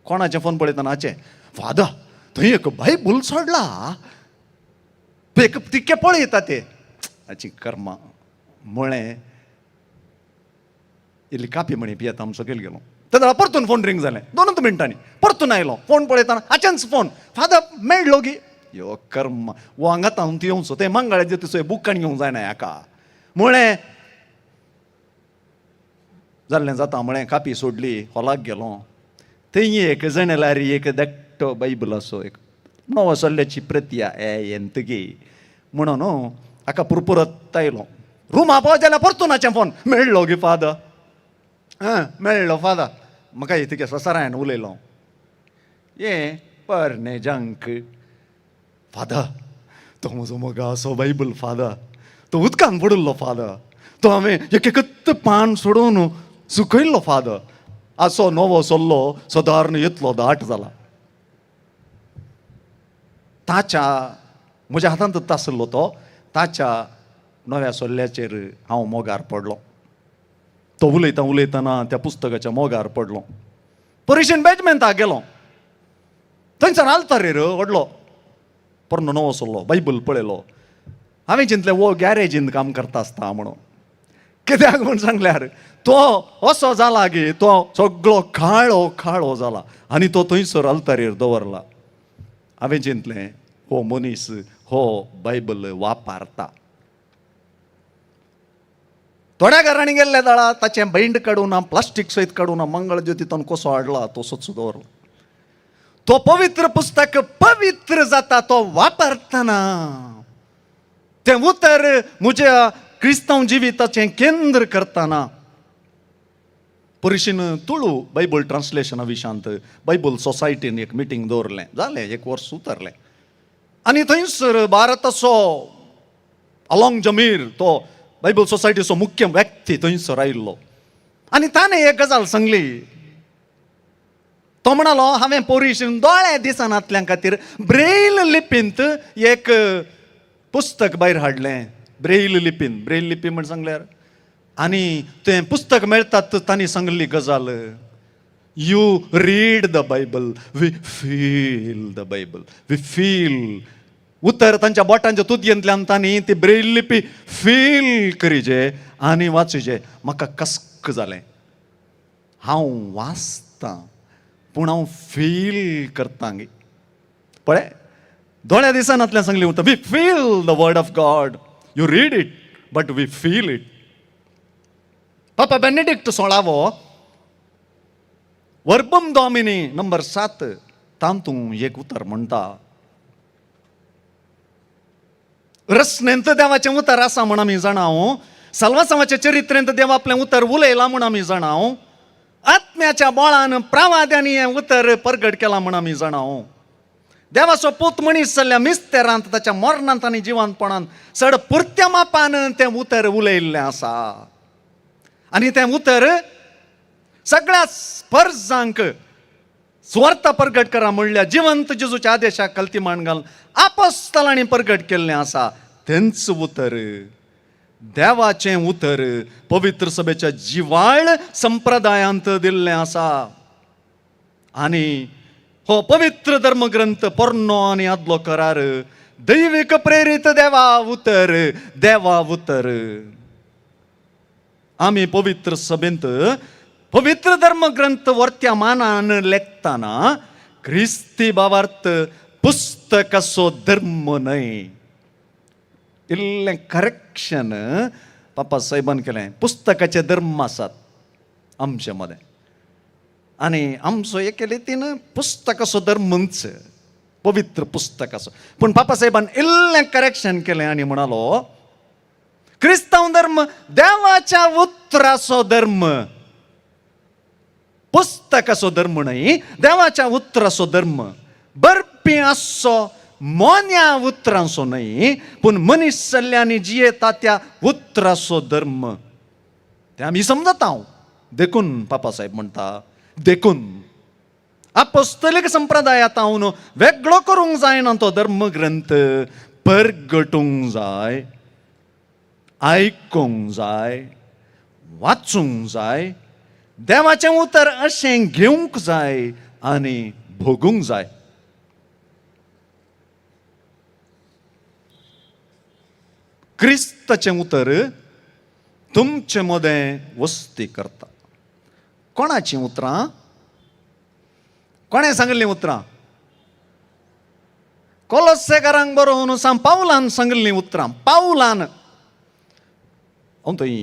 कोणाचें फोन पळयतना हाचें फादर थंय एक बायबल सोडला एक तिक्के पळयता ते हाची कर्मा म्हळें इल्ली कापी म्हणी पियेता आमी सकयल गेलो तेन्ना परतून फोन रिंग जालें 2 मिनटांनी परतून आयलो फोन पळयतना हाचेंच फोन फादर मेळ्ळो गी यो कर्म वो हांगात हांव ती येवचो तें मंगळाचे दिसो बुकान घेवंक जायना हाका म्हळें जाल्लें जाता म्हळें कापी सोडली हॉलाक गेलो थंय एक जणेलारी एक धाकटो बायबल असो एक नवो सल्ल्याची प्रती येंतगी म्हणून हाका पुरपुरत आयलो रुमा पावत जाल्यार परतून हाचें फोन मेळ्ळो गे फादर मेळ्ळो फादर म्हाका इतके ससरायन उलयलो ये परने जंक फादर तो म्हजो मोगा असो बायबल फादर तो उदकान पडुल्लो फादर तो हांवें एक एकच पान सोडून सुकयल्लो फादर असो नवो सल्लो सदारण येतलो 8 जाला ताच्या म्हज्या हातांत आसलो तो ताच्या नव्या सल्ल्याचेर हांव मोगार पडलो तो उलयतना त्या पुस्तकाच्या मोगार पडलो परिशेन बेजमेंताक गेलो थंयसर आल्तारेर व्हडलो परनो नवो सल्लो बायबल पळयलो हांवें चिंतलें वो गॅरेजींत काम करता आसता म्हणून कित्याक म्हूण सांगल्यार तो असो जाला गे, तो सगळो काळो काळो जाला आनी तो थंयसर अल्तारेर दवरला. हांवें चिंतलें, हो मनीस हो बायबल वापरता. थोड्या घरांनी गेल्ल्या दाळा ताचें बैंड काडून प्लास्टीक सयत काडून मंगळ ज्योतीतून कसो हाडला तो सोच दवरला. तो पवित्र पुस्तक पवित्र जाता तो वापरतना तें उतर म्हज्या क्रिस्तांव जिविताचें केंद्र करतना परिशीन तुळू बायबल ट्रान्सलेशना विशांत बायबल सोसायटीन एक मिटींग दवरलें. जालें 1 वर्स उतरलें आनी थंयसर भारताचो अलोंग जमीर तो बायबल सोसायटीचो मुख्य व्यक्ती थंयसर आयिल्लो आनी ताणें एक गजाल सांगली. तो म्हणालो, हांवें पोरिशीन दोळ्या दिसांतल्या खातीर ब्रेल लिपींत एक पुस्तक भायर हाडलें. ब्रेल लिपीन, ब्रेल लिपी म्हण सांगल्यार आनी तें पुस्तक मेळटात तांणी सांगली गजाल, you read the Bible, we feel the Bible, we feel. उतर तांच्या बोटांच्या तुदयेंतल्यान तांणी ती ब्रेल लिपी फील करीचे आनी वाचीचे. म्हाका कस्क जालें. हांव वाचतां पूण हांव फील करतां गे. पळय, दोळ्या दिसांतल्यान सांगली वता, we feel the word of God. You read it but we feel it. पापा बेनेडिक्ट 16वो वर्बम डॉमिनी नंबर 7 तांतूं एक उतर म्हणटा, रसनेंत देवाचें उतर आसा म्हण आमी जाणाव, साल्वासांवाच्या चरित्रेंत देव आपलें उतर उलयलां म्हण आमी जाणाव, आत्म्याच्या बळान प्रावाद्यांनी हें उतर परगट केलां म्हण आमी जाणाव. देवाचो पूत मनीस जाल्ल्या मिस्तेरांत ताच्या मरणांत आनी जिवंतपणांत चड पुर्त्या मापान तें उतर उलयल्लें आसा. आनी तें उतर सगळ्या स्पर्जांक स्वर्ता परगट करा म्हणल्या जिवंत जेजूच्या आदेशाक कल्तीमाण घालून आपोस्तलांनी परगट केल्लें आसा. तेंच उतर, देवाचें उतर पवित्र सभेच्या जिवाळ संप्रदायांत दिल्लें आसा. आनी हो पवित्र धर्मग्रंथ पोरनो आनी आदलो करार दैवीक प्रेरीत देवा उतर. आमी पवित्र सभेंत पवित्र धर्मग्रंथ वर्त्या मानान लेखतना ख्रिस्ती भावार्थ पुस्तकाचो धर्म न्हय. इल्लें करेक्शन पापा साहेबान केलें. पुस्तकाचे धर्म आसात आमचे मदें आनी आमचो एके रितीन पुस्तकाचो धर्मच पवित्र पुस्तकाचो. पूण पापा साहेबान इल्लें करेक्शन केलें आनी म्हणालो, क्रिस्तांव धर्म देवाच्या उतराचो धर्म, पुस्तकाचो धर्म न्हय, देवाच्या उतराचो धर्म. बरपी आसचो मोन्या उतरांचो न्हय, पूण मनीस जाल्ल्यांनी जियेता त्या उतराचो धर्म. ते आमी समजता. हांव देखून पापा साहेब म्हणटा, देखून अपोस्तलीक संप्रदायांत हांव वेगळो करूंक जायना तो धर्मग्रंथ. परगटूंक जाय, आयकूंक जाय, वाचूंक जाय, देवाचें उतर अशें घेवंक जाय आनी भोगूंक जाय. क्रिस्ताचें उतर तुमचे मदें वस्ती करता. कोणाचीं उतरां? कोणें सांगलीं उतरां? कोलोसेकारांक बरोवन सांग पावलान सांगलीं उतरां. पावलान हांव थंय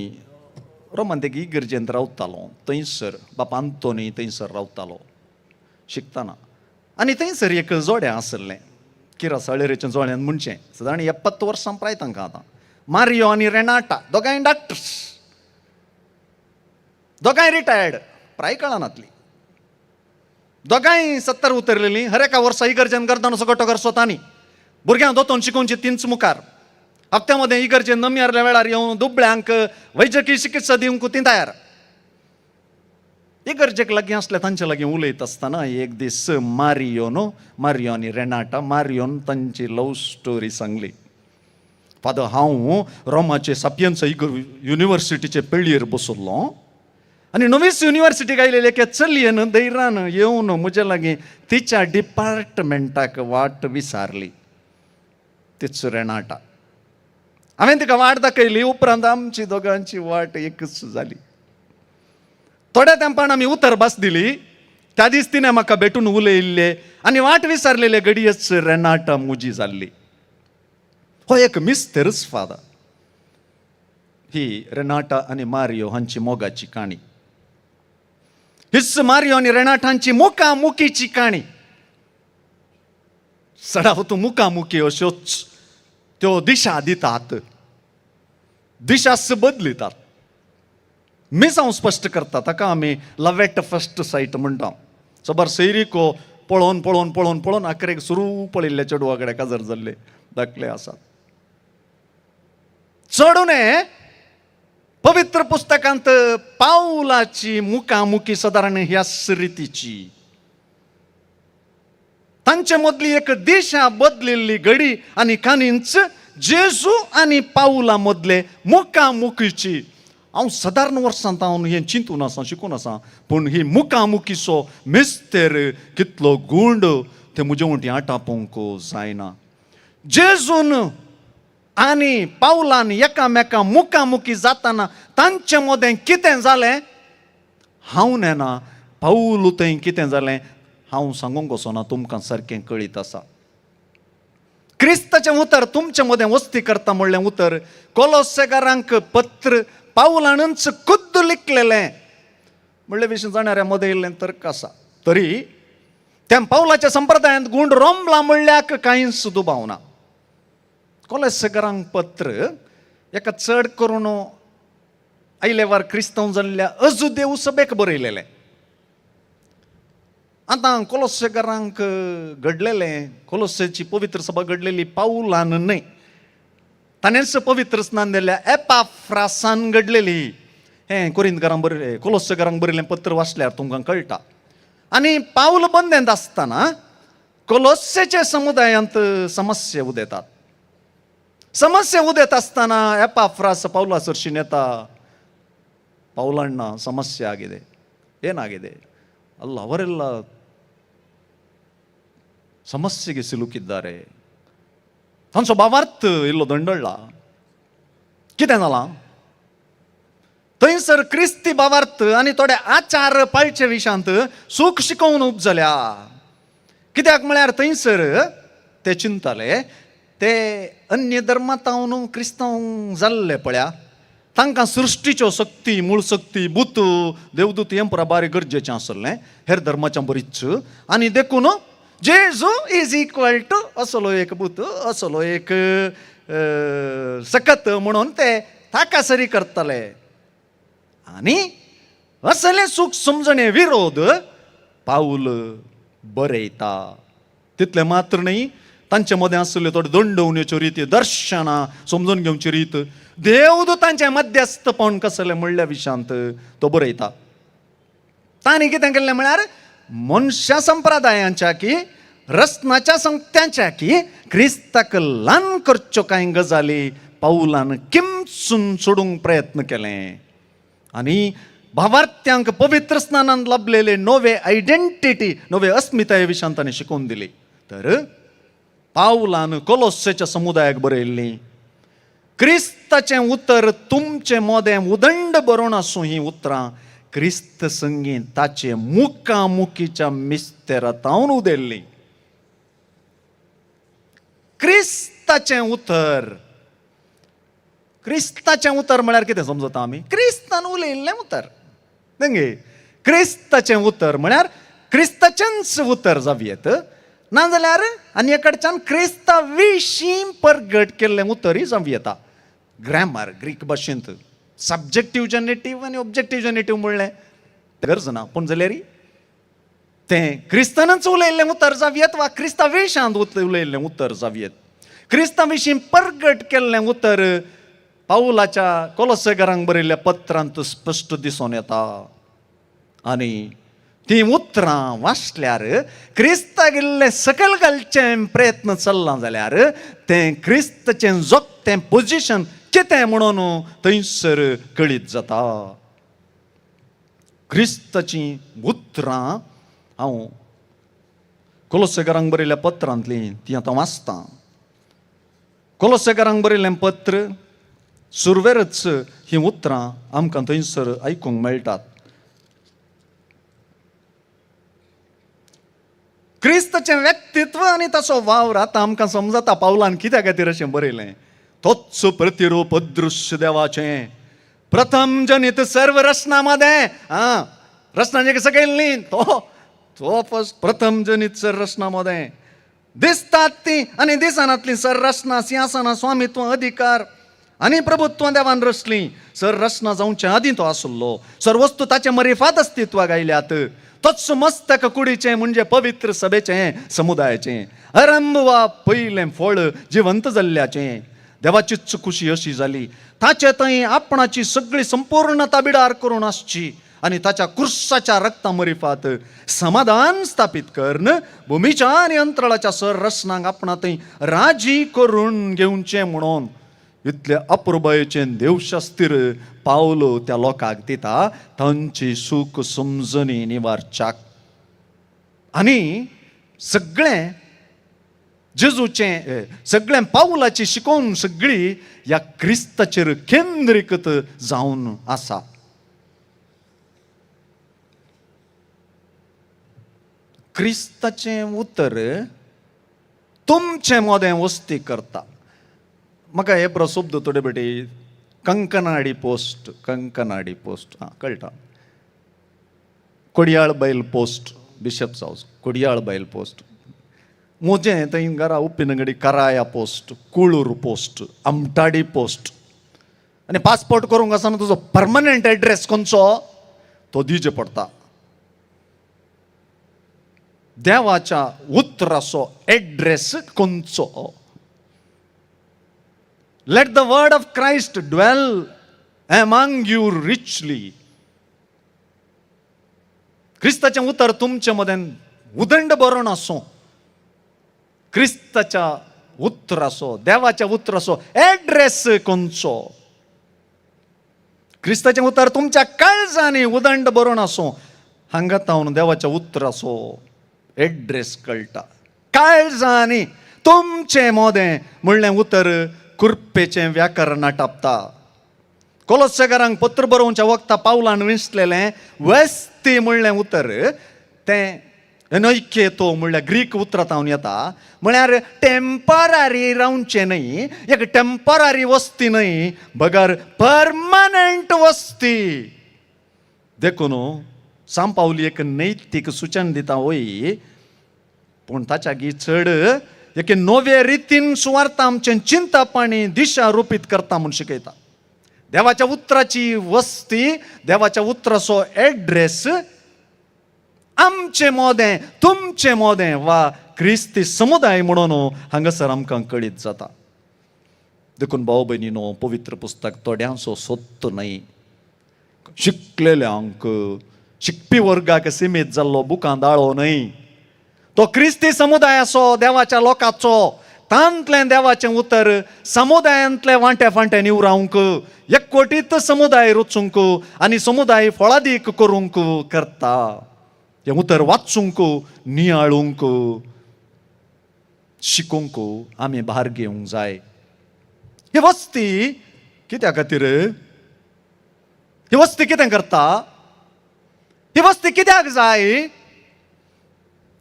रोमांतीक इगर्जेंत रावतालो. थंयसर बापा आंतोनी थंयसर रावतालो शिकतना. आनी थंयसर एक जोडें आसलें, किरा साळेरेच्या जोड्यान म्हणचें. सादारण 70 वर्सां प्राय तांकां आतां. मारियो आनी रेनाटा दोगांय डॉक्टर्स, दोगांय रिटायर्ड, प्राय कळनातली. दोगांय 70 उतरलेलीं. हर एका वर्सा इगर्जेन गर्दानोचो गटो करचो तांणी. भुरग्यांक दोतोन शिकोवची तींच मुखार. हप्त्यामध्ये इगर्जेन नम्यारल्या वेळार येवन दुबळ्यांक वैजकी चिकित्सा दिवंक तीं तयार. इगर्जेक लागीं असल्या तांचे लागीं उलयत आसतना एक दीस मारियो आनी रेनाटा, मारियोन तांची लव स्टोरी सांगली. फादर, हांव रोमाचे सापियन्स युनिवर्सिटीचे पेळयेर बसुल्लो आनी नवीच युनिवर्सिटीक आयलेले एके चलयेन धैर्यान येवन म्हजे लागीं तिच्या डिपार्टमेंटाक वाट विचारली. तीच रेनाटा. हांवें तिका वाट दाखयली. उपरांत आमची दोगांची वाट एकच जाली. थोड्या तेंपान आमी उतर बस दिली. त्या दीस तिणें म्हाका भेटून उलयल्ले आनी वाट विचारलेले घडयेच रेनाटा मुजी जाल्ली. हो एक मिस्टेरस फादर. ही रेनाटा आनी मारियो हांची मोगाची काणी. हिच मारियो आनी रेनाटांची मुखामुखीची काणी. सडावतो मुखामुखी अश्योच त्यो दिशा दितात, दिशाच बदलितात. मीच हांव स्पश्ट करता. ताका आमी लव एट फर्स्ट सायट म्हणटा. सबर सैरीको पळोवन पळोवन पळोवन पळोवन आखरेक सुरू पळयल्ल्या चेडवा कडेन काजर जाल्ले दाखले आसात. चडून पवित्र पुस्तकांत पावलाची मुखामुखी सादारण ह्याच रितीची. तांचे मदली एक दिशा बदलिल्ली घडी आनी काणींच जेजू आनी पावला मदले मुखामुखीची. हांव सादारण वर्सांत हांव हें चिंतून आसा, शिकून आसा, पूण ही मुखामुखीचो मिस्तेर कितलो गूंड ते म्हजे वटी आटापोवंक जायना. जेजून आनी पावलान एकामेका मुखामुखी जाताना तांचे मदें कितें जालें हांव नेना. पाऊल थंय कितें जालें हांव सांगूंक वचना. तुमकां सारकें कळीत आसा. क्रिस्ताचें उतर तुमचे मदें वस्ती करता म्हणलें उतर कोलोसेकारांक पत्र पावलानच खुद्द लिखलेलें म्हणले विशीं जाणाऱ्या मदें येयल्लें तर्क आसा. तरी त्या पावलाच्या संप्रदायांत गूंड रोंबला म्हणल्याक कांयच दुबाव ना. कोलोसेकारांक पत्र एका चड करून आयलेवार क्रिस्तांव जाल्ल्या अजुदेव सभेक बरयलेलें. आतां कोलोसेकारांक घडलेलें, कोलोसेची पवित्र सभा घडलेली पावलान न्हय, ताणेंच पवित्र स्नान दिल्ल्या एपाफ्रासान घडलेली. हें कोरिंथकारांक बरयलें, कोलोसेकारांक बरयलें पत्र वाचल्यार तुमकां कळटा. आनी पावल बंदेंत आसतना कोलोसेच्या समुदायांत समस्या उदेतात. समस्या उदेत आसतना एपाफ्रास पावला सरशीन येता. ಪೌಲಣ್ಣ ಸಮಸ್ಯೆ ಆಗಿದೆ. ಏನಾಗಿದೆ? ಅಲ್ಲ, ಅವರೆಲ್ಲ ಸಮಸ್ಯೆಗೆ ಸಿಲುಕಿದ್ದಾರೆ. तांचो भावार्थ इल्लो दंडळ्ळा. कितें जालां? थंयसर क्रिस्ती भावार्थ आनी थोडे आचार पाळचे विशांत सूख शिकोवन उपजल्या. कित्याक म्हळ्यार थंयसर ते चिंताले ते अन्य धर्मांतावन क्रिस्तांव जाल्ले पळया, तांकां सृश्टीच्यो शक्ती, मूळ शक्ती, भूत, देवदूत हें पुरा बारी गरजेचें आसलें हेर धर्माच्या बरीच. आनी देखून जेजू इज इक्वल टू असलो एक भूत, असलो एक सकत म्हणून ते ताका सरी करताले. आनी असले सूख समजणे विरोध पाऊल बरयता. तितले मात्र न्ही, तांचे मदें आसले थोडे दंडवण्याच्यो रिती, दर्शनां समजून घेवची रीत, देवदूतांचे मध्यस्थपण कसलें म्हणल्या विशांत तो बरयता. तांणी कितें केल्लें म्हळ्यार मनुष्य संप्रदायांच्या की रस्नाच्या संगत्यांच्या की क्रिस्ताक ल्हान करच्यो कांय गजाली पाऊलान किमसून सोडूंक प्रयत्न केले. आनी भावार्थ्यांक पवित्र स्नानांत लाभलेले नवे आयडेंटिटी, नवे अस्मिताये विशांत ताणें शिकोवन दिली. तर पाऊलान कोलोसेच्या समुदायाक बरयल्ली क्रिस्ताचें उतर तुमचे मोदें उदंड बरोवन आसूं ही उतरां क्रिस्त संगीत ताचे मुखामुखीच्या मिस्तेरांतावन उदेल्ली. क्रिस्ताचें उतर, क्रिस्ताचें उतर म्हळ्यार कितें समजता आमी? क्रिस्तान उलयल्लें उतर. न्ही, क्रिस्ताचें उतर म्हळ्यार क्रिस्ताचेंच उतर जावयेत, नाजाल्यार आनी एके कडच्यान क्रिस्ता विशीं परगट केल्लें उतरय जावं येता. ग्रॅमर ग्रीक भाशेंत सब्जेक्टीव जेनेटीव आनी ऑब्जेक्टीव जेनेटीव म्हणलें गरज ना, पूण जाल्यार तें क्रिस्तानच उलयल्लें उतर जावयेत वा क्रिस्ता विशांत उलयल्लें उतर जावयेत. क्रिस्ता विशीं परगट केल्लें उतर पाऊलाच्या कोलोसेकारांक बरयल्ल्या पत्रांत स्पश्ट दिसून येता. आनी ती उतरां वाचल्यार क्रिस्ताक इल्लें सकयल घालचें प्रयत्न चल्ला जाल्यार तें क्रिस्ताचें जोगतें पोजिशन कितें म्हणून थंयसर कळीत जाता. क्रिस्ताचीं उतरां हांव कोलोसेकारांक बरयल्ल्या पत्रांतलीं ती आतां वाचतां. कोलोसेकारांक बरयल्लें पत्र सुरवेरच ही उतरां आमकां थंयसर आयकूंक मेळटात. क्रिस्ताचें व्यक्तित्व आनी ताचो वावर आतां आमकां समजता पावलान कित्या खातीर अशें बरयलें. तोच प्रतिरूप अदृश्य देवाचें प्रथम जनित सर्व रचनामध्ये. रचना सकयली तो फर्स्ट प्रथम जनित सर रचनामध्ये दिसतात ती आनी दिसनातली सर रचना, सिंहासना, स्वामित्व, अधिकार आनी प्रभुत्व देवान रचली. सर रचना जावचे आदीं तो आसलो. सर वस्तू ताचे मरिफात अस्तित्वाक आयल्यात. तोच मस्तक कुडीचें म्हणजे पवित्र सभेचें, समुदायाचें आरंभ वा पयलें फळ जिवंत जाल्ल्याचें. देवाचीच खुशी अशी जाली. ताचे थंय आपणाची सगळी संपूर्णता बिडार करून आसची आनी ताच्या क्रुसाच्या रक्ता मरिफात समाधान स्थापीत करून भुमीच्या आनी अंतराळाच्या सर रचनाक आपणा थंय राजी करून घेवचें म्हणून इतले अपुर्बायेचें देवशास्त्र पावलो त्या लोकांक दिता तांची सूख समजणी निवारच्याक. आनी सगळें जेजूचें सगळें पावलाची शिकोवन सगळी ह्या क्रिस्ताचेर केंद्रीकृत जावन आसा. क्रिस्ताचें उतर तुमचें मोदें वस्ती करता. म्हाका हे प्रशब्द थोडे बेटी कंकनाडी पोस्ट कळटा. कोडयाळ बैल पोस्ट, बिशप्स हाऊस कोडयाळ बैल पोस्ट. म्हजें थंय घरा उप्पिनगडी कराया पोस्ट, कुळूर पोस्ट, आमटाडी पोस्ट. आनी पासपोर्ट करूंक आसतना तुजो परमनंट एड्रेस खंयचो तो दिवचो पडटा. देवाच्या उतराचो एड्रेस खंयचो. Let the word of Christ dwell among you richly. क्रिस्ताचें उतर तुमचे मदें उदंड बरोवन आसूं. क्रिस्ताच्या उतराचो, देवाच्या उतराचो एड्रेस खंयचो. क्रिस्ताचें उतर तुमच्या काळजांनी उदंड बरोवन आसूं. हांगा तावन देवाच्या उतराचो एड्रेस कळटा. काळजांनी तुमचें मोदें म्हणलें उतर कुरपेचें व्याकरण टापता. कोलोस्सेकारांक पत्र बरोवच्या वक्ता पावलान विसलेलें वस्ती म्हणलें उतर तें एनोइकेतो म्हणल्यार ग्रीक उतरांतावन येता. म्हळ्यार टेम्पररी रावचें न्हय, एक टेम्पररी वस्ती न्हय, बगर परमनंट वस्ती. देखून साम पावली एक नैतीक सुचन दिता वय, पूण ताच्या चड एक नवे रितीन सुवार्ता आमचें चिंतपाणी दिशा रूपीत करता म्हूण शिकयता. देवाच्या उतराची वस्ती, देवाच्या उतराचो एड्रेस आमचें मोदें, तुमचें मोदें वा क्रिस्ती समुदाय म्हणून हांगासर आमकां कळीत जाता. देखून भाव भयणीनो, पवित्र पुस्तक थोड्यांचो सोदतो न्हय, शिकलेल्यांक शिकपी वर्गाक सीमीत जाल्लो बुकां दाळो न्हय. तो क्रिस्ती समुदायाचो, देवाच्या लोकांचो, तांतलें देवाचें उतर समुदायांतले वांटे फांटे निवरावंक, एकवटीत समुदाय रचूंक आनी समुदाय फळादीक करूंक करता. हें उतर वाचूंक, नियाळूंक, शिकूंक आमी भार घेवंक जाय. ही वस्ती कित्या खातीर? ही वस्ती कितें करता? ही वस्ती कित्याक जाय?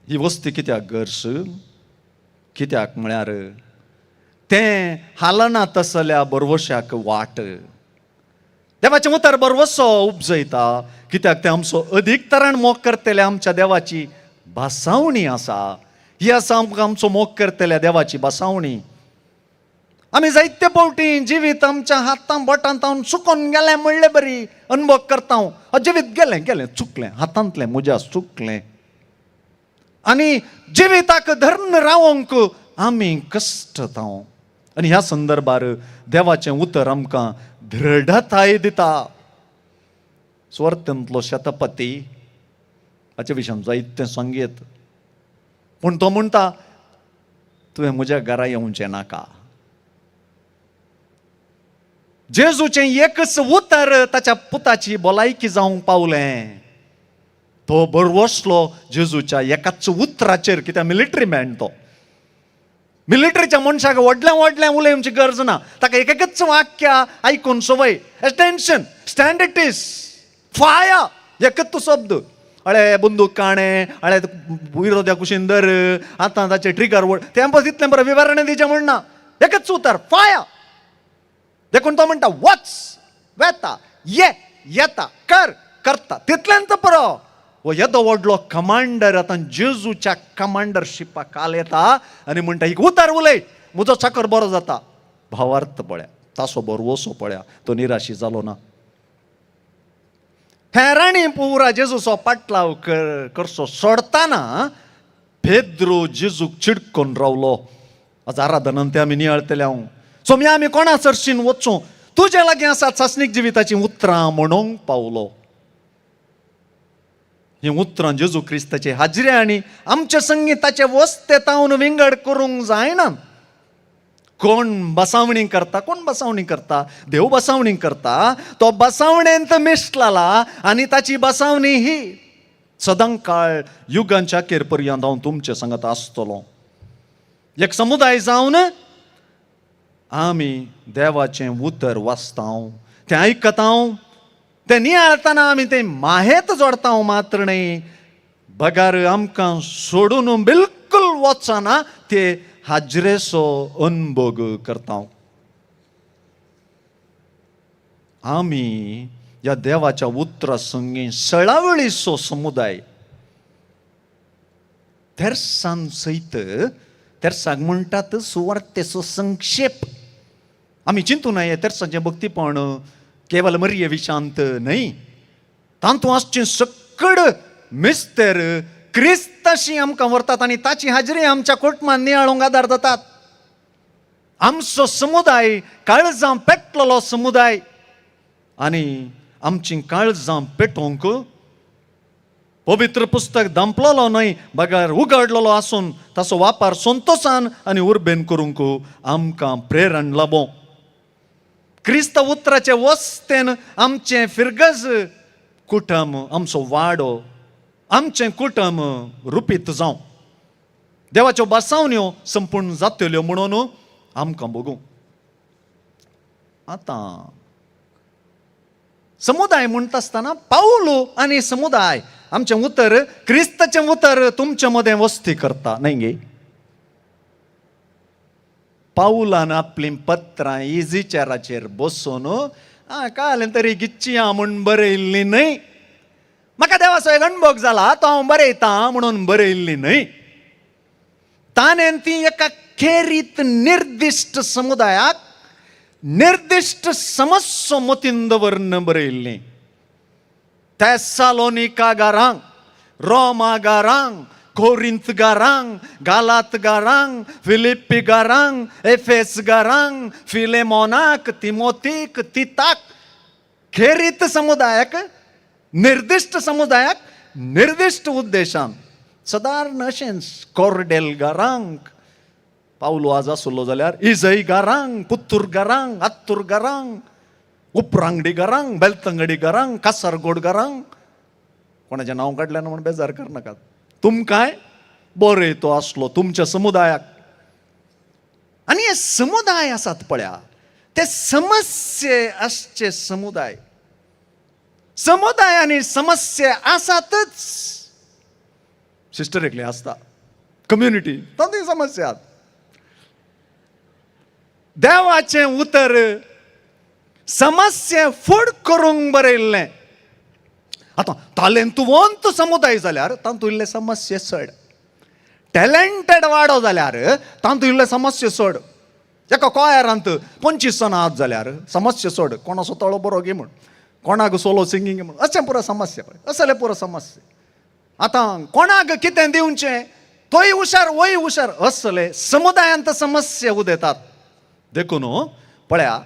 ही वस्ती कित्याक गरज? कित्याक म्हळ्यार तें हालना तसल्या बरवश्याक वाट. देवाचें उतर बरवसो उपजयता, कित्याक तें आमचो अदीक तरान मोग करतले आमच्या देवाची भासावणी आसा. ही आसा आमचो मोग करतल्या देवाची भासावणी. आमी जायते फावटी जिवीत आमच्या हातां बोटांत चुकोन गेलें म्हणलें बरी अनुभव करता. जिवीत गेलें चुकलें, हातांतलें म्हज्या चुकलें. आनी जिविताक धरून रावंक आमी कश्टता. आनी ह्या संदर्भार देवाचें उतर आमकां दृढताय दिता. स्वर्तांतलो शतपती हाचे विशयान जायतें सांगीत, पूण तो म्हणटा तुवें म्हज्या घरा येवचें नाका. जेजूचें एकच उतर ताच्या पुताची भलायकी जावंक पावलें. तो बरवसलो जेजूच्या एकाच उतराचेर, कित्याक मिलिटरी मॅन तो. मिलिटरीच्या मनशाक व्हडल्या व्हडल्या उलयची गरज ना. ताका एक एकच वाक्य आयकून सवय. Attention, stand it is, fire, एकच शब्द. अळे बंदूक काणे, अळे विरोध्या कुशीन धर, आतां ताचे ट्रिगर वड, तें तितलें बरें विवरण दिचें म्हणना. एकच उतर, फायर. देखून तो म्हणटा वच, वेता, ये, येता, कर, करता, तितल्यांत पुरो. हो येदो व्हडलो कमांडर आतां जेजूच्या कमांडरशिपाक काल येता आनी म्हणटा एक उतर उलय, म्हजो चाकर बरो जाता. भावार्थ पळया, तासो बरवसो पळया, तो निराशी जालो ना. हेरांनी पुरा जेजूचो पाटलाव करचो सोडताना पेद्रो जेजूक चिडकोन रावलो. आज आराधनांत आमी नियाळतले हांव. सोमी आमी कोणा चर्चीन वचूं, तुजे लागीं आसा चांचणीक जिविताची उतरां म्हणूंक पावलो. ही उतरां जेजू क्रिस्ताचे हाजरे आनी आमचे संगीताचे वस्ते तावन विंगड करूंक जायना. कोण बसावणी करता, कोण बसावणी करता, देव बसावणी करता. तो बसावणेंत मिसळला आनी ताची बसावणी ही सदांकाळ युगांच्या अखेर पर्यंत हांव तुमचे सांगत आसतलो. एक समुदाय जावन आमी देवाचें उतर वाचता, तें आयकता, तें नियाळतना आमी तें माहेत जोडता मात्र न्ही. बगार आमकां सोडून बिलकुल वचना, ते हाजरेचो अनुभव करता. आमी ह्या देवाच्या उतरा संगी सळावळीचो समुदाय तेर्सान सयत, तेर्साक म्हणटात सुवार्थेचो संक्षेप. आमी चिंतून नये तेर्साचें भक्तीपण केवल मरिये विशांत न्हय, तांतू आसचें सकड मिस्तेर क्रिस्ताशी आमकां व्हरतात आनी ताची हाजरी आमच्या कुटुंबांत नियाळूंक आदार जातात. आमचो समुदाय काळजां पेटलेलो समुदाय आनी आमची काळजां पेटोवंक पवित्र पुस्तक दंपलेलो न्हय, बगार उगडलेलो आसून ताचो वापर संतोशान आनी उर्बेन करूंक आमकां प्रेरण लाबो. क्रिस्त उतराचे वस्तेन आमचें फिरगज कुटुंब, आमचो वाडो, आमचें कुटुंब रुपीत जावं. देवाच्यो बसावण्यो संपूर्ण जातल्यो म्हणून आमकां बगूं. आतां समुदाय म्हणटा आसतना पावलो आनी समुदाय, आमचें उतर, क्रिस्ताचें उतर तुमचे मदें वस्ती करता न्हय गे. पावलान आपली पत्रां इजी चॅराचेर बसून काल तरी गिच्ची म्हूण बरयल्ली न्हय. म्हाका देवाचो एक अणभव जाला, तो हांव बरयतां म्हणून बरयल्ली न्हय. ताणें ती एका खेरीत निर्दिश्ट समुदायाक निर्दिश्ट समस्या मतीन दवरून बरयल्ली. थेसालोनिकागारांक, रोमागारांक, कोरिंथगारांक, गालातगारांक, फिलिप्पीगारांक, एफेसगारांक, फिलेमोनाक, तिमोथीक, तिताक, खेरीत समुदायाक, निर्दिश्ट समुदायाक निर्दिश्ट उद्देशान सादारण अशें कोर्डेलगारांक पावलो आज आसलो जाल्यार इजयगारांक, पुत्तूरगारांक, आत्तूरगारांक, उपरांगडीगारांक, बेलतंगडीगारांक, कासारगोडगारांक. कोणाचें नांव काडलें म्हूण बेजार करनाकात. तुमकांय बरयतो आसलो तुमच्या समुदायाक. आनी हे समुदाय आसात पळया, ते समस्ये आसचे समुदाय. समुदाय आनी समस्ये आसातच. सिस्टर एकली आसता, कम्युनिटी तातूंय समस्या आसात. देवाचें उतर समस्या फूड करूंक बरयल्लें. आतां तालेंतवंत समुदाय जाल्यार तातूंत इल्ले समस्या चड. टॅलेंटेड वाडो जाल्यार तातूंत इल्ले समस्या चड. एका कॉयरांत 25 जाणां आहात जाल्यार समस्या चड. कोणाचो तळो बरो गे म्हूण, कोणाक सोलो सिंगींग म्हूण, अशें पुरो समस्या पळय, असले पुरो समस्या. आतां कोणाक कितें दिवचें, तोय हुशार वय हुशार, असले समुदायांत समस्या उदेतात. देखून पळया,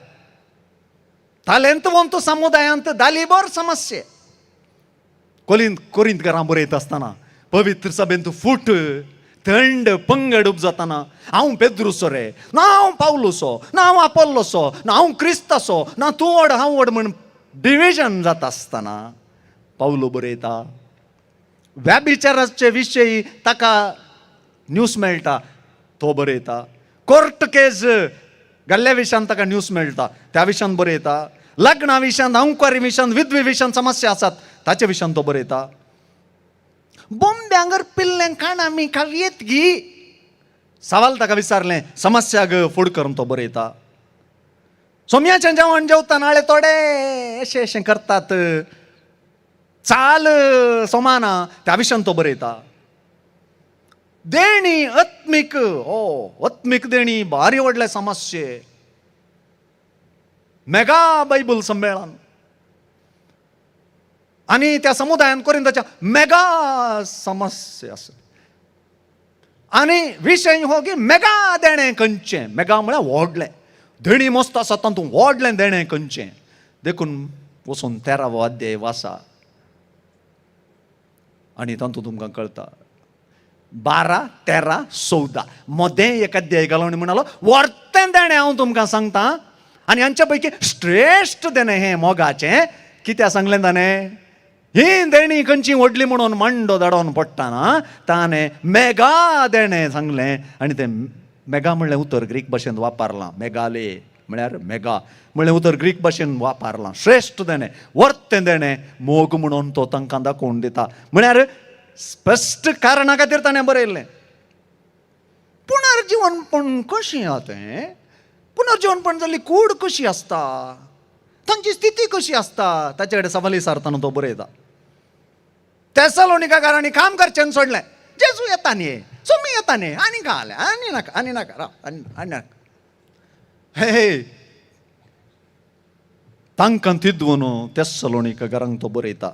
तालेंतवंत समुदायांत दालीबर समस्या. कोरिंथकारां बरयत आसतना पवित्र सभेंत फूट थंड पंगड उपजातना हांव पेद्रुसो रे, ना हांव पावलोसो, ना हांव आपोल्लोसो, ना हांव क्रिस्तासो, ना तूं व्हड हांव व्हड म्हण डिविजन जाता आसतना पावलो बरयता. व्याभिचाराचे विशयी ताका न्यूज मेळटा, तो बरयता. कोर्ट केस गल्ल्या विशयान ताका न्यूज मेळटा त्या विशयान बरयता, लग्ना विशयान, अंकुरी विशयान, विधवे विशयान समस्या आसात ताचे विशयान तो बरयता. बोंब्यांगर पिल्लें खाणा मी खावियेत गी सवाल ताका विचारलें, समस्याक फुड करून तो बरयता. सोमयाचें जेवण जेवतना थोडे अशें करतात, चाल सोमाना त्या विशयान तो बरयता. देणी आत्मीक, आत्मीक देणी भारी व्हडले समस्ये, मेगा बायबल संमेलन आणि त्या समुदायान कोरिंथाच्या मेगा समस्या आसा. आणि विशय हो की मेगा देणें खंयचें, मेगा म्हळ्यार व्हडलें, देणी मस्त आसा तातूंत व्हडलें देणें खंयचें. देखून वचून 13वो अध्याय वाचा आणि तातूंत तुमकां कळटा. 12, 13, 14 मदें एक अध्याय घालून म्हणालो व्हडलें देणें हांव तुमकां सांगता. आणि हांच्या पैकी श्रेष्ठ देणें हें मोगाचें. कित्याक सांगलें ताणें? ही देणी खंयची व्हडली म्हणून मांडो धाडोन पडटाना ताणें मेगा देणें सांगलें. आनी तें मेगा म्हणलें उतर ग्रीक भाशेंत वापरलां. मेगाले म्हळ्यार मेगा म्हणलें उतर ग्रीक भाशेंत वापरलां. श्रेष्ठ देणें, वर्तें देणें मोग म्हणून तो तांकां दाखोवन दिता. म्हळ्यार स्पश्ट कारणा खातीर ताणें बरयल्लें. पुनर्जीवनपण कशीं आहा तें? पुनर्जीवनपण जाल्ली कूड कशी आसता, तांची स्थिती कशी आसता, ताचे कडेन सवाल विचारतना तो बरयता. तेसलोनिकाकारांनी काम करचें सोडलें. जेजू येता न्ही, सुमी येता न्ही, आनी काय आनी नाका, आनी नाका, राव आनी नाका. हे तांकां तिदवून तेसलोनिकाकारांक तो बरयता.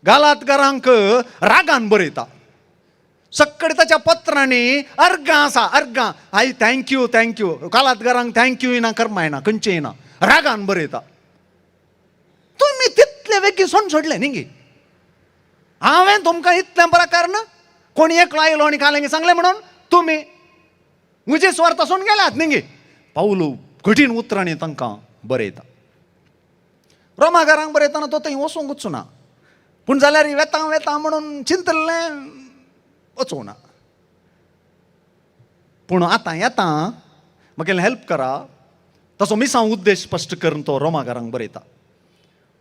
गालातकारांक रागान बरयता. सक्कड ताच्या पत्रांनी अर्गां आसा, अर्गां. आई थँक्यू थँक्यू, गालातकारांक थँक्यू येना, कर्मा येना, खंयचें येना, रागान बरयता. तुमी तितले वेगी सोन सोडले न्ही. हांवें तुमकां इतलें प्रकार ना, कोणी एकलो आयलो आनी कालेंगे सांगलें म्हणून तुमी म्हजे स्वार्थ सोन गेल्यात न्ही. पावलो कठीण उतरांनी तांकां बरयता. रोमाकारांक बरयतना तो थंय वचूंक वचूना, पूण जाल्यार वेता वेता म्हणून चिंतल्लें वचूना. पूण आतां येता, म्हाका हेल्प करा, तसो मिसांव उद्देश स्पश्ट करून तो रोमाकारांक बरयता.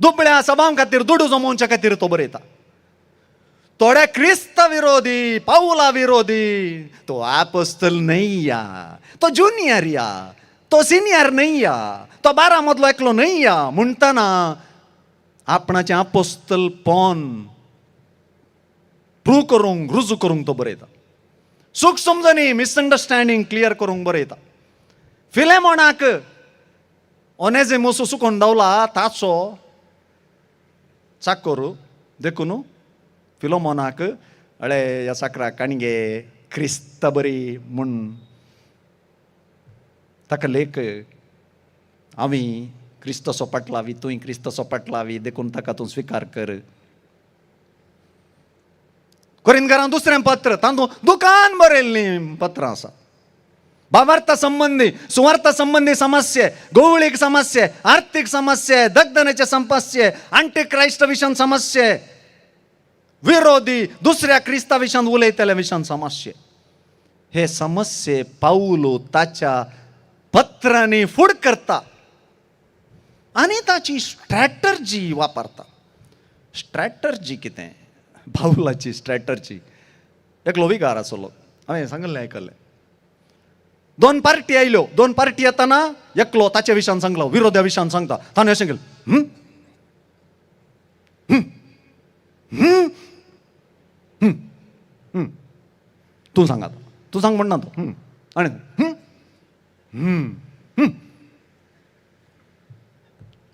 दुबळ्या सभां खातीर दुडू जमोवच्या खातीर तो बरयता. थोडे क्रिस्त विरोधी, पावला विरोधी, तो आपोस्तल नाही या, तो ज्युनियर या, तो सिनियर नाही या, तो 12 मदलो एकलो नाही या म्हणटना आपणाचें आपोस्तल पोन प्रूव करूंक, रुजू करूंक तो बरयता. सूख समजणी, मिसअंडरस्टँडींग क्लियर करूंक बरयता. फिलेमोनाक ओनेजिमोस सुकोवन दावला ताचो चाकोर देखून फिलोमोनाक अळे ह्या साकराक काणगे क्रिस्त बरी म्हूण ताका लेख आमी क्रिस्तसो पाटलावी, तुवें क्रिस्तसो पाटलावी, देखून ताका तूं स्विकार कर. कोरिंथकारां दुसरें पत्र, तातूंत दुकान बरयल्लीं पत्रां आसा. भावार्थ संबंधी, सुवार्थ संबंधी समस्ये, भौगोलिक समस्ये, आर्थिक समस्ये, दगदनेचे समस्ये, आंटी क्रायस्ट विशयान समस्ये, विरोधी दुसऱ्या क्रिस्ता विशयान उलयतल्या विशयान समस्ये. हे समस्ये पावलो ताच्या पत्रांनी फूड करता आनी ताची स्ट्रॅटर्जी वापरता. स्ट्रॅटर्जी कितें? पावलाची स्ट्रॅटर्जी. एकलो विकार आसलो, हांवें सांगलें आयकल्लें. 2 पार्टी आयल्यो, 2 पार्टी येताना एकलो ताच्या विशयान सांगलो, विरोध्या विशयान सांगता. ताणें अशें केलें, तूं सांग आतां, तूं सांग म्हणना तो. आनी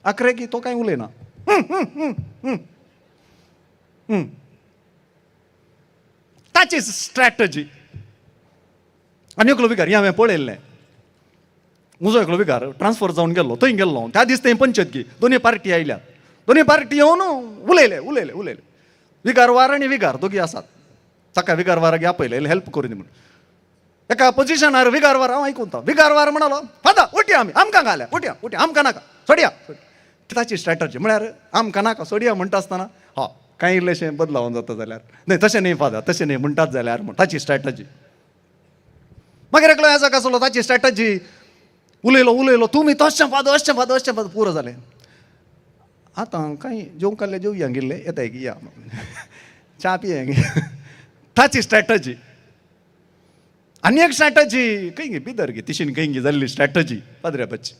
आखरे की तो कांय उलयना. ताची स्ट्रॅटजी. आनी एकलो विकार, हांवें पळयल्लें, म्हजो एकलो विकार ट्रान्सफर जावन गेल्लो, थंय गेल्लो. त्या दीस थंय पंचायतकी दोनी पार्टी आयल्यात. दोनी पार्टी येवन उलयले. विकार वार आनी विकार दोगी आसात. ताका विकार वाराक आपयलें हेल्प करून दी म्हणून. एका पोजिशनार विकार वार हांव आयकून विकार वार म्हणालो, फादा उठया, आमी आमकां घाल्या, उठया, आमकां नाका, सोडया. ताची स्ट्रॅटर्जी. म्हळ्यार आमकां नाका, सोडया म्हणटा आसतना कांय इल्लेशें बदलावन जाता जाल्यार, न्हय तशें न्हय फादर, तशें न्हय म्हणटात जाल्यार म्हण ताची स्ट्रॅटर्जी. मागीर एकलो येजा कसलो ताची स्ट्रॅटजी उलयलो तुमी तशें पाद पुरो जालें. आतां कांय जेवंक काडलें जेवया गेल्ले येताय की या च्या पिया ताची स्ट्रॅटजी. आनी एक स्ट्रॅटजी खंय गे बिदर गे तिशीन खंय गे जाल्ली स्ट्रॅटजी पाद्र्यापाची.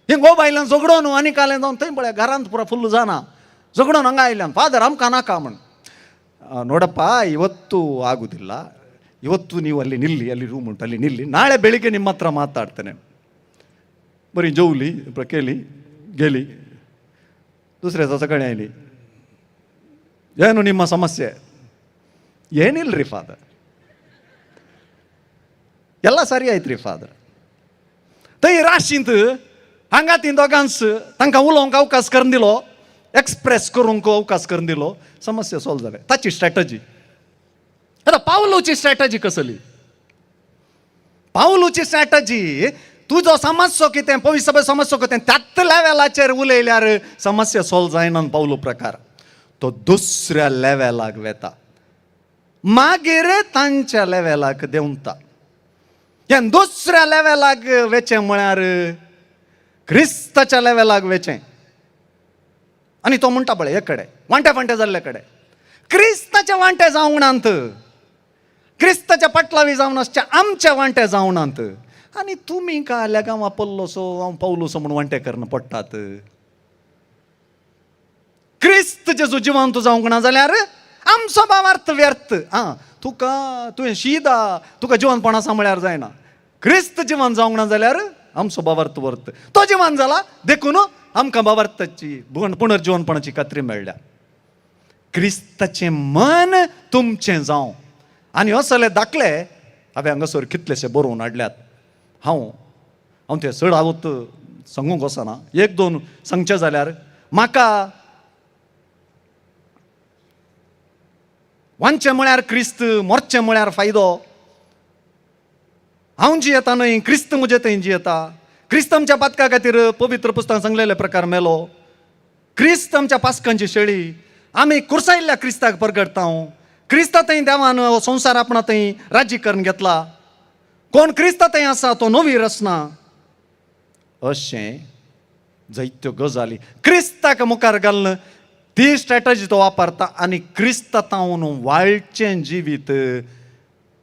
हे गो बायलां झगडोन आनी कालें जावन थंय पळय घरांत पुरो फुल्ल जाना झगडोन हांगा आयल्यान फादर आमकां नाका म्हण. ನೋಡಪ್ಪ ಇವತ್ತು ಆಗುವುದಿಲ್ಲ, ಇವತ್ತು ನೀವು ಅಲ್ಲಿ ನಿಲ್ಲಿ, ಅಲ್ಲಿ ರೂಮ್ ಉಂಟು ಅಲ್ಲಿ ನಿಲ್ಲಿ, ನಾಳೆ ಬೆಳಿಗ್ಗೆ ನಿಮ್ಮ ಹತ್ರ ಮಾತಾಡ್ತೇನೆ. ಬರೀ ಜೌಲಿ ಕೇಳಿ गेली. दुसऱ्या दिसा सकाळी आयली. ಏನು ನಿಮ್ಮ ಸಮಸ್ಯೆ? ಏನಿಲ್ರಿ ಫಾದರ್, ಎಲ್ಲ ಸರಿ ಆಯ್ತು ರೀ ಫಾದರ್. थंय राशींत हांगा ती दोगांच तांकां उलोवंक अवकाश करून दिलो, एक्सप्रेस करूंक अवकाश करून दिलो, समस्या सॉल्व जाले. ताची स्ट्रॅटजी. आतां पावलोची स्ट्रॅटजी कसली? पावलोची स्ट्रॅटजी तुजो समस्या कितें, पवित्र सभे समस्या कितें त्याच लेवलाचेर उलयल्यार समस्या सॉल्व जायना. पावलो प्रकार तो दुसऱ्या लेवलाक वेता, मागीर तांच्या लेवलाक देंवता. ह्या दुसऱ्या लेवलाक वेचें म्हळ्यार क्रिस्ताच्या लेवलाक वेचें. आनी तो म्हणटा पळय एक कडेन वांटे जाल्ले कडेन क्रिस्ताचे वांटे जावनांत, क्रिस्ताच्या पटलावी जावन आसचे आमचे वांटे जावनांत. आनी तुमी का गांवा पल्लोसो हांव पावलोसो म्हूण वांटे करना पडटात. क्रिस्त जेजू जिवंत जावंक ना जाल्यार आमचो भावार्थ व्यर्थ. तुवें शीदा तुका जिवंतपणा सांबाळ्यार जायना. क्रिस्त जिवंत जावंक ना जाल्यार आमचो भावार्थ वर्थ. तो जिवंत जाला देखून आमकां भावार्थाची पुनर्जिवनपणाची खात्री मेळ्ळ्या. क्रिस्ताचें मन तुमचें जावं. आनी असले दाखले हांवें हांगासर कितलेशे बरोवन हाडल्यात. हांव ते चड आवत सांगूंक वचना, एक दोन सांगचे जाल्यार म्हाका वांचें म्हळ्यार क्रिस्त, मोरचें म्हळ्यार फायदो. हांव जियेता न्हय, क्रिस्त म्हजे थंय जियेता. क्रिस्त आमच्या पातका खातीर पवित्र पुस्तकांत सांगलेले प्रकार मेलो. क्रिस्त आमच्या पासकांची शेळी. आमी कुर्सायल्ल्या क्रिस्ताक परगडता. क्रिस्ता थंय देवान संवसार आपणा थंय राज्य करून घेतला. कोण क्रिस्ता थंय आसा तो नवी रचना. अशें जायत्यो गजाली क्रिस्ताक मुखार घालून ती स्ट्रॅटजी तो वापरता आनी क्रिस्तांतावन वाळचें जिवीत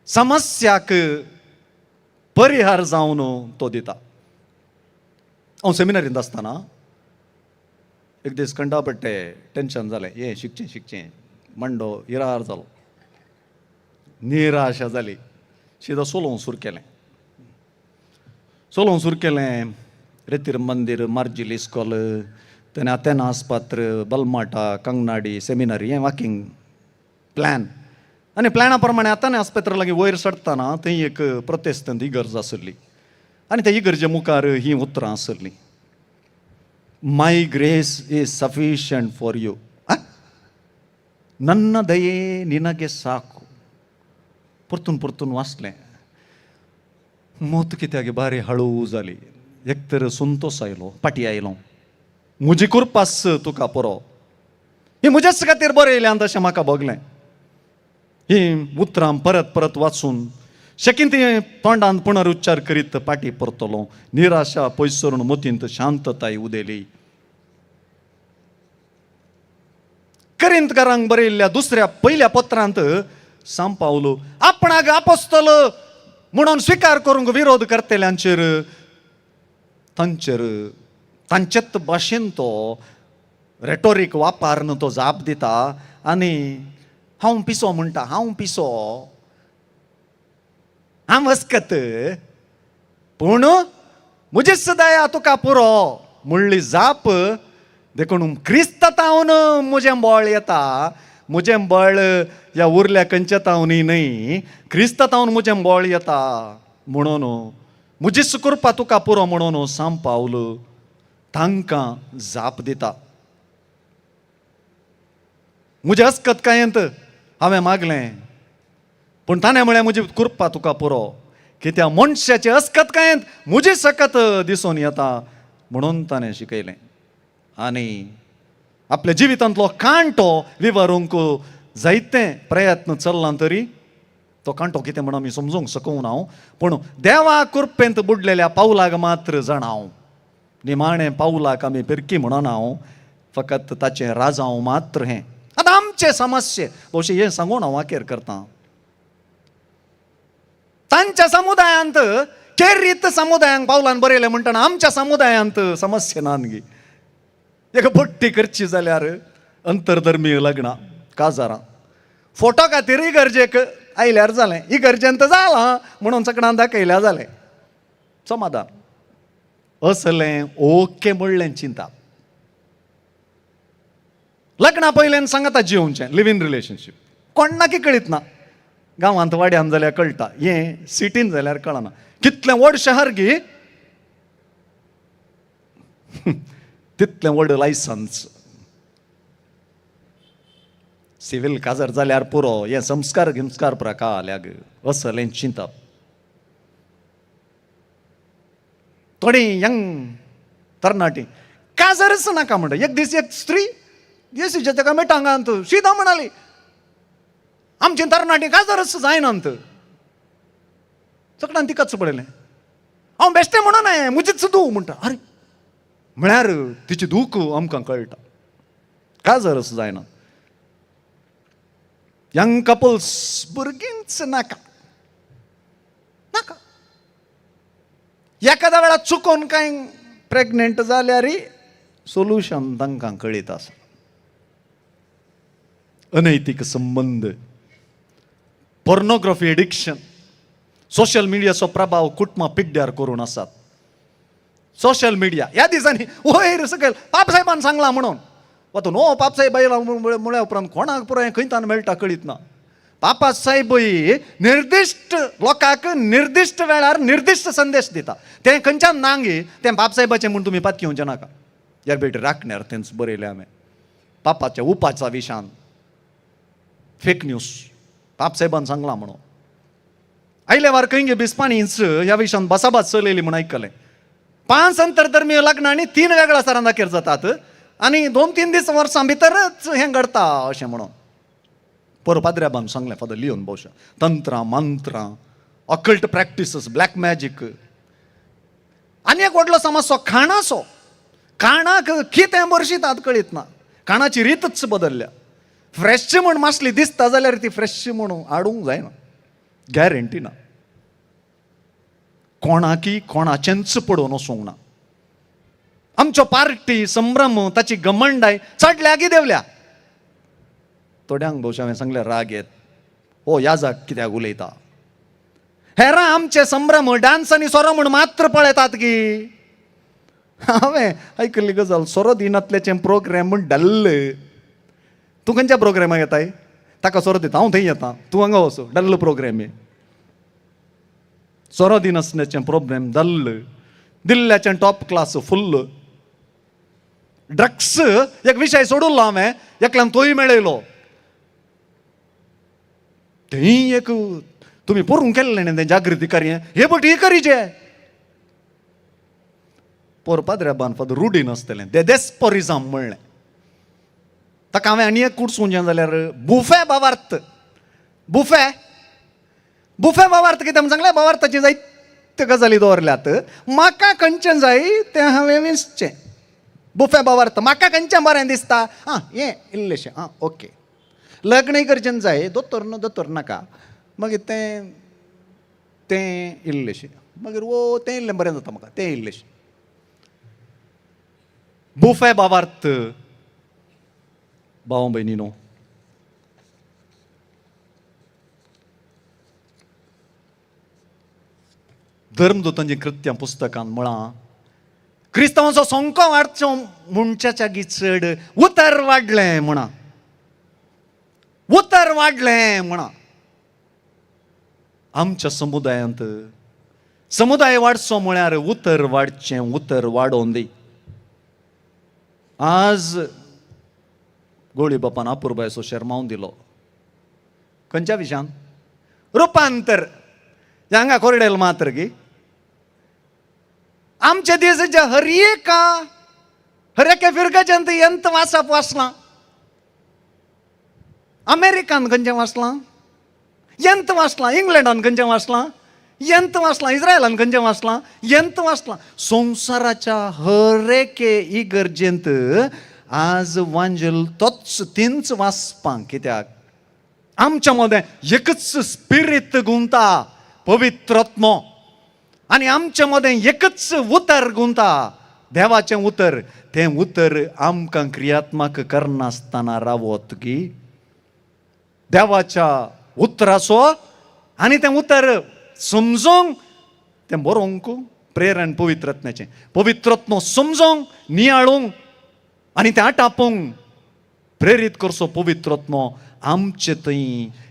समस्याक परिहार जावन तो दिता. हांव सेमिनारींत आसतना एक दीस कंटापट्टे टेन्शन जालें. हें शिकचें मंडो इरार जालो, निराशा जाली. सीदा सोलोवंक सुरू केलें. रेतीर मंदिर, मार्जिल इस्कॉल, तेन्ना अथेना आस्पात्र, बलमाटा, कंगनाडी, सेमिनारी, हें वॉकिंग प्लॅन. आनी प्लॅना प्रमाणे अथेना आस्पत्र लागीं वयर चडटाना थंय एक प्रोटेस्टंट इगर्ज आसली. आनी त्या इगर्जे मुखार ही उतरां आसलीं. My grace is sufficient for you. ನನ್ನ ದಯೆ ನಿನಗೆ ಸಾಕು. परतून वाचलें. मोत कित्याक बारी हळू जाली. एक तर संतोष आयलो, पाटी आयलो. म्हजी कृपास तुका पुरो. ही म्हजेच खातीर बरें येयल्यान तशें म्हाका भोगलें. ही उतरां परत वाचून शकीन ती तोंडान पुनरुच्चार करीत पाटी परतलो. निराशा पयस सरून मतींत शांतताय उदेली. करिंतकारांक बरयल्ल्या दुसऱ्या पयल्या पत्रांत सांग पावलो आपणाक आपोस्तल म्हणून स्वीकार करूंक विरोध करतेल्यांचेर तांचेच भाशेन तो रेटोरीक वापरून तो जाप दिता. आनी हांव पिसो म्हणटा, हांव पिसो, हांव वस्कत, पूण म्हजीच दया तुका पुरो म्हणली जाप देखून क्रिस्तांतावन म्हजें बळ येता. म्हजें बळ ह्या उरल्या खंयच्यातावनी न्हय, क्रिस्तांतावन म्हजें बळ येता म्हणून म्हजीच कृपा तुका पुरो म्हणून सांग पावलो तांकां जाप दिता. म्हजे अस्कत कांयत हांवें मागलें, पूण ताणें म्हळें म्हजी कृपा तुका पुरो. कित्याक मनशाची अस्कत कांयत म्हजी सकत दिसून येता म्हणून ताणें शिकयलें. आनी आपल्या जिवितांतलो कांटो विवरूंक जायते प्रयत्न चल्ला तरी तो कांटो कितें म्हणून आमी समजूंक सकूं ना पूण देवा कृपेंत बुडलेल्या पावलाक मात्र जाणाव निमाणें पावलाक आमी पिरकी म्हणना फकत ताचें राजांव मात्र हें. आतां आमचे समस्ये भोवशे हें सांगून हांव वाकेर करतां. तांच्या समुदायांत केरीत समुदायांक पावलान बरयलें म्हणटना आमच्या समुदायांत समस्या नानगी. एक पट्टी करची जाल्यार अंतरधर्मीय लग्नां काजारां फोटो खातीरय गरजेक आयल्यार जालें. ही गरजेन तर जालां म्हणून चकडान दाखयल्या जालें समाधान. असलें ओके म्हणलें चिंता. लग्ना पयल्यान सांगाता जिवोवचें लिव्ह इन रिलेशनशीप कोणाकी कळीत ना. गांवांत वाड्यान जाल्यार कळटा, हें सिटीन जाल्यार कळना. कितलें व्हड शहर गी तितलें व्हड लायसन्स. सिव्हील काजार जाल्यार पुरो हे संस्कार गिंस्कार प्रकाल्याग असलें चिंतप. थोडी यंग तरणाटी काजरच नाका म्हणटा. एक दीस एक स्त्री येसूच्या ताका मेटांगांत सीधा म्हणाली आमची तरणाटी काजरच जायनांत. चकडान तिकाच पडलें. हांव बेश्टें म्हणून हांवें मुजीच धूव म्हणटा. अरे म्हळ्यार तिची दूख आमकां कळटा. काजरच जायना. यंग कपल्स भुरगींच नाका नाका. एखाद्या वेळा चुकोन कांय प्रेग्नेंट जाल्यार सोल्युशन तांकां कळीत आसा. अनैतीक संबंध, पोर्नोग्राफी एडिक्शन, सोशल मिडियाचो प्रभाव कुटुंबां पिड्ड्यार करून आसात. सोशल मिडिया ह्या दिसांनी वयर सकयल पाप साहेबान सांगला म्हणून वतो नो पाप साहेब आयला म्हळ्या उपरांत कोणाक पुराय खंयतान मेळटा कळीत ना. पापा साहेबय निर्दिश्ट लोकांक निर्दिश्ट वेळार निर्दिश्ट संदेश दिता. तें खंयच्यान नांगे तें बाप साहेबाचें म्हूण तुमी पात घेवचें नाका. यार बेटी राखण्यार तेंच बरयलें हांवें. पापाच्या उपाच्या विशान फेक न्यूज पाप साहेबान सांगला म्हणून. आयले वार खंय गे बिस्पानीच ह्या विशयान बसाबास चलयली म्हूण आयकलें. 5 अंतरधर्मीय लग्नांनी 3 वेगळ्या सरां दाखयर जातात आनी 2-3 दीस वर्सां भितरच हें घडता अशें म्हणून. पर पाद्र्याबान सांगलें फादर लियोन भोवशा तंत्रां मंत्रां ऑकल्ट प्रॅक्टिसीस ब्लॅक मॅजीक. आनी एक व्हडलो समस्या खाणाचो. खाणाक कितें बरशितात कळीत ना. खाणाची रीतच बदलल्या. फ्रेश म्हूण मासली दिसता जाल्यार ती फ्रेश म्हणून हाडूंक जायना. गॅरंटी ना. कोणाकी कोणाचेंच पडोवन वचूंक ना. आमच्यो पार्टी संभ्रम ताची गमंडाय चडल्या की देवल्या. थोड्यांक भोवशा हांवें सांगलें राग येत. हो ह्या जाग कित्याक उलयता. हेरां आमचे संभ्रम डान्स आनी सोरो म्हूण मात्र पळयतात की. हांवें आयकल्ली गजाल सोरो दिनांतल्याचें प्रोग्राम म्हूण डल्ल. तूं खंयच्या प्रोग्रामाक येताय ताका सोरो दिता. हांव थंय येता तूं हांगा वचो डल्ल प्रोग्राम. सोरो दिन आसण्याचें प्रोग्राम डल्ल. दिल्ल्याचें टॉप क्लास फुल्ल. ड्रग्स एक विशय सोडून हांवें एकल्यान तोय मेळयलो. थंय एक तुमी पळोवंक केल्लें न्ही तें जागृती कार्य. हे बट हे करीचें. पर पाद्र्याबान फादर रुडीन आसतलें दे डेस्पोरिझम म्हणलें. ताका हांवें आनी एक कुडसूंचें जाल्यार बुफे बावार्थ. बुफे बुफे बावार्थ कितें म्हण सांगलें. बावार्थाची जायत्यो गजाली दवरल्यात. म्हाका खंयचें जाय तें हांवें विंचचें. बुफे बावार्थ म्हाका खंयचें बरें दिसता. हें इल्लेशें ओके. लग्नय करचें जाय दोतोर न्हू दोतोर नाका. मागीर तें इल्लेशें. मागीर तें इल्लें बरें जाता म्हाका तें इल्लेशें. बुफे बावार्थ भाव भयणीनो धर्मदूतांची कृत्यां पुस्तकांत म्हळां क्रिस्तांवाचो संको वाडचो म्हणच्या जागी चड उतर वाडलें म्हणा. उतर वाडलें म्हणा. आमच्या समुदायांत समुदाय वाडचो म्हळ्यार उतर वाडचें उतर वाडोवन दी. आज गोळी बापान अपुरबायचो शर्मावन दिलो. खंयच्या विशयान रुपांतर. हांगा कोरडेल मात्र गी आमचे देशाच्या हर एका फिरकाच्यान ಎಂತ वाचप वाचलां. अमेरिकान खंयचें वाचलां. ಎಂತ ವಾಸ್ಲಾ ಇಂಗ್ಲೆಂಡಾन खंयचें वाचलां, ಎಂತ वाचलां इस्रायलान खंयचें वाचलां, ಎಂತ वाचलां. संवसाराच्या हर एके इगर्जेंत आज वांजल तींच वाचपाक. कित्याक आमच्या मदें एकच स्पिरीट गुंता, पवित्रत्म, आनी आमच्या मदें एकच उतर गुंता, देवाचें उतर. तें उतर आमकां क्रियात्मक करनासतना रावत की देवाच्या उतराचो आनी तें उतर समजोंक, तें बरोवंक प्रेरण पवित्रत्म्याचें. पवित्रत्म समजोंक, नियाळूंक आनी तें आटापूंक प्रेरीत करचो पवित्रत्म आमचे थंय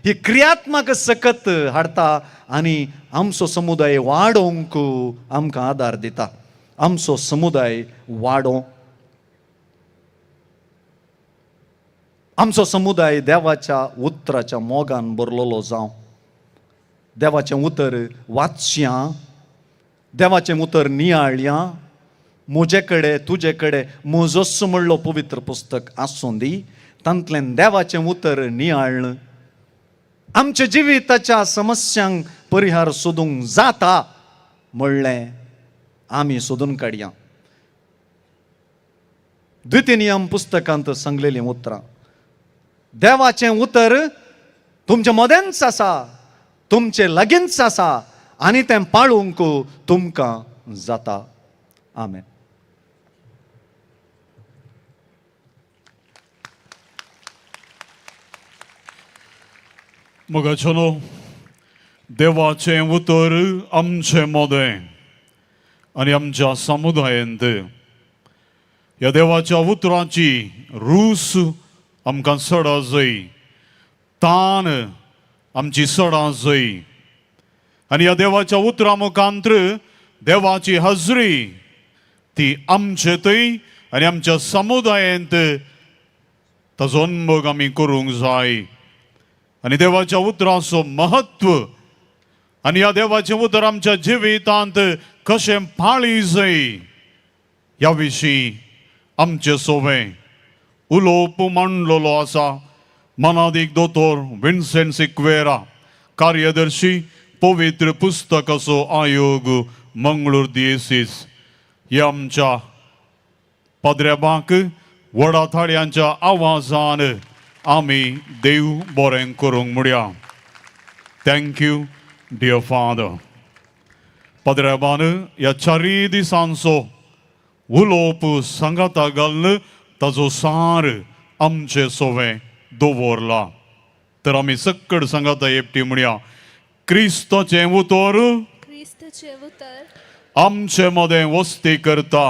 ही क्रियात्मक सकत हाडटा आनी आमचो समुदाय वाडोवंक आमकां आदार दिता. आमचो समुदाय आमचो समुदाय देवाच्या उतराच्या मोगान भरलेलो जावं. देवाचें उतर वाचया, देवाचें उतर नियाळया. म्हजे कडेन तुजे कडेन मोजस म्हणलो पवित्र पुस्तक आसूं दी, तांतल्यान देवाचें उतर नियाळण आमच्या जिविताच्या समस्यांक परिहार सोदूंक जाता म्हणलें आमी सोदून काडया. द्वितीय नियम पुस्तकांत सांगलेलीं उतरां. देवाचें उतर तुमच्या मदेंच आसा, तुमचे लागींच आसा आनी तें पाळूंक तुमकां जाता. आमेन. मोगाचोनो, देवाचें उतर आमचे मदें आनी आमच्या समुदायांत ह्या देवाच्या उतराची रूस आमकां सडा जाय, तान आमची सडा जाय. आनी ह्या देवाच्या उतरा मुखांत्र देवाची हजरी ती आमचे थंय आनी आमच्या समुदायांत ताचो अनुभव आमी करूंक जाय. आनी देवाच्या उतराचो महत्व आनी ह्या देवाचें उतर आमच्या जिवितांत कशें पाळी जाय ह्या विशीं आमचे सोवें उलोवप मांडलेलो आसा. मनादीक दोतोर विन्सेंट सिक्वेरा, कार्यदर्शी, पवित्र पुस्तकाचो आयोग, मंगळूर दिएसीस. ह्या आमच्या पद्रेबाक व्हडा थाळयांच्या आवाजान आमी देव बरें करूंक म्हणया. Thank you dear father. पद्रेबान ह्या 4 दिसांचो उलोवप सांगाता घालन ताचो सार आमचे सोवें दवरला. तर आमी सक्कड सांगाता एकटी म्हणया. क्रिस्ताचें उतर आमचे मदें वस्ती करता.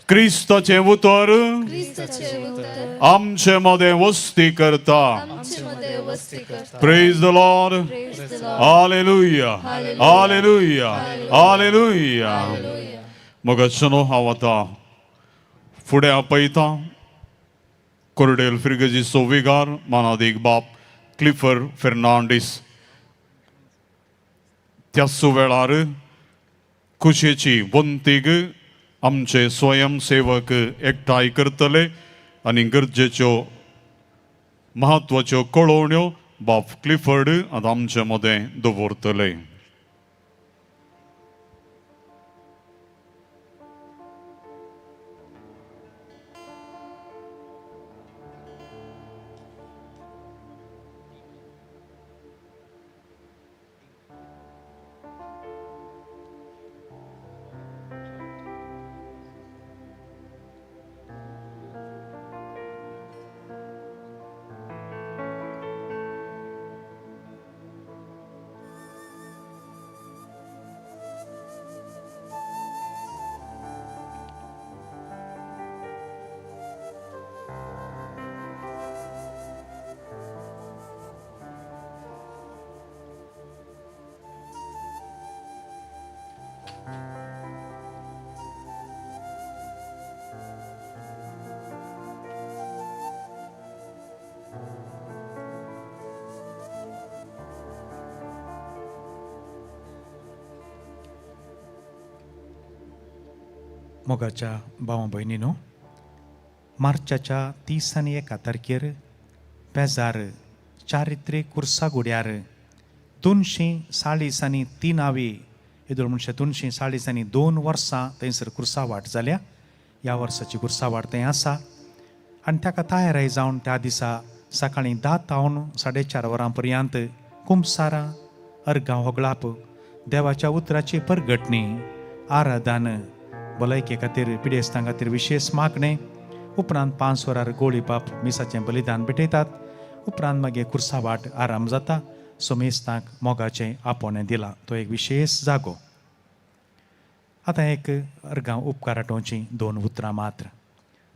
क्रिस्ताचें उतर आमचे मदें वस्ती करता. Praise the Lord. Hallelujah, hallelujah, hallelujah. मोगाचोनो, हांव आतां फुडें आपयता कोर्डेल फ्रिगजी सोविगार, मानादीक बाब क्लिफर फेर्नांडीस. त्याच वेळार खुशेची वंतीक आमचे स्वयंसेवक एकठांय करतले आनी गरजेच्यो म्हत्वाच्यो कळोवण्यो बाब क्लिफर्ड आतां आमचे मदें दवरतले. मोगाच्या भावां भयणीनो, मार्चाच्या 30 आनी 1 तारखेर पेजार चारित्र्य कुर्सा गुड्यार 243 येदोळ म्हणचे 242 वर्सां थंयसर कुर्सावाट जाल्या. ह्या वर्साची कुर्सावाट थंय आसा आनी ताका तयाराय जावन त्या दिसा सकाळीं 10 तावन 4:30 वरां पर्यंत कुंभसारा अर्गांव होगळाप देवाच्या उतराची परगटणी आराधन भलायके खातीर पिडेस्तां खातीर विशेष मागणें उपरांत 5 वरार गोळीबाप मिसाचें बलिदान भेटयतात. उपरांत मागीर कुर्सावाट आराम जाता. सोमेस्तांक मोगाचें आपोवणें दिलां. तो एक विशेष जागो. आतां एक अर्गांव उपकाराटोवचीं 2 उतरां मात्र.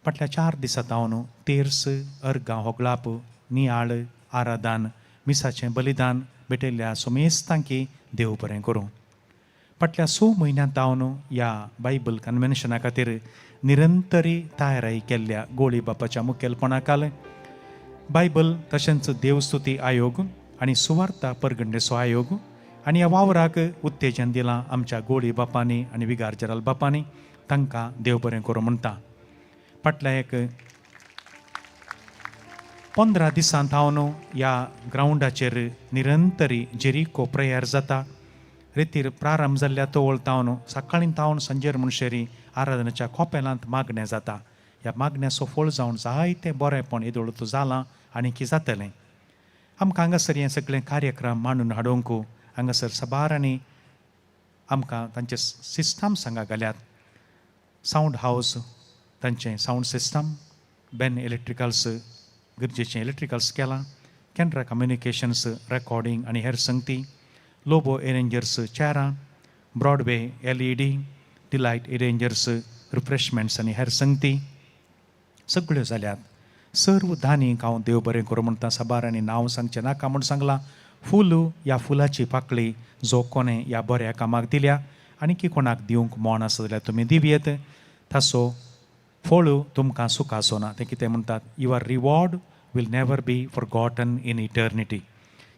फाटल्या 4 दिसां तावन तेर्स अर्गांव होगळाप नियाळ आराधन मिसाचें बलिदान भेटयल्ल्या सोमेस्तांकी देव बरें करूं. फाटल्या 6 म्हयन्यां तावन ह्या बायबल कन्वेन्शना खातीर निरंतरी तयारी केल्ल्या गोळी बापाच्या मुखेलपणाखाल बायबल तशेंच देवस्तुती आयोग आनी सुवार्ता परगंडेचो आयोग आनी ह्या वावराक उत्तेजन दिलां आमच्या गोळी बापांनी आनी विगार जराल बापांनी. तांकां देव बरें करूं म्हणटा. फाटल्या एक 15 दिसां तावन ह्या ग्रावंडाचेर निरंतरी जेरिको प्रेयर जाता. रितीर प्रारंभ जाल्ल्या तो तावन सकाळीं तावन संजेर म्हणशेरी आराधनाच्या खोपेलांत मागणें जाता. ह्या मागण्याचो फळ जावन जायतें बरेंपण येदोळूत जालां आनी कितें जातलें. आमकां हांगासर हें सगळें कार्यक्रम मांडून हाडूंक हांगासर सबारांनी आमकां तांचे सिस्टम्स हांगा घाल्यात. सावंड हावस तांचें सावंड सिस्टम, बेन इलेक्ट्रिकल्स गरजेचें इलेक्ट्रिकल्स केलां, कॅनरा कम्युनिकेशन्स रेकॉर्डिंग आनी हेर संगती, लोबो एरेंजर्स चेरां, Broadway LED, Delight arrangers refreshments आनी हेर संगती सगळ्यो जाल्यात. सर्व धानीक हांव देव बरें करूं म्हणटा. सबारांनी नांव सांगचें नाका म्हूण सांगलां. फूल ह्या फुलाची पाकळी जो कोणें ह्या बऱ्या कामाक दिल्या आनी की कोणाक दिवंक मोण आसा जाल्यार तुमी दिवयेत. ताचो फळ तुमकां सुखाचो ना. ते कितें म्हणटात, your reward will never be forgotten in eternity.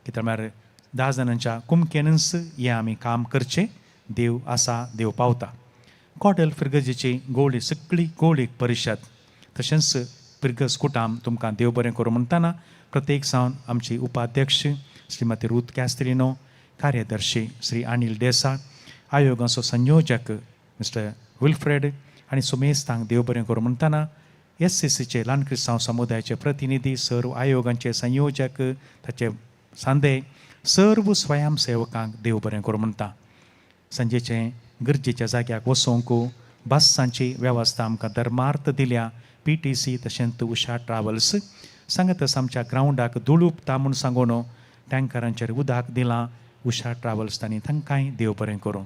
कित्याक म्हळ्यार 10 जाणांच्या कुमकेनच हें आमी काम करचें. देव आसा, देव पावता. कॉडेल फिरगजीची गोळी सगळी गोळीक परिशद तशेंच फिरगज कुटाम तुमकां देव बरें करूं म्हणटाना प्रत्येक जावन आमची उपाध्यक्ष श्रीमती रूथ कॅस्त्रिनो, कार्यदर्शी श्री अनिल देसाय, आयोगाचो संयोजक मिस्टर विल्फ्रेड आनी सुमेस्तांक देव बरें करूं म्हणटाना SCCचे ल्हान क्रिस्तांव समुदायाचे प्रतिनिधी, सर्व आयोगांचे संयोजक, ताचे सांदे, सर्व स्वयंसेवकांक देव बरें करूं म्हणटा. संजेचे गरजेच्या जाग्याक वचोंक बसांची वेवस्था आमकां धर्मार्थ दिल्या. PTC तशेंच उषा ट्रॅव्हल्स सांगतच आमच्या ग्रावंडाक धुळूप ता म्हूण सांगून टँकरांचेर उदक दिलां. उषा ट्रॅव्हल्स तांणी तांकांय देव बरें करूं.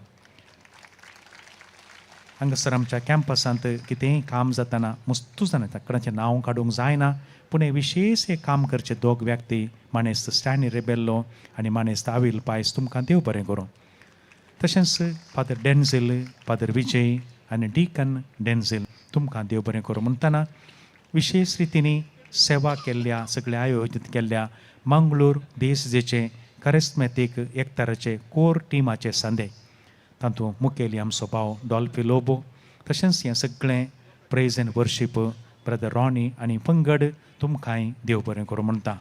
हांगासर आमच्या कॅम्पसांत कितेंय काम जाताना मस्तू जाणा कोणाचें नांव काडूंक जायना, पूण हें विशेष एक काम करचे 2 व्यक्ती, मानेस्त स्टॅनी रेबेल्लो आनी मानेस्त आविल पायस. तुमकां देव बरें करूं. तशेंच फादर डेन्झिल, फादर विजय आनी डिकन डेन्झिल तुमकां देव बरें करूं म्हणटाना विशेष रितीनी सेवा केल्ल्या सगळ्या आयोजीत केल्ल्या मंगळूर देसजेचे करिस्मेतीक एकताराचे कोर टिमाचे सांदे, तातूंत मुखेली आमचो भाव डॉल्फी लोबो, तशेंच हें सगळें praise end worship brother Ronnie आनी पंगड तुमकांय देव बरें करूं म्हणटा.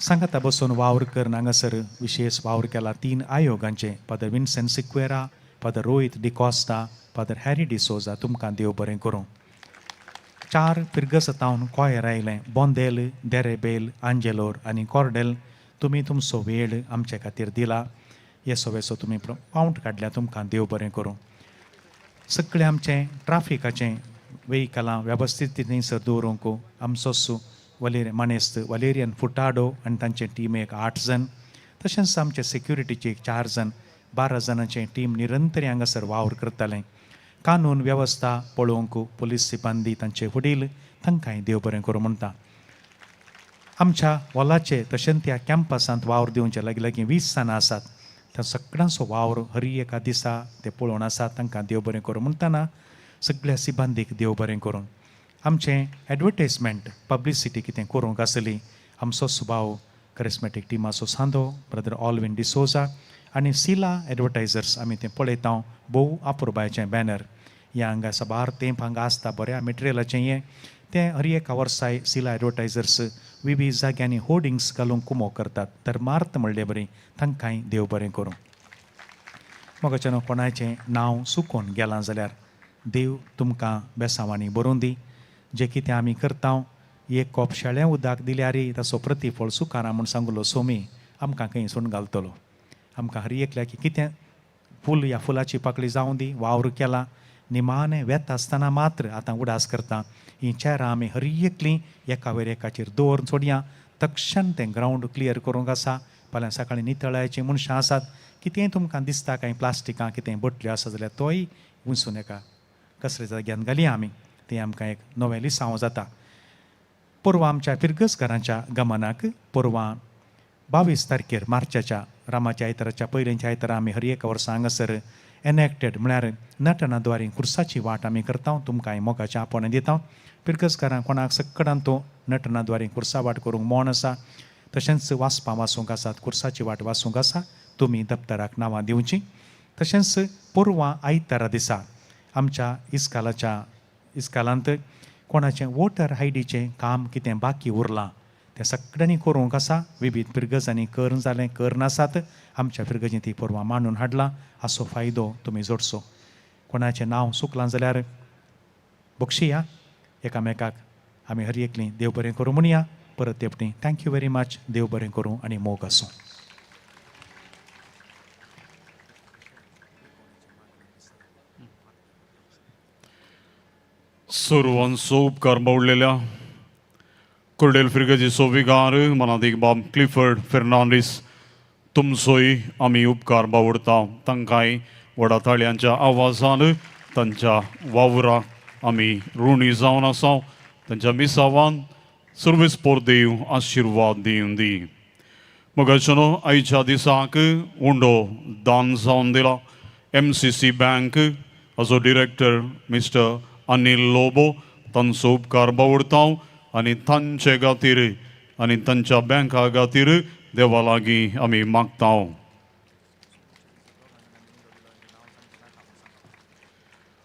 सांगाता बसून वावर करून हांगासर विशेष वावर केला 3 आयोगांचे, Father Vincent Sequeira, Father Rohit D'Costa, Father Harry D'Souza तुमकां देव बरें करूं. 4 पिर्गस तावन कॉयर आयलें, बोंदेल, देरेबेल, आंजेलोर आनी कॉर्डेल. तुमी तुमचो वेळ आमचे खातीर दिला. येसो वेसो तुमी पावंट काडल्या. तुमकां देव बरें करूं. सगळें आमचें ट्राफिकाचें वेहिकलां वेवस्थीत थंयसर दवरूंक आमचोच मानेस्त वलेरियन फुटाडो आनी तांचे टिमेक 8 जण, तशेंच आमचे सेक्युरिटीचे 4 जण, 12 जाणांचें टीम निरंतरी हांगासर वावर करतालें. कानून वेवस्था पळोवंक पुलीस सिबांदी तांचे फुडील, तांकांय देव बरें करूं म्हणटा. आमच्या वॉलाचे तशेंच त्या कॅम्पसांत वावर दिवचे लागीं 20 जाणां आसात. त्या सगळ्यांचो वावर हरी एका दिसा ते पळोवन आसात. तांकां देव बरें करूं म्हणटाना सगळ्या सिबांदीक देव बरें करूं. आमचें एडवर्टायजमेंट पब्लिसिटी कितें करूंक आसली, आमचो स्वभाव करिस्मेटीक टिमाचो सांदो ब्रदर ऑल्विन डिसोजा आनी सिला एडवर्टायजर्स आमी तें पळयता. भोव अपुरबायेचें बॅनर हें हांगा सबार तेंप हांगा आसता. बऱ्या मटेरियलाचें हें ते हर एका वर्साय सिला एडवर्टायझर्स विविध जाग्यांनी होर्डिंग्स घालून कुमो करतात तर मार्त म्हणले बरें तांकांय देव बरें करूं. मोगाच्यान कोणाचें नांव चुकोवन गेलां जाल्यार देव तुमकां बेसांवांनी बरोवन दी. जें कितें आमी करता एक कॉप शेळ्या उदक दिल्यार ताचो प्रतिफळ सुकारा म्हूण सांगलो सोमी आमकां खंय सोडून घालतलो. आमकां हर एकल्या की कितें फूल ह्या फुलाची पाकळी जावं दी वावर केला निमाणें वेत आसतना मात्र आतां उडास करता हीं चेरां आमी हर एकलीं एका वयर एकाचेर दवरून सोडया. तक्षण तें ग्रावंड क्लियर करूंक आसा. फाल्यां सकाळीं नितळायचीं मनशां आसात. कितेंय तुमकां दिसता कांय प्लास्टिकां कितें बटल्यो आसा जाल्यार तोय उंचून एका कसरे जाग्यान घालया आमी. तें आमकां एक नवें लिसांव जाता. परवां आमच्या फिरगसकारांच्या गमनाक परवां 22 तारखेर मार्चाच्या रामाच्या आयताराच्या पयलींच्या आयतारा आमी हर एका वर्सा हांगासर एनॅक्टेड म्हळ्यार नटनाद्वारे खुर्साची वाट आमी करता. तुमकां मोगाचें आपोवणें दिता. फिरगसकारांक कोणाक सक्कडान तो नटनाद्वारे खुर्सा वाट करूंक मोण आसा. तशेंच वाचपां वाचूंक आसात खुर्साची वाट वाचूंक आसा. तुमी दप्तराक नांवां दिवचीं. तशेंच परवां आयतारा दिसा आमच्या इस्कालांत कोणाचें वोटर आयडीचें काम कितें बाकी उरलां तें सगळ्यांनी करूंक आसा. विविध फिरगजांनी कर जालें कर नासात. आमच्या फिरगजीं ती परवां मांडून हाडलां. हाचो फायदो तुमी जोडचो. कोणाचें नांव चुकलां जाल्यार बक्षिया एकामेकाक आमी हर एकलीं देव बरें करूं म्हणया. परत तेपटी थँक्यू वेरी मच. देव बरें करूं आनी मोग आसूं. सर्वांचो उपकार बावडलेल्या कुर्डेल फिरगजीचो विगार मनादीक बाब क्लिफर्ड फेर्नांडीस तुमचोय आमी उपकार बावडटा. तांकांय व्हडा ताळयांच्या आवाजान तांच्या वावराक आमी ऋणी जावन आसा. तांच्या मिसावान सर्वीस पोर देव आशिर्वाद दिवन दी. मोगाच्यानो आयच्या दिसाक उंडो दान जावन दिला. MCC बँक हाचो डिरेक्टर मिस्टर अनिल लोबो तांचो उपकार बावडता आनी तांचे खातीर आनी तांच्या बँका खातीर देवा लागीं आमी मागता.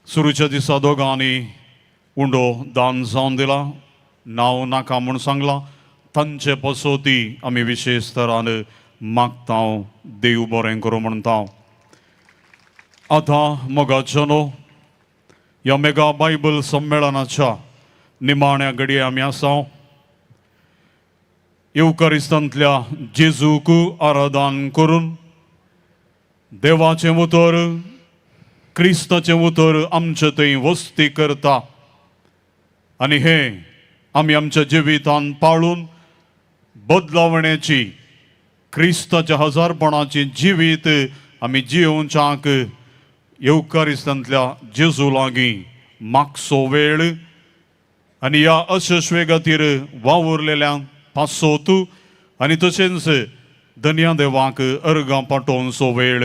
सुरूच्या दिसा दोगांनी उंडो दान जावन दिला. नांव नाका म्हूण सांगलां. तांचे पसोती आमी विशेश तरान मागता. देव बरें करूं म्हणटा. आतां मोगाच्यानो ह्या मेगा बायबल संमेलनाच्या निमाण्या घडये आमी आसा. येवकारिस्तांतल्या जेजूक आराधन करून देवाचें उतर क्रिस्ताचें उतर आमचे थंय वस्ती करता. आनी हें आमी आमच्या जिवितांत पाळून बदलावण्याची क्रिस्ताच्या हजारपणाची जिवीत आमी जियोवच्याक येवकारिस्तांतल्या जेजू लागीं मागचो वेळ आनी ह्या अशस्वे खातीर वावुरलेल्यांक पासोत आनी तशेंच धन्या देवाक अर्गां पाठोवचो वेळ.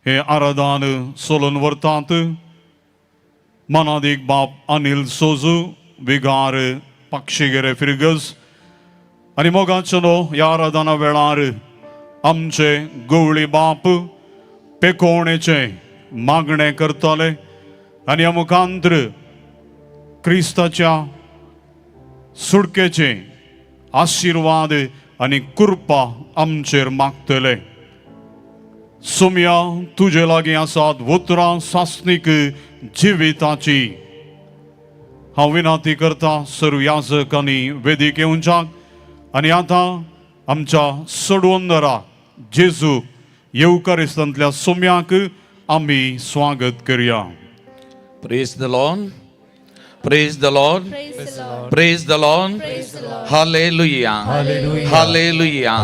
हे आराधन चलून व्हरतात. मनादीक बाब अनिल सोजू विगार पक्षिगेरे फिरगज आनी मोगाच्यानो ह्या आराधना वेळार आमचे गवळी बाप पेकोवणेचे मागणें करतले आनी ह्या मुखांतर क्रिस्ताच्या सुटकेचे आशिर्वाद आनी कृपा आमचेर मागतले. सुमया तुजे लागीं आसात उतरां सासणीक जिविताची. हांव विनंती करता सर्व याजक आनी वेदीक येवच्याक आनी आतां आमच्या सडवंदरा जेजू येवकारिस्तांतल्या सुम्याक आमी स्वागत करया. Praise the Lord. Praise the Lord. Praise the Lord. Hallelujah. Hallelujah.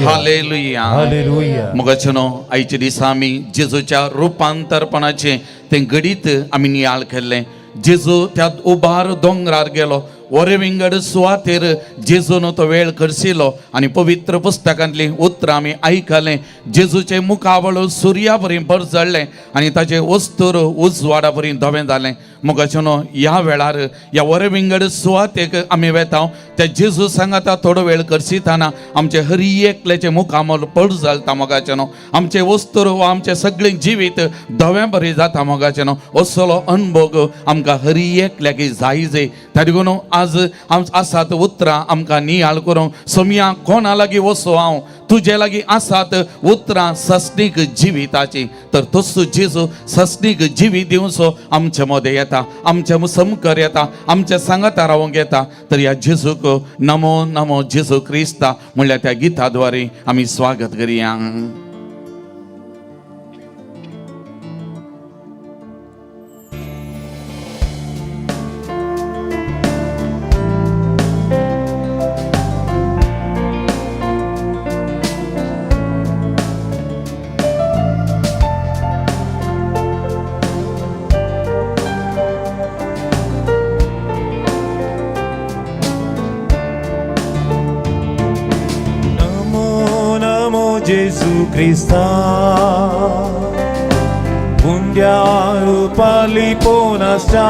Hallelujah. मोगाच्यानो आयच्या दिसा आमी जेजूच्या रुपांतरपणाचे तें घडीत आमी नियाळ केल्लें. जेजू त्या उबार दोंगरार गेलो. वरे विंगड सुवातेर जेजून तो वेळ करशिलो आनी पवित्र पुस्तकांतली उतरां आमी आयकलें. जेजूचे मुखावळ सुर्या परी बरजळ्ळें आनी ताचे वस्तूर उजवाडा परी धवें जालें. मोगाचे न्हू ह्या वेळार ह्या वरे विंगड सुवातेक आमी वेता त्या जेजू सांगाता थोडो वेळ करसिताना आमचे हरी एकल्याचे मुखामोल पड जाता मोगाचे न्हू आमचे वस्तूर वा आमचे सगळे जिवीत धवे बरे जाता मोगाचे न्हू असलो अनुभव आमकां हरी एकल्याक जायजे तारिगून आज आसात उतरां आमकां नियाळ करूं सोमया कोणा लागीं वसो हांव तुजे लागीं आसात उतरां सस्तीक जिविताची तर तसो जेजू सस्तीक जिवीत दिवचो आमचे मदें येता आमचे मुसमकर येता आमचे सांगाता रावंक येता तर ह्या जेजूक नमो नमो जेजू क्रिस्ता म्हणल्यार त्या गिता द्वारे आमी स्वागत करुया. Gesù Cristo Undiaru paliponascha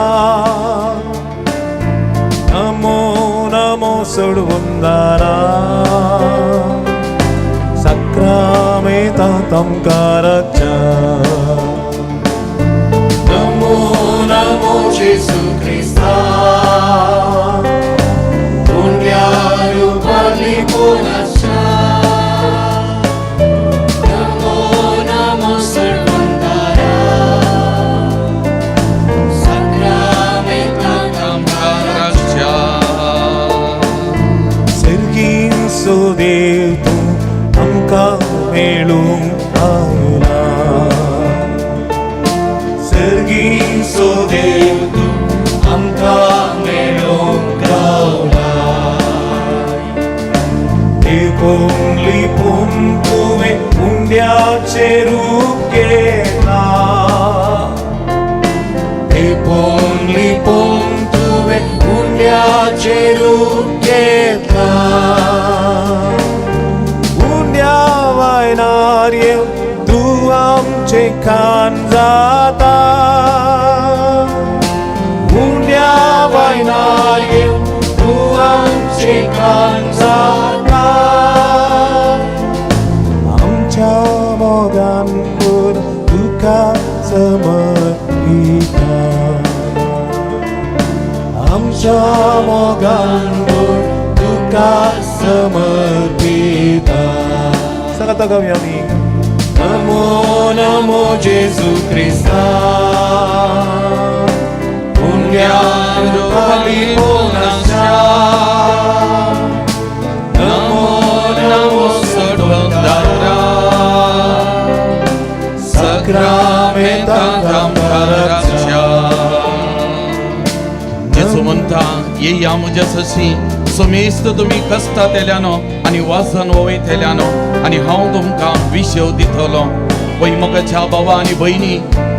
Namo Namo Sudvundara Sakramentam Karacha Namo Namo Gesù Cristo Undiaru paliponascha So Dev tu amka melum aula Sergi so Dev tu amka melum aula Epon lipun tuve undiache rup ketla Epon lipun tuve undiache rup ketla Undiawainarye tu amche kan zata Undiawainarye tu amche kan zata Amcha mogangur duka samarita Amcha mogangur duka samarita Sakata kami Namo Namo Jesu Krista Undiaru paliponascha Namo Namo Sudvundara Sakramentam Karacha जेजू म्हणटा येया म्हज्या सशी समेस्त तुमी कश्टांतल्यानो आनी वासन वयतल्यानो आनी हांव तुमकां विशेव दितलो. पळय मोगाच्या भावा आनी भयणी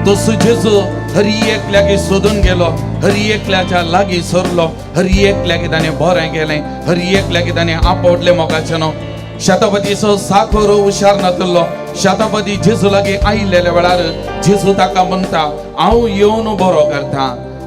तसो जेजू हरी एकल्याक सोदून गेलो हरी एकल्याच्या लागीं सरलो हरी एकल्याक ताणें बरें केलें हरी एकल्याक ताणें आपवडलें मोगाचें न्हू शतपतीचो साखर हुशार नातलो शतपती जेजू लागीं आयिल्ल्या वेळार जेजू ताका म्हणटा हांव येवन बरो करता.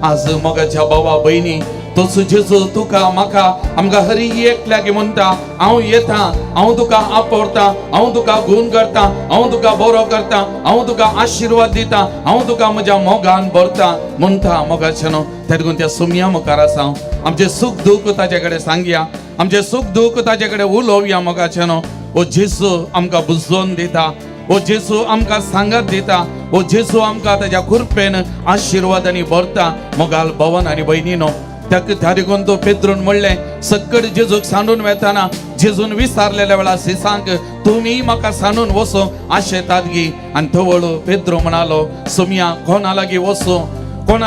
आज मोगाच्या भावा भयणी तसो जेजू तुका म्हाका आमकां हरी एकल्याक म्हणटा हांव येता हांव तुका आपवडता हांव तुका गुण करता हांव तुका बरो करता हांव तुका आशिर्वाद दिता हांव तुका म्हज्या मोगान भरता म्हणटा मोगाचें न्हू. तेदगून त्या सुमया मुखार आसा आमचे सुख दूख ताचे कडेन सांगया आमचे सुख दूख ताचे कडेन उलोवया मोगाचें न्हू. ओ जेजू आमकां बुजोवन दिता ओ जेजू आमकां सांगत दिता ओ जेजू आमकां ताच्या कृपेन आशिर्वादांनी भरता. मोगाल भवन आनी भयणीनो त्या देखून तो पेद्रून म्हणलें सक्कड जेजूक सांडून वेताना जेजून विचारलेल्या वेळा सिसांक तुमी म्हाका सांडून वचो आशेतात गी आनी थवळू पेद्रो म्हणालो सोमया कोणा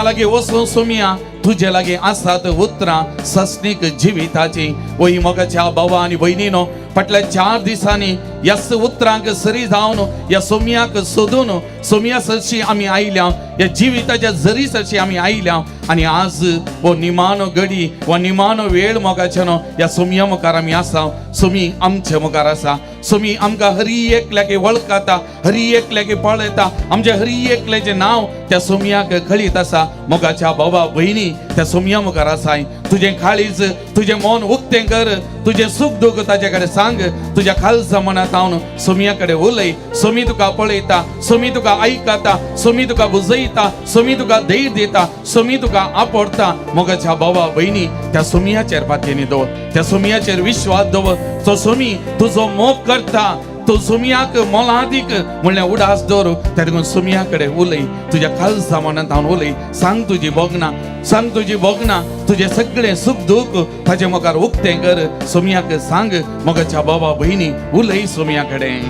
लागीं वचो सोमया तुजे लागीं आसात उतरां सस्नीक जिविताची. वही मोगाच्या भावा आनी भयणीनो फाटल्या 4 दिसांनी यास उतरांक सरी जावन या सोमयाक सोदून सोमया सरशी आमी आयल्या, या जिविताच्या जरी सरशी आमी आयल्या आणि आज वो निमानो घडी व निमानो वेळ मोगाच्यानो या सोमया मुखार आमी आसा. सोमी आमचे मुखार आसा. सोमी आमकां हरी एकल्याके वळखता, हरी एकल्याके पळयता. आमचे हरी एकल्याचे नाव त्या सोमयाक कळीत आसा. मोगाच्या भावा भयणी त्या सोमया मुखार आसाय. तुझे काळीज, तुझे मन उक्तें कर, तुझे सुख दुख ताचे कडेन सांग. तुझ्या खालसा मनात हांव सोमया कडेन उलय. सोमी तुका पळयता, सोमी तुका आयकता, सोमी तुका बुजयता, सोमी तुका धैर्य दिता, सोमी तुका आपडता. मोगाच्या भावा भयणी त्या सोमयाचेर पातयेनी दवर, त्या सोमयाचेर विश्वास दवर. तो सोमी तुजो मोग करता. तो सोमयाक मोलादीक म्हणल्यार उडास दवर. त्या देखून सोमया कडेन उलय. तुझ्या खालसा मनात हांव उलय. सांग तुजी भोगना, सांग तुजी भोगना, तुझे सगळे सुख दुख ताचे मुखार उक्तें कर. सोमयाक सांग. मोगाच्या भावा भयणी उलय सोमया कडेन.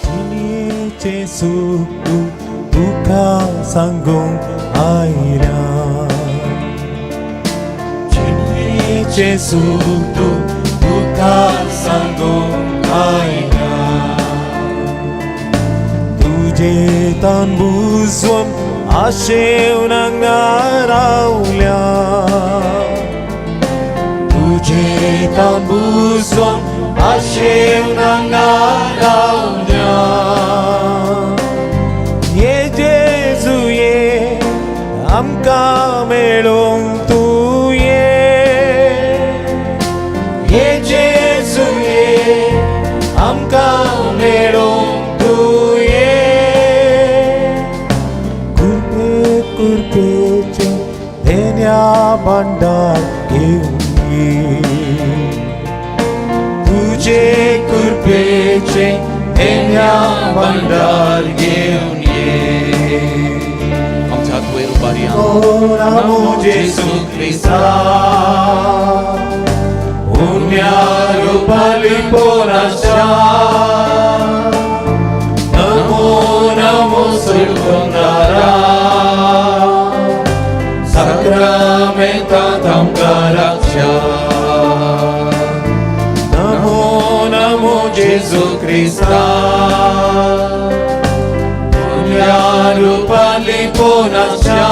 जिणेचे सुख तुका सांगूंक आयल्या, जिणेचे सुख तुका सांगूंक आयल्या. तुझे तान बुजवून आशेवनाक रावल्या, तुझे तान बुजवून आशेवनाक रावल्या. ये जेजू ये आमकां मेळोंक तूं ये, ये जेजू ये आमकां मेळोंक तूं ये. कुर्पेचे देण्या भांडार घेवन ये, तुझे कुर्पेचे देण्या भांडार घेवन ये. आमच्या हात वयर उबारी या. ओ नामो जेसू ख्रिस्ता, उन्या रूपाली पोराशा. नमो नमो सुरकुंदारा, सक्रमेंतांत आमकां रक्षा. नमो नमो जेसू ख्रिस्ता, उन्या रूपाली पोराशा.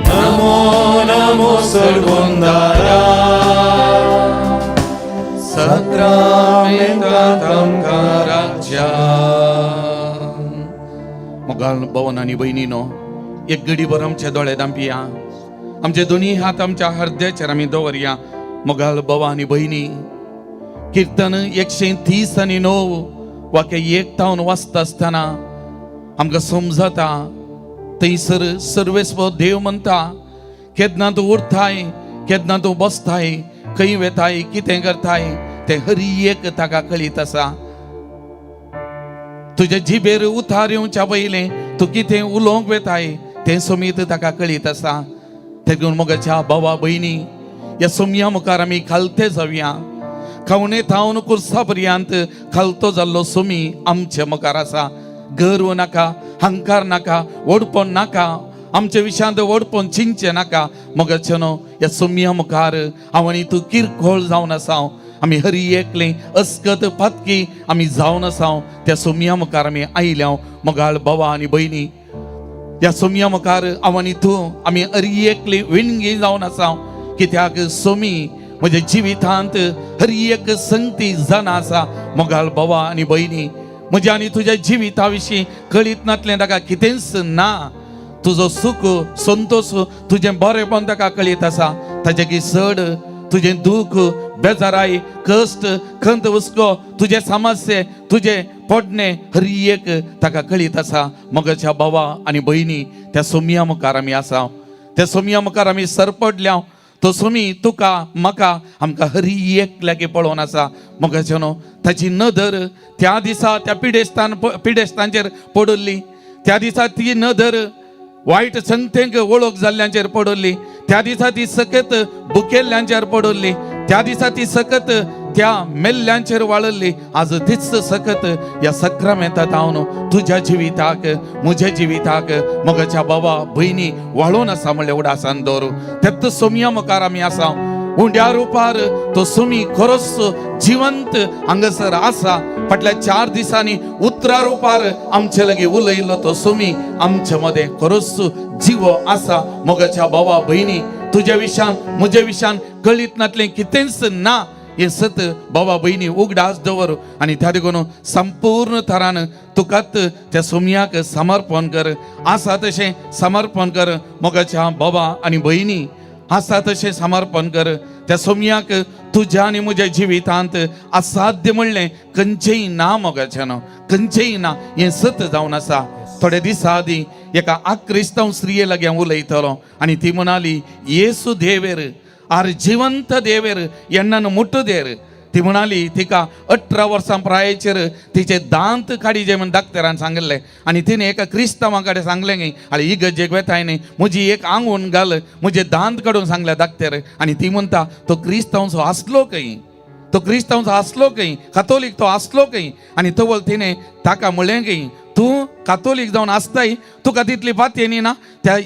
नमो नमो सुरकुंदारा, सक्रमेंतांत आमकां रक्षा. मोगाल भवन आनी भयणीनो, एक घडीभर आमचे दोळे धांपिया. आमचे दोन्ही हात आमच्या हृदयाचेर आमी दवरया. मोगाल भवा आनी भयणी, कीर्तन 130 वाक्य एकतावन वाचता आसतना आमकां समजता थंयसर सर्वेस्व देव म्हणटा. केदना तूं उरताय, केदना तूं बसताय, खंय वेताय, कितें करताय, तें हरी एक ताका कळीत आसा. तुज्या जिबेर उतार येवच्या पयलें तूं कितें उलोवंक वेताय तें समीत ताका कळीत आसा. देखून मोगाच्या भावा भयणी, या सोमया मुखार आमी खालते जावया. खावणे थावन कुर्सा पर्यंत खालतो जाल्लो सोमी आमचे मुखार आसा. गर्व नाका, हंकार नाका, ओडपण नाका, आमच्या विशांत ओडपण चिंचे नाका. मोगाचेनो या सोमया मुखार हांव आनी तूं किरकोळ जावन आसा. आमी हरी एकले अस्कत पातकी आमी जावन आसा. त्या सोमया मुखार आमी आयल्या. मोगाळ भावा आनी भयणी, या सोमया मुखार हांव आनी तूं आमी हरी एकली विणगी जावन आसा. कित्याक सोमी म्हज्या जिवितांत हरी एक संगती जाण आसा. मोगाळ भावा आनी भयणी, म्हज्या आनी तुज्या जिविता विशीं कळीत नातलें ताका कितेंच ना. तुजो सुख संतोष तुजें बरेंपण ताका कळीत आसा. ताचे घिसड, तुजें दुख, बेजाराई, कश्ट, खंत हुस्को, तुजे समस्ये, तुजे पडणे हरी एक ताका कळीत आसा. मोगाच्या भावा आनी भयणी, त्या सोमया मुखार आमी आसा. त्या सोमया मुखार आमी सरपडल्या. तो सोमी तुका म्हाका आमकां हरी एक लागी पळोवन आसा. मोगाचेनो ताची नदर त्या दिसा त्या पिडेस्तांचेर पडल्ली. त्या दिसा ती नदर वायट संगतेक वळख जाल्ल्यांचेर पडल्ली. त्या दिसा ती सकत बुकेल्ल्यांचेर पडल्ली. त्या दिसा ती सकत त्या मेल्ल्यांचेर वाळल्ली. आज तीच सकत या सक्रामेंतांत हांव तुज्या जिविताक, म्हज्या जिविताक मोगाच्या भावा भयणी वाळून आसा म्हणल्यार उडासान दवरूं. तेच सोमया मुखार आमी आसा. उंड्या रुपार तो सुमी खरोच जिवंत हांगसर आसा. फाटल्या 4 दिसांनी उतरा रुपार आमचे लगे उलयलो तो सुमी आमच्या मध्ये खरोच जीव आसा. मोगाच्या भावा बहिणी, तुझ्या विशान म्हज्या विशान कळीत नातले कितेंच ना हे सत बाबा बहिणी उगडास दवर आणि त्या देखून संपूर्ण तरान तुकात त्या सुमयाक समर्पण कर. आसा तशें समर्पण कर मोगाच्या बाबा आणि बहिणी, आसा तशें समर्पण कर. त्या सोमयाक तुझ्या आणि म्हज्या जिवितांत असाध्य म्हणलें खंयचेय ना मोगाच्यान, खंयचेय ना हें सत जावन आसा. थोडे दिसा आदी एका क्रिस्तांव स्त्रिये लागीं उलयतलो आणि ती म्हणाली, येसू देवेर आर जिवंत देवेर एन्नान मुट्ट देर. ती म्हणाली तिका 18 वर्सां प्रायेचेर तिचे दांत काडीचे म्हण डाक्टरान सांगले आणि तिने एका क्रिस्तांवा कडेन सांगलें गे आरे ही गज्जेक वेताय न्ही, म्हजी एक आंगून घाल, म्हजे दांत काडून सांगल्या डाक्टर. आणि ती म्हणटा तो क्रिस्तांवचो आसलो खंय, तो क्रिस्तांवचो आसलो खंय, कातोलीक तो आसलो खंय. आणि तवल तिने ताका म्हळें गे तूं कातोलीक जावन आसताय, तुका तितली पातयेनी ना, त्या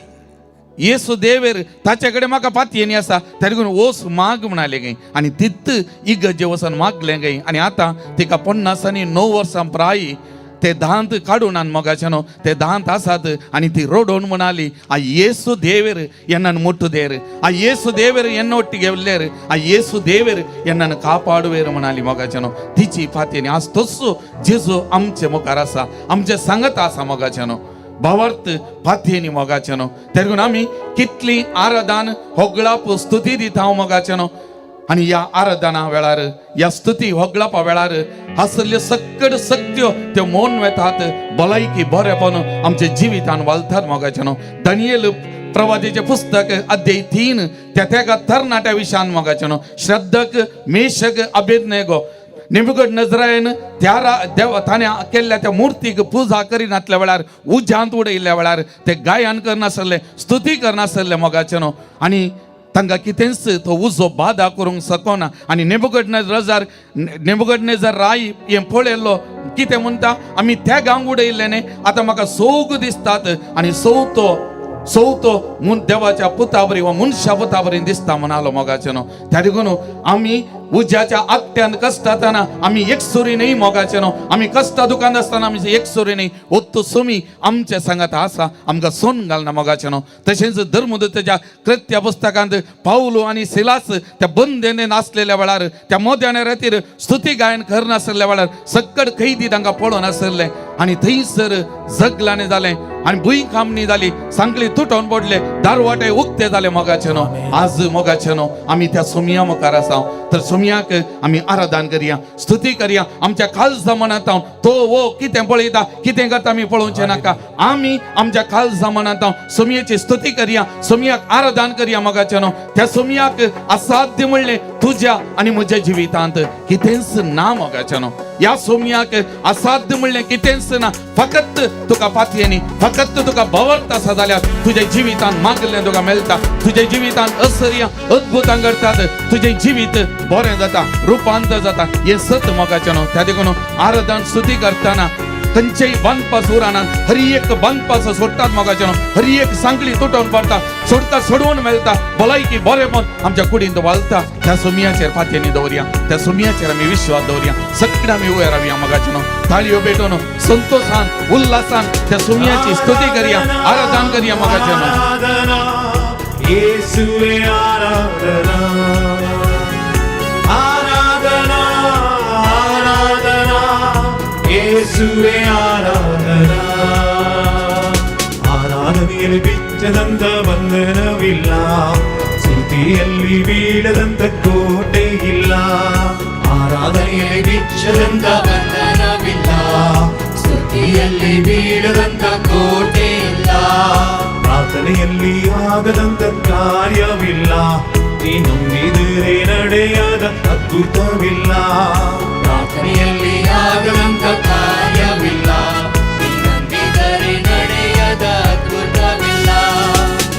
येसू देवेर ताचे कडेन म्हाका पातयेनी आसा, त्या देखून ओस माग म्हणाले गे. आणि तित इगजे वचन मागलें गे. आणि आतां तिका 59 वर्सां प्रायी ते दांत काडून आनी मोगाच्यानो ते दांत आसात. आणि ती रोडोवन म्हणाली, आ येसू देवेर एन्नान मुट्ट देर, आ येसू देवेर एन्न ಒಟ್ಟಿಗೆ गेल्लेर, आ येसू देवेर एन्नान कापाडवेर म्हणाली मोगाच्यानो. तिची पातयेनी आज तसो जेजू आमचे मुखार आसा, आमचे सांगत आसा मोगाच्यानो. भावार्थ पातयेनी मोगाच्यानो. तेगून आमी कितली आराधन होगळाप स्तुती दिता मोगाच्यानो. आणि या आराधना वेळार, या स्तुती होगळापा वेळार हासल्यो सकड सत्यो त्यो मौन वेतात, भलायकी बरेपण आमच्या जिवितान वालतात मोगाच्यानो. दानियेल प्रवादीचे पुस्तक अध्याय 3 त्या तरणाट्या विशयान मोगाच्यानो. श्रद्धक मेशक अबेदनेगो नेबुकड नजरायन ताणे केल्ल्या त्या मुर्तीक पुजा करिनासल्या वेळार, उज्यांत उडयल्ल्या वेळार ते गायन करनासले, स्तुती करनासले मोगाच्यानो. आणि तांकां कितेंच तो उजो बाधा करूंक सकोना. आणि नेबुकडनेझर राय हें पळयल्लो कितें म्हणटा, आमी त्या गांग उडयल्ले न्ही, आतां म्हाका सोग दिसतात. आणि सवतो म्हूण देवाच्या पुताबरी वा मनशा पुताबरी दिसता म्हणालो मोगाच्यानो. त्या देखून आमी उज्याच्या आत्यान कश्टातना आमी एकसुरी न्ही मोगाच्यानो. आमी कश्टा दुकान आसतना आमी एकसुरी न्ही. ओत्तू सुमी आमच्या सांगात आसा, आमकां सोन घालना मोगाच्यानो. तशेंच धर्मदूताच्या कृत्य पुस्तकांत पावलो आणि सिलास त्या बंदेने नासलेल्या वेळार, त्या मोद्याने रातीर स्तुती गायन करनासलेल्या वेळार सकड कैदी तांकां पळोवन आसले. आणि थंयसर जगलाने जालें आणि भुंय कामणी जाली, सांकळी तुटोवन पडले, दारवाटे उक्ते जाले मोगाच्यानो. आज मोगाच्यानो आमी त्या सुमया मुखार आसा. तर सुमयाक आमी आराधन करया, स्तुती करया. आमच्या काळजा मनांत तो वो कितें पळयता, कितें करता आमी पळोवचें नाका. आमी आमच्या काळजा मनांत सुमयेची स्तुती करया, सुमयाक आराधन करया मोगाच्यानो. त्या सुमयाक असाध्य म्हणलें तुज्या आणि म्हज्या जिवितांत कितेंच ना मोगाच्यानो. या सुमयाक असाध्य म्हणलें कितेंच ना. फकत तुका पातयेनी, फकत तुका भावार्थ आसा जाल्यार तुज्या जिवितांत मागलें तुका मेळटा. तुज्या जिवितांत आश्चर्य अद्भुतां घडटात, तुजें जिवीत बरें जाता, रुपांतर जाता. हे सत मोगाच्यानो. त्या देखून आराधन स्तुती करतना खंयचेय बांदपास उराना, हरी एक बांदपास सोडटात मोगाच्यानो. हरी एक सांकळी तुटोवन पडटा, सोडवून मेळटा, भलायकी बरेपण आमच्या कुडींत वालता. त्या सुमयाचेर पातयेनी दवरया, त्या सुमयाचेर आमी विश्वास दवरया. सगळे आमी उबे रावया मोगाच्यानो. ताळयो पेटोवन संतोषान उल्हासान त्या सुमयाची स्तुती करया, आराधन करया मोगाच्यानो. येशुवे आराधना, आराधना, आराधना, येशुवे आराधना. ಆರಾಧನೆಯಲ್ಲಿ ಬಿಚ್ಚದಂತ ಬಂಧನವಿಲ್ಲ, ಸ್ತುತಿಯಲ್ಲಿ ಬೀಳದಂತ ಕೋಟೆ ಇಲ್ಲ. ಆರಾಧನೆಯಲ್ಲಿ ಬಿಚ್ಚದಂತ ಬಂಧನವಿಲ್ಲ, ಸ್ತುತಿಯಲ್ಲಿ ಬೀಳದಂತ ಕೋಟೆ ಇಲ್ಲ. ಪ್ರಾರ್ಥನೆಯಲ್ಲಿ ಆಗದಂತ ಕಾರ್ಯವಿಲ್ಲ, ನೀ ನಂಬಿದರೆ ನಡೆಯದ ಅದ್ಭುತವಿಲ್ಲ. ಪ್ರಾರ್ಥನೆಯಲ್ಲಿ ಆಗದಂತ ಕಾರ್ಯವಿಲ್ಲ, ನೀ ನಂಬಿದರೆ ನಡೆಯದ ಅದ್ಭುತವಿಲ್ಲ.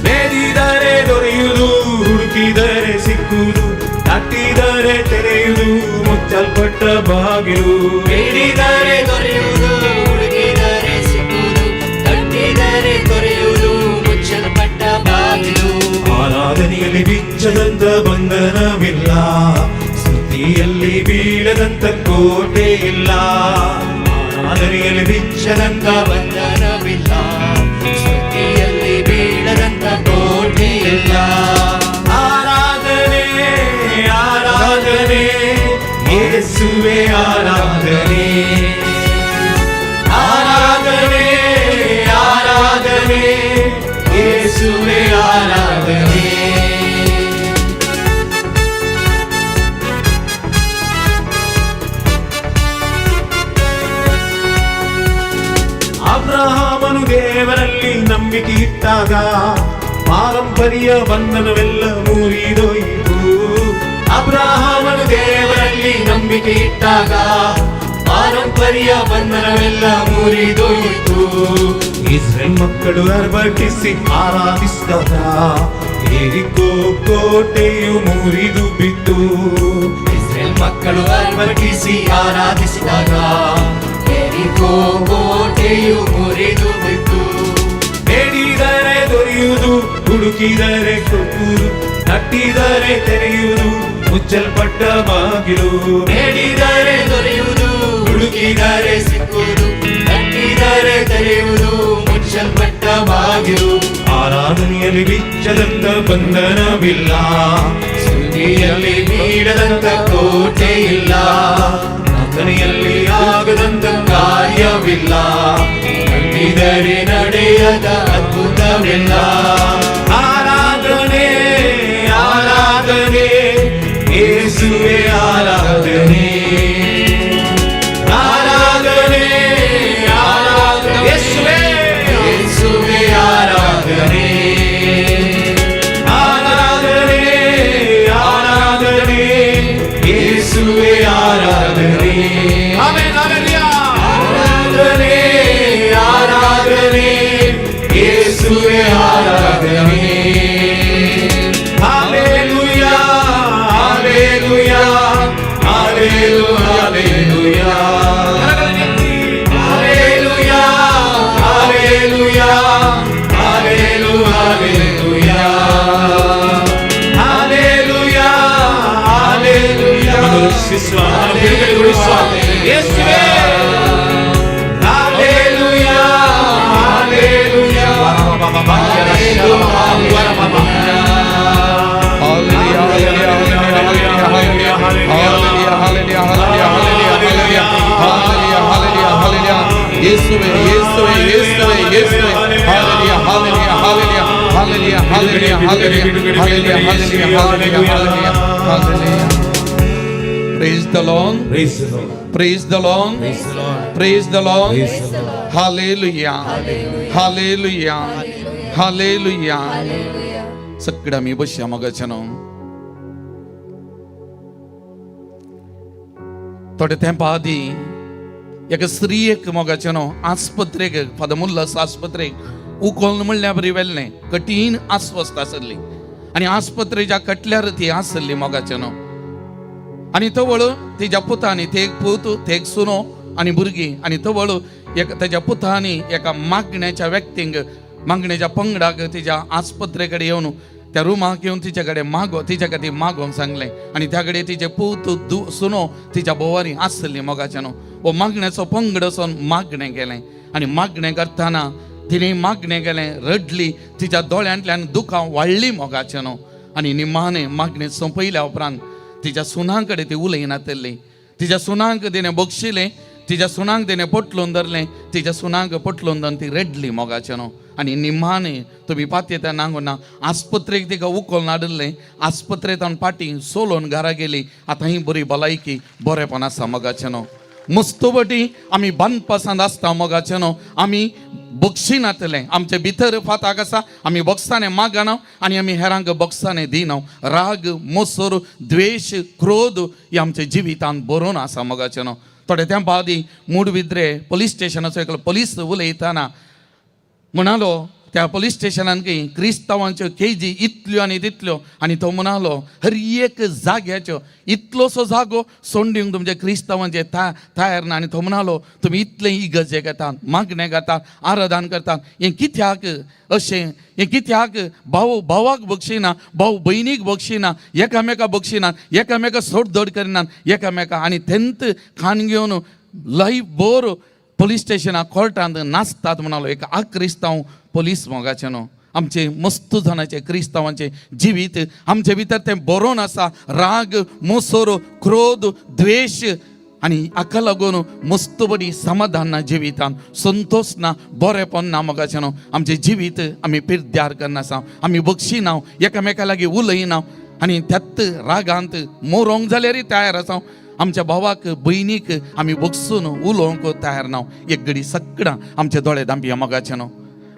ಬೇಡಿದರೆ ದೊರೆಯುವುದು, ಹುಡುಕಿದರೆ ಸಿಕ್ಕುವುದು, ತಟ್ಟಿದರೆ ತೆರೆಯುವುದು, ಮುಚ್ಚಲ್ಪಟ್ಟ ಬಾಗಿಲು. ಬೇಡಿದರೆ ದೊರೆಯುವುದು, ಹುಡುಕಿದರೆ ಸಿಕ್ಕುವುದು, ತಟ್ಟಿದರೆ ತೊರೆಯುವುದು, ಮುಚ್ಚಲ್ಪಟ್ಟ ಬಾಗಿಲು. ಆರಾಧನೆಯಲ್ಲಿ ಬಿಚ್ಚದಂತ ಬಂಧನವಿಲ್ಲ, ಬಿಚ್ಚದಂತ ಬಂಧನವಿಲ್ಲ ಸ್ತುತಿಯಲ್ಲಿ ಬೀಳದಂತ ಕೋಟೆ ಇಲ್ಲ ಆರಾಧನೆ ಆರಾಧನೆ ಯೇಸುವೆ ಆರಾಧನೆ ಆರಾಧನೆ ಆರಾಧನೆ ಯೇಸುವೆ ಆರಾಧನೆ ಅಬ್ರಹಾಮನು ದೇವರಲ್ಲಿ ನಂಬಿಕೆ ಇಟ್ಟಾಗ ಪಾರಂಪರ್ಯ ಬಂಧನವೆಲ್ಲ ಮುರಿದೋಯಿತು ಅಬ್ರಹಾಮನು ದೇವರಲ್ಲಿ ನಂಬಿಕೆ ಇಟ್ಟಾಗ ಪಾರಂಪರ್ಯ ಬಂಧನವೆಲ್ಲ ಮುರಿದೋಯಿತು ಇಸ್ರೇಲ್ ಮಕ್ಕಳು ಅರ್ಭಟಿಸಿ ಆರಾಧಿಸಿದಾಗ ಯೆರಿಕೋ ಕೋಟೆಯು ಮುರಿದು ಬಿತ್ತು ಇಸ್ರೇಲ್ ಮಕ್ಕಳು ಅರ್ಭಟಿಸಿ ಆರಾಧಿಸಿದಾಗ ಯೆರಿಕೋ ಕೋಟೆಯು ಮುರಿದು ಬಿತ್ತು ಬೇಡಿದರೆ ದೊರೆಯುವುದು ಹುಡುಕಿದರೆ ಕೊಡುವುದು ತಟ್ಟಿದರೆ ತೆರೆಯುವುದು ಮುಚ್ಚಲ್ಪಟ್ಟ ಬಾಗಿಲು ಬೇಡಿದರೆ ದೊರೆಯುವುದು ಹುಡುಕಿದರೆ ಸಿಕ್ಕುವುದು ತಟ್ಟಿದರೆ ತೆರೆಯುವುದು ಮುಚ್ಚಲ್ಪಟ್ಟ ಬಾಗಿಲು ಆರಾಧನೆಯಲ್ಲಿ ಬಿಚ್ಚದಂತ ಬಂಧನವಿಲ್ಲ ಸ್ತುತಿಯಲ್ಲಿ ಬೀಳದಂತ ಕೋಟೆ ಇಲ್ಲ ಪ್ರಾರ್ಥನೆಯಲ್ಲಿ ಆಗದಂತ ಕಾರ್ಯವಿಲ್ಲ ನಂಬಿದರೆ ನಡೆಯದ ಅದ್ಭುತವಿಲ್ಲ ಆರಾಧನೆ ಆರಾಧನೆ ಯೇಸುವೆ ಆರಾಧನೆ ಆರಾಧನೆ ಆರಾಧನೆ ಯೇಸುವೆ ಯೇಸುವೆ ಆರಾಧನೆ ಆರಾಧನೆ ಆರಾಧನೆ ಯೇಸುವೆ ಆರಾಧನೆ ಆಮೆನ್ ಹಲ್ಲೆಲೂಯಾ ಆರಾಧನೆ ಆರಾಧನೆ ಯೇಸುವೆ ಆರಾಧನೆ hallelujah hallelujah hallelujah hallelujah hallelujah hallelujah hallelujah hallelujah ಯೇಸುವೇ ಹಲ್ಲೆಲೂಯಾ ಹಲ್ಲೆಲೂಯಾ ಯೇಸುವೆ ಯೇಸುವೆ ಯೇಸುವೆ ಯೇಸುವೆ hallelujah hallelujah hallelujah hallelujah hallelujah hallelujah hallelujah hallelujah hallelujah Praise the Lord. Praise the Lord. Praise the Lord. Praise the Lord. Praise the Lord. Praise the Lord. Hallelujah. Hallelujah. Hallelujah. सगळ्या मी बसया मगाच्यानो थोडे तेंपा आदी एका स्त्रियेक मोगाच्यानो आस्पत्रेक फादमुल्लास आस्पत्रेक उखोलन म्हणल्या बरी वेल्लें कठीण आस्वस्थ आसली आनी आस्पत्रेच्या कटल्यार ती आसली मोगाच्यानो आनी तो वळू तिच्या पुतांनी ते एक पूत ते एक सुनो आनी भुरगीं आनी तो वळू तेज्या पुतांनी एका मागण्याच्या व्यक्तींक मागण्याच्या पंगडाक तिच्या आस्पत्रे कडेन येवन त्या रुमाक येवन तिचे कडेन तिच्या खातीर मागोवंक सांगलें आनी त्या कडेन तिचे पूत सुनो तिच्या बोवारी आसली मोगाच्यानो वो मागण्याचो पंगड वचोन मागणें केलें आनी मागणें करतना तिणें मागणें केलें रडली तिच्या दोळ्यांतल्यान दुखां वाडलीं मोगाच्यानो आनी निमाणें मागणें सोंपयल्या उपरांत तिच्या सुनां कडेन ती उलयनातली तिच्या सुनांक तिणें बक्षिलें तिच्या सुनांक तिणें पटलून धरलें तिच्या सुनांक पटलून धरून ती रडली मोगाच्यानो आनी निमाणें तुमी पातयेता नांगो ना आस्पत्रेक तिका उखोलन हाडलें आस्पत्रेंत पाटी सोलोन घरा गेली आतां ही बरी भलायकी बरेपण आसा मोगाच्यानो मुस्तुबटी आमी बांदपासांत आसता मोगाच्यानो आमी बक्षिनातले आमचे भितर फाताक आसा आमी बक्षाने मागना आनी आमी हेरांक बक्षाने दिना राग मोसोर द्वेष क्रोध हे आमच्या जिवितांत बरोवन आसा मोगाच्यानो थोडे तेंपा आदी मूडबिद्रे पुलीस स्टेशनाचो एक पुलीस उलयतना म्हणालो त्या पुलीस स्टेशनान की क्रिस्तांवांच्यो केजी इतल्यो आनी तितल्यो आनी तो म्हणालो हर एक जाग्याच्यो इतलोसो जागो सोडून दिवंक तुमचे क्रिस्तांवांचे तयार ना आनी तो म्हणालो तुमी इतले इगर्जे घेतात मागणें घेतात आराधन करतात हें कित्याक अशें हें कित्याक भाव भावाक बक्षिना भाव भयणीक बक्षिना एकामेका बक्षिनात एकामेका सोडधोड करिनात एकामेका आनी तेंत खाण घेवन लायफ बोर पोलीस स्टेशनाक कोर्टांत नाचतात म्हणालो एक क्रिस्तांव पोलीस मोगाचे न्हू आमचे मस्त जाणांचे क्रिस्तांवांचे जिवीत आमचे भितर ते बरोवन आसा राग मोसोर क्रोध द्वेष आनी हाका लागून मस्त बरी समाधान ना जिवितान संतोष ना बरेपण ना मोगाचे न्हू आमचे जिवीत आमी पिर्द्यार करना आसा आमी बक्षिना एकामेका लागीं उलयना आनी त्यात रागांत मोरोंक जाल्यारय तयार आसा आमच्या भावाक भयणीक आमी बगसून उलोवंक तयार ना एक घडी सगळां आमचे दोळे धांपया मोगाचे न्हू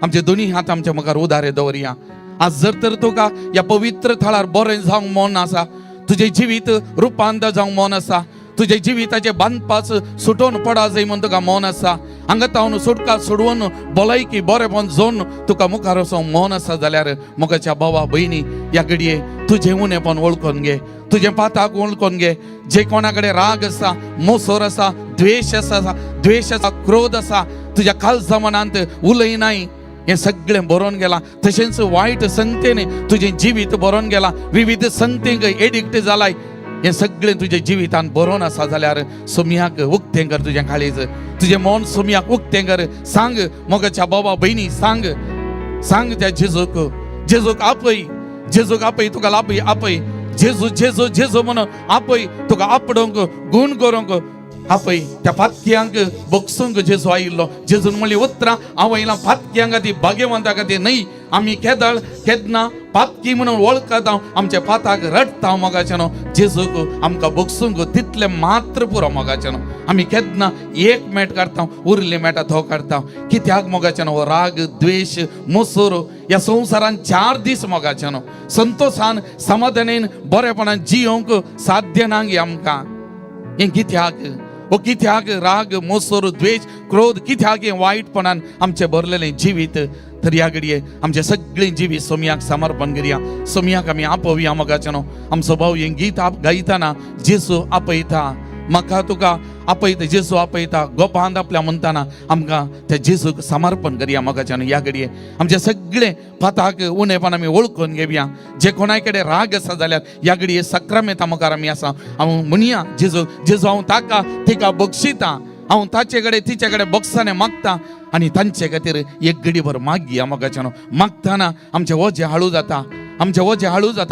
आमचे दोनी हात आमच्या मुखार उदारे दवरया आज जर तर तुका ह्या पवित्र थळार बरें जावंक मन आसा तुजें जिवीत रुपांत जावंक मन आसा तुजे जिविताचे बांदपाच सुटोवन पडा जाय म्हूण तुका मन आसा हांगा तावन सुटका सोडवून भलायकी बरेपण जोन तुका मुखार वचोंक मन आसा जाल्यार मोगाच्या भावा भयणी ह्या घडये तुजें उणेपण वळखून घे तुजें पाताक वळखून घे जे कोणा कडेन राग आसा मोसोर आसा द्वेष आसा क्रोध आसा तुज्या खालसा मनांत उलयनाय हे सगळें बरोवन गेलां तशेंच वायट संगतेन तुजें जिवीत बरोवन गेलां विविध संगतेक एडिक्ट जालाय हे सगळें तुजें जिवितान बरोवन आसा जाल्यार सोमयाक उक्तें कर तुजें काळीज तुजें मन सोमयाक उक्तें कर सांग मोगाच्या बाबा भयणी सांग त्या जेजूक आपय तुका लापय आपय जेजू म्हणून आपय तुका आपडोंक गुण करूंक आपय त्या फातक्यांक बगसूंक जेजू आयिल्लो जेजून म्हणली उतरां हांव आयलां फातक्यांक ती भाग्यवंता खातीर न्हय आमी केदना पातकी म्हणून वळखत आमच्या पाताक रडता मोगाचे न्हू जेजूक आमकां बगसूंक तितलें मात्र पुरो मोगाचे न्हू आमी केदना एक मेट काडटा उरले मेटा तो काडटा कित्याक मोगाचे न्हू राग द्वेष मोसोर ह्या संवसारान 4 दीस मोगाचे न्हू संतोषान समाधानान बरेपणान जियोंक साध्य ना गे आमकां हें कित्याक राग मोसोर द्वेष क्रोध कित्याक हें वायटपणान आमचें भरलेलें जिवीत तर ह्या घडये आमचे सगळें जिवीत सोमयाक समर्पण करया सोमयाक आमी आपोवया मोगाचे न्हू आमचो भाव हें गीत गायतना जेजू आपयता म्हाका तुका आपयता जेजू आपयता गोपांत आपल्या म्हणटाना आमकां त्या जेजूक समर्पण करया मोगाचे न्हू ह्या घडये आमचे सगळें पाताक उणेपण आमी वळखून घेवया जे कोणाय कडेन राग आसा जाल्यार ह्या घडये सक्रामेता मुखार आमी आसा हांव म्हणया जेजू हांव ताका तिका बक्षिता हांव ताचे कडेन तिचे कडेन बक्षाने मागता आनी तांचे खातीर एक घडीभर मागया मोगाचे न्हू मागतना आमचें वजें हळू जाता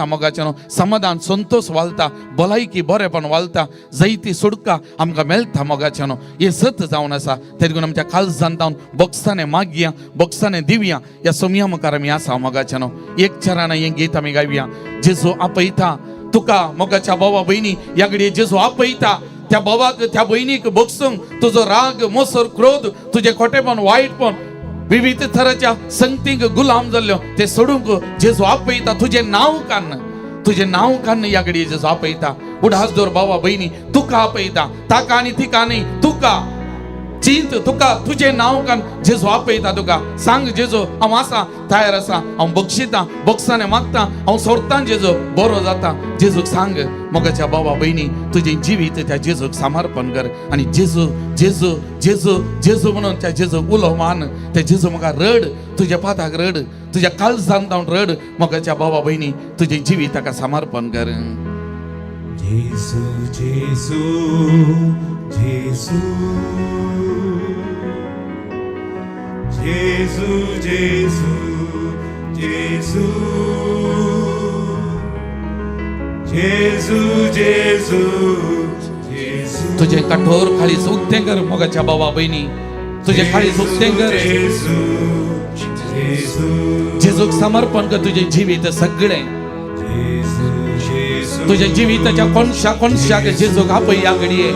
मोगाचे न्हू समाधान संतोष वालता भलायकी बरेपण वालता जायती सुडका आमकां मेळटा मोगाचे न्हू हे सत जावन आसा ते देखून आमच्या काळजांत जावन बक्षाने मागया बक्षाने दिवया ह्या सोमया मुखार आमी आसा मोगाचे न्हू एक चरान हें गीत आमी गावया जेजू आपयता तुका मोगाच्या भावा भयणी ह्या घडये जेजू आपयता त्या भावाक त्या भयणीक बगसूंक तुजो राग मोसोर क्रोध तुजें खोटेपण वायटपण विविध तराच्या संगतीक गुलाम जाल्लो ते सोडूंक जेजू आपयता तुजें नांव कान्न ह्या घडये जेजू आपयता उडास दवर भावा भयणी तुका आपयता ताका आनी तिका न्हय तुका चिंत तुका तुजें नांव कान जेजू आपयता तुका सांग जेजू हांव आसा तयार आसा हांव बक्षिता बक्षाने मागता हांव सोडटा जेजू बरो जाता जेजूक सांग मोगाच्या भावा भयणी तुजें जिवीत त्या जेजूक समर्पण कर आनी जेजू म्हणून त्या जेजूक उलो मान त्या जेजू म्हाका रड तुज्या पाताक रड तुज्या काळजांत जावन रड मोगाच्या भावा भयणी तुजें जिवीत ताका समर्पण कर जेजू जेजू जेजू जेजू जेजू जेजू जेजू जेजू तुझे कठोर खाळीच उक्तें कर मोगाच्या भावा भयणी तुझे खाळीच उक्तें कर जेजूक समर्पण कर तुझे जिवीत सगळें तुझ्या जिविताच्या कोणशाक जेजूक आपय ह्या घडये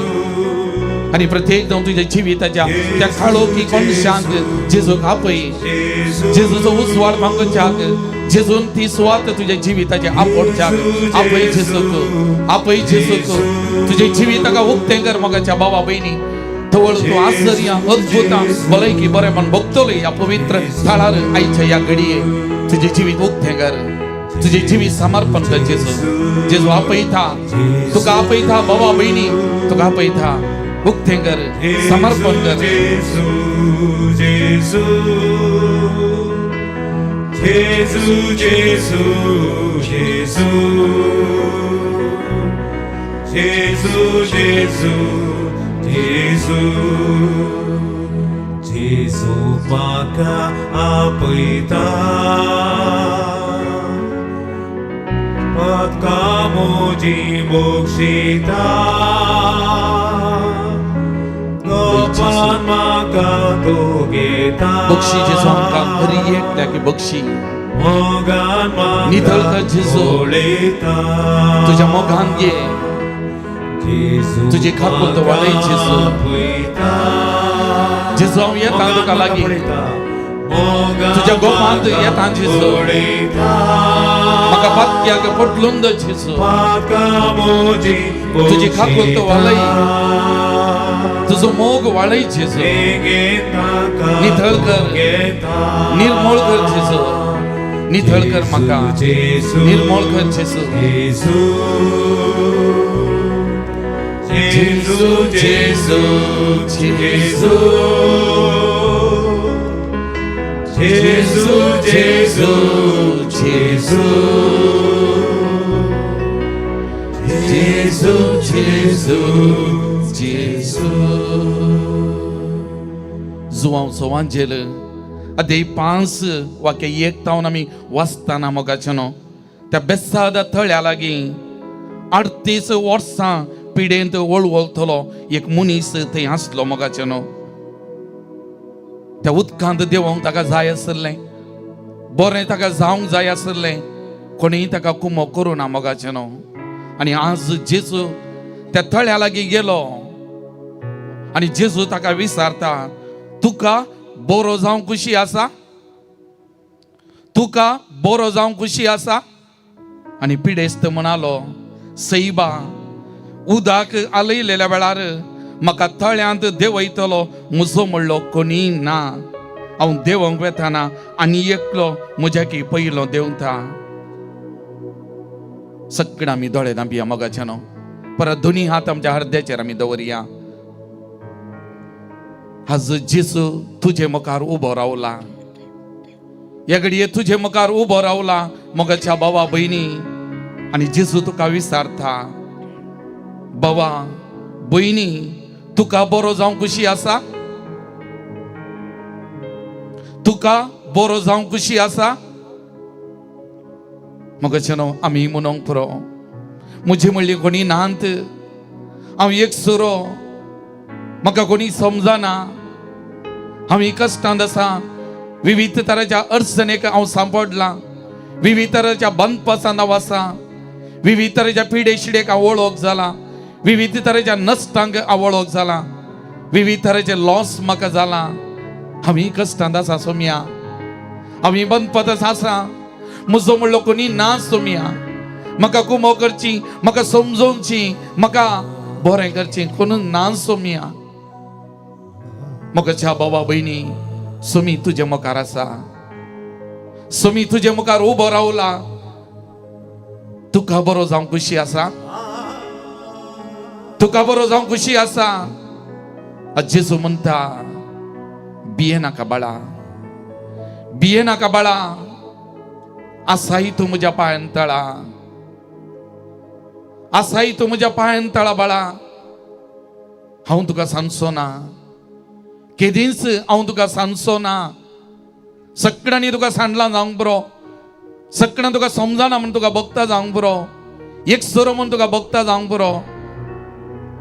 आणि प्रत्येक जावन तुझ्या जिविताच्या त्या काळोखी कोणशाक जेजूक आपय जेजूचो उजवाड मागच्याक जेजून ती सुवात तुझ्या जिविताचे आपडच्याक आपय जेजूक तुझे जिविताका उक्तें कर मोगाच्या भावा भयणी तवळ तूं आश्चर्य अद्भुतां भलायकी बरेपण भोगतलो ह्या पवित्र स्थळार आयच्या ह्या घडये तुझे जिवीत उक्तें कर तुझे जिवीत समर्पण कर जेजू आपयता तुका आपयता भावा भयणी तुका आपयता उक्तें कर समर्पण कर जेजू जेजू जेजू जेजू जेजू जेजू जेजू जेजू म्हाका आपयता पदका म्हजी मोक्षिता गोपान म्हाका तो घेता बक्षी जेजू आमकां खरी एकट्या की बक्षी मोगान म्हाका नितळकर जेजू ओळयता तुझ्या मोगान घे जेजू तुझी खाकून तो वाडय जेजू जेजू हांव येता तुका लागीं तुझ्या गोपांत येता जेजू म्हाका पातक्याक पटलून दो जेजू तुझी खाकून तो वाडय तुझो मोग वाडय जेजू नितळ कर निर्मळ कर जेजू नितळ कर म्हाका निर्मळ कर जेजू जेजू जेजू जेजू जेजू जेजू जेजू जेजू जेजू जेजू जुवांव सवांजेल अदे 5 वाक्य एक तावन आमी वाचताना मोगाचेनो त्या बेसादा थळ्या लागीं 38 वर्सां पिडेंत वळवळतलो एक मनीस थंय आसलो मोगाचेनो त्या उदकांत देवोंक ताका जाय आसलें बरें ताका जावंक जाय आसलें कोणीय ताका कुमो करूना मोगाचेनो आनी आज जेजू त्या थळ्या लागीं गेलो आनी जेजू ताका विचारता तुका बरो जावंक खुशी आसा तुका बरो जावंक खुशी आसा आनी पिडेस्त म्हणालो सैबा उदक आलयलेल्या वेळार म्हाका तळ्यांत देंवयतलो म्हजो म्हणलो कोणी ना हांव देवोंक वेताना आनी एकलो म्हज्याकी पयलो देंवता सगळें आमी दोळे धांपिया मोगाचेनो परत दोनी हात आमच्या हृदयाचेर आमी दवरया आज जेजू तुजे मुखार उबो रावला ह्या घडये तुजे मुखार उबो रावला मोगाच्या भावा भयणी आनी जेजू तुका विचारता बाबा भयणी तुका बरो जावंक खुशी आसा तुका बरो जावंक खुशी आसा मोगाचेनो आमी म्हणूंक पुरो म्हजी म्हणली कोणी नांत हांव एकसुरो म्हाका कोणी समजना हांव कश्टांत आसा विविध तराच्या अडचणेक हांव सांपडलां विविध तराच्या बंदपासांत हांव आसा विविध तराच्या पिडे शिडेक हांव वळख जाला विविध तराच्या नश्टांक हांव वळख जाला विविध तराचे लॉस म्हाका जाला हांव कश्टांत आसा सोम्या हांव बंदपत आसा म्हजो म्हणलो कोणी ना सोम्या म्हाका कुमो करची म्हाका समजोवची म्हाका बरें करचें कोण ना सोम्या मोगाच्या बाबा भयणी सोमी तुजे मुखार आसा सोमी तुजे मुखार उबो रावला तुका बरो जावंक खुशी आसा तुका बरो जावंक खुशी आसा जेजू म्हणटा भिये नाका बाळा भिये नाका बाळा आसाही तू म्हज्या पांयान तळा आसाही तू म्हज्या पांयान तळा बाळा हांव तुका सांगचो ना केदींच हांव तुका सांगचो ना सगळ्यांनी तुका सांडला जावंक बरो सगळ्यांना तुका समजना म्हण तुका भोगता जावंक बरो एक सोरो म्हण तुका भोगता जावंक बरो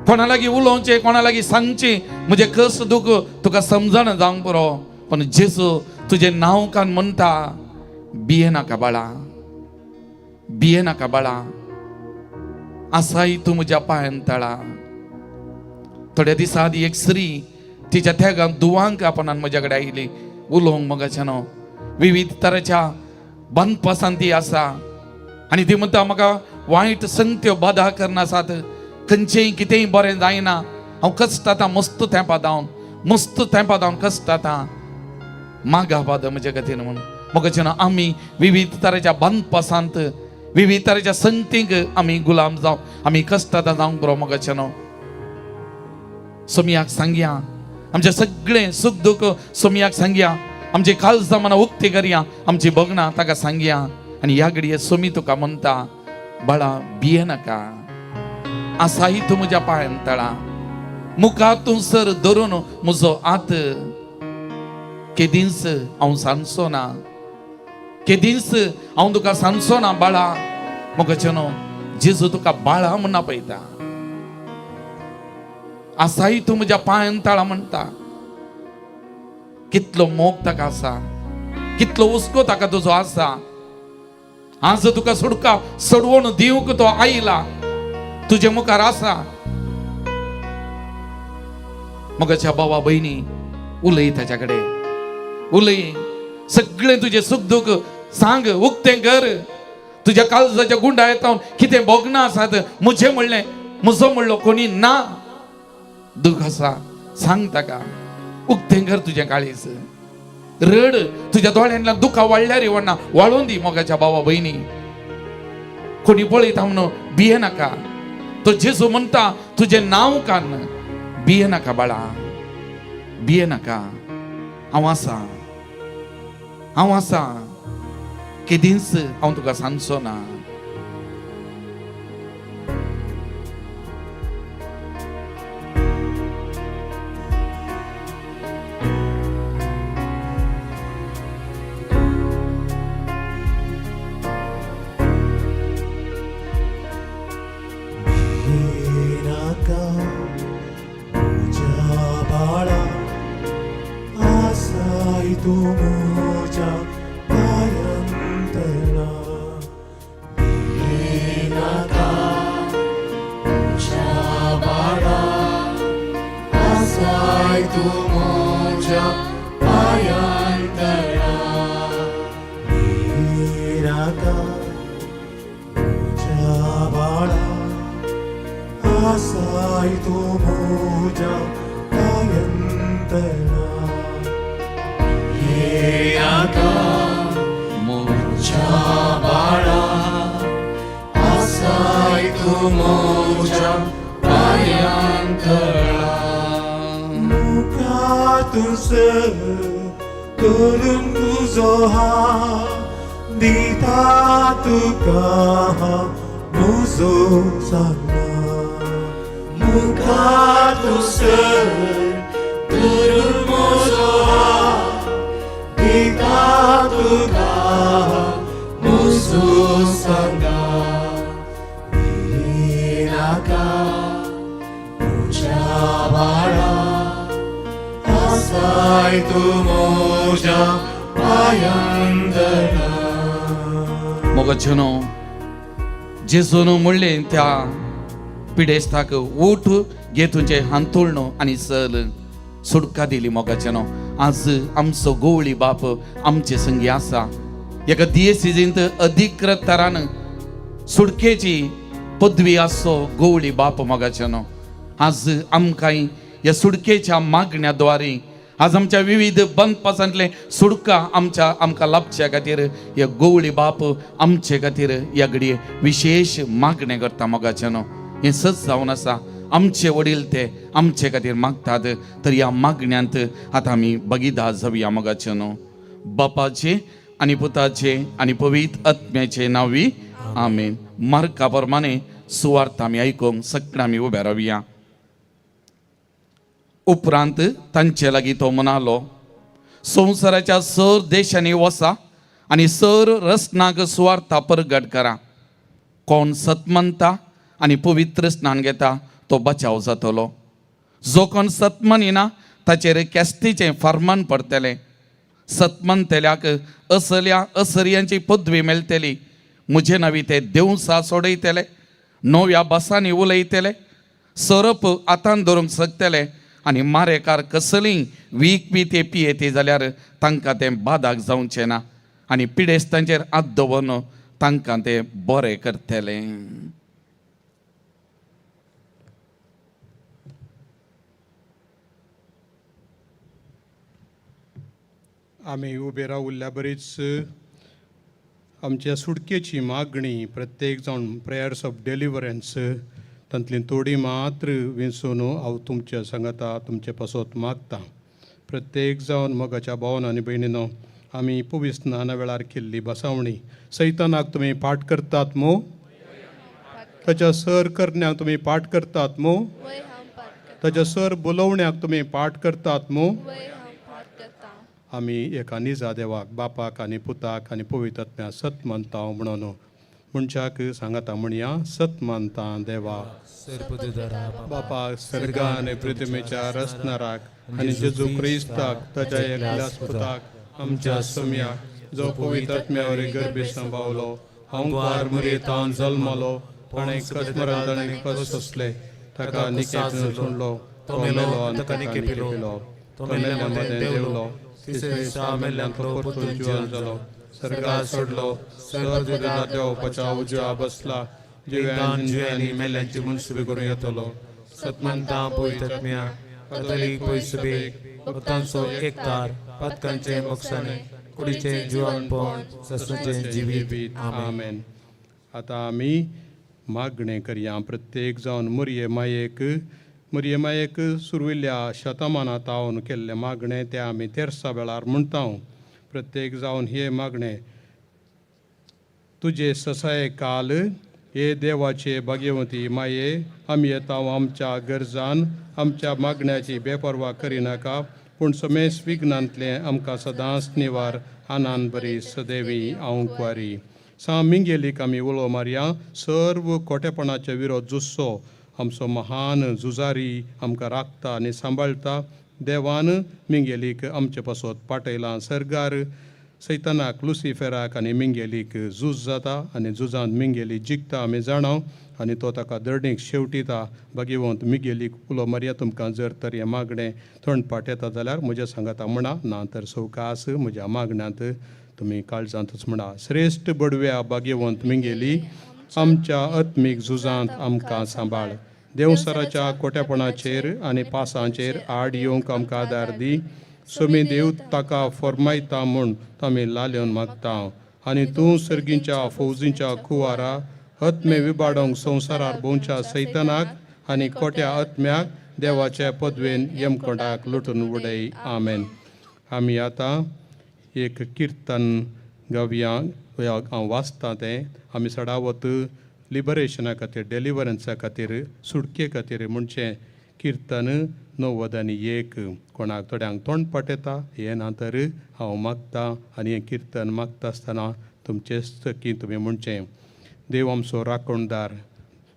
कोणा लागीं उलोवचें कोणा लागीं सांगचें म्हजें कस दूख तुका समजना जावंक बरो पण जेजू तुजें नांव कान म्हणटा भिये नाका बाळा भिये नाका बाळा आसाही तू म्हज्या पांयान तळा थोड्या दिसा आदी एक स्त्री तिच्या थेगांत दुवांक आपणान म्हज्या कडेन आयली उलोवंक मोगाचेनो विविध तराच्या बंदपासांत ती आसा आनी ती म्हणटा म्हाका वायट संगत्यो बाधा करना आसात खंयचेंय कितेंय बरें जायना हांव कश्टातां मस्त तेंपा दावन कश्टातां मागा बाद म्हजे खातीर म्हूण मोगाचेनो आमी विविध तराच्या बंदपासांत विविध तराच्या संगतींक आमी गुलाम जावं आमी कश्टातां जावंक बरो मोगाचेनो सोमयाक सांगया आमचे सगळे सुख दुख सोमयाक सांगया आमची काळजां मना उक्ती करया आमची भोगणां ताका सांगया आनी ह्या घडये सोमी तुका म्हणटा बाळा भिये नाका आसाही तू म्हज्या पांयान तळा मुखार तूं सर धरून म्हजो हात केदींस हांव सांगचो ना, केदींस हांव तुका सांगचो ना बाळा. मोगाचेनो जेजू तुका बाळा म्हणून आपयता. आसाय तूं म्हज्या पांयान ताळा म्हणटा. कितलो मोग ताका आसा, कितलो हुस्को ताका तुजो आसा. आज तुका सुडका सोडवून दिवंक तो आयला, तुजे मुखार आसा. मोगाच्या भावा बहिणी, उलय ताच्या कडेन, उलय. सगळें तुजें सुख दूख सांग, उक्तें कर. तुज्या काळजाच्या गुंडाळ्यांत कितें भोगना आसात, म्हजें म्हणलें, म्हजो म्हणलो कोणी ना. दूख आसा सांग ताका, उक्तें कर तुजें काळीज. रड, तुज्या दोळ्यांतल्यान दुखां वाडल्यार वडना वाळून दी. मोगाच्या भावा बहिणी, कोणी पळयता म्हणून भिये नाका. तो जेजू म्हणटा तुजें नांव कान, भिये नाका बाळा, भिये नाका. हांव आसा, हांव आसा. केदींच हांव तुका सांगचो ना. करून तुझो हा दिता तुका मुजो सांगा. मुखा तुसर करून मुजो हा दिता तुका मुजो सांगा. नाका तुझ्या बाळा आसाय तू मोजा पायांदळा. मोगाचेनो जेजून म्हणलें त्या पिडेस्ताक, उठ घे तुझे हांतुळण आनी चल. सुटका दिली मोगाचेनो. आज आमचो गोवळी बाप आमचे संगी आसा. एका दियेसीजींत अधिकृत तरान सुटकेची पदवी आसो गोवळी बाप मोगाचेनो. आज आमकां ह्या सुटकेच्या मागण्याद्वारे आज आमच्या विविध बंद पासांतले सुटका आमकां लाभच्या खातीर हे गोवळी बाप आमचे खातीर ह्या घडये विशेष मागणे करता मोगाचेनो. हे सच जावन आसा. आमचे वडील ते आमचे खातीर मागतात. तर ह्या मागण्यांत आतां आमी भागीदार जावया मोगाचेनो. बापाचे आनी पुताचे आनी पवित्र आत्म्याचे नांवी आमेन. मार्का प्रमाणे सुवार्थ आमी आयकूंक सगळे आमी उबे रावया. उपरांत तांचे लागीं तो म्हणालो, संवसाराच्या सर देशांनी वसा आनी सर रस्नाक सुवार्थ परगट करा. कोण सत म्हणटा आनी पवित्र स्नान घेता तो बचाव जातलो. जो कोण सत म्हणिना ताचेर कॅस्तीचें फर्मान पडटलें. सत म्हणटल्याक असल्या असर्यांची पदवी मेळटली. म्हजे नांवी ते देवसा सोडयतले, नव्या बसांनी उलयतले, सरप हातान धरूंक शकतले आनी मारेकार कसलीं वीक बी ते पियेती जाल्यार तांकां तें बादाक जावचें ना. आनी पिडेस्तांचेर हात दवरून तांकां ते बरें करतले. आमी उबे रावल्ल्या बरीच आमच्या सुटकेची मागणी प्रत्येक जावन प्रेयर्स ऑफ डेलिव्हरन्स तांतली थोडी मात्र विंचून हांव तुमच्या सांगाता तुमचे पासत मागता. प्रत्येक जावन मोगाच्या भावान आनी भयणीनो, आमी पवित्र स्नाना वेळार केल्ली बसावणी सैतानाक तुमी पाठ करतात मो, ताच्या सर करण्याक तुमी पाठ करतात मो, ताच्या सर बोलवण्याक तुमी पाठ करतात मो. आमी एका निजा देवाक बापाक आनी पुताक आनी पवित्र आत्म्या सत मानता म्हणून मनशाक सांगता म्हणया सत मानता देवाक बापाक सर्गा आनी पृथ्वीच्या रचणाराक आनी जेजू क्रिस्ताक ताच्या एकल्याच पुताक आमच्या सम्याक जो पवित्र आत्म्यावर गर्भी सांबावलो ओंकार मरियेंतान जल्मलो ताणें कस्मरांत कस सोंसले ताका निकेतन सोडलो तो मेलो आनी ताका निके पिलो तो मेल्ल्या मदें देवलो तिसरे दिसा मेल्ल्यांतलो परतून जिवंत जालो सर्गाक सोडलो स्वर्गदूतांच्या देवपाच्या उजव्या बसला जिव्यांनी मेल्ल्यांची मुनसुबी करूं येतलो सतमंता पवित्र आत्म्या कथोलीक पयसुबेक भक्तांचो एकतार पातकांचे मोक्षाने कुडीचे जिवंतपण ससूचे जिवीत आमेन. आतां आमी मागणें करया प्रत्येक जावन मुरये मायेक सुरविल्ल्या शतमाना तावन केल्लें मागणें तें आमी तेरसा वेळार म्हणटा. प्रत्येक जावन हे मागणें तुजे ससाय काल हे देवाचे भाग्यवती माये आमी येता आमच्या गरजान आमच्या मागण्याची बेपरवा करिनाका पूण समेस विघ्नांतले आमकां सदांच निवार आनंद बरी सदैवी आंकवारी. मिंगेलीक आमी उलो मारया सर्व खोटेपणाच्या विरोध झुजचो आमचो महान झुजारी आमकां राखता आनी सांबाळटा. देवान मिंगेलीक आमचे पासत पाटयलां सर्गार सैतानाक लुसिफेराक आनी मिंगेलीक झूज जाता आनी झुजांत मिंगेली जिखता आमी जाणाव आनी तो ताका दर्डीक शेवटिता. भाग्यवंत मिंगेलीक उलो मारया. तुमकां जर तर हें मागणें थंडपाट येता जाल्यार म्हज्या सांगाता म्हणा ना तर सवकास म्हज्या मागण्यांत तुमी काळजांतच म्हणा. श्रेश्ठ बडव्या भाग्यवंत मिंगेली आमच्या आत्मीक झुजांत आमकां सांबाळ. देवसराच्या खोटेपणाचेर आनी पासांचेर आड येवंक आमकां आदार दी. सोमी देव ताका फरमायता म्हूण आमी लाल्योन मागता आनी तूं सर्गींच्या फौजींच्या कुवारा आत्मे विबाडोंक संवसारार भोंवच्या सैतानाक आनी खोट्या आत्म्याक देवाचे पदवेन यमकोंडाक लुटून उडय. आमेन. आमी आतां एक किर्तन गावया. हांव वाचतां तें. आमी सडावत लिबरेशना खातीर डेलिव्हरन्सा खातीर सुटके खातीर म्हणचें किर्तन 91. कोणाक थोड्यांक तोंडपाट येता हें ना तर हांव मागतां आनी हें किर्तन मागता आसतना तुमचेच थकी तुमी म्हणचें. देव आमचो राखणदार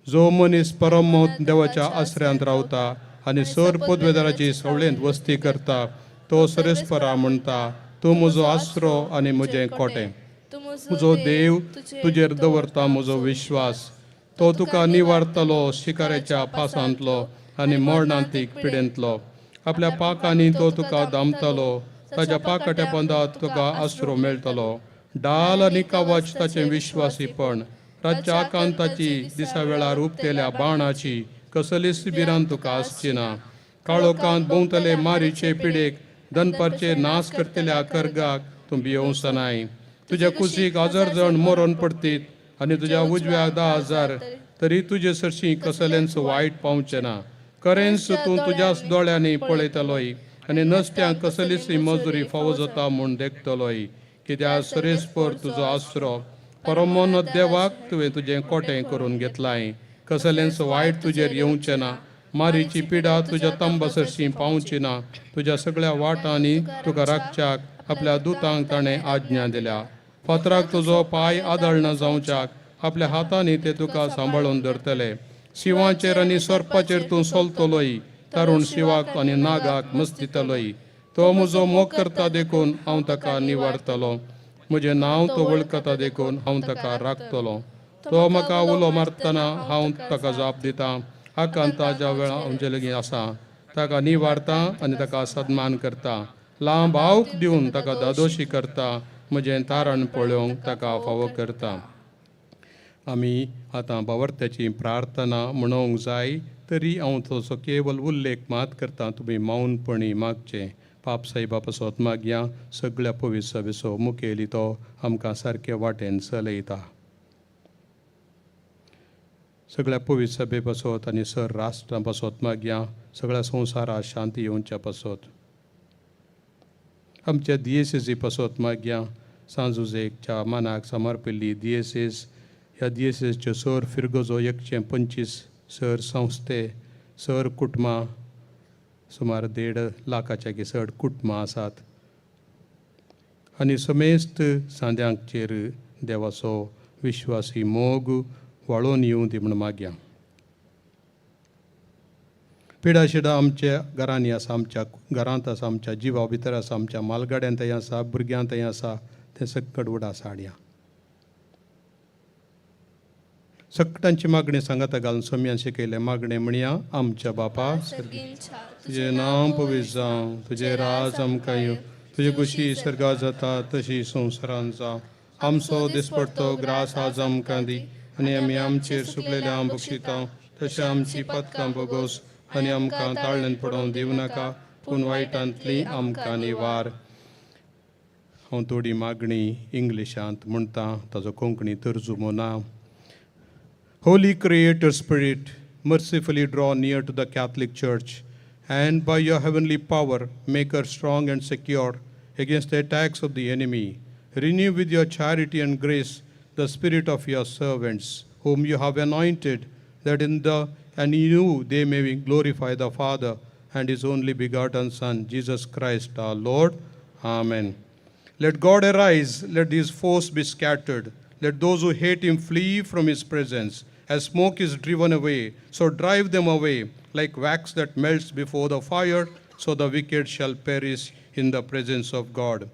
जो मनीस परमोत देवाच्या आश्रयांत रावता आनी सर पदवेदाराची सवळेंत वस्ती करता तो सरेस्परा म्हणटा तूं म्हजो आसरो आनी म्हजें कोटें. म्हजो देव तुजेर दवरता म्हजो विश्वास. तो तुका निवारतलो शिकारेच्या पासांतलो आनी मरणांतीक पिडेंतलो. आपल्या पाकांनी तो तुका दामतलो ताच्या पाकट्या पंदात तुका आसरो मेळटलो. डाल आनी कावाच ताचें विश्वासीपण रातच्या आकांताची दिसा वेळार उपतेल्या बाणाची कसली शिबिरांत तुका आसची ना. काळोखांत भोंवतले मारीचे पिडेक दनपारचे नाश करतल्या कर्गाक तूं भियोवंक नाय. तुज्या कुशीक 1000 जण मरोन पडटीत आनी तुज्या उजव्याक 10,000 तरी तुजे सरशी कसलेंच वायट पावचें ना. खरेंच तूं तुज्याच दोळ्यांनी पळयतलोय आनी नसत्यांक कसलीच मजुरी फावो जाता म्हूण देखतलोय. कित्याक सरेस्पर तुजो आसरो परमोन्नत देवाक तुवें तुजें कोटें करून घेतलाय. कसलेंच वायट तुजेर येवचें ना. मारीची पिडा तुज्या तंबा सरशी पावची ना. तुज्या सगळ्या वाटांनी तुका राखच्याक आपल्या दुतांक ताणें आज्ञा दिल्या. फातराक तुजो पांय आदळ न जावच्याक आपल्या हातांनी ते तुका सांबाळून धरतले. शिवाचेर आनी सर्पाचेर तूं चलतलोय. तरुण शिवाक आनी नागाक मस्तितलोय. तो म्हजो मोग करता देखून हांव ताका निवारतलो. म्हजें नांव तो वळखता देखून हांव ताका राखतलो. तो म्हाका उलो मारतना हांव ताका जाप दितां. आकांताच्या वेळा आमचे लागीं आसा. ताका निवारता आनी ताका सन्मान करता. लांब आवक दिवन ताका दादोशी करता. म्हजें तारण पळोवंक ताका फावो करता. आमी आतां बावर्त्याची प्रार्थना म्हणोवंक जाय तरी हांव तसो केवल उल्लेख मात करता. तुमी मौनपणी मागचें. पाप सायबा पासत मागया. सगळ्या पवित्र सभेचो मुखेली तो आमकां सारके वाटेन चलयता. सगळ्या पवित्र सभे पासत आनी सर राष्ट्रां पासत मागया. सगळ्या संवसारात शांती येवच्या पासत. आमच्या दिएसीसी पासत मागया. सांजुजेच्या मानाक समर्पिल्ली दिएसीस ह्या दिएसीसच्यो सर फिरगोजो 125 सर संस्थे सर कुटुंबां सुमार 1.5 लाखाच्या चड कुटुंबां आसात. आनी समेस्त सांद्यांचेर देवाचो विश्वासी मोग वाळोवन येवं दी म्हण मागया. पिडा शिडा आमच्या घरांनी आसा, आमच्या घरांत आसा, आमच्या जिवा भितर आसा, आमच्या मालगाड्यांतय आसा, भुरग्यांतय आसा, तें सकट उडास हाडया. सकटांची मागणी सांगाता घालून सोम्यान शिकयले मागणे म्हणया. आमच्या बापा तुजें नांव पवित्र जावं, तुजें राज आमकां येवं, तुजी कुशी सर्गा जाता तशी संवसारांत जावं. आमचो दिसपडटो ग्रास आज आमकां दी, आनी आमी आमचेर सुकलेल्या बक्षिता तशें आमची पथकां बोगोस, आनी आमकां ताळ्यान पडोवंक दिवं नाका, पूण वायटांतली आमकां निवार. हांव थोडी मागणी इंग्लिशांत म्हणटा, ताजो कोंकणी तर्जुमो ना. Holy Creator Spirit, mercifully draw near to the Catholic Church, and by your heavenly power make her strong and secure against the attacks of the enemy. Renew with your charity and grace the spirit of your servants, whom you have anointed, that in you they may glorify the Father and his only begotten Son, Jesus Christ our Lord. Amen. Let God arise, let these foes be scattered. Let those who hate him flee from his presence. As smoke is driven away, so drive them away. Like wax that melts before the fire, so the wicked shall perish in the presence of God.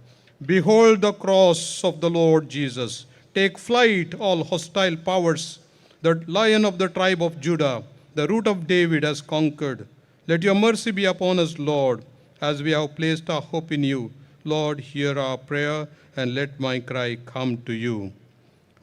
Behold the cross of the Lord Jesus. Take flight, all hostile powers. The Lion of the tribe of Judah, the Root of David, has conquered. Let your mercy be upon us, Lord, as we have placed our hope in you. Lord, hear our prayer, and let my cry come to you.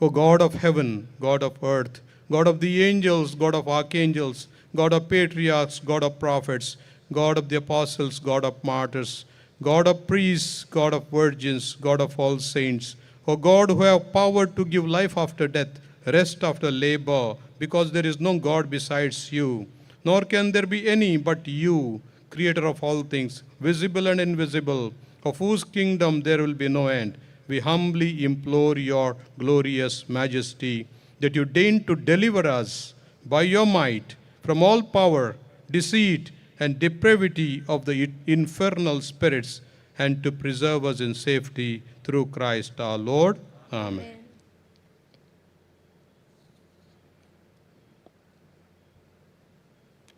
O God of heaven, God of earth, God of the angels, God of archangels, God of patriarchs, God of prophets, God of the apostles, God of martyrs, God of priests, God of virgins, God of all saints, O God who have power to give life after death, rest after labor, because there is no God besides you, nor can there be any but you, creator of all things, visible and invisible, of whose kingdom there will be no end. We humbly implore your glorious majesty that you deign to deliver us by your might from all power, deceit, and depravity of the infernal spirits, and to preserve us in safety through Christ our Lord. Amen.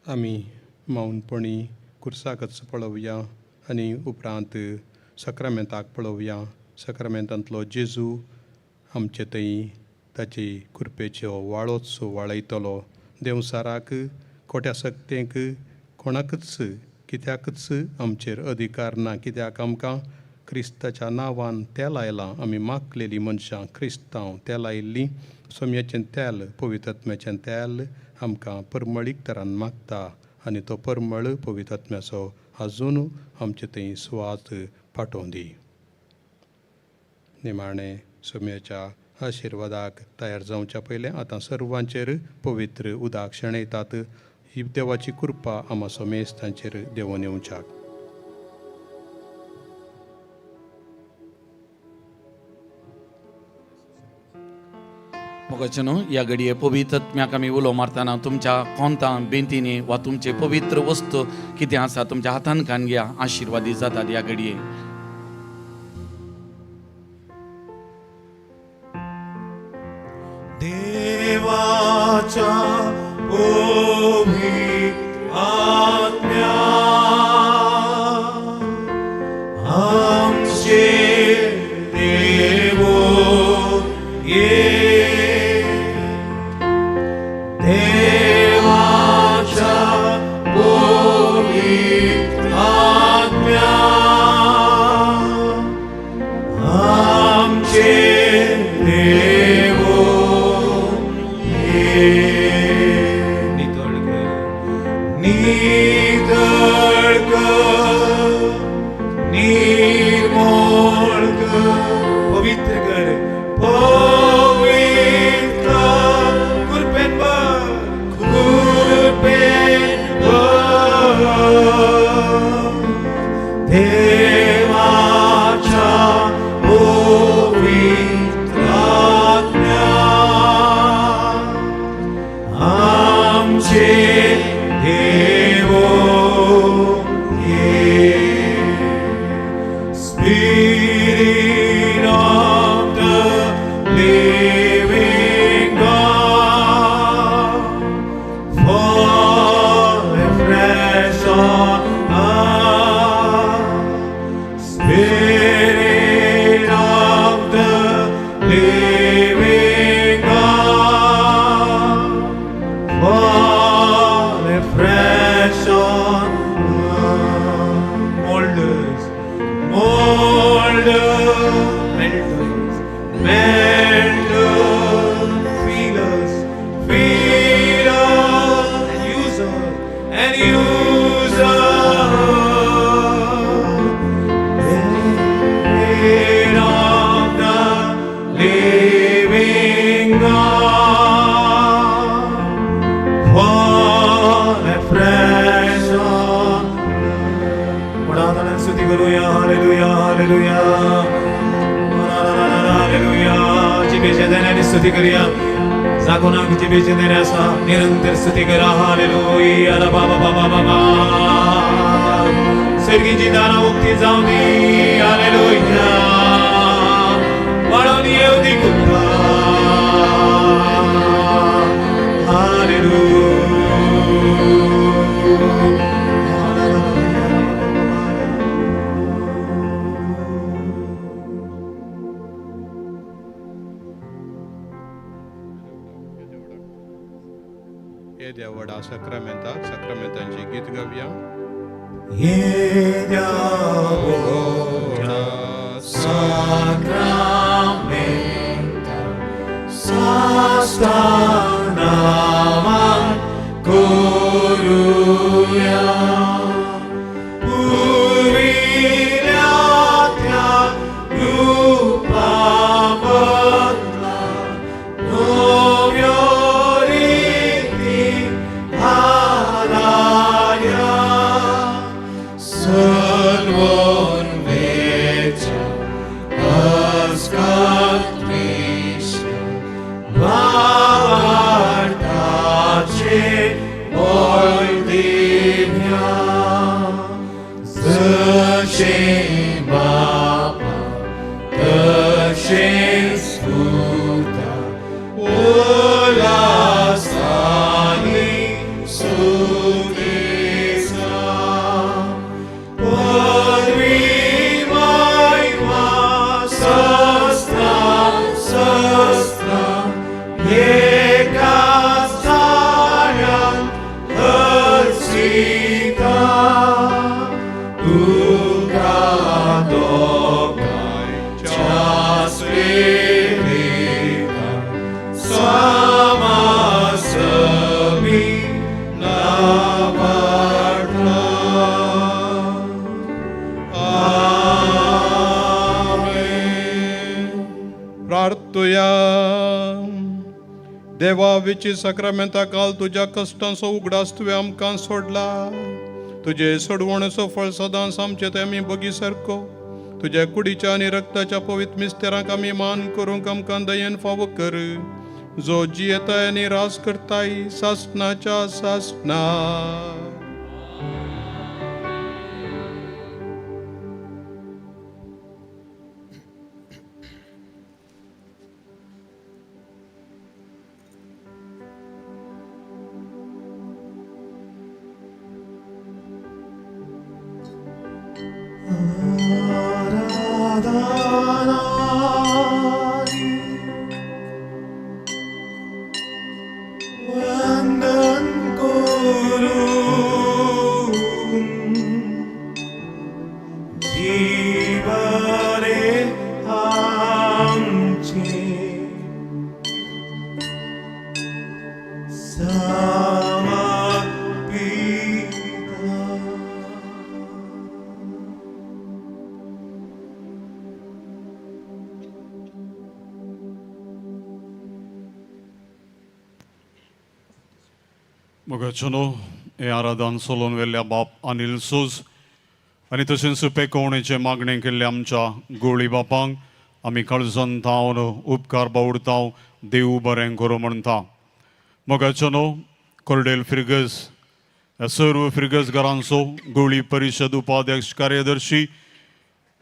आमी मौनपणी कुर्साकच पळोवया आनी उपरांत सक्रामेंताक पळोवया. सक्रामेंतांतलो जेजू आमचे थंय ताची कृपेचो वाळोच वाळयतलो. देवसाराक कोट्या सक्तेक कोणाकच कित्याकच आमचेर अधिकार ना, कित्याक आमकां क्रिस्ताच्या नांवान तेल आयलां. आमी मागलेलीं मनशां क्रिस्तांव तेल आयिल्लीं. सोम्याचें तेल, पवित्र आत्म्याचें तेल आमकां परमळीक तरान मागता, आनी तो परमळ पवित्र आत्म्याचो आजून आमचे थंय सुवात पाठोवं दी. निमाणे सोम्याच्या आशिर्वादाक तयार जावच्या पयलें आतां सर्वांचेर पवित्र उदक शेणयतात. ही देवाची कृपा आमा सोमेस्तांचेर देंवून येवच्याक. मोगाचेनो ह्या घडये पवित्र आत्म्याक आमी उलो मारतना तुमच्या कोंतां बेंतीनी वा तुमचे पवित्र वस्तू कितें आसा तुमच्या हातान कान घेया, आशिर्वादी जातात ह्या घडये. देवाच्या पवित्र आत्म्या आमचे देवो ये. देवाच्या पवित्र आत्म्या आमचे निर्मोल पवित्र कर, पवित्र कृपेन भर, देवाच्या पवित्र आत्म्या आमचे देवो ये. Spirit melt us, fill us, and use us. Spirit of the living God, fall afresh on. पुढे स्तुती करूया. Hallelujah, hallelujah, hallelujah. जिभेच्या दैन्याने स्तुती करूया. जागोना जिभेच्या दैन्याचा निरंतर स्तुती करा. हालेलुया, बाबा बाबा बाबा. सर्गीची दाना मुक्ती जाऊ दे. हालेलुया, वाढवून येऊ दे कृपा. हालेलुया. हे देवडा सक्रामेंतांची गीत गावया. Yedia sacramenta sastanaman koruya purviratya rupamandla novyoriti halaya सर्वोन वेचा अस्कात Krishna भावार्थाचे बोल दिव्या जशे बापा तशे सुता ओलासानी सुदेसा प्रार्थुया. देवा विची सक्रामेंता काल तुझ्या कष्टांचो उगडास तुवें आमकां सोडला. तुझे सोडवणेचो फळ सदांच आमचे ते आमी बगी सारको. तुझ्या कुडीच्या आनी रक्ताच्या पवित्र मिस्तेरांक आमी मान करूंक आमकां दयेन फावो कर. जो जियेताय आनी रास करताय सासणाच्या सासणा. वंदन करून जीवने आमचे मोगाचनो हे आराधन सोलोवन वेल्ल्या बाप अनिल सूज आनी तशेंच पेकोवणेचे मागणे केल्ले आमच्या गोळी बापांक आमी काळजान थावन उपकार बावडटाव. देव बरें करूं म्हणटा. मोगाचनो कोर्डेल फ्रिगस ह्या सर्व फ्रिगस घरांचो गोळी परिशद उपाध्यक्ष कार्यदर्शी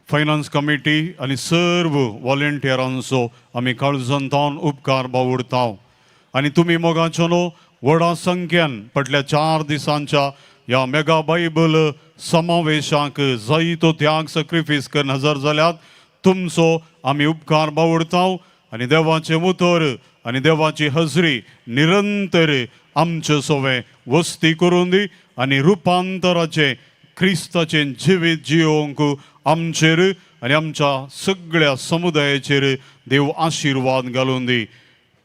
फायनान्स कमिटी आनी सर्व वॉलंटियरांचो आमी काळजान थावन उपकार बावडटाव. आनी तुमी मोगाचनो व्हडा संख्यान फाटल्या 4 दिसांच्या ह्या मेगा बायबल समावेशाक जायतो त्याग सॅक्रिफायस करून हजर जाल्यात. तुमचो आमी उपकार बावडटाव आनी देवाचे उतर आनी देवाची हजरी निरंतर आमचे सोवे वस्ती करून दी आनी रुपांतराचे क्रिस्ताचे जिवीत जियोवंक आमचेर आणि आमच्या सगळ्या समुदायाचेर देव आशीर्वाद घालून दी.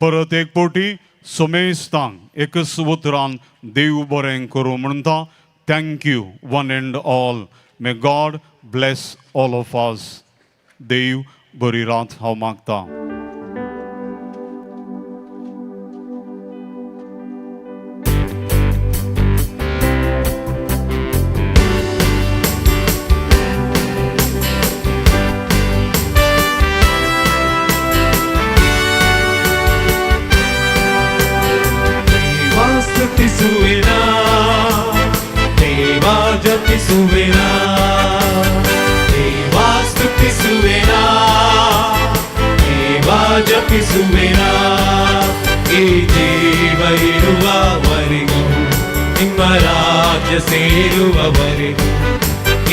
परत एक पोटी सोमेस्तांक एकच उतरान देव बरें करूं म्हणटा. Thank you one and all. May God bless all of us. देव बरी रात हांव मागता. स्तुति सुवेना देवा जपि सुवेना देवा स्तुति सुवेना देवा जपि सुवेना ಈ ಜೀವ ಇರುವವರೆಗೂ ನಿಮ್ಮ ರಾಜ್ಯ ಸೇರುವವರೆಗೂ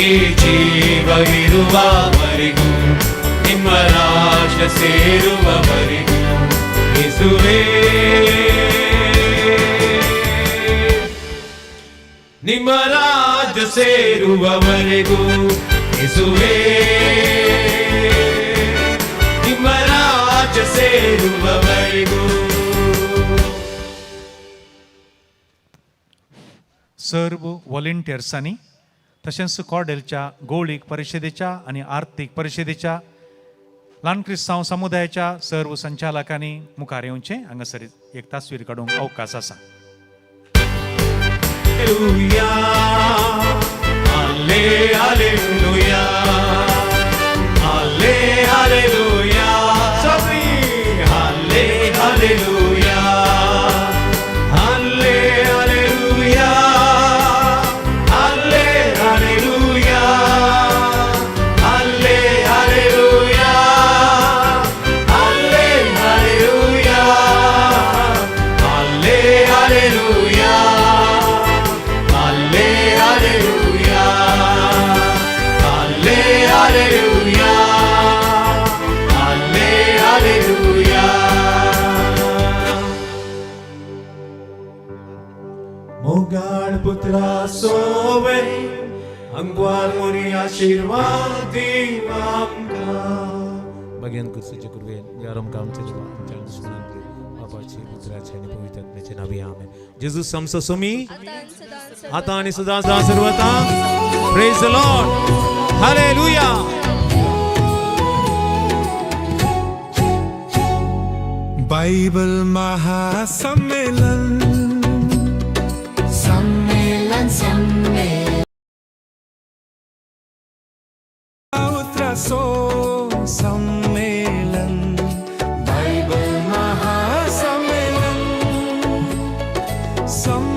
ಈ ಜೀವ ಇರುವವರೆಗೂ ನಿಮ್ಮ ರಾಜ್ಯ ಸೇರುವವರೆಗೂ ಯೇಸುವೇ ನಿಮ್ಮ ರಾಜ್ಯ ಸೇರುವವರೆಗೂ ಯೇಸುವೇ ನಿಮ್ಮ ರಾಜ್ಯ ಸೇರುವವರೆಗೂ. सर्व व्हॉलेंटियर्सांनी तशेंच कॉर्डेलच्या गोळीक परिशदेच्या आणि आर्थीक परिशदेच्या ल्हान क्रिस्तांव समुदायाच्या सर्व संचालकांनी मुखार येवचें. हांगासर एक तासवीर काडूंक अवकाश आसा. Hallelujah, Hallelujah, Hallelujah, Sabri, Hallelujah, Hallelujah, Hallelujah, Hallelujah, Hallelujah, Hallelujah. मोगाळ पुत्रा सोवे अंगवार मोरी आशीर्वाद आमकां. भगवान कुर्सीचे कुरवे यारम कामचे जुवा आमच्या दुश्मनांचे बापाचे पुत्राचे आणि पवित्र आत्म्याचे नावे आमेन. जेजूस आमचो सोमी आता आणि सदा सर्वता. Praise the Lord. Hallelujah. Bible महासम्मेलन सम्मेलन सम्मेलन उत्रा सो